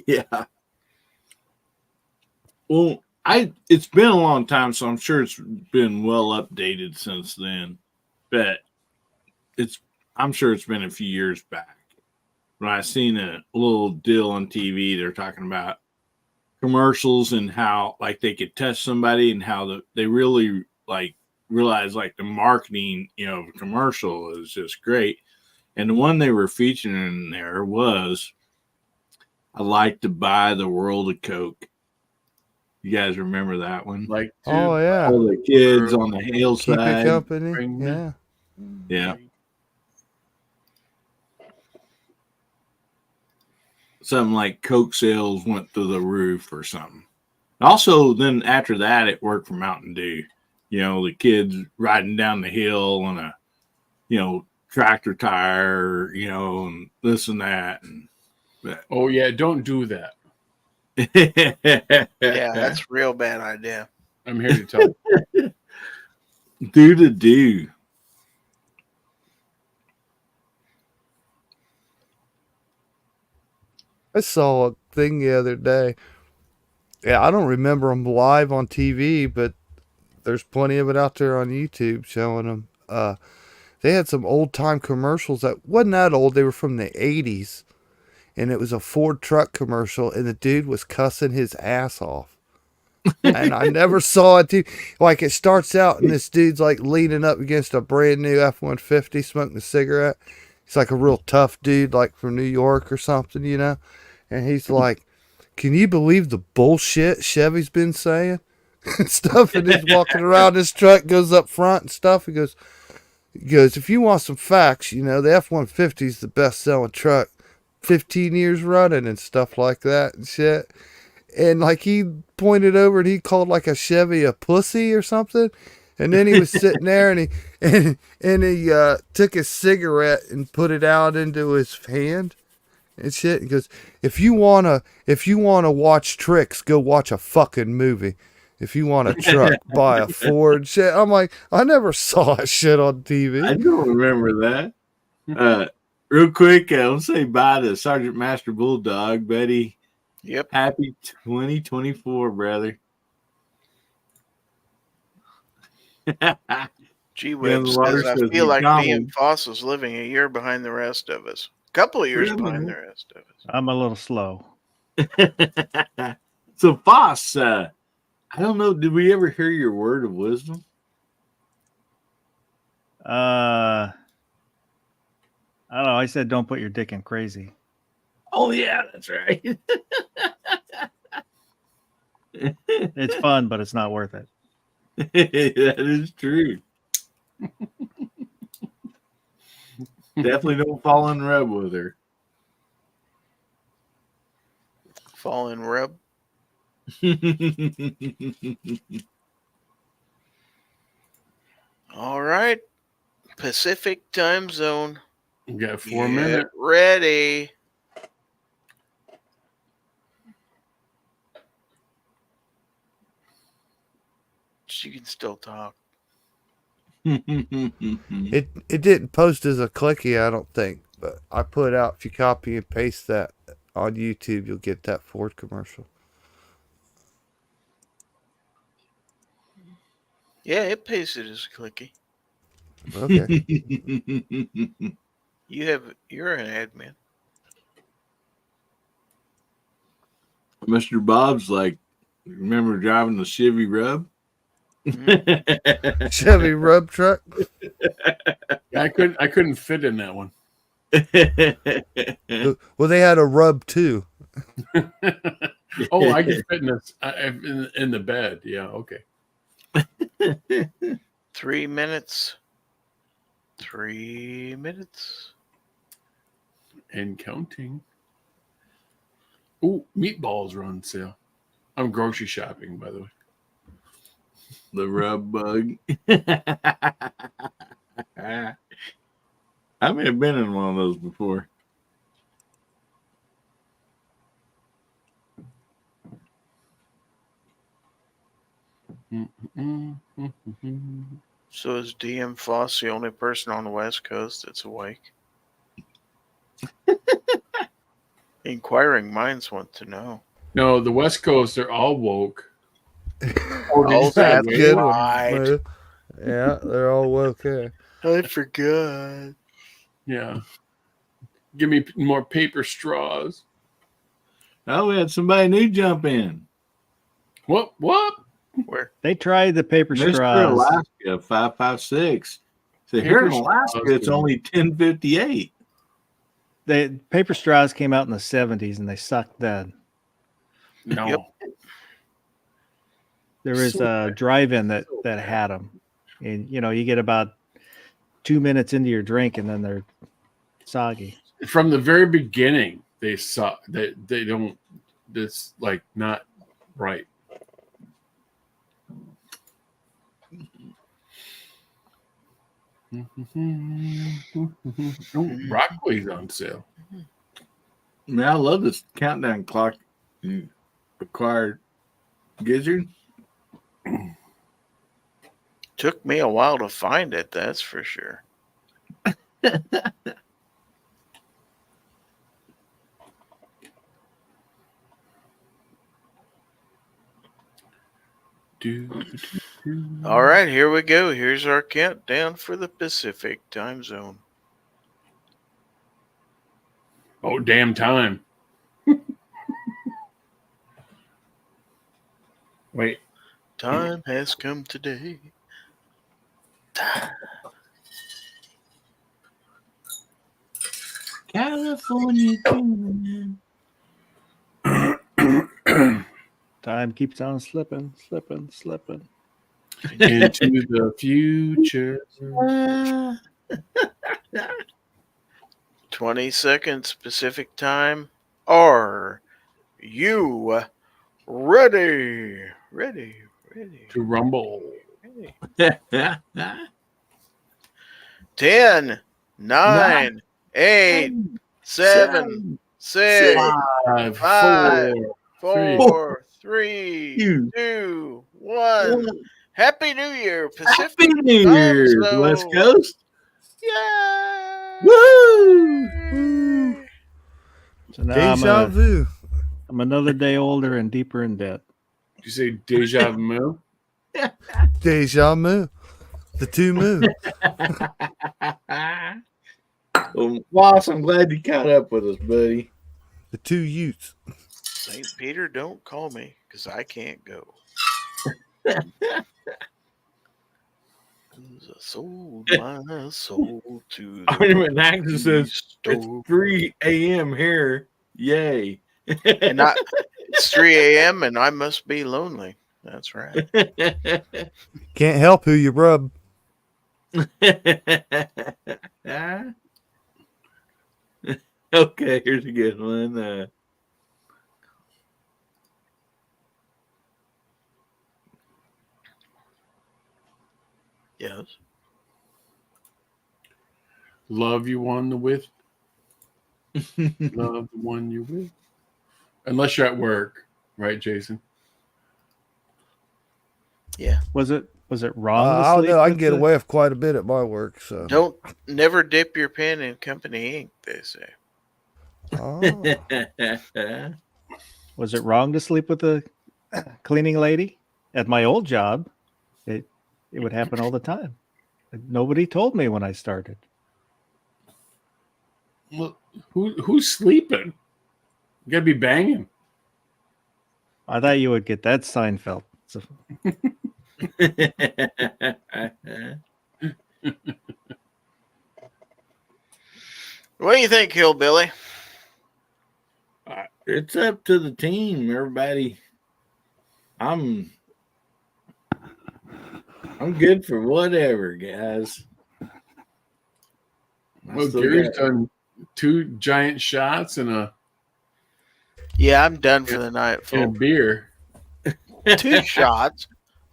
C: yeah. Well, it's been a long time, so I'm sure it's been well updated since then. But I'm sure it's been a few years back when I seen a little deal on TV. They're talking about commercials and how like they could touch somebody and how they really like realize like the marketing, of a commercial is just great. And the one they were featuring in there was, "I like to buy the world of Coke." You guys remember that one?
D: Like,
H: Oh yeah,
C: All the kids on the
H: keep it
C: hillside.
H: company.
D: Bring
H: Yeah,
C: Yeah. Something like Coke sales went through the roof or something. Also, then after that, it worked for Mountain Dew. The kids riding down the hill on a, tractor tire, and this and that.
D: oh yeah, don't do that.
A: Yeah, that's a real bad idea.
D: I'm here to tell you.
C: Do to do.
H: I saw a thing the other day. Yeah, I don't remember them live on TV, but there's plenty of it out there on YouTube showing them. They had some old time commercials that wasn't that old. They were from the 80s, and it was a Ford truck commercial, and the dude was cussing his ass off. And I never saw it too. Like it starts out, and this dude's like leaning up against a brand new F-150, smoking a cigarette. He's like a real tough dude, like from New York or something, And he's like can you believe the bullshit Chevy's been saying? And stuff, and he's walking around his truck, goes up front and stuff. He goes, if you want some facts, the F-150 is the best selling truck 15 years running and stuff like that and shit. And like he pointed over and he called like a Chevy a pussy or something. And then he was sitting there and he took his cigarette and put it out into his hand and shit. He goes, if you wanna watch tricks, go watch a fucking movie. If you want a truck, buy a Ford. Shit. I'm like, I never saw that shit on TV.
C: I don't remember that. Real quick, let's say bye to Sergeant Master Bulldog, Betty.
A: Yep.
C: Happy 2024, brother.
A: Gee whiz, says, I feel like DM Foss is living a year behind the rest of us. A couple of years behind the rest of us.
E: I'm a little slow.
C: So, Foss, I don't know. Did we ever hear your word of wisdom?
E: I don't know. I said, don't put your dick in crazy.
C: Oh, yeah, that's right.
E: It's fun, but it's not worth it.
C: That is true. Definitely don't fall in rub with her.
A: Fall in rub? All right. Pacific time zone.
D: You got 4 minutes.
A: Ready. She can still talk.
H: It didn't post as a clicky, I don't think, but I put out, if you copy and paste that on YouTube, you'll get that Ford commercial.
A: Yeah, it pasted as a clicky.
H: Okay.
A: You're an admin.
C: Mr. Bob's like, remember driving the Chevy Rub?
H: Chevy Rub truck.
D: I couldn't fit in that one.
H: Well, they had a Rub too.
D: Oh, I can fit in the bed. Yeah, okay.
A: 3 minutes. 3 minutes.
D: And counting. Ooh, meatballs are on sale. I'm grocery shopping, by the way.
C: The rub bug. I may have been in one of those before.
A: So is DM Foss the only person on the West Coast that's awake? Inquiring minds want to know.
D: No, the West Coast, they're all woke.
A: Oh, that's
H: Good
A: right.
H: one. Yeah, they're all woke. Yeah.
A: I forgot.
D: Yeah. Give me more paper straws.
C: Oh, we had somebody new jump in.
D: What?
A: Where?
E: They tried the paper
C: Mr.
E: straws.
C: Alaska 556. So here in Alaska, it's only 10:58.
E: The paper straws came out in the 70s and they sucked then.
D: No.
A: Yep.
E: There was a drive-in that had them. And, you get about 2 minutes into your drink and then they're soggy.
D: From the very beginning, they suck. They don't. It's like not right. Broccoli's on sale.
C: Man, I love this countdown clock you acquired, Gizzard.
A: Took me a while to find it, that's for sure. All right, here we go. Here's our countdown for the Pacific time zone.
D: Oh, damn time. Wait.
A: Time has come today.
C: California.
E: Time keeps on slipping.
D: Into the future.
A: 20 seconds Pacific time. Are you ready? Ready.
D: To rumble.
A: 10, 9, 8, 7, 6,
D: 5,
A: 5,
D: 4,
A: 4, 3, 2, 1. Happy New Year, Pacific
C: Happy New
A: Time
C: Year,
A: Zone.
C: West Coast.
A: Yay!
C: Woo!
E: So now
H: Deja vu.
E: I'm another day older and deeper in debt.
D: Did you say deja vu?
H: Deja vu. The two moo.
C: Well, Boss, I'm glad you caught up with us, buddy.
H: The two youths.
A: St. Peter, don't call me because I can't go. I sold my soul to the
C: Argument Action says it's
A: store.
C: 3 a.m. here. Yay.
A: And it's 3 a.m. and I must be lonely. That's right.
H: Can't help who you rub.
C: Okay, here's a good one.
A: Yes.
D: Love you on the with. Love the one you with. Unless you're at work, right, Jason?
A: Yeah.
E: Was it wrong? to
H: I don't
E: sleep
H: know. I can
E: with
H: get
E: the-
H: away with quite a bit at my work. So.
A: Never dip your pen in company ink, they say.
H: Oh.
E: Was it wrong to sleep with a cleaning lady? At my old job, it would happen all the time. Nobody told me when I started.
D: Well, who's sleeping? You gotta be banging.
E: I thought you would get that Seinfeld. So,
A: What do you think, Hillbilly?
C: It's up to the team, everybody. I'm good for whatever, guys.
D: Well, Gary's done 2 giant shots and
A: Yeah, I'm done for the night,
D: a
A: folks.
D: beer.
A: 2 shots.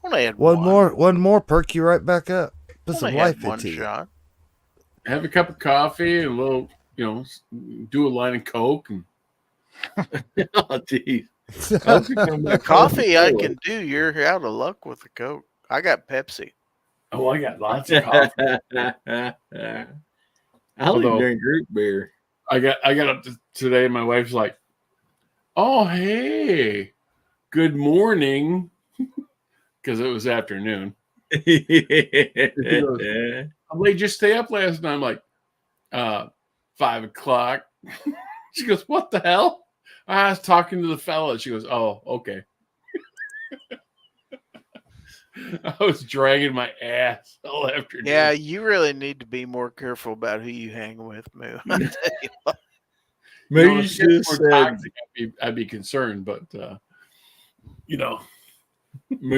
A: Only had
H: One more, perk you right back up. Put some
A: Only had
H: life
A: one
H: into you.
A: shot.
D: Have a cup of coffee and a little, do a line of Coke. And
C: Oh, geez.
A: Coffee I can do. You're out of luck with the Coke. I got Pepsi.
D: oh, I got lots of coffee.
C: I only
D: Although-
C: drink root beer.
D: I got up today. My wife's like, "Oh, hey, good morning," because it was afternoon. I'm like, "Just stay up last night." I'm like, 5 o'clock. She goes, "What the hell?" I was talking to the fella. She goes, "Oh, okay." I was dragging my ass all afternoon.
A: Yeah, you really need to be more careful about who you hang with, Moo. I tell you what.
C: Maybe you
D: if it
C: should
D: gets
C: have
D: more
C: said,
D: toxic, I'd be concerned, but
C: maybe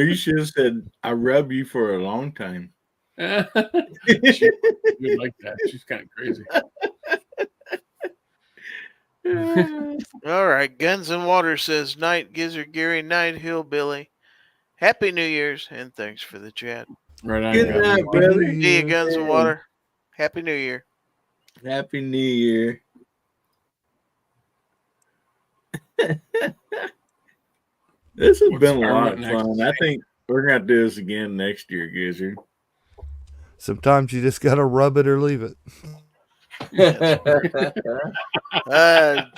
C: you should have said, I rub you for a long time.
D: she would like that. She's kind of crazy.
A: All right. Guns and Water says, night, Gizzard Gary, night, Hillbilly. Happy New Year's, and thanks for the chat.
D: Right on.
C: Good
D: guys.
C: night, brother.
A: See you, Guns and Water. Happy New Year.
C: Happy New Year. This has
D: What's
C: been a
D: our
C: lot of
D: next
C: fun. I think we're going to do this again next year, Gizzard.
H: Sometimes you just gotta rub it or leave it.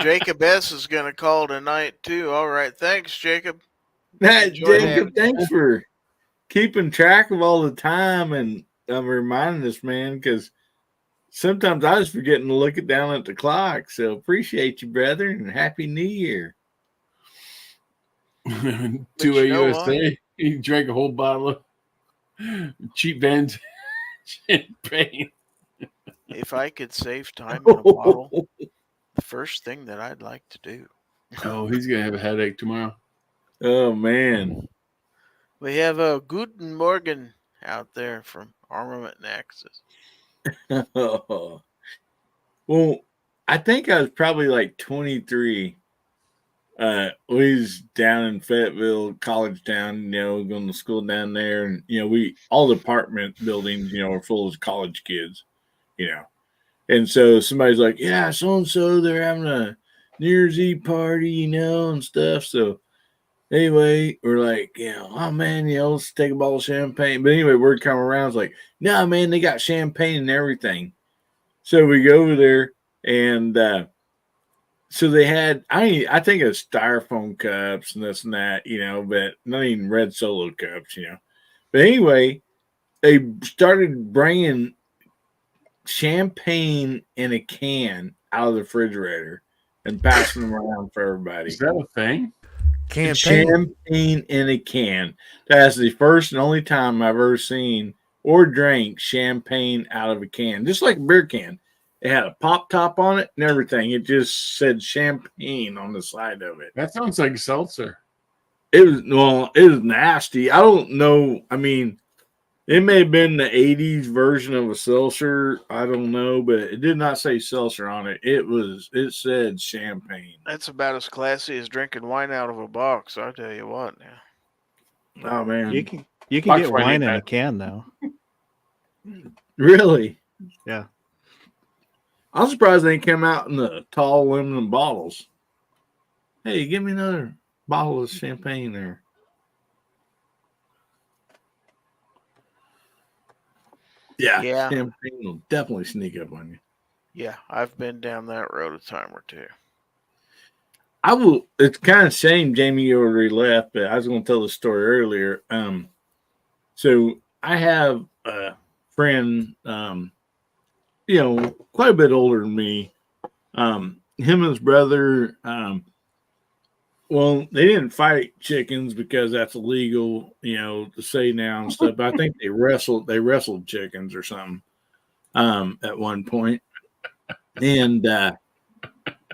A: Jacob S. is going to call tonight, too. All right. Thanks, Jacob.
C: Jacob,
A: having
C: thanks for keeping track of all the time and reminding us, man, because sometimes I was forgetting to look it down at the clock. So appreciate you, brother, and Happy New Year.
D: 2
A: you know
D: USA. He drank a whole bottle of cheap Vans champagne.
A: If I could save time in a bottle, the first thing that I'd like to do.
D: Oh, he's gonna have a headache tomorrow.
C: Oh man.
A: We have a Guten Morgen out there from Armament Nexus.
C: Well, I think I was probably like 23. We was down in Fayetteville, college town, going to school down there, and all the apartment buildings, are full of college kids, you know. And so somebody's like, "Yeah, so and so, they're having a New Year's Eve party, and stuff." So anyway, we're like, oh man, let's take a bottle of champagne. But anyway, word come around, it's like, "No, man, they got champagne and everything." So we go over there, and so they had, I think it's styrofoam cups and this and that, but not even red Solo cups, But anyway, they started bringing champagne in a can out of the refrigerator and passing them around for everybody.
D: Is that a thing?
H: Campaign.
C: Champagne in a can. That's the first and only time I've ever seen or drank champagne out of a can, just like a beer can. It had a pop top on it and everything. It just said champagne on the side of it.
D: That sounds like seltzer.
C: It was nasty. I don't know. I mean, it may have been the 80s version of a seltzer. I don't know, but it did not say seltzer on it. It said champagne.
A: That's about as classy as drinking wine out of a box, I'll tell you what now.
C: Oh man.
E: You can
D: Box
E: get
D: wine
E: wine
D: ain't
E: in a
D: bad.
E: can though.
C: Really?
E: Yeah.
C: I'm surprised they came out in the tall aluminum bottles. Hey, give me another bottle of champagne there. Yeah,
A: Yeah.
C: champagne will definitely sneak up on you.
A: Yeah, I've been down that road a time or two.
C: I will. It's kind of shame Jamie already left, but I was going to tell the story earlier. So I have a friend, quite a bit older than me. Him and his brother. Well, they didn't fight chickens because that's illegal, to say now and stuff. But I think they wrestled chickens or something at one point. And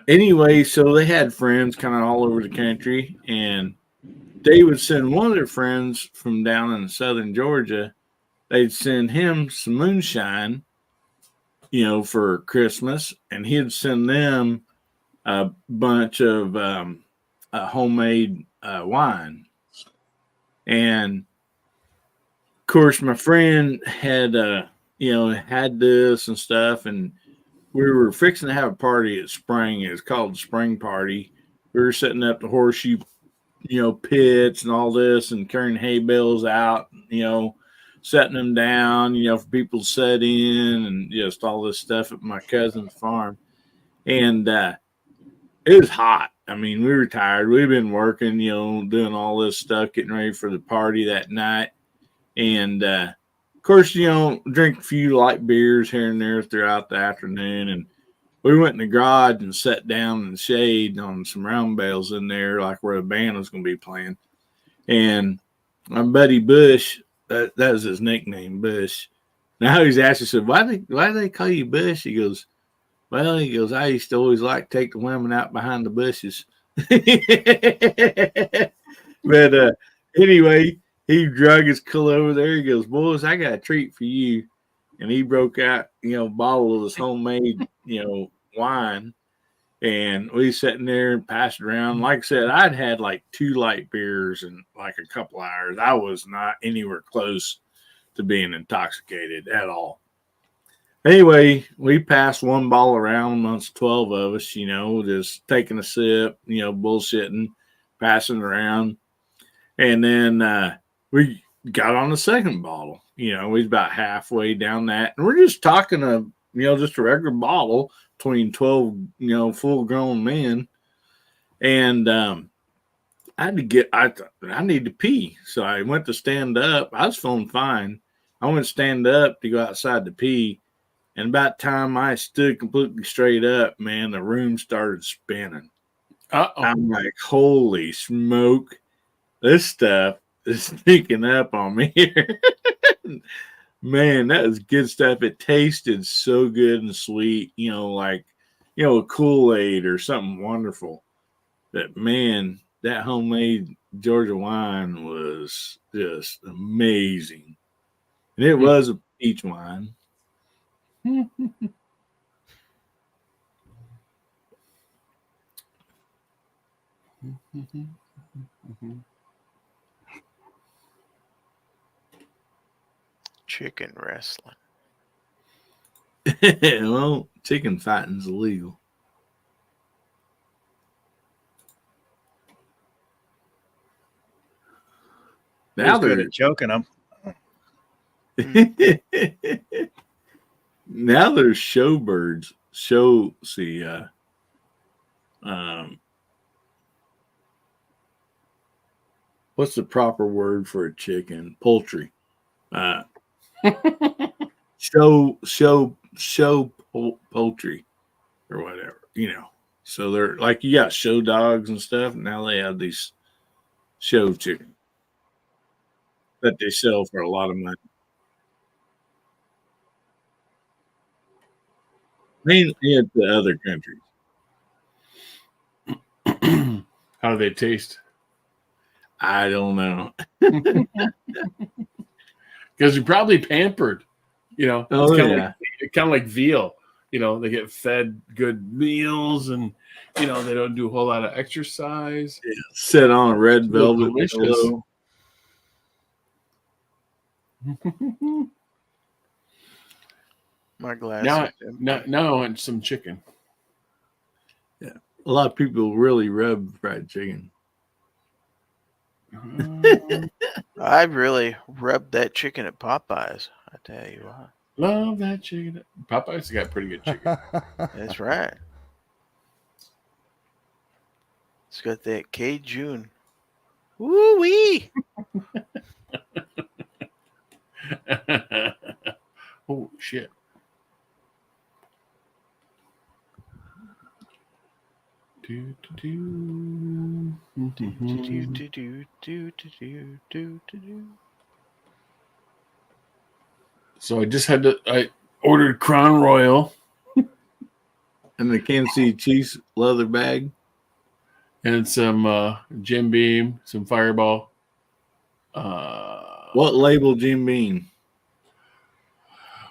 C: anyway, so they had friends kind of all over the country, and they would send one of their friends from down in southern Georgia. They'd send him some moonshine, for Christmas, and he'd send them a bunch of homemade wine. And of course, my friend had, had this and stuff, and we were fixing to have a party at Spring. It was called the Spring Party. We were setting up the horseshoe, pits and all this, and carrying hay bales out, setting them down, for people to set in, and just all this stuff at my cousin's farm. And it was hot. I mean, we were tired. We've been working, doing all this stuff, getting ready for the party that night. And of course, drink a few light beers here and there throughout the afternoon. And we went in the garage and sat down in the shade on some round bales in there, like where the band was going to be playing. And my buddy Bush, that was his nickname, Bush. Now he's actually said, why do they call you Bush? He goes, I used to always like to take the women out behind the bushes. But anyway, he drug his cull over there. He goes, boys, I got a treat for you. And he broke out, a bottle of this homemade, wine. And we sitting there and passed it around. Like I said, I'd had like 2 light beers in like a couple hours. I was not anywhere close to being intoxicated at all. Anyway, we passed one ball around amongst 12 of us, just taking a sip, bullshitting, passing it around. And then we got on the second bottle. We was about halfway down that. And we're just talking just a regular bottle between 12, full grown men. And I need to pee. So I went to stand up. I was feeling fine. I went to stand up to go outside to pee. And about time I stood completely straight up, man, the room started spinning. I'm like, holy smoke. This stuff is sneaking up on me here. Man, that was good stuff. It tasted so good and sweet, like, a Kool-Aid or something wonderful. But man, that homemade Georgia wine was just amazing. And it was a peach wine.
A: Chicken wrestling.
C: Well, chicken fighting's illegal. Now
E: Who's good
C: they're
E: at choking them.
C: now there's showbirds. What's the proper word for a chicken? Poultry. Poultry or whatever, So they're like, you got show dogs and stuff. Now they have these show chicken that they sell for a lot of money. Mainly in the other countries.
D: How do they taste?
C: I don't know.
D: Because you're probably pampered.
C: Oh,
D: it's
C: yeah.
D: kind of like veal. They get fed good meals, and they don't do a whole lot of exercise.
C: Yeah. Sit on a red velvet pillow.
A: My glass.
D: Now I want some chicken.
C: Yeah, a lot of people really rub fried chicken.
A: I've really rubbed that chicken at Popeyes. I tell you what.
D: Love that chicken. Popeyes got pretty good chicken.
A: That's right. It's got that Cajun. Woo wee!
D: Oh shit! So I ordered Crown Royal
C: and the Kansas City Chiefs leather bag
D: and some Jim Beam, some Fireball.
C: What label, Jim Beam?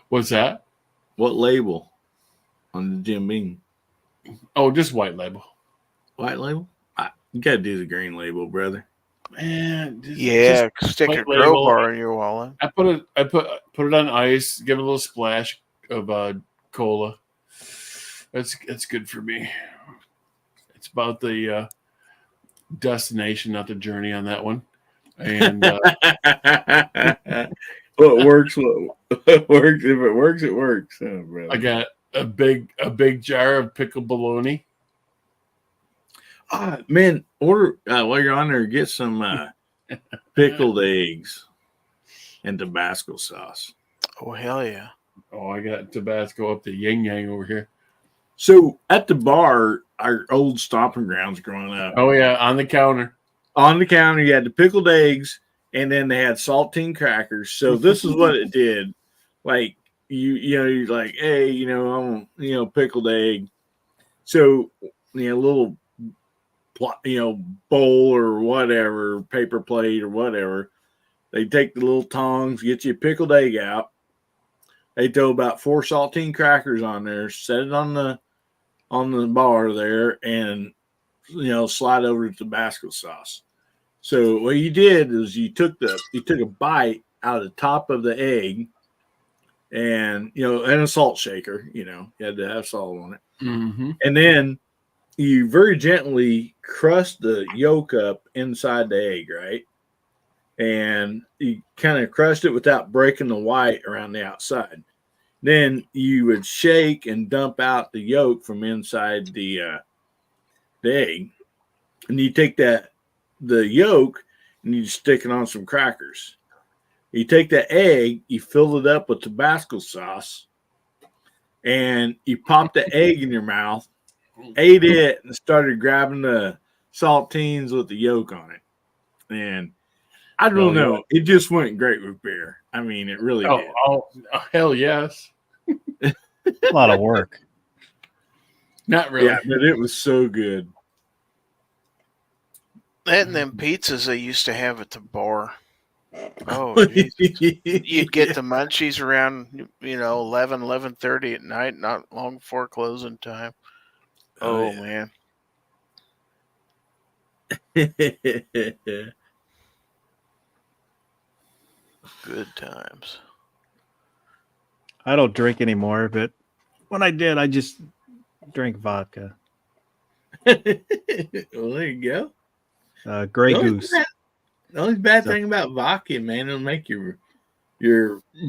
D: What's that?
C: What label on the Jim Beam?
D: Oh, just white label.
C: White label? You gotta do the green label, brother.
D: Man,
A: stick a crowbar in your wallet.
D: I put it on ice, give it a little splash of cola. That's good for me. It's about the destination, not the journey on that one. And
C: what works? What works? If it works, it works. Oh, brother.
D: I got a big jar of pickled bologna.
C: Man, order while you're on there, get some pickled eggs and Tabasco sauce.
A: Oh hell yeah!
D: Oh, I got Tabasco up the yin yang over here.
C: So at the bar, our old stomping grounds growing up.
D: Oh yeah, on the counter.
C: On the counter, you had the pickled eggs, and then they had saltine crackers. So this is what it did. Like you're like, hey, I'm pickled egg. So little bowl or whatever, paper plate or whatever. They take the little tongs, get you a pickled egg out. They throw about 4 saltine crackers on there, set it on the bar there, and slide over to Tabasco sauce. So what you did is you took a bite out of the top of the egg, and and a salt shaker. You had to have salt on it, and then you very gently crust the yolk up inside the egg, right? And you kind of crushed it without breaking the white around the outside. Then you would shake and dump out the yolk from inside the egg. And you take the yolk and you stick it on some crackers. You take that egg, you fill it up with Tabasco sauce, and you pop the egg in your mouth, ate it, and started grabbing the saltines with the yolk on it. And I don't know. It just went great with beer. I mean, it really did.
D: Oh, hell yes.
E: A lot of work.
D: Not really.
C: Yeah, but it was so good.
A: That and them pizzas they used to have at the bar. Oh, Jesus. You'd get the munchies around, 11:30 at night, not long before closing time.
C: Oh,
A: Oh,
C: yeah.
A: man. Good times.
E: I don't drink anymore, but when I did, I just drank vodka.
C: Well, there you go.
E: Grey
C: The only
E: Goose.
C: The only bad
E: So-
C: thing about vodka, man, it'll make your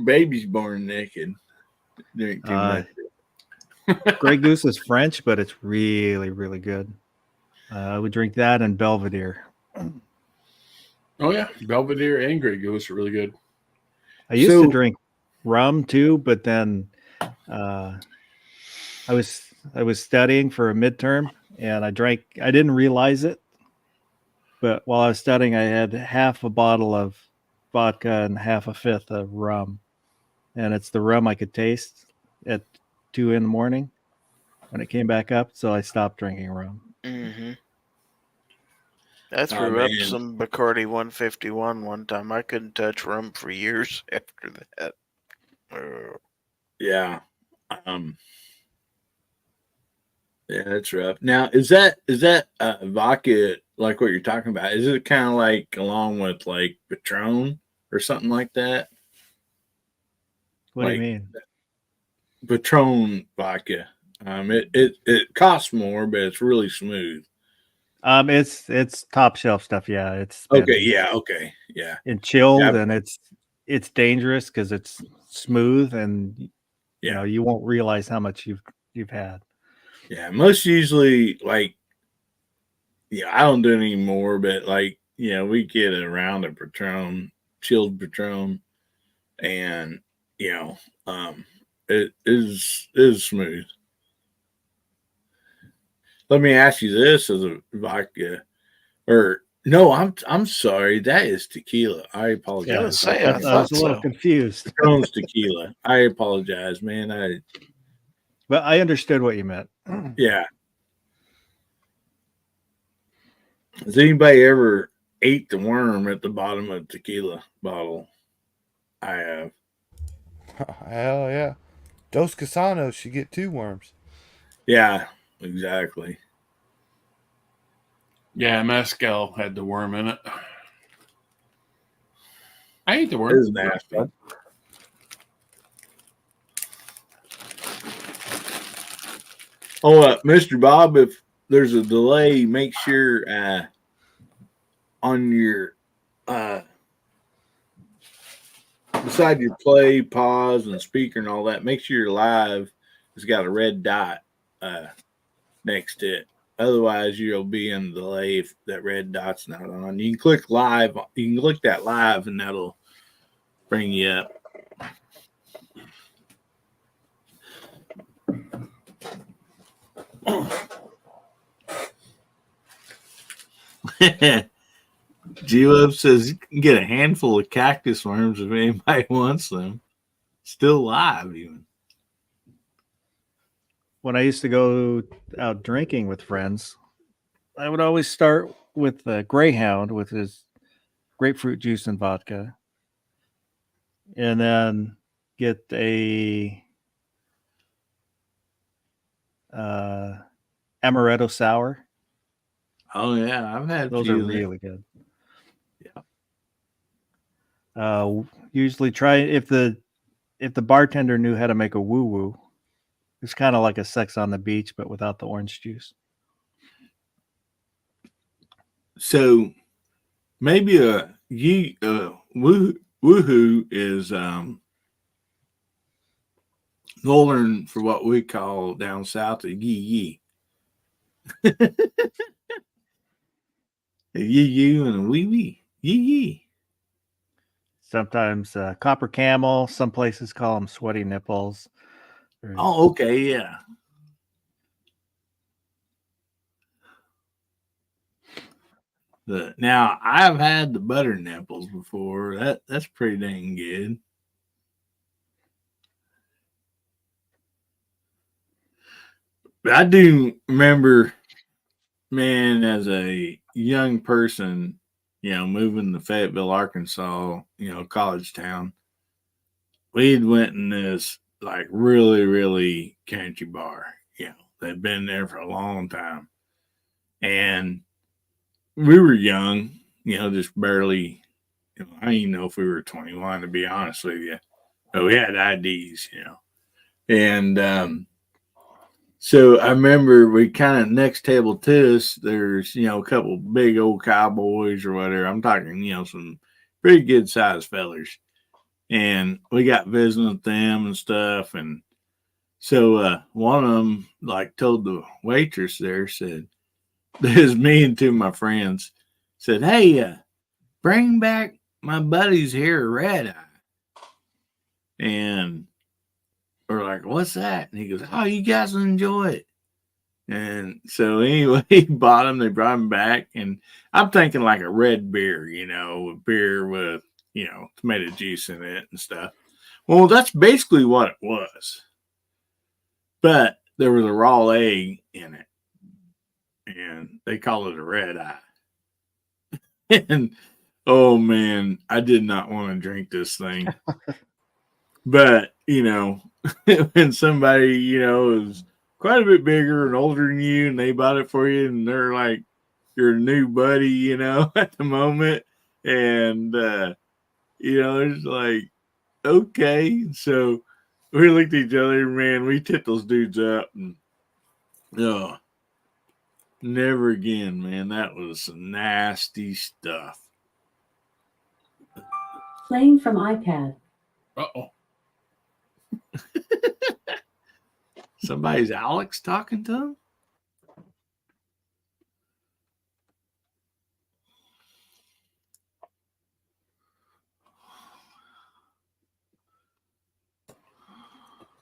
C: babies born naked. Drink too much.
E: Grey Goose is French, but it's really, really good. I would drink that and Belvedere.
D: Oh yeah, Belvedere and Grey Goose are really good.
E: I used
C: So-
E: to drink rum too, but then I was studying for a midterm and I didn't realize it, but while I was studying I had half a bottle of vodka and half a fifth of rum. And it's the rum I could taste at 2 in the morning when it came back up, so I stopped drinking rum.
A: Mm-hmm. I
C: Oh,
A: threw up
C: man.
A: some Bacardi 151 one time. I couldn't touch rum for years after that.
C: Yeah. Yeah, that's rough. Now, is that vodka like what you're talking about? Is it kind of like along with like Patron or something like that?
E: What do you
C: Like-
E: mean?
C: Patron vodka. It costs more, but it's really smooth.
E: It's top shelf stuff. Yeah, it's been
C: Okay, yeah, okay, yeah,
E: and chilled,
C: Yeah.
E: and it's dangerous because it's smooth, and
C: Yeah.
E: you won't realize how much you've had.
C: yeah. Most usually, like, I don't do it anymore, but like, we get a round of Patron, chilled Patron, and it is smooth. Let me ask you this: as a vodka, or no? I'm sorry, that is tequila. I apologize.
A: I was say,
E: I
A: I
E: was
A: thought
E: a little
A: so.
E: confused,
C: Patron's tequila. I apologize, man.
E: but I understood what you meant.
C: Yeah. Has anybody ever ate the worm at the bottom of a tequila bottle? I have.
H: Hell yeah. Dos Casanos should get 2 worms.
C: Yeah, exactly.
D: Yeah, mezcal had the worm in it. I ate the
C: It
D: worm.
C: is nasty. Oh, Mr. Bob, if there's a delay, make sure on your beside your play, pause, and speaker and all that, make sure your live has got a red dot next to it. Otherwise, you'll be in the delay if that red dot's not on. You can click live. You can click that live, and that'll bring you up. G-Love says you can get a handful of cactus worms if anybody wants them. Still live, even.
E: When I used to go out drinking with friends, I would always start with a Greyhound with his grapefruit juice and vodka, and then get a amaretto sour.
C: Oh yeah, I've had
E: Those
C: few
E: are
C: of them.
E: really good.
C: Yeah.
E: Usually try if the bartender knew how to make a woo woo. It's kind of like a Sex on the Beach, but without the orange juice.
C: So maybe woohoo is northern for what we call down south a yee yee. A yee yee and a wee wee. Yee yee.
E: Sometimes Copper Camel. Some places call them sweaty nipples.
C: Oh, okay, yeah. Now I've had the butter nipples before. That's pretty dang good. But I do remember, man, as a young person, moving to Fayetteville, Arkansas, college town, we'd went in this like really, really country bar. They'd been there for a long time. And we were young, just barely, I don't even know if we were 21, to be honest with you. But we had IDs, And so I remember we kind of next table to us, there's, a couple big old cowboys or whatever. I'm talking, some pretty good sized fellers. And we got visiting with them and stuff. And so one of them like told the waitress there, said, there's me and two of my friends, said, hey, bring back my buddies here, Red Eye. And we're like, what's that? And he goes, oh, you guys enjoy it. And so anyway, he bought them. They brought them back. And I'm thinking like a red beer, a beer with, tomato juice in it and stuff. Well, that's basically what it was. But there was a raw egg in it. And they call it a red eye. And, oh, man, I did not want to drink this thing. But, when somebody, is quite a bit bigger and older than you, and they bought it for you, and they're like your new buddy, at the moment. And, it's like, okay. So we looked at each other, man, we tipped those dudes up. And, never again, man. That was some nasty stuff.
J: Playing from iPad.
D: Uh-oh.
C: Somebody's Alex talking to him?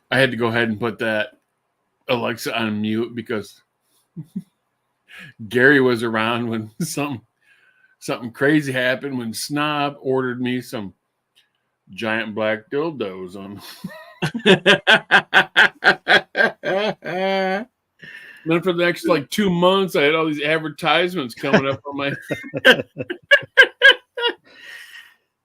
D: I had to go ahead and put that Alexa on mute because Gary was around when something crazy happened when Snob ordered me some giant black dildos on. Then for the next 2 months, I had all these advertisements coming up on my.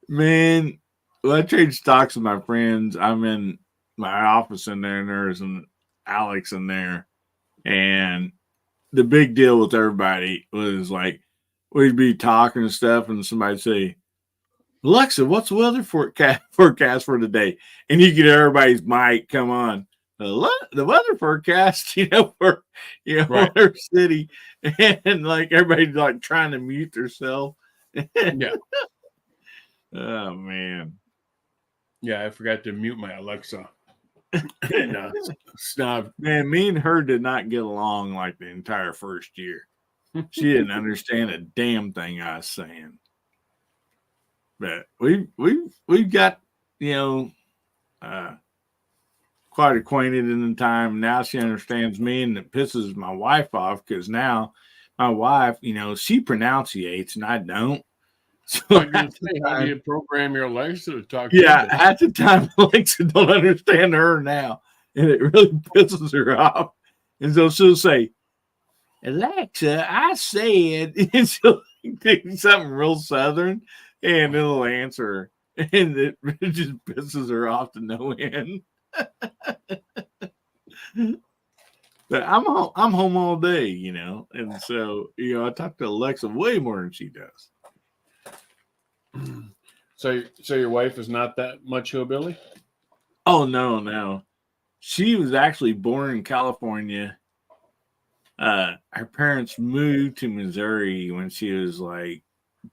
C: Man, when I trade stocks with my friends, I'm in my office in there, and there's an Alex in there, and the big deal with everybody was like we'd be talking and stuff, and somebody'd say, Alexa, what's the weather forecast for today? And you get everybody's mic come on. The weather forecast, for
D: Right.
C: our city, and like everybody's like trying to mute themselves.
D: Yeah.
C: Oh man.
D: Yeah, I forgot to mute my Alexa. And Snob.
C: Man, me and her did not get along like the entire first year. She didn't understand a damn thing I was saying. But we've got, quite acquainted in the time. Now she understands me, and it pisses my wife off because now my wife, she pronunciates and I don't. So
D: I'm gonna say, how do you program your Alexa to talk?
C: Yeah, at the time, Alexa don't understand her now, and it really pisses her off. And so she'll say, Alexa, I said, and she'll do something real southern, and it'll answer her, and it just pisses her off to no end. But I'm home all day, and so I talk to Alexa way more than she does.
D: So your wife is not that much hillbilly?
C: Oh no. She was actually born in California. Her parents moved to Missouri when she was like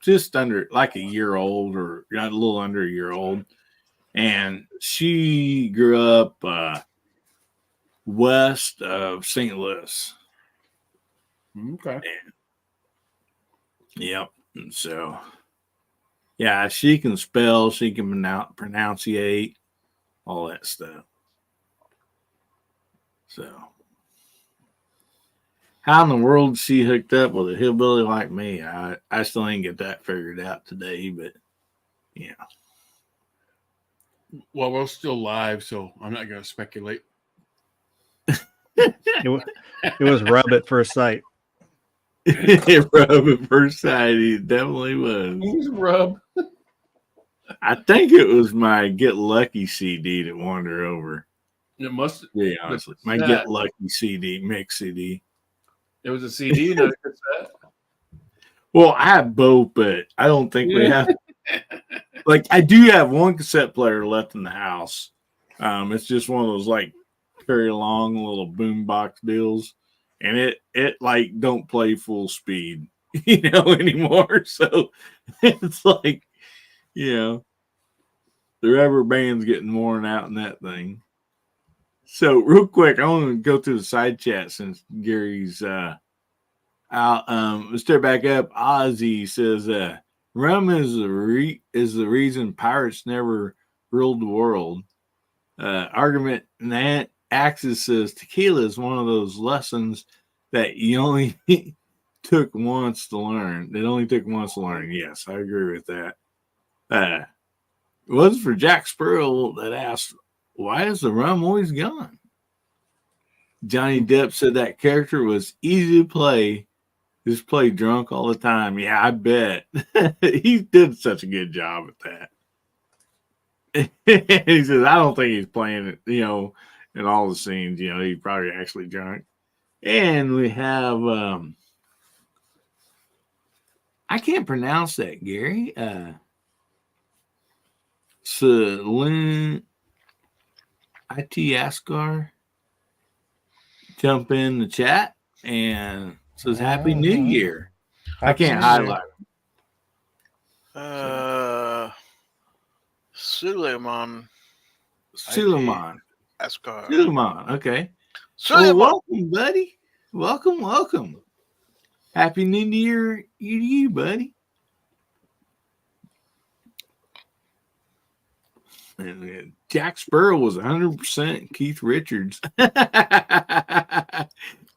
C: just under like a year old, or a little under a year old. And she grew up west of St. Louis.
D: Okay.
C: Yep. And so, yeah, she can spell, she can pronunciate, all that stuff. So, how in the world is she hooked up with a hillbilly like me? I still ain't get that figured out today, but yeah.
D: Well, we're still live, so I'm not going to speculate.
E: It was rub at first sight.
C: Rub at first sight, he definitely was.
D: Who's Rub?
C: I think it was my Get Lucky CD that wandered over.
D: It must.
C: Yeah, honestly, my Get Lucky CD, mix CD.
D: It was a CD, not a cassette.
C: Well, I have both, but I don't think we have. Like, I do have one cassette player left in the house. It's just one of those like very long little boombox deals, and it like don't play full speed, anymore. So it's like, the rubber band's getting worn out in that thing. So real quick, I want to go to the side chat since Gary's out. Let's start back up. Ozzy says, rum is the reason pirates never ruled the world. Argument and Axis says tequila is one of those lessons that you only took once to learn. It only took once to learn. Yes, I agree with that. It was for Jack Spurl that asked, why is the rum always gone? Johnny Depp said that character was easy to play. Just play drunk all the time. Yeah, I bet. He did such a good job at that. He says, I don't think he's playing it, in all the scenes. He's probably actually drunk. And we have, I can't pronounce that, Gary. Celine IT Ascar jump in the chat and says Happy New Year. I can't highlight him.
A: Suleiman. Ascar.
C: Suleiman. Okay.
A: Suleiman.
C: Well, welcome, buddy. Welcome. Happy New Year to you, buddy. And Jack Spurl was 100% Keith Richards.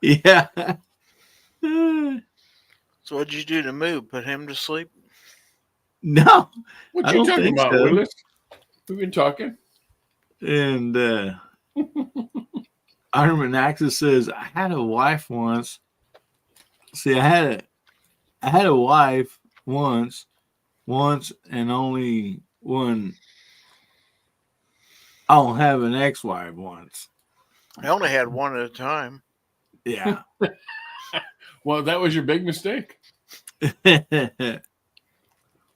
C: Yeah.
A: So what'd you do to Moo? Put him to sleep?
C: No.
D: What you talking about, Willis? We've been talking.
C: And Iron Axis says, I had a wife once. See, I had a wife once and only one. I don't have an ex-wife once.
A: I only had one at a time.
C: Yeah.
D: Well, that was your big mistake.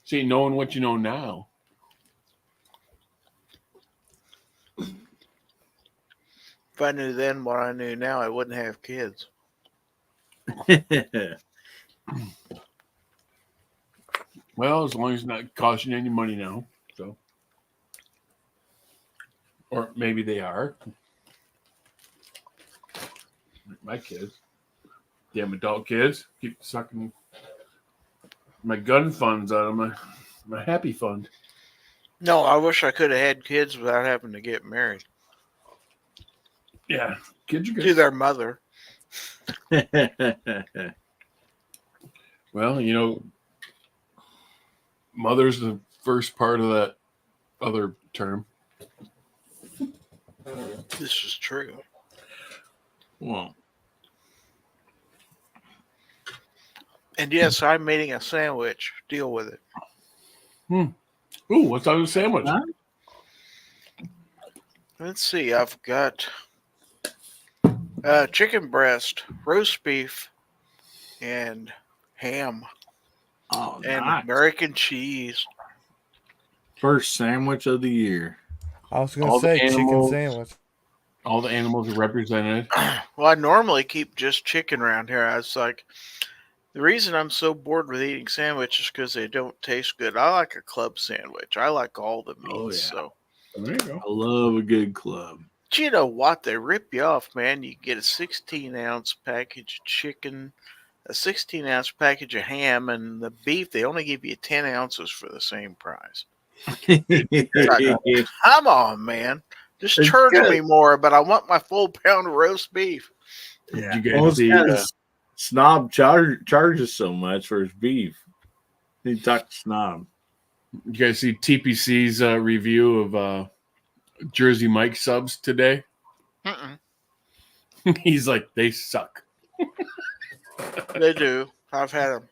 D: See, knowing what you know now.
A: If I knew then what I knew now, I wouldn't have kids.
D: Well, as long as it's not costing any money now. So, or maybe they are. My kids. Damn adult kids. Keep sucking my gun funds out of my happy fund.
A: No, I wish I could have had kids without having to get married.
D: Yeah, kids are good.
A: To their mother.
D: Well, mother's the first part of that other term.
A: This is true.
C: Well.
A: And yes, I'm making a sandwich. Deal with it.
D: Ooh, what's on the sandwich?
C: Huh?
A: Let's see. I've got chicken breast, roast beef, and ham.
C: Oh,
A: and
C: nice.
A: American cheese.
C: First sandwich of the year.
H: I was going to say chicken sandwich.
D: All the animals are represented.
A: Well, I normally keep just chicken around here. I was like, the reason I'm so bored with eating sandwiches is because they don't taste good. I like a club sandwich. I like all the meats.
C: Oh, yeah.
A: So
D: There you go.
C: I love a good club.
A: But you know what? They rip you off, man. You get a 16-ounce package of chicken, a 16-ounce package of ham, and the beef, they only give you 10 ounces for the same price. Like, come on, man. Just
C: It's
A: charge
C: good.
A: me more, but I want my full pound of roast beef.
C: Yeah.
D: You guys see,
C: Snob charges so much for his beef. He talked snob.
D: you guys see TPC's review of Jersey Mike subs today?
A: Mm-mm.
D: He's like, they suck.
A: They do. I've had them.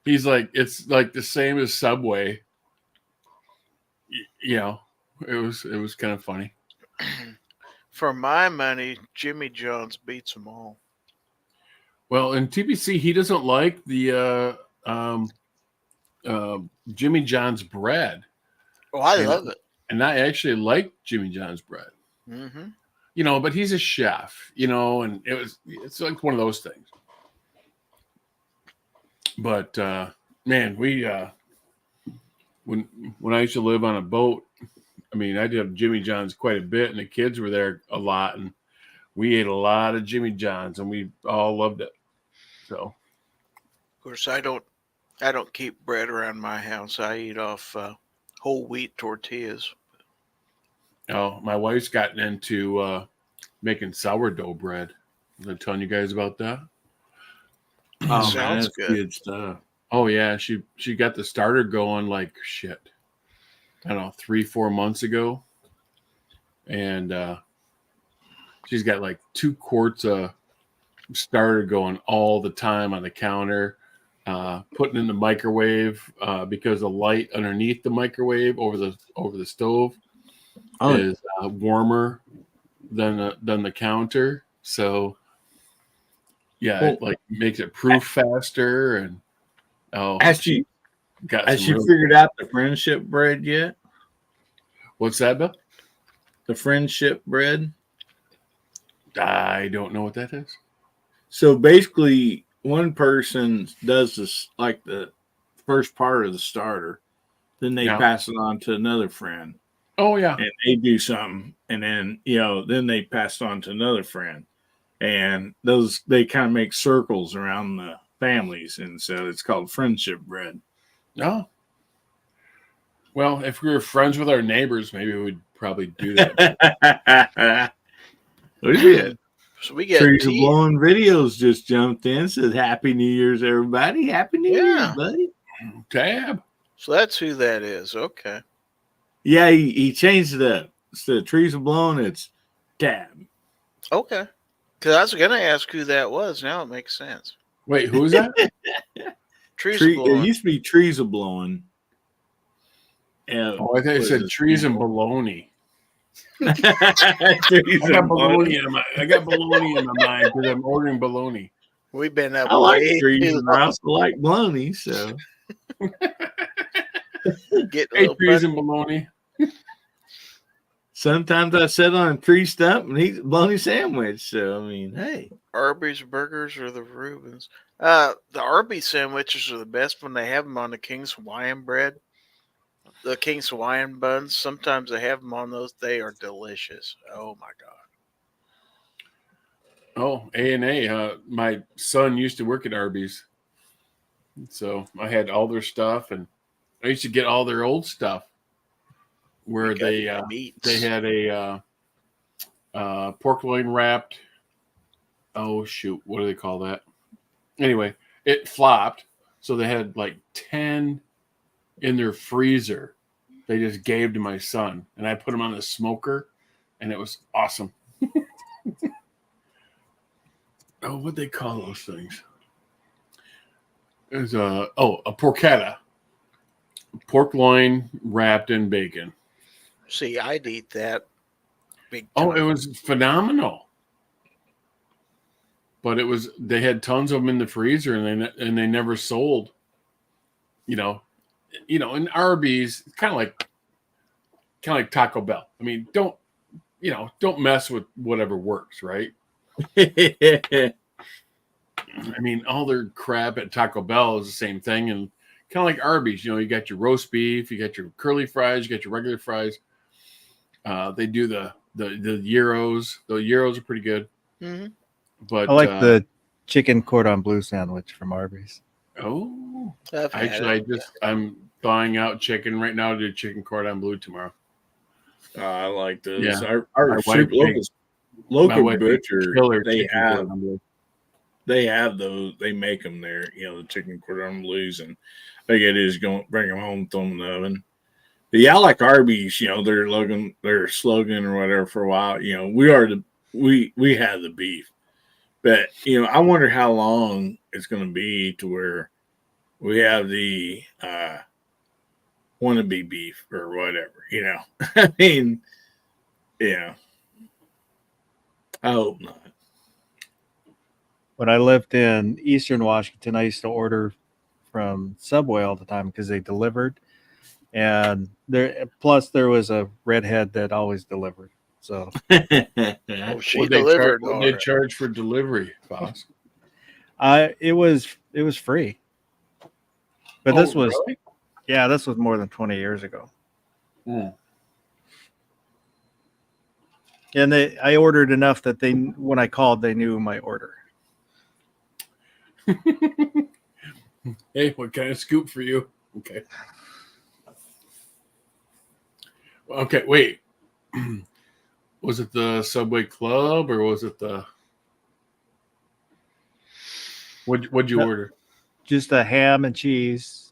D: He's like, it's like the same as Subway. You know, it was kind of funny.
A: For my money, Jimmy John's beats them all.
D: Well, in TBC, he doesn't like the Jimmy John's bread.
A: Oh, I
D: And-
A: love it.
D: And I actually like Jimmy John's bread.
A: Mm-hmm.
D: You know, but he's a chef, you know, and it's like one of those things. But man, we when I used to live on a boat, I mean, I did Jimmy John's quite a bit, and the kids were there a lot, and we ate a lot of Jimmy John's, and we all loved it. So,
A: Of course, I don't keep bread around my house. I eat off whole wheat tortillas.
D: my wife's gotten into making sourdough bread. Was I telling you guys about that?
C: Oh, man,
A: Sounds
C: that's
A: good.
C: good stuff.
D: Oh yeah, she got the starter going like shit. I don't know, 3-4 months ago, and she's got like 2 quarts of starter going all the time on the counter, putting in the microwave because the light underneath the microwave over the stove is warmer than the counter. So yeah, it like makes it proof faster. And
C: Has she
D: got
C: has
D: some
C: she
D: really-
C: figured out the friendship bread yet?
D: What's that, Bill?
C: The friendship bread.
D: I don't know what that is.
C: So basically, one person does this like the first part of the starter, then they
D: Yeah.
C: pass it on to another friend,
D: Oh yeah.
C: and they do something, and then then they pass it on to another friend, and they kind of make circles around the families, and so it's called friendship bread.
D: No. Well, if we were friends with our neighbors, maybe we'd probably do that.
C: What is it?
A: So we get
C: Trees of
A: tea.
C: Blowing Videos just jumped in. Says Happy New Year's, everybody. Happy New
A: Yeah.
C: Year's, buddy.
D: Tab.
A: So that's who that is. Okay.
C: Yeah, he changed it up. Instead of Trees of Blowing, it's Tab.
A: Okay. Because I was going to ask who that was. Now it makes sense.
D: Wait, who's that?
A: Trees
C: It
A: blowing.
C: used to be Trees of Blowing. And
D: Oh, I thought you said trees and baloney.
C: Trees
D: I got
C: of Blowing.
D: baloney in my mind because I'm ordering baloney.
A: We've been up
C: I like
A: way
C: trees
A: too
C: and I
A: long.
C: also like bologna, so
A: Getting a
D: Hey,
A: little
D: trees
A: funny.
D: and baloney.
C: sometimes I sit on a tree stump and eat a bologna sandwich. So I mean, hey.
A: Arby's burgers or the Reubens. The Arby's sandwiches are the best when they have them on the King's Hawaiian bread. The King's Hawaiian buns. Sometimes they have them on those. They are delicious. Oh my god.
D: Oh, A&A. My son used to work at Arby's. So I had all their stuff, and I used to get all their old stuff where
A: We got
D: they
A: meats.
D: had a pork loin wrapped. Oh, shoot. What do they call that? Anyway, it flopped. So they had like 10 in their freezer. They just gave to my son, and I put them on the smoker, and it was awesome. Oh, what they call those things? There's a porchetta, pork loin wrapped in bacon.
A: See, I'd eat that. Big
D: Oh,
A: time.
D: it was phenomenal. But they had tons of them in the freezer, and they never sold. In Arby's, kind of like Taco Bell. I mean, don't mess with whatever works, right? I mean, all their crap at Taco Bell is the same thing, and kind of like Arby's. You got your roast beef, you got your curly fries, you got your regular fries. They do the gyros. The gyros are pretty good.
A: Mm-hmm.
D: But
E: I like the chicken cordon bleu sandwich from Arby's.
D: Oh,
A: I've had
D: actually,
A: it.
D: I'm thawing out chicken right now to do chicken cordon bleu tomorrow.
C: I like those.
D: Yeah.
C: Our
D: My wife
C: local,
D: makes- my
C: local
D: wife makes
C: butcher,
D: killer
C: they
D: chicken
C: have
D: cordon bleu.
C: they have those. They make them there. The chicken cordon bleus, and all you gotta do is go bring them home, throw them in the oven. But yeah, I like Arby's. Their slogan or whatever for a while. We have the beef, But I wonder how long it's going to be to where we have the wannabe beef or whatever. I mean, yeah. I hope not.
E: When I lived in Eastern Washington, I used to order from Subway all the time because they delivered, and there was a redhead that always delivered. So
A: Oh, she
D: What
A: delivered.
D: they charge for delivery, boss?
E: it was free. But this was
D: really?
E: this was more than 20 years ago.
D: Mm.
E: And I ordered enough that when I called, they knew my order.
D: Hey, what kind of scoop for you? Okay. Okay, wait. Was it the Subway Club or was it the? What'd you order?
E: Just a ham and cheese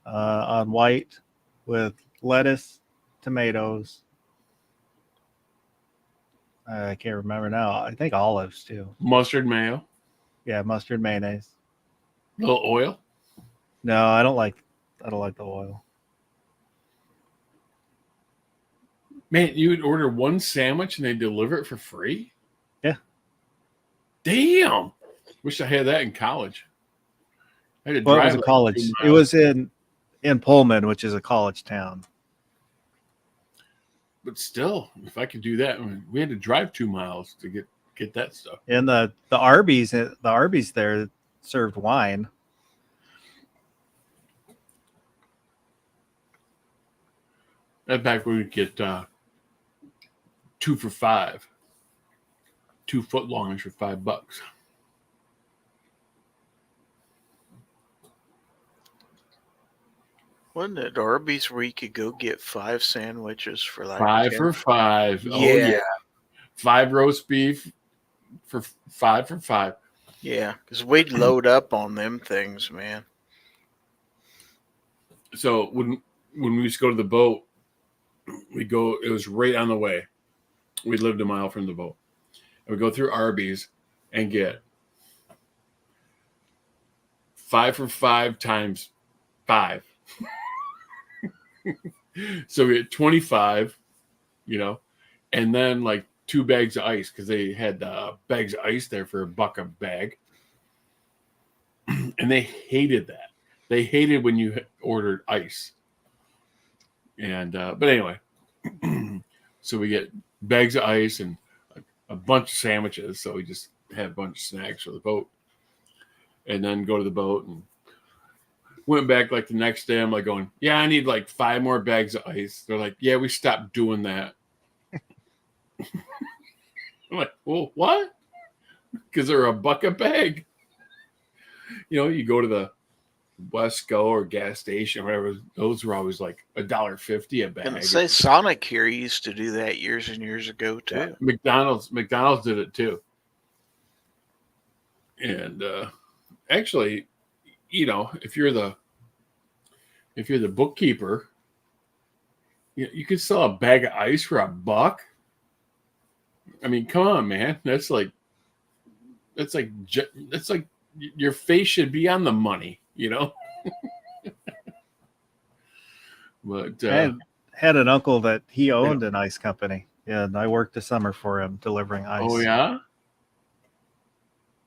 E: on white with lettuce, tomatoes. I can't remember now. I think olives too.
D: Mustard mayo,
E: Yeah, mustard, mayonnaise.
D: little oil.
E: No, I don't like the oil.
D: Man, you would order one sandwich and they deliver it for free?
E: Yeah.
D: Damn. Wish I had that in college. I had to
E: Well, it
D: drive
E: was a
D: like
E: college.
D: 2
E: It was in Pullman, which is a college town.
D: But still, if I could do that, we had to drive 2 miles to get that stuff.
E: And the Arby's there served wine.
D: That back when we get 2 for $5, 2 foot longs for $5.
A: Wasn't it Arby's where you could go get 5 sandwiches for like
D: 5
A: 10?
D: for $5.
A: Yeah.
D: Oh yeah, 5 roast beef for 5 for $5.
A: Yeah, because we'd load up on them things, man.
D: So when we used to go to the boat, it was right on the way. We lived a mile from the boat. And we go through Arby's and get 5 for $5 times 5. So we had 25, and then like 2 bags of ice because they had bags of ice there for $1 a bag. And they hated that. They hated when you ordered ice. And but anyway, so we get bags of ice and a bunch of sandwiches. So we just had a bunch of snacks for the boat, and then go to the boat and went back like the next day. I'm like going, yeah, I need like 5 more bags of ice. They're like, yeah, we stopped doing that. I'm like, well, what? Because they're $1 a bag. You go to the Wesco or gas station or whatever, those were always like $1.50 a bag.
A: And say Sonic here used to do that years and years ago too.
D: Yeah. McDonald's did it too. And actually, if you're the bookkeeper, you could sell a bag of ice for $1. I mean, come on, man. That's like your face should be on the money, But
E: I had an uncle that he owned an ice company, and I worked the summer for him delivering ice.
D: Oh yeah.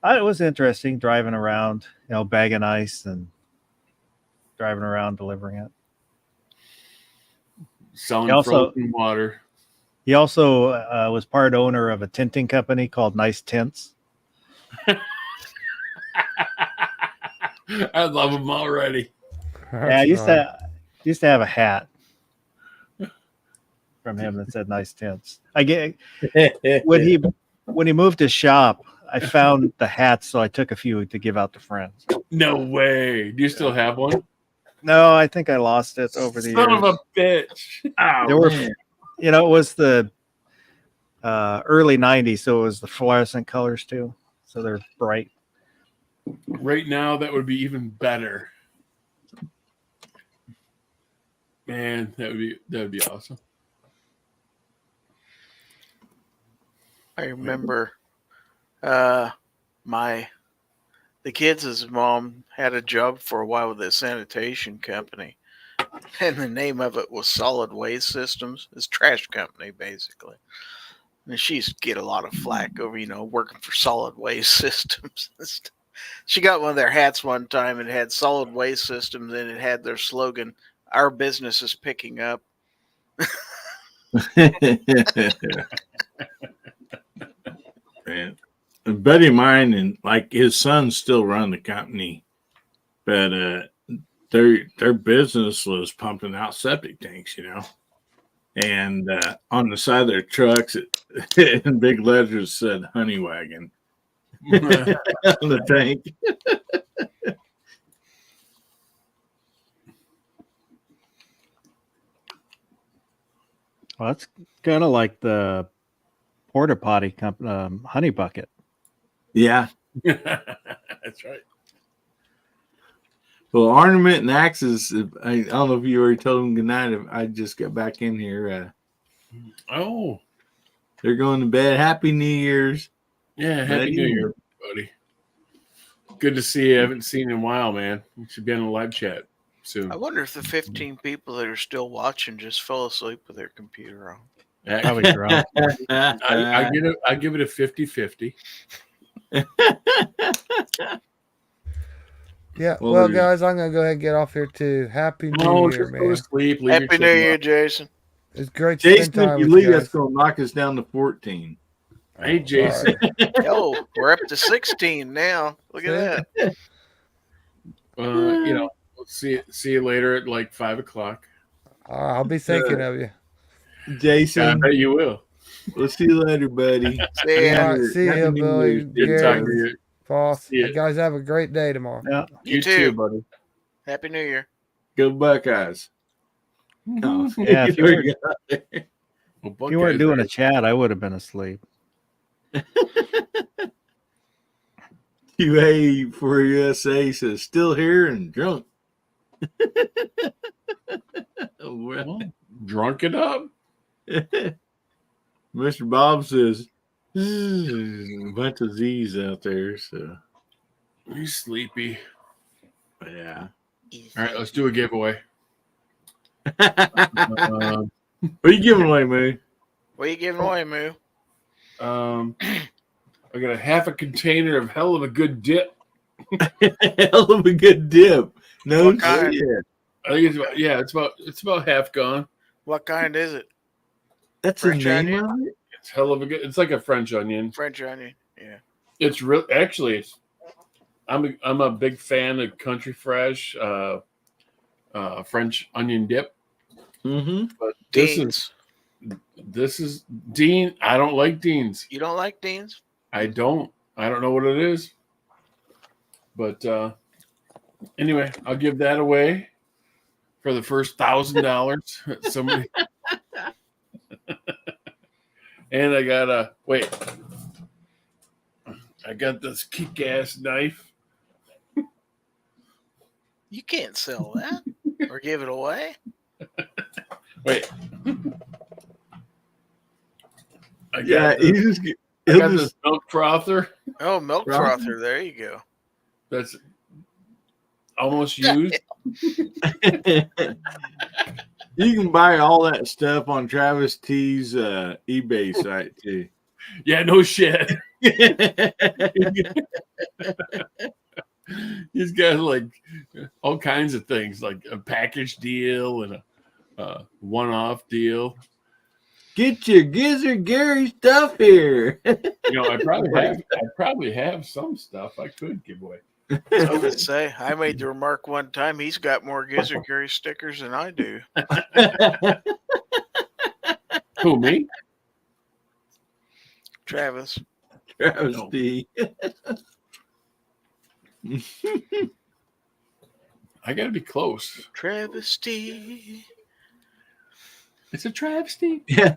E: It was interesting driving around, bagging ice and driving around delivering it.
D: Selling frozen water.
E: He also was part owner of a tinting company called Nice Tints.
D: I love them already.
E: Yeah, I used to have a hat from him that said Nice Tints. When he moved his shop, I found the hats, so I took a few to give out to friends.
D: No way. Do you still have one?
E: No, I think I lost it over the years.
D: Son of a bitch.
E: There were, it was the early 90s, so it was the fluorescent colors too. So they're bright.
D: Right now, that would be even better. Man, that would be awesome.
A: I remember The kids' mom had a job for a while with a sanitation company, and the name of it was Solid Waste Systems. It's a trash company, basically. And she used to get a lot of flack over, working for Solid Waste Systems. She got one of their hats one time, and it had Solid Waste Systems, and it had their slogan, "Our business is picking up."
C: Man, a buddy of mine and like his sons still run the company, but their business was pumping out septic tanks, and on the side of their trucks, in big letters said "Honey Wagon" on the tank.
E: Well, that's kind of like the porta potty Honey Bucket.
C: Yeah.
D: That's right.
C: Well, Ornament and Axes, I don't know if you already told them goodnight. I just got back in here.
D: Oh,
C: they're going to bed. Happy New Year's.
D: Yeah, Happy New Year, buddy. Good to see you. I haven't seen you in a while, man. We should be on a live chat soon.
A: I wonder if the 15 people that are still watching just fell asleep with their computer on.
E: Probably drunk.
D: I give it a 50-50.
H: Yeah, well, guys, I'm gonna go ahead and get off here too. Happy New Year, man.
D: Go to sleep.
A: Happy New Year, Jason.
H: It's great to spend time
C: if you
H: with
C: leave,
H: you guys.
C: that's gonna knock us down to 14.
D: Hey, Jason.
A: Oh, we're up to 16 now. Look at that.
D: We'll see you later at like 5 o'clock.
H: I'll be thinking of you,
C: Jason.
D: I bet you will.
C: We'll see you later, buddy.
A: See ya.
H: All right, see you, Billy.
D: Good talking to you.
H: Boss.
D: Yeah.
H: You guys have a great day tomorrow.
E: Yeah.
A: You too, buddy. Happy New Year.
C: Go Buckeyes. Oh,
E: Yeah, if you
C: Well,
E: you weren't doing a chat, I would have been asleep.
C: QA for USA says still here and drunk.
D: Well, drunk it up.
C: Mr. Bob says a bunch of Z's out there, so
D: He's sleepy.
C: yeah.
D: All right, let's do a giveaway.
C: What are you giving away, Moo?
A: What are you giving away, Moo?
D: I got a half a container of hell of a good dip.
C: Hell of a good dip. No
A: What kind?
C: shit.
D: I think it's about half gone.
A: What kind is it?
C: That's
A: French
C: the name
A: onion?
C: of it?
D: It's hell of a good. It's like a French onion.
A: French onion. Yeah.
D: It's real. Actually, I'm a big fan of Country Fresh French onion dip.
C: Mm-hmm.
D: But
A: Dean's.
D: this is Dean. I don't like Dean's.
A: You don't like Dean's?
D: I don't know what it is. But anyway, I'll give that away for the first $1,000. Somebody. And I got I got this kick-ass knife.
A: You can't sell that or give it away.
D: Wait. I
C: Yeah,
D: got this milk frother.
A: Oh, milk frother. There you go.
D: That's almost used.
C: You can buy all that stuff on Travis T's eBay site too.
D: Yeah, no shit. He's got like all kinds of things, like a package deal and a one-off deal.
C: Get your Gizzard Gary stuff here.
D: I probably have some stuff I could give away.
A: I would say I made the remark one time. He's got more Gizzard Gary stickers than I do.
D: Who, me?
A: Travis.
C: Travis T.
D: I got to be close.
A: Travesty.
D: It's a travesty.
C: Yeah.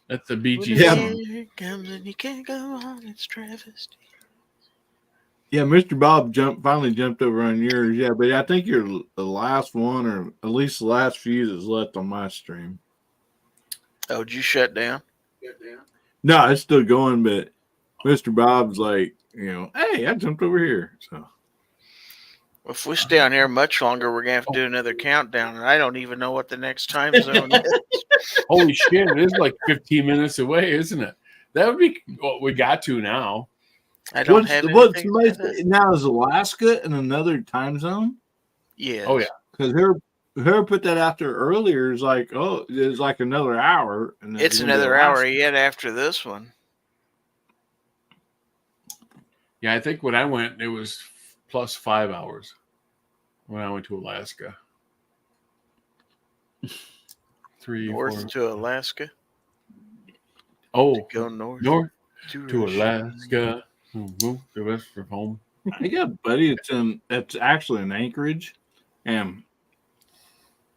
D: That's the Bee Gees
C: Yeah.
D: song.
A: Here it comes and you can't go on. It's travesty.
C: Yeah, Mr. Bob finally jumped over on yours. Yeah, but I think you're the last one, or at least the last few that's left on my stream.
A: Oh, did you shut down?
C: No, it's still going, but Mr. Bob's like, hey, I jumped over here. So
A: If we stay on here much longer, we're gonna have to do another countdown, and I don't even know what the next time zone is.
D: Holy shit! It is like 15 minutes away, isn't it? That would be what we got to now.
A: I don't have anything set up.
C: now is Alaska in another time zone?
A: Yes.
D: Oh yeah.
C: Because whoever put that out there earlier is like, it's like another hour. And
A: It's another hour yet after this one.
D: Yeah, I think when I went, it was plus 5 hours when I went to Alaska. 3,
A: North
D: 4.
A: to Alaska.
D: Oh,
A: Go north
D: to Alaska. Move the west from home.
C: I got a buddy that's actually in Anchorage, and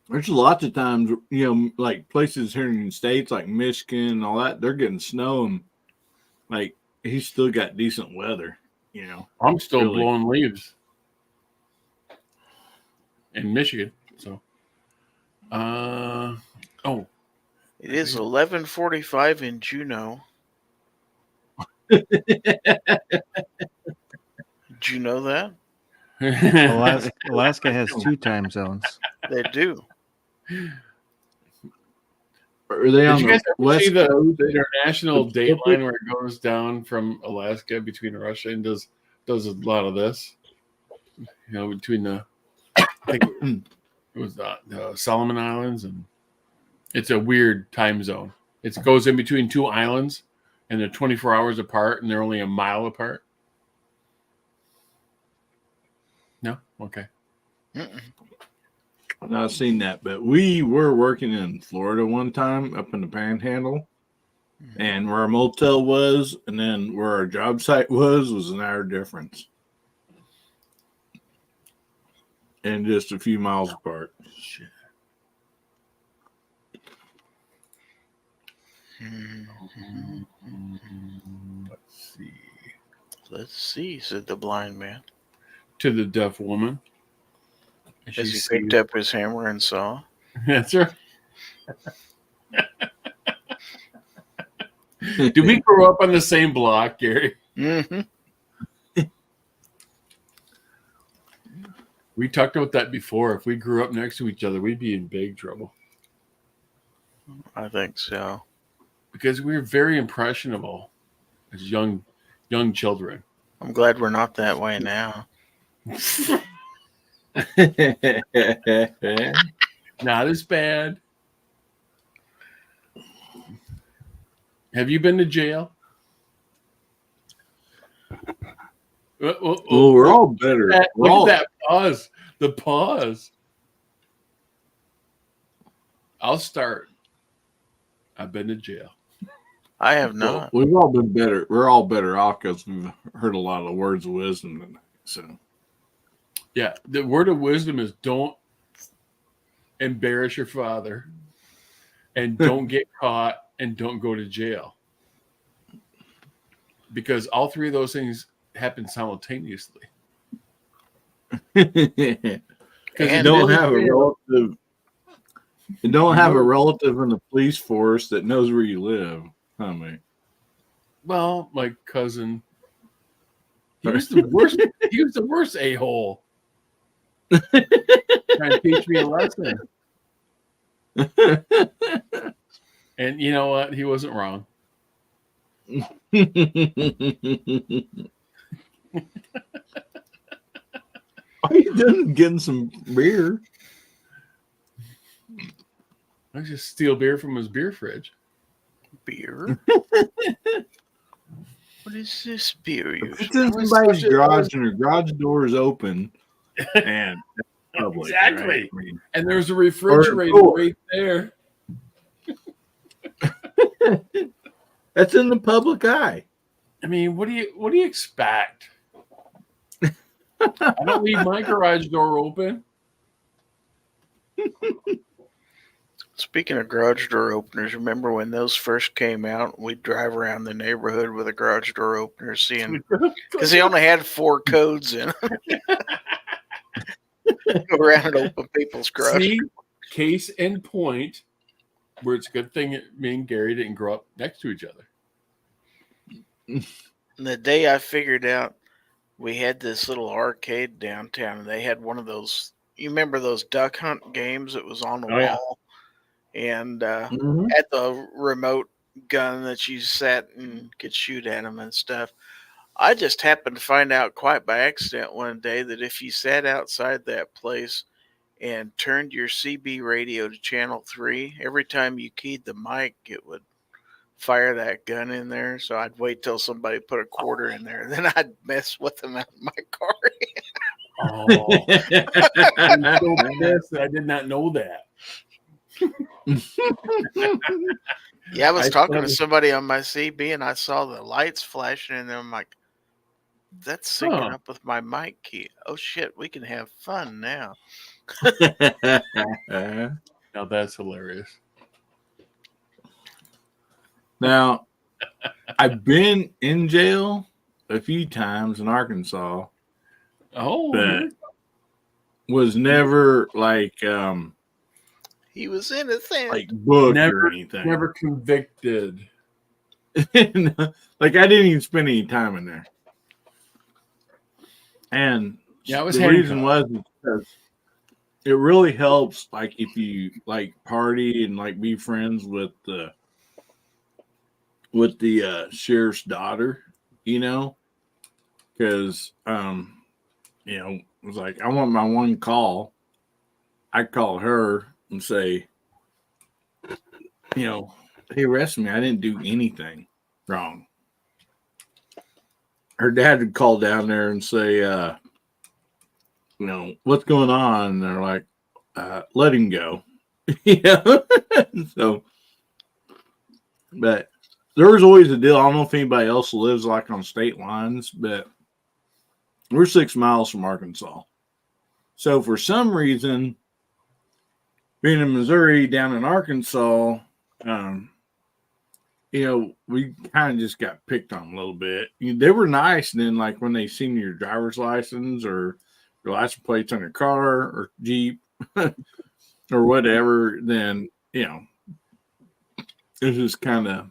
C: there's lots of times, like places here in the States, like Michigan and all that, they're getting snow, and like he's still got decent weather.
D: I'm still blowing leaves in Michigan. So,
A: It is 11:45 in Juneau. Did you know that?
E: Alaska has 2 time zones.
A: They do.
C: Are they
D: Did
C: on
D: you
C: the
D: guys ever
C: west
D: see the
C: coast?
D: international
C: The
D: date
C: Pacific?
D: line where it goes down from Alaska between Russia and does a lot of this? Between the I think it was the Solomon Islands, and it's a weird time zone. It goes in between 2 islands, and they're 24 hours apart, and they're only a mile apart. No? Okay.
A: Mm-mm.
C: I've not seen that, but we were working in Florida one time up in the Panhandle, and where our motel was, and then where our job site was an hour difference, and just a few miles apart.
D: Shit.
A: Let's see, said the blind man.
D: To the deaf woman.
A: As he picked up his hammer and saw.
D: That's right. Did we grow up on the same block, Gary?
A: Mm-hmm.
D: We talked about that before. If we grew up next to each other, we'd be in big trouble.
A: I think so.
D: Because we were very impressionable as young children.
A: I'm glad we're not that way now.
D: Not as bad. Have you been to jail?
C: Well, we're all better.
D: Look at that pause. The pause. I'll start. I've been to jail.
A: I have not.
C: Well, we've all been better. We're all better off because we've heard a lot of words of wisdom tonight. So,
D: yeah, the word of wisdom is don't embarrass your father, and don't get caught, and don't go to jail. Because all 3 of those things happen simultaneously.
C: Because you don't have a relative. You don't have a relative in the police force that knows where you live, huh, mate?
D: Well, my cousin, he was the worst. He was the worst a-hole. Trying to teach me a lesson. And you know what? He wasn't wrong.
C: Are you done getting some beer?
D: I just steal beer from his beer fridge.
A: Beer? What is this beer you
C: It's in somebody's garage and her garage door is open. And public,
D: exactly.
C: Right? I mean,
D: and there's a refrigerator right there.
C: That's in the public eye.
D: I mean, what do you expect? I don't leave my garage door open.
A: Speaking of garage door openers, remember when those first came out? We'd drive around the neighborhood with a garage door opener, seeing because he only had 4 codes in them. Go around and open people's garage.
D: See, case in point, where it's a good thing me and Gary didn't grow up next to each other.
A: the day I figured out we had this little arcade downtown, and they had one of those. You remember those duck hunt games that was on the
D: Oh, yeah.
A: wall, and
C: Mhm.
A: had the remote gun that you sat and could shoot at them and stuff. I just happened to find out quite by accident one day that if you sat outside that place and turned your CB radio to channel 3, every time you keyed the mic, it would fire that gun in there. So I'd wait till somebody put a quarter in there, then I'd mess with them out of my car.
D: Oh, I'm so pissed that I did not know that.
A: Yeah, I was talking to
D: started-
A: somebody on my CB and I saw the lights flashing and I'm like, that's syncing
D: Huh.
A: up with my mic key. Oh shit, we can have fun now.
D: Now that's hilarious.
C: Now, I've been in jail a few times in Arkansas,
D: Oh,
C: but was never like
A: He was innocent.
C: booked
D: Never-
C: or anything.
D: never convicted.
C: Like I didn't even spend any time in there. And
D: Yeah, I was
C: the reason was because it really helps, like if you like party and like be friends with the sheriff's daughter, because it was like I want my one call. I call her and say, hey, arrest me. I didn't do anything wrong. Her dad would call down there and say, what's going on? And they're like, let him go. So, but there was always a deal. I don't know if anybody else lives like on state lines, but we're 6 miles from Arkansas. So for some reason, being in Missouri, down in Arkansas, we kind of just got picked on a little bit. They were nice, and then like when they seen your driver's license or your license plates on your car or Jeep or whatever, then it's just kind of,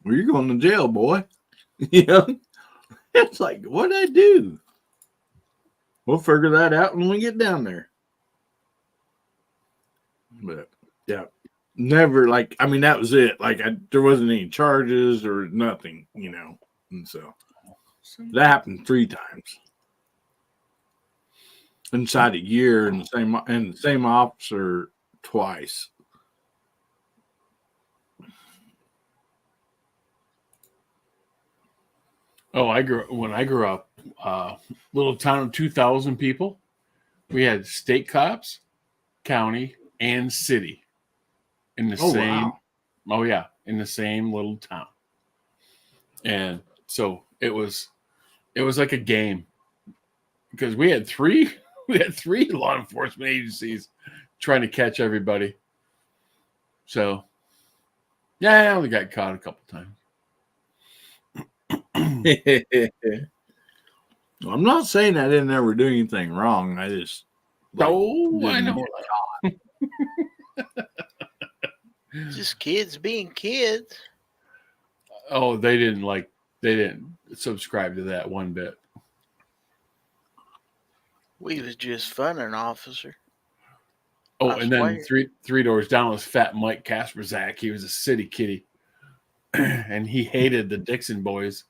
C: well, you're going to jail, boy. It's like, what'd I do? We'll figure that out when we get down there. But yeah. Never that was it. There wasn't any charges or nothing, and so that happened 3 times inside a year, and the same officer twice.
D: Oh, when I grew up, little town of 2,000 people. We had state cops, county, and city in the same.
C: Wow.
D: Oh yeah, in the same little town. And so it was like a game because we had three law enforcement agencies trying to catch everybody. So yeah, I only got caught a couple times.
C: Well, I'm not saying I didn't ever do anything wrong. I just
D: I know.
A: Just kids being kids.
D: Oh, they didn't subscribe to that one bit.
A: We was just funning, officer.
D: Oh,
A: I
D: and then
A: swear.
D: three doors down was Fat Mike Kasperzak. He was a city kitty, and he hated the Dixon boys.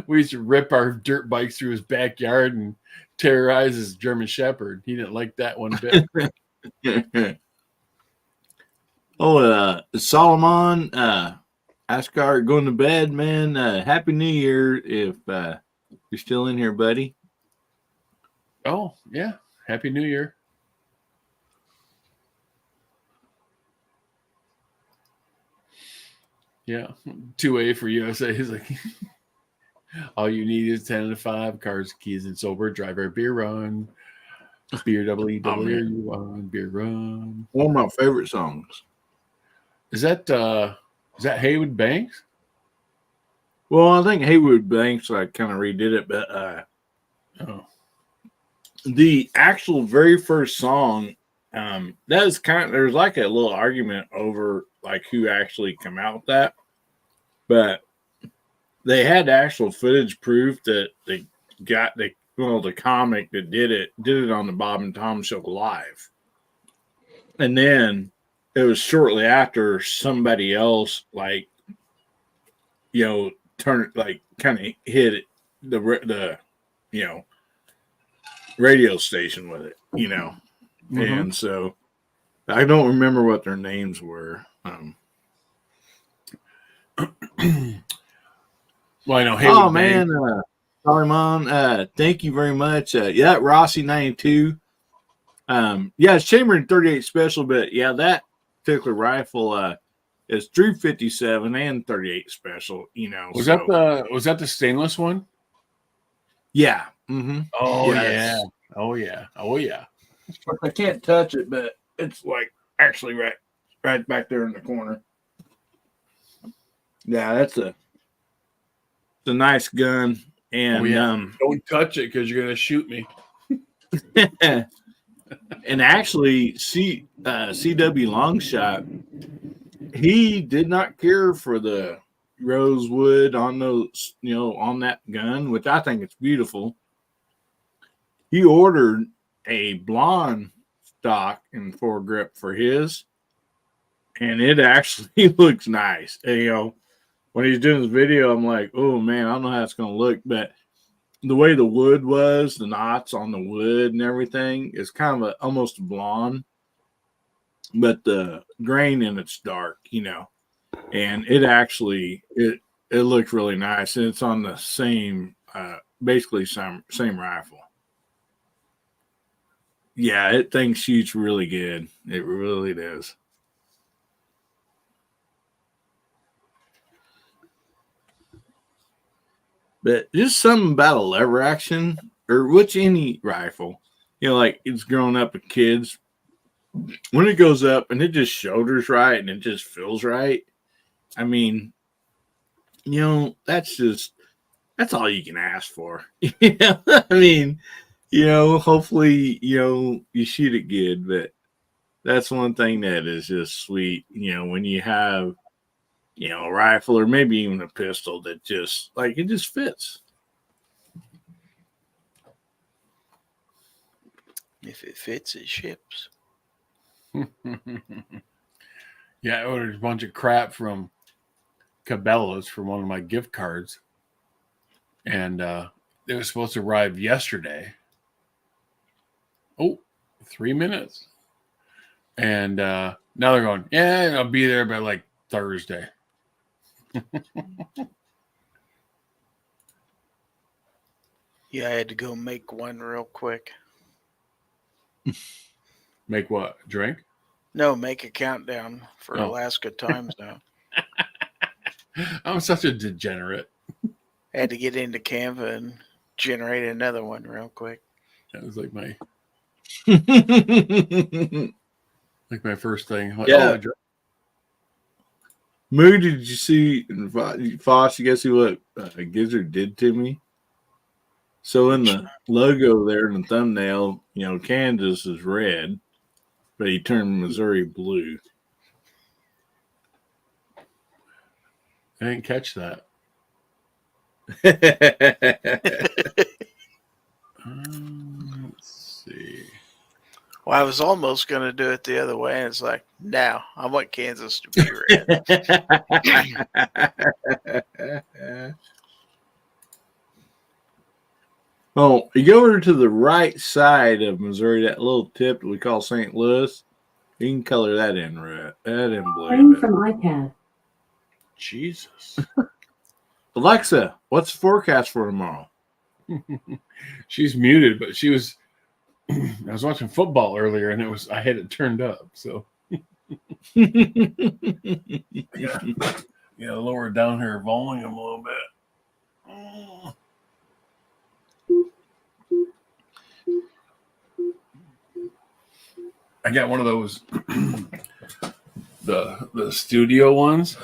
D: We used to rip our dirt bikes through his backyard and terrorize his German Shepherd. He didn't like that one bit.
C: Solomon, Ascar, going to bed, man. Happy New Year if you're still in here, buddy.
D: Oh, yeah. Happy New Year. Yeah. 2A for USA. He's like, all you need is 10 to 5 cars, keys, and sober. Driver, beer run. Beer WW1, beer run.
C: One of my favorite songs.
D: Is that Haywood Banks?
C: Well, I think Haywood Banks kind of redid it, but the actual very first song, that was there's like a little argument over like who actually come out with that. but they had actual footage proof that they got the comic that did it on the Bob and Tom Show live. And then it was shortly after somebody else, like, you know, kind of hit the you know, radio station with it, you know.
D: Mhm.
C: And so I don't remember what their names were.
D: Well, I know Haywood Bank.
C: Man, sorry, Mom. Thank you very much. Yeah, Rossi 92. Yeah, it's chambered 38 special, but yeah, that particular rifle is 357 and 38 special. You know,
D: Was that the stainless one?
C: Yeah. Mm-hmm.
D: Oh
C: Yes.
D: yeah. Oh yeah. Oh yeah.
C: I can't touch it, but it's like actually right back there in the corner. Yeah, it's a nice gun, and
D: Don't touch it because you're gonna shoot me.
C: and actually, CW Longshot, he did not care for the rosewood on those, you know, on that gun, which I think it's beautiful. He ordered a blonde stock and foregrip for his, and it actually looks nice. And, you know, when he's doing this video, I'm like, oh man, I don't know how it's going to look, but the way the wood was, the knots on the wood and everything is kind of almost blonde, but the grain in it's dark, you know, and it actually, it looks really nice. And it's on the same, basically same rifle. Yeah, it thing shoots really good. It really does. But just something about a lever action or any rifle, you know, like it's growing up with kids. When it goes up and it just shoulders right and it just feels right. I mean, you know, that's all you can ask for. You know? I mean, you know, hopefully, you know, you shoot it good, but that's one thing that is just sweet, you know, when you have, you know, a rifle or maybe even a pistol that just like it just fits.
A: If it fits, it ships.
D: Yeah, I ordered a bunch of crap from Cabela's for one of my gift cards, and it was supposed to arrive yesterday. Oh, 3 minutes. And now they're going, yeah, I'll be there by like Thursday.
A: Yeah, I had to go make one real quick.
D: Make what? Drink?
A: No, make a countdown for Alaska time zone.
D: I'm such a degenerate.
A: I had to get into Canva and generate another one real quick.
D: That was like my my first thing. Like,
C: yeah.
D: Moody,
C: did you see Foss? You guys see what Gizzard did to me? So in the logo there in the thumbnail, you know, Kansas is red, but he turned Missouri blue.
D: I didn't catch that. Let's see.
A: Well, I was almost going to do it the other way, and it's like, no, I want Kansas to be red.
C: Oh, you go over to the right side of Missouri, that little tip that we call St. Louis, you can color that in red, that in blue.
J: Playing from iPad.
D: Jesus.
C: Alexa, what's the forecast for tomorrow?
D: She's muted, but she was. I was watching football earlier, and I had it turned up. So yeah, lower down her volume a little bit. Oh. I got one of those the studio ones,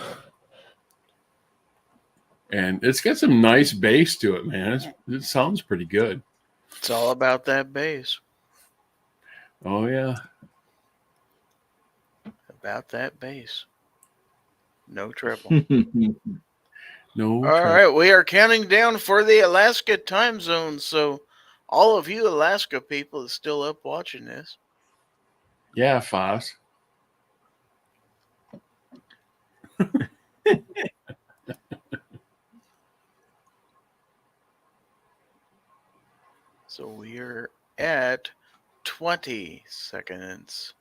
D: and it's got some nice bass to it, man. It sounds pretty good.
A: It's all about that bass.
D: Oh yeah,
A: about that bass. No trouble.
D: No.
A: All right, we are counting down for the Alaska time zone. So, all of you Alaska people is still up watching this.
D: Yeah, Foss.
A: So we're at 20 seconds.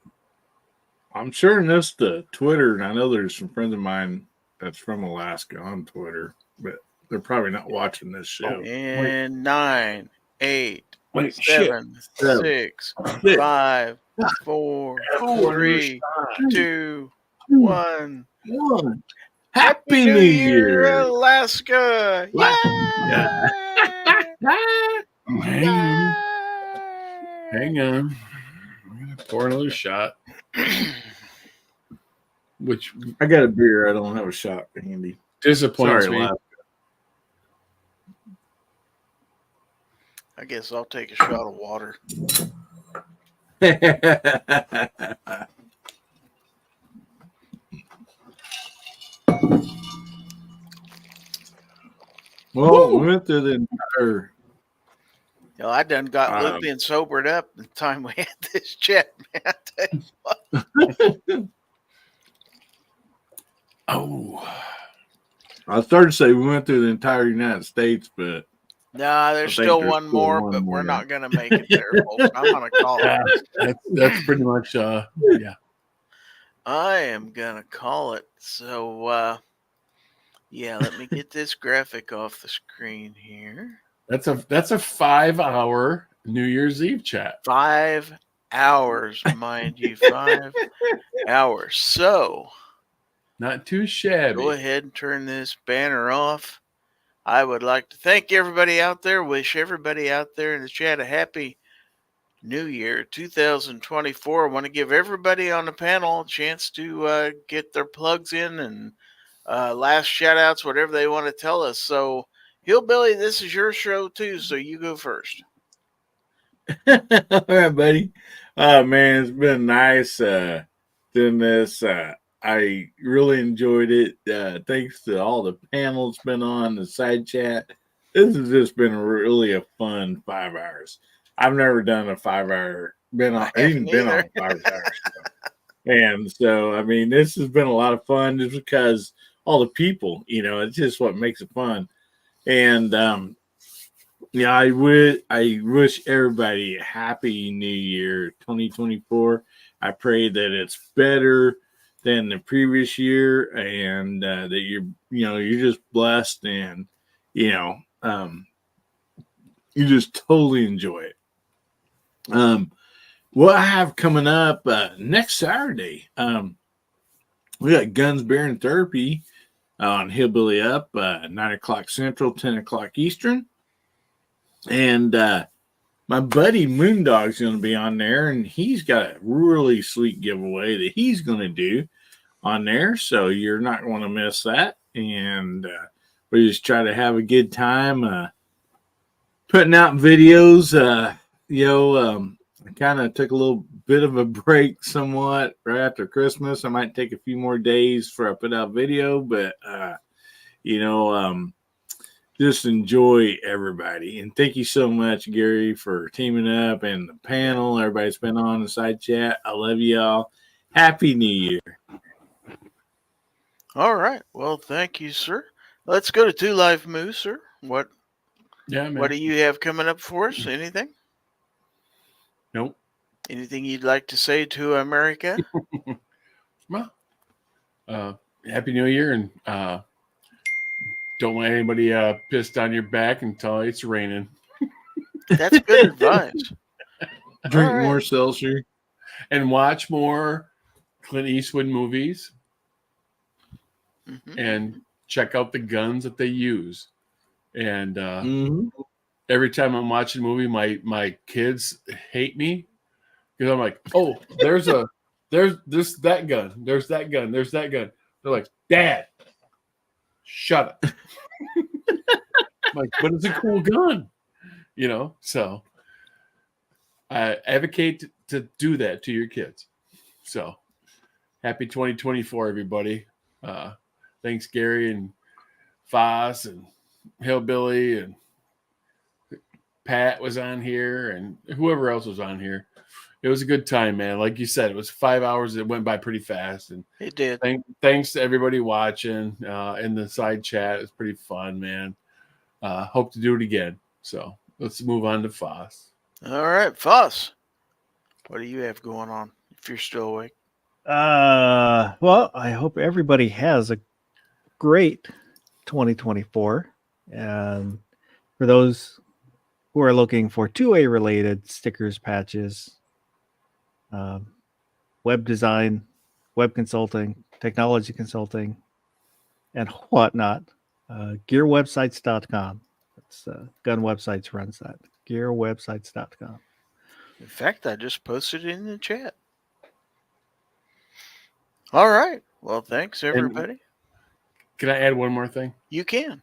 C: I'm sharing this to Twitter, and I know there's some friends of mine that's from Alaska on Twitter, but they're probably not watching this show.
A: And 9, 8,
C: Wait, shit.
A: 7,
C: Seven,
A: 6,
C: six,
A: 5, 4,
C: four,
A: 3,
C: three,
A: 2,
C: two,
A: 1.
C: one. Happy New Year!
A: Alaska!
C: Yeah.
D: Hang on. Hang on. I'm going to pour another shot. Which
C: I got a beer. I don't have a shot handy.
D: disappoints me.
C: Alaska.
A: I guess I'll take a shot of water.
C: Well, we went through the entire.
A: You know, I done got loopy and sobered up the time we had this chat, man. I tell you what.
D: Oh.
C: I started to say we went through the entire United States, but
A: Nah, there's
C: I think
A: still
C: there's
A: one
C: still
A: more,
C: one
A: but
C: more.
A: we're not going to make it there, folks. I'm going to call it.
D: That's pretty much, yeah.
A: I am going to call it. So, yeah, let me get this graphic off the screen here.
D: That's a 5-hour New Year's Eve chat.
A: 5 hours, mind you, 5 hours. So,
D: Not too shabby.
A: go ahead and turn this banner off. I would like to thank everybody out there, wish everybody out there in the chat a happy New Year 2024. I want to give everybody on the panel a chance to get their plugs in and last shout outs, whatever they want to tell us. So, Hillbilly, this is your show too, so you go first.
C: All right, buddy. Man, it's been nice doing this. I really enjoyed it. Thanks to all the panels been on the side chat. This has just been really a fun 5 hours. I've never done a 5 hour. Been on a 5 hour show. And so, I mean, this has been a lot of fun just because all the people, it's just what makes it fun. And yeah, I wish everybody a happy New Year 2024. I pray that it's better than the previous year, and that you're just blessed, and you just totally enjoy it. What I have coming up next Saturday, we got Guns, Beer, and Therapy on Hillbilly Up, 9 o'clock Central, 10 o'clock Eastern. And my buddy Moondog's going to be on there, and he's got a really sweet giveaway that he's going to do on there. So you're not going to miss that. And we just try to have a good time putting out videos. I kind of took a little bit of a break somewhat right after Christmas. I might take a few more days before I put out video, but just enjoy everybody. And thank you so much, Gary, for teaming up, and the panel, everybody's been on the side chat. I love y'all. Happy New Year.
A: All right. Well, thank you, sir. Let's go to Two Live Moose, sir. What do you have coming up for us? Anything?
D: Nope.
A: Anything you'd like to say to America?
D: Well, Happy New Year, and don't let anybody piss down your back until it's raining.
A: That's good advice.
C: Drink more seltzer.
D: And watch more Clint Eastwood movies.
A: Mm-hmm.
D: And check out the guns that they use. And every time I'm watching a movie, my kids hate me because I'm like, oh, there's that gun. There's that gun. There's that gun. They're like, Dad, shut up. I'm like, but it's a cool gun, So I advocate to do that to your kids. So happy 2024, everybody. Thanks, Gary, and Foss and Hillbilly and Pat was on here and whoever else was on here. It was a good time, man. Like you said, it was 5 hours that went by pretty fast. And
A: It did.
D: thanks to everybody watching in the side chat. It was pretty fun, man. Hope to do it again. So let's move on to Foss.
A: All right, Foss. What do you have going on if you're still awake?
E: Well, I hope everybody has a great 2024. And for those who are looking for 2A related stickers, patches, web design, web consulting, technology consulting, and whatnot, gearwebsites.com. That's Gun Websites runs that. Gearwebsites.com.
A: In fact, I just posted it in the chat. All right. Well, thanks, everybody.
D: Can I add one more thing?
A: You can.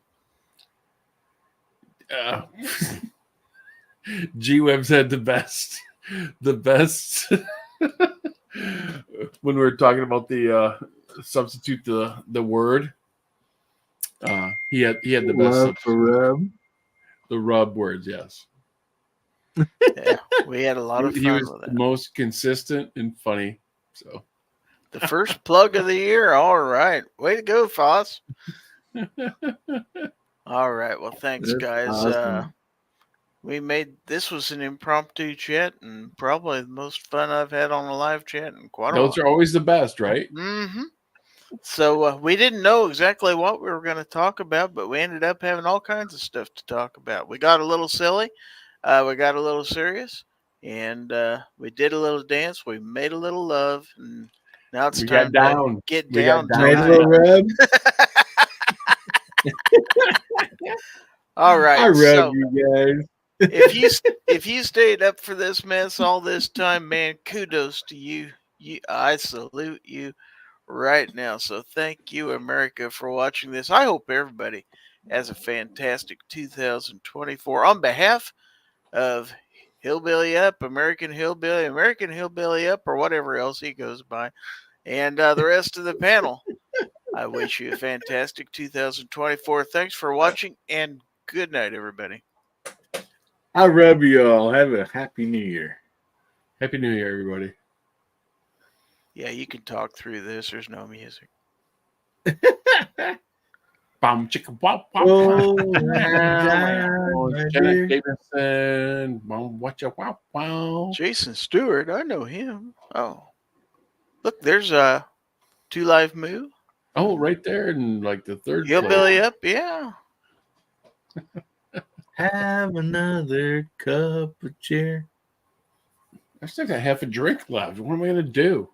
D: G-Web's had the best when we were talking about the substitute the word. He had the best
C: Love for rub.
D: the rub words, yes.
A: Yeah, we had a lot of
D: He
A: fun
D: was
A: with
D: the
A: that.
D: most consistent and funny. So
A: The first plug of the year. All right. Way to go, Foss. All right. Well, thanks,
C: That's
A: guys.
C: awesome.
A: This was an impromptu chat and probably the most fun I've had on a live chat in quite a
D: those
A: while.
D: are always the best, right?
A: Mm-hmm. So we didn't know exactly what we were going to talk about, but we ended up having all kinds of stuff to talk about. We got a little silly. We got a little serious. And we did a little dance. We made a little love. And now it's
D: We
A: time
D: got down.
A: to get
D: We got
A: down
D: down.
C: Made a
A: tonight.
C: little rub.
A: All right.
C: I rub
A: So
C: you guys.
A: if you stayed up for this mess all this time, man, kudos to you. I salute you right now. So thank you, America, for watching this. I hope everybody has a fantastic 2024. On behalf of Hillbilly Up, American Hillbilly Up, or whatever else he goes by, and the rest of the panel, I wish you a fantastic 2024. Thanks for watching, and good night, everybody.
C: I rub you all. Have a happy new year.
D: Happy New Year, everybody.
A: Yeah, you can talk through this. There's no music.
D: Bum chicka wow wow.
C: Oh,
D: wow.
C: my
D: Janet
C: dear.
D: Davidson. Bum watcha wow wow.
A: Jason Stewart, I know him. Oh, look, there's Two Live Moo.
D: Oh, right there in like the third
A: Hillbilly
D: place.
A: Up, yeah.
C: Have another cup of cheer.
D: I still got half a drink left. What am I gonna do?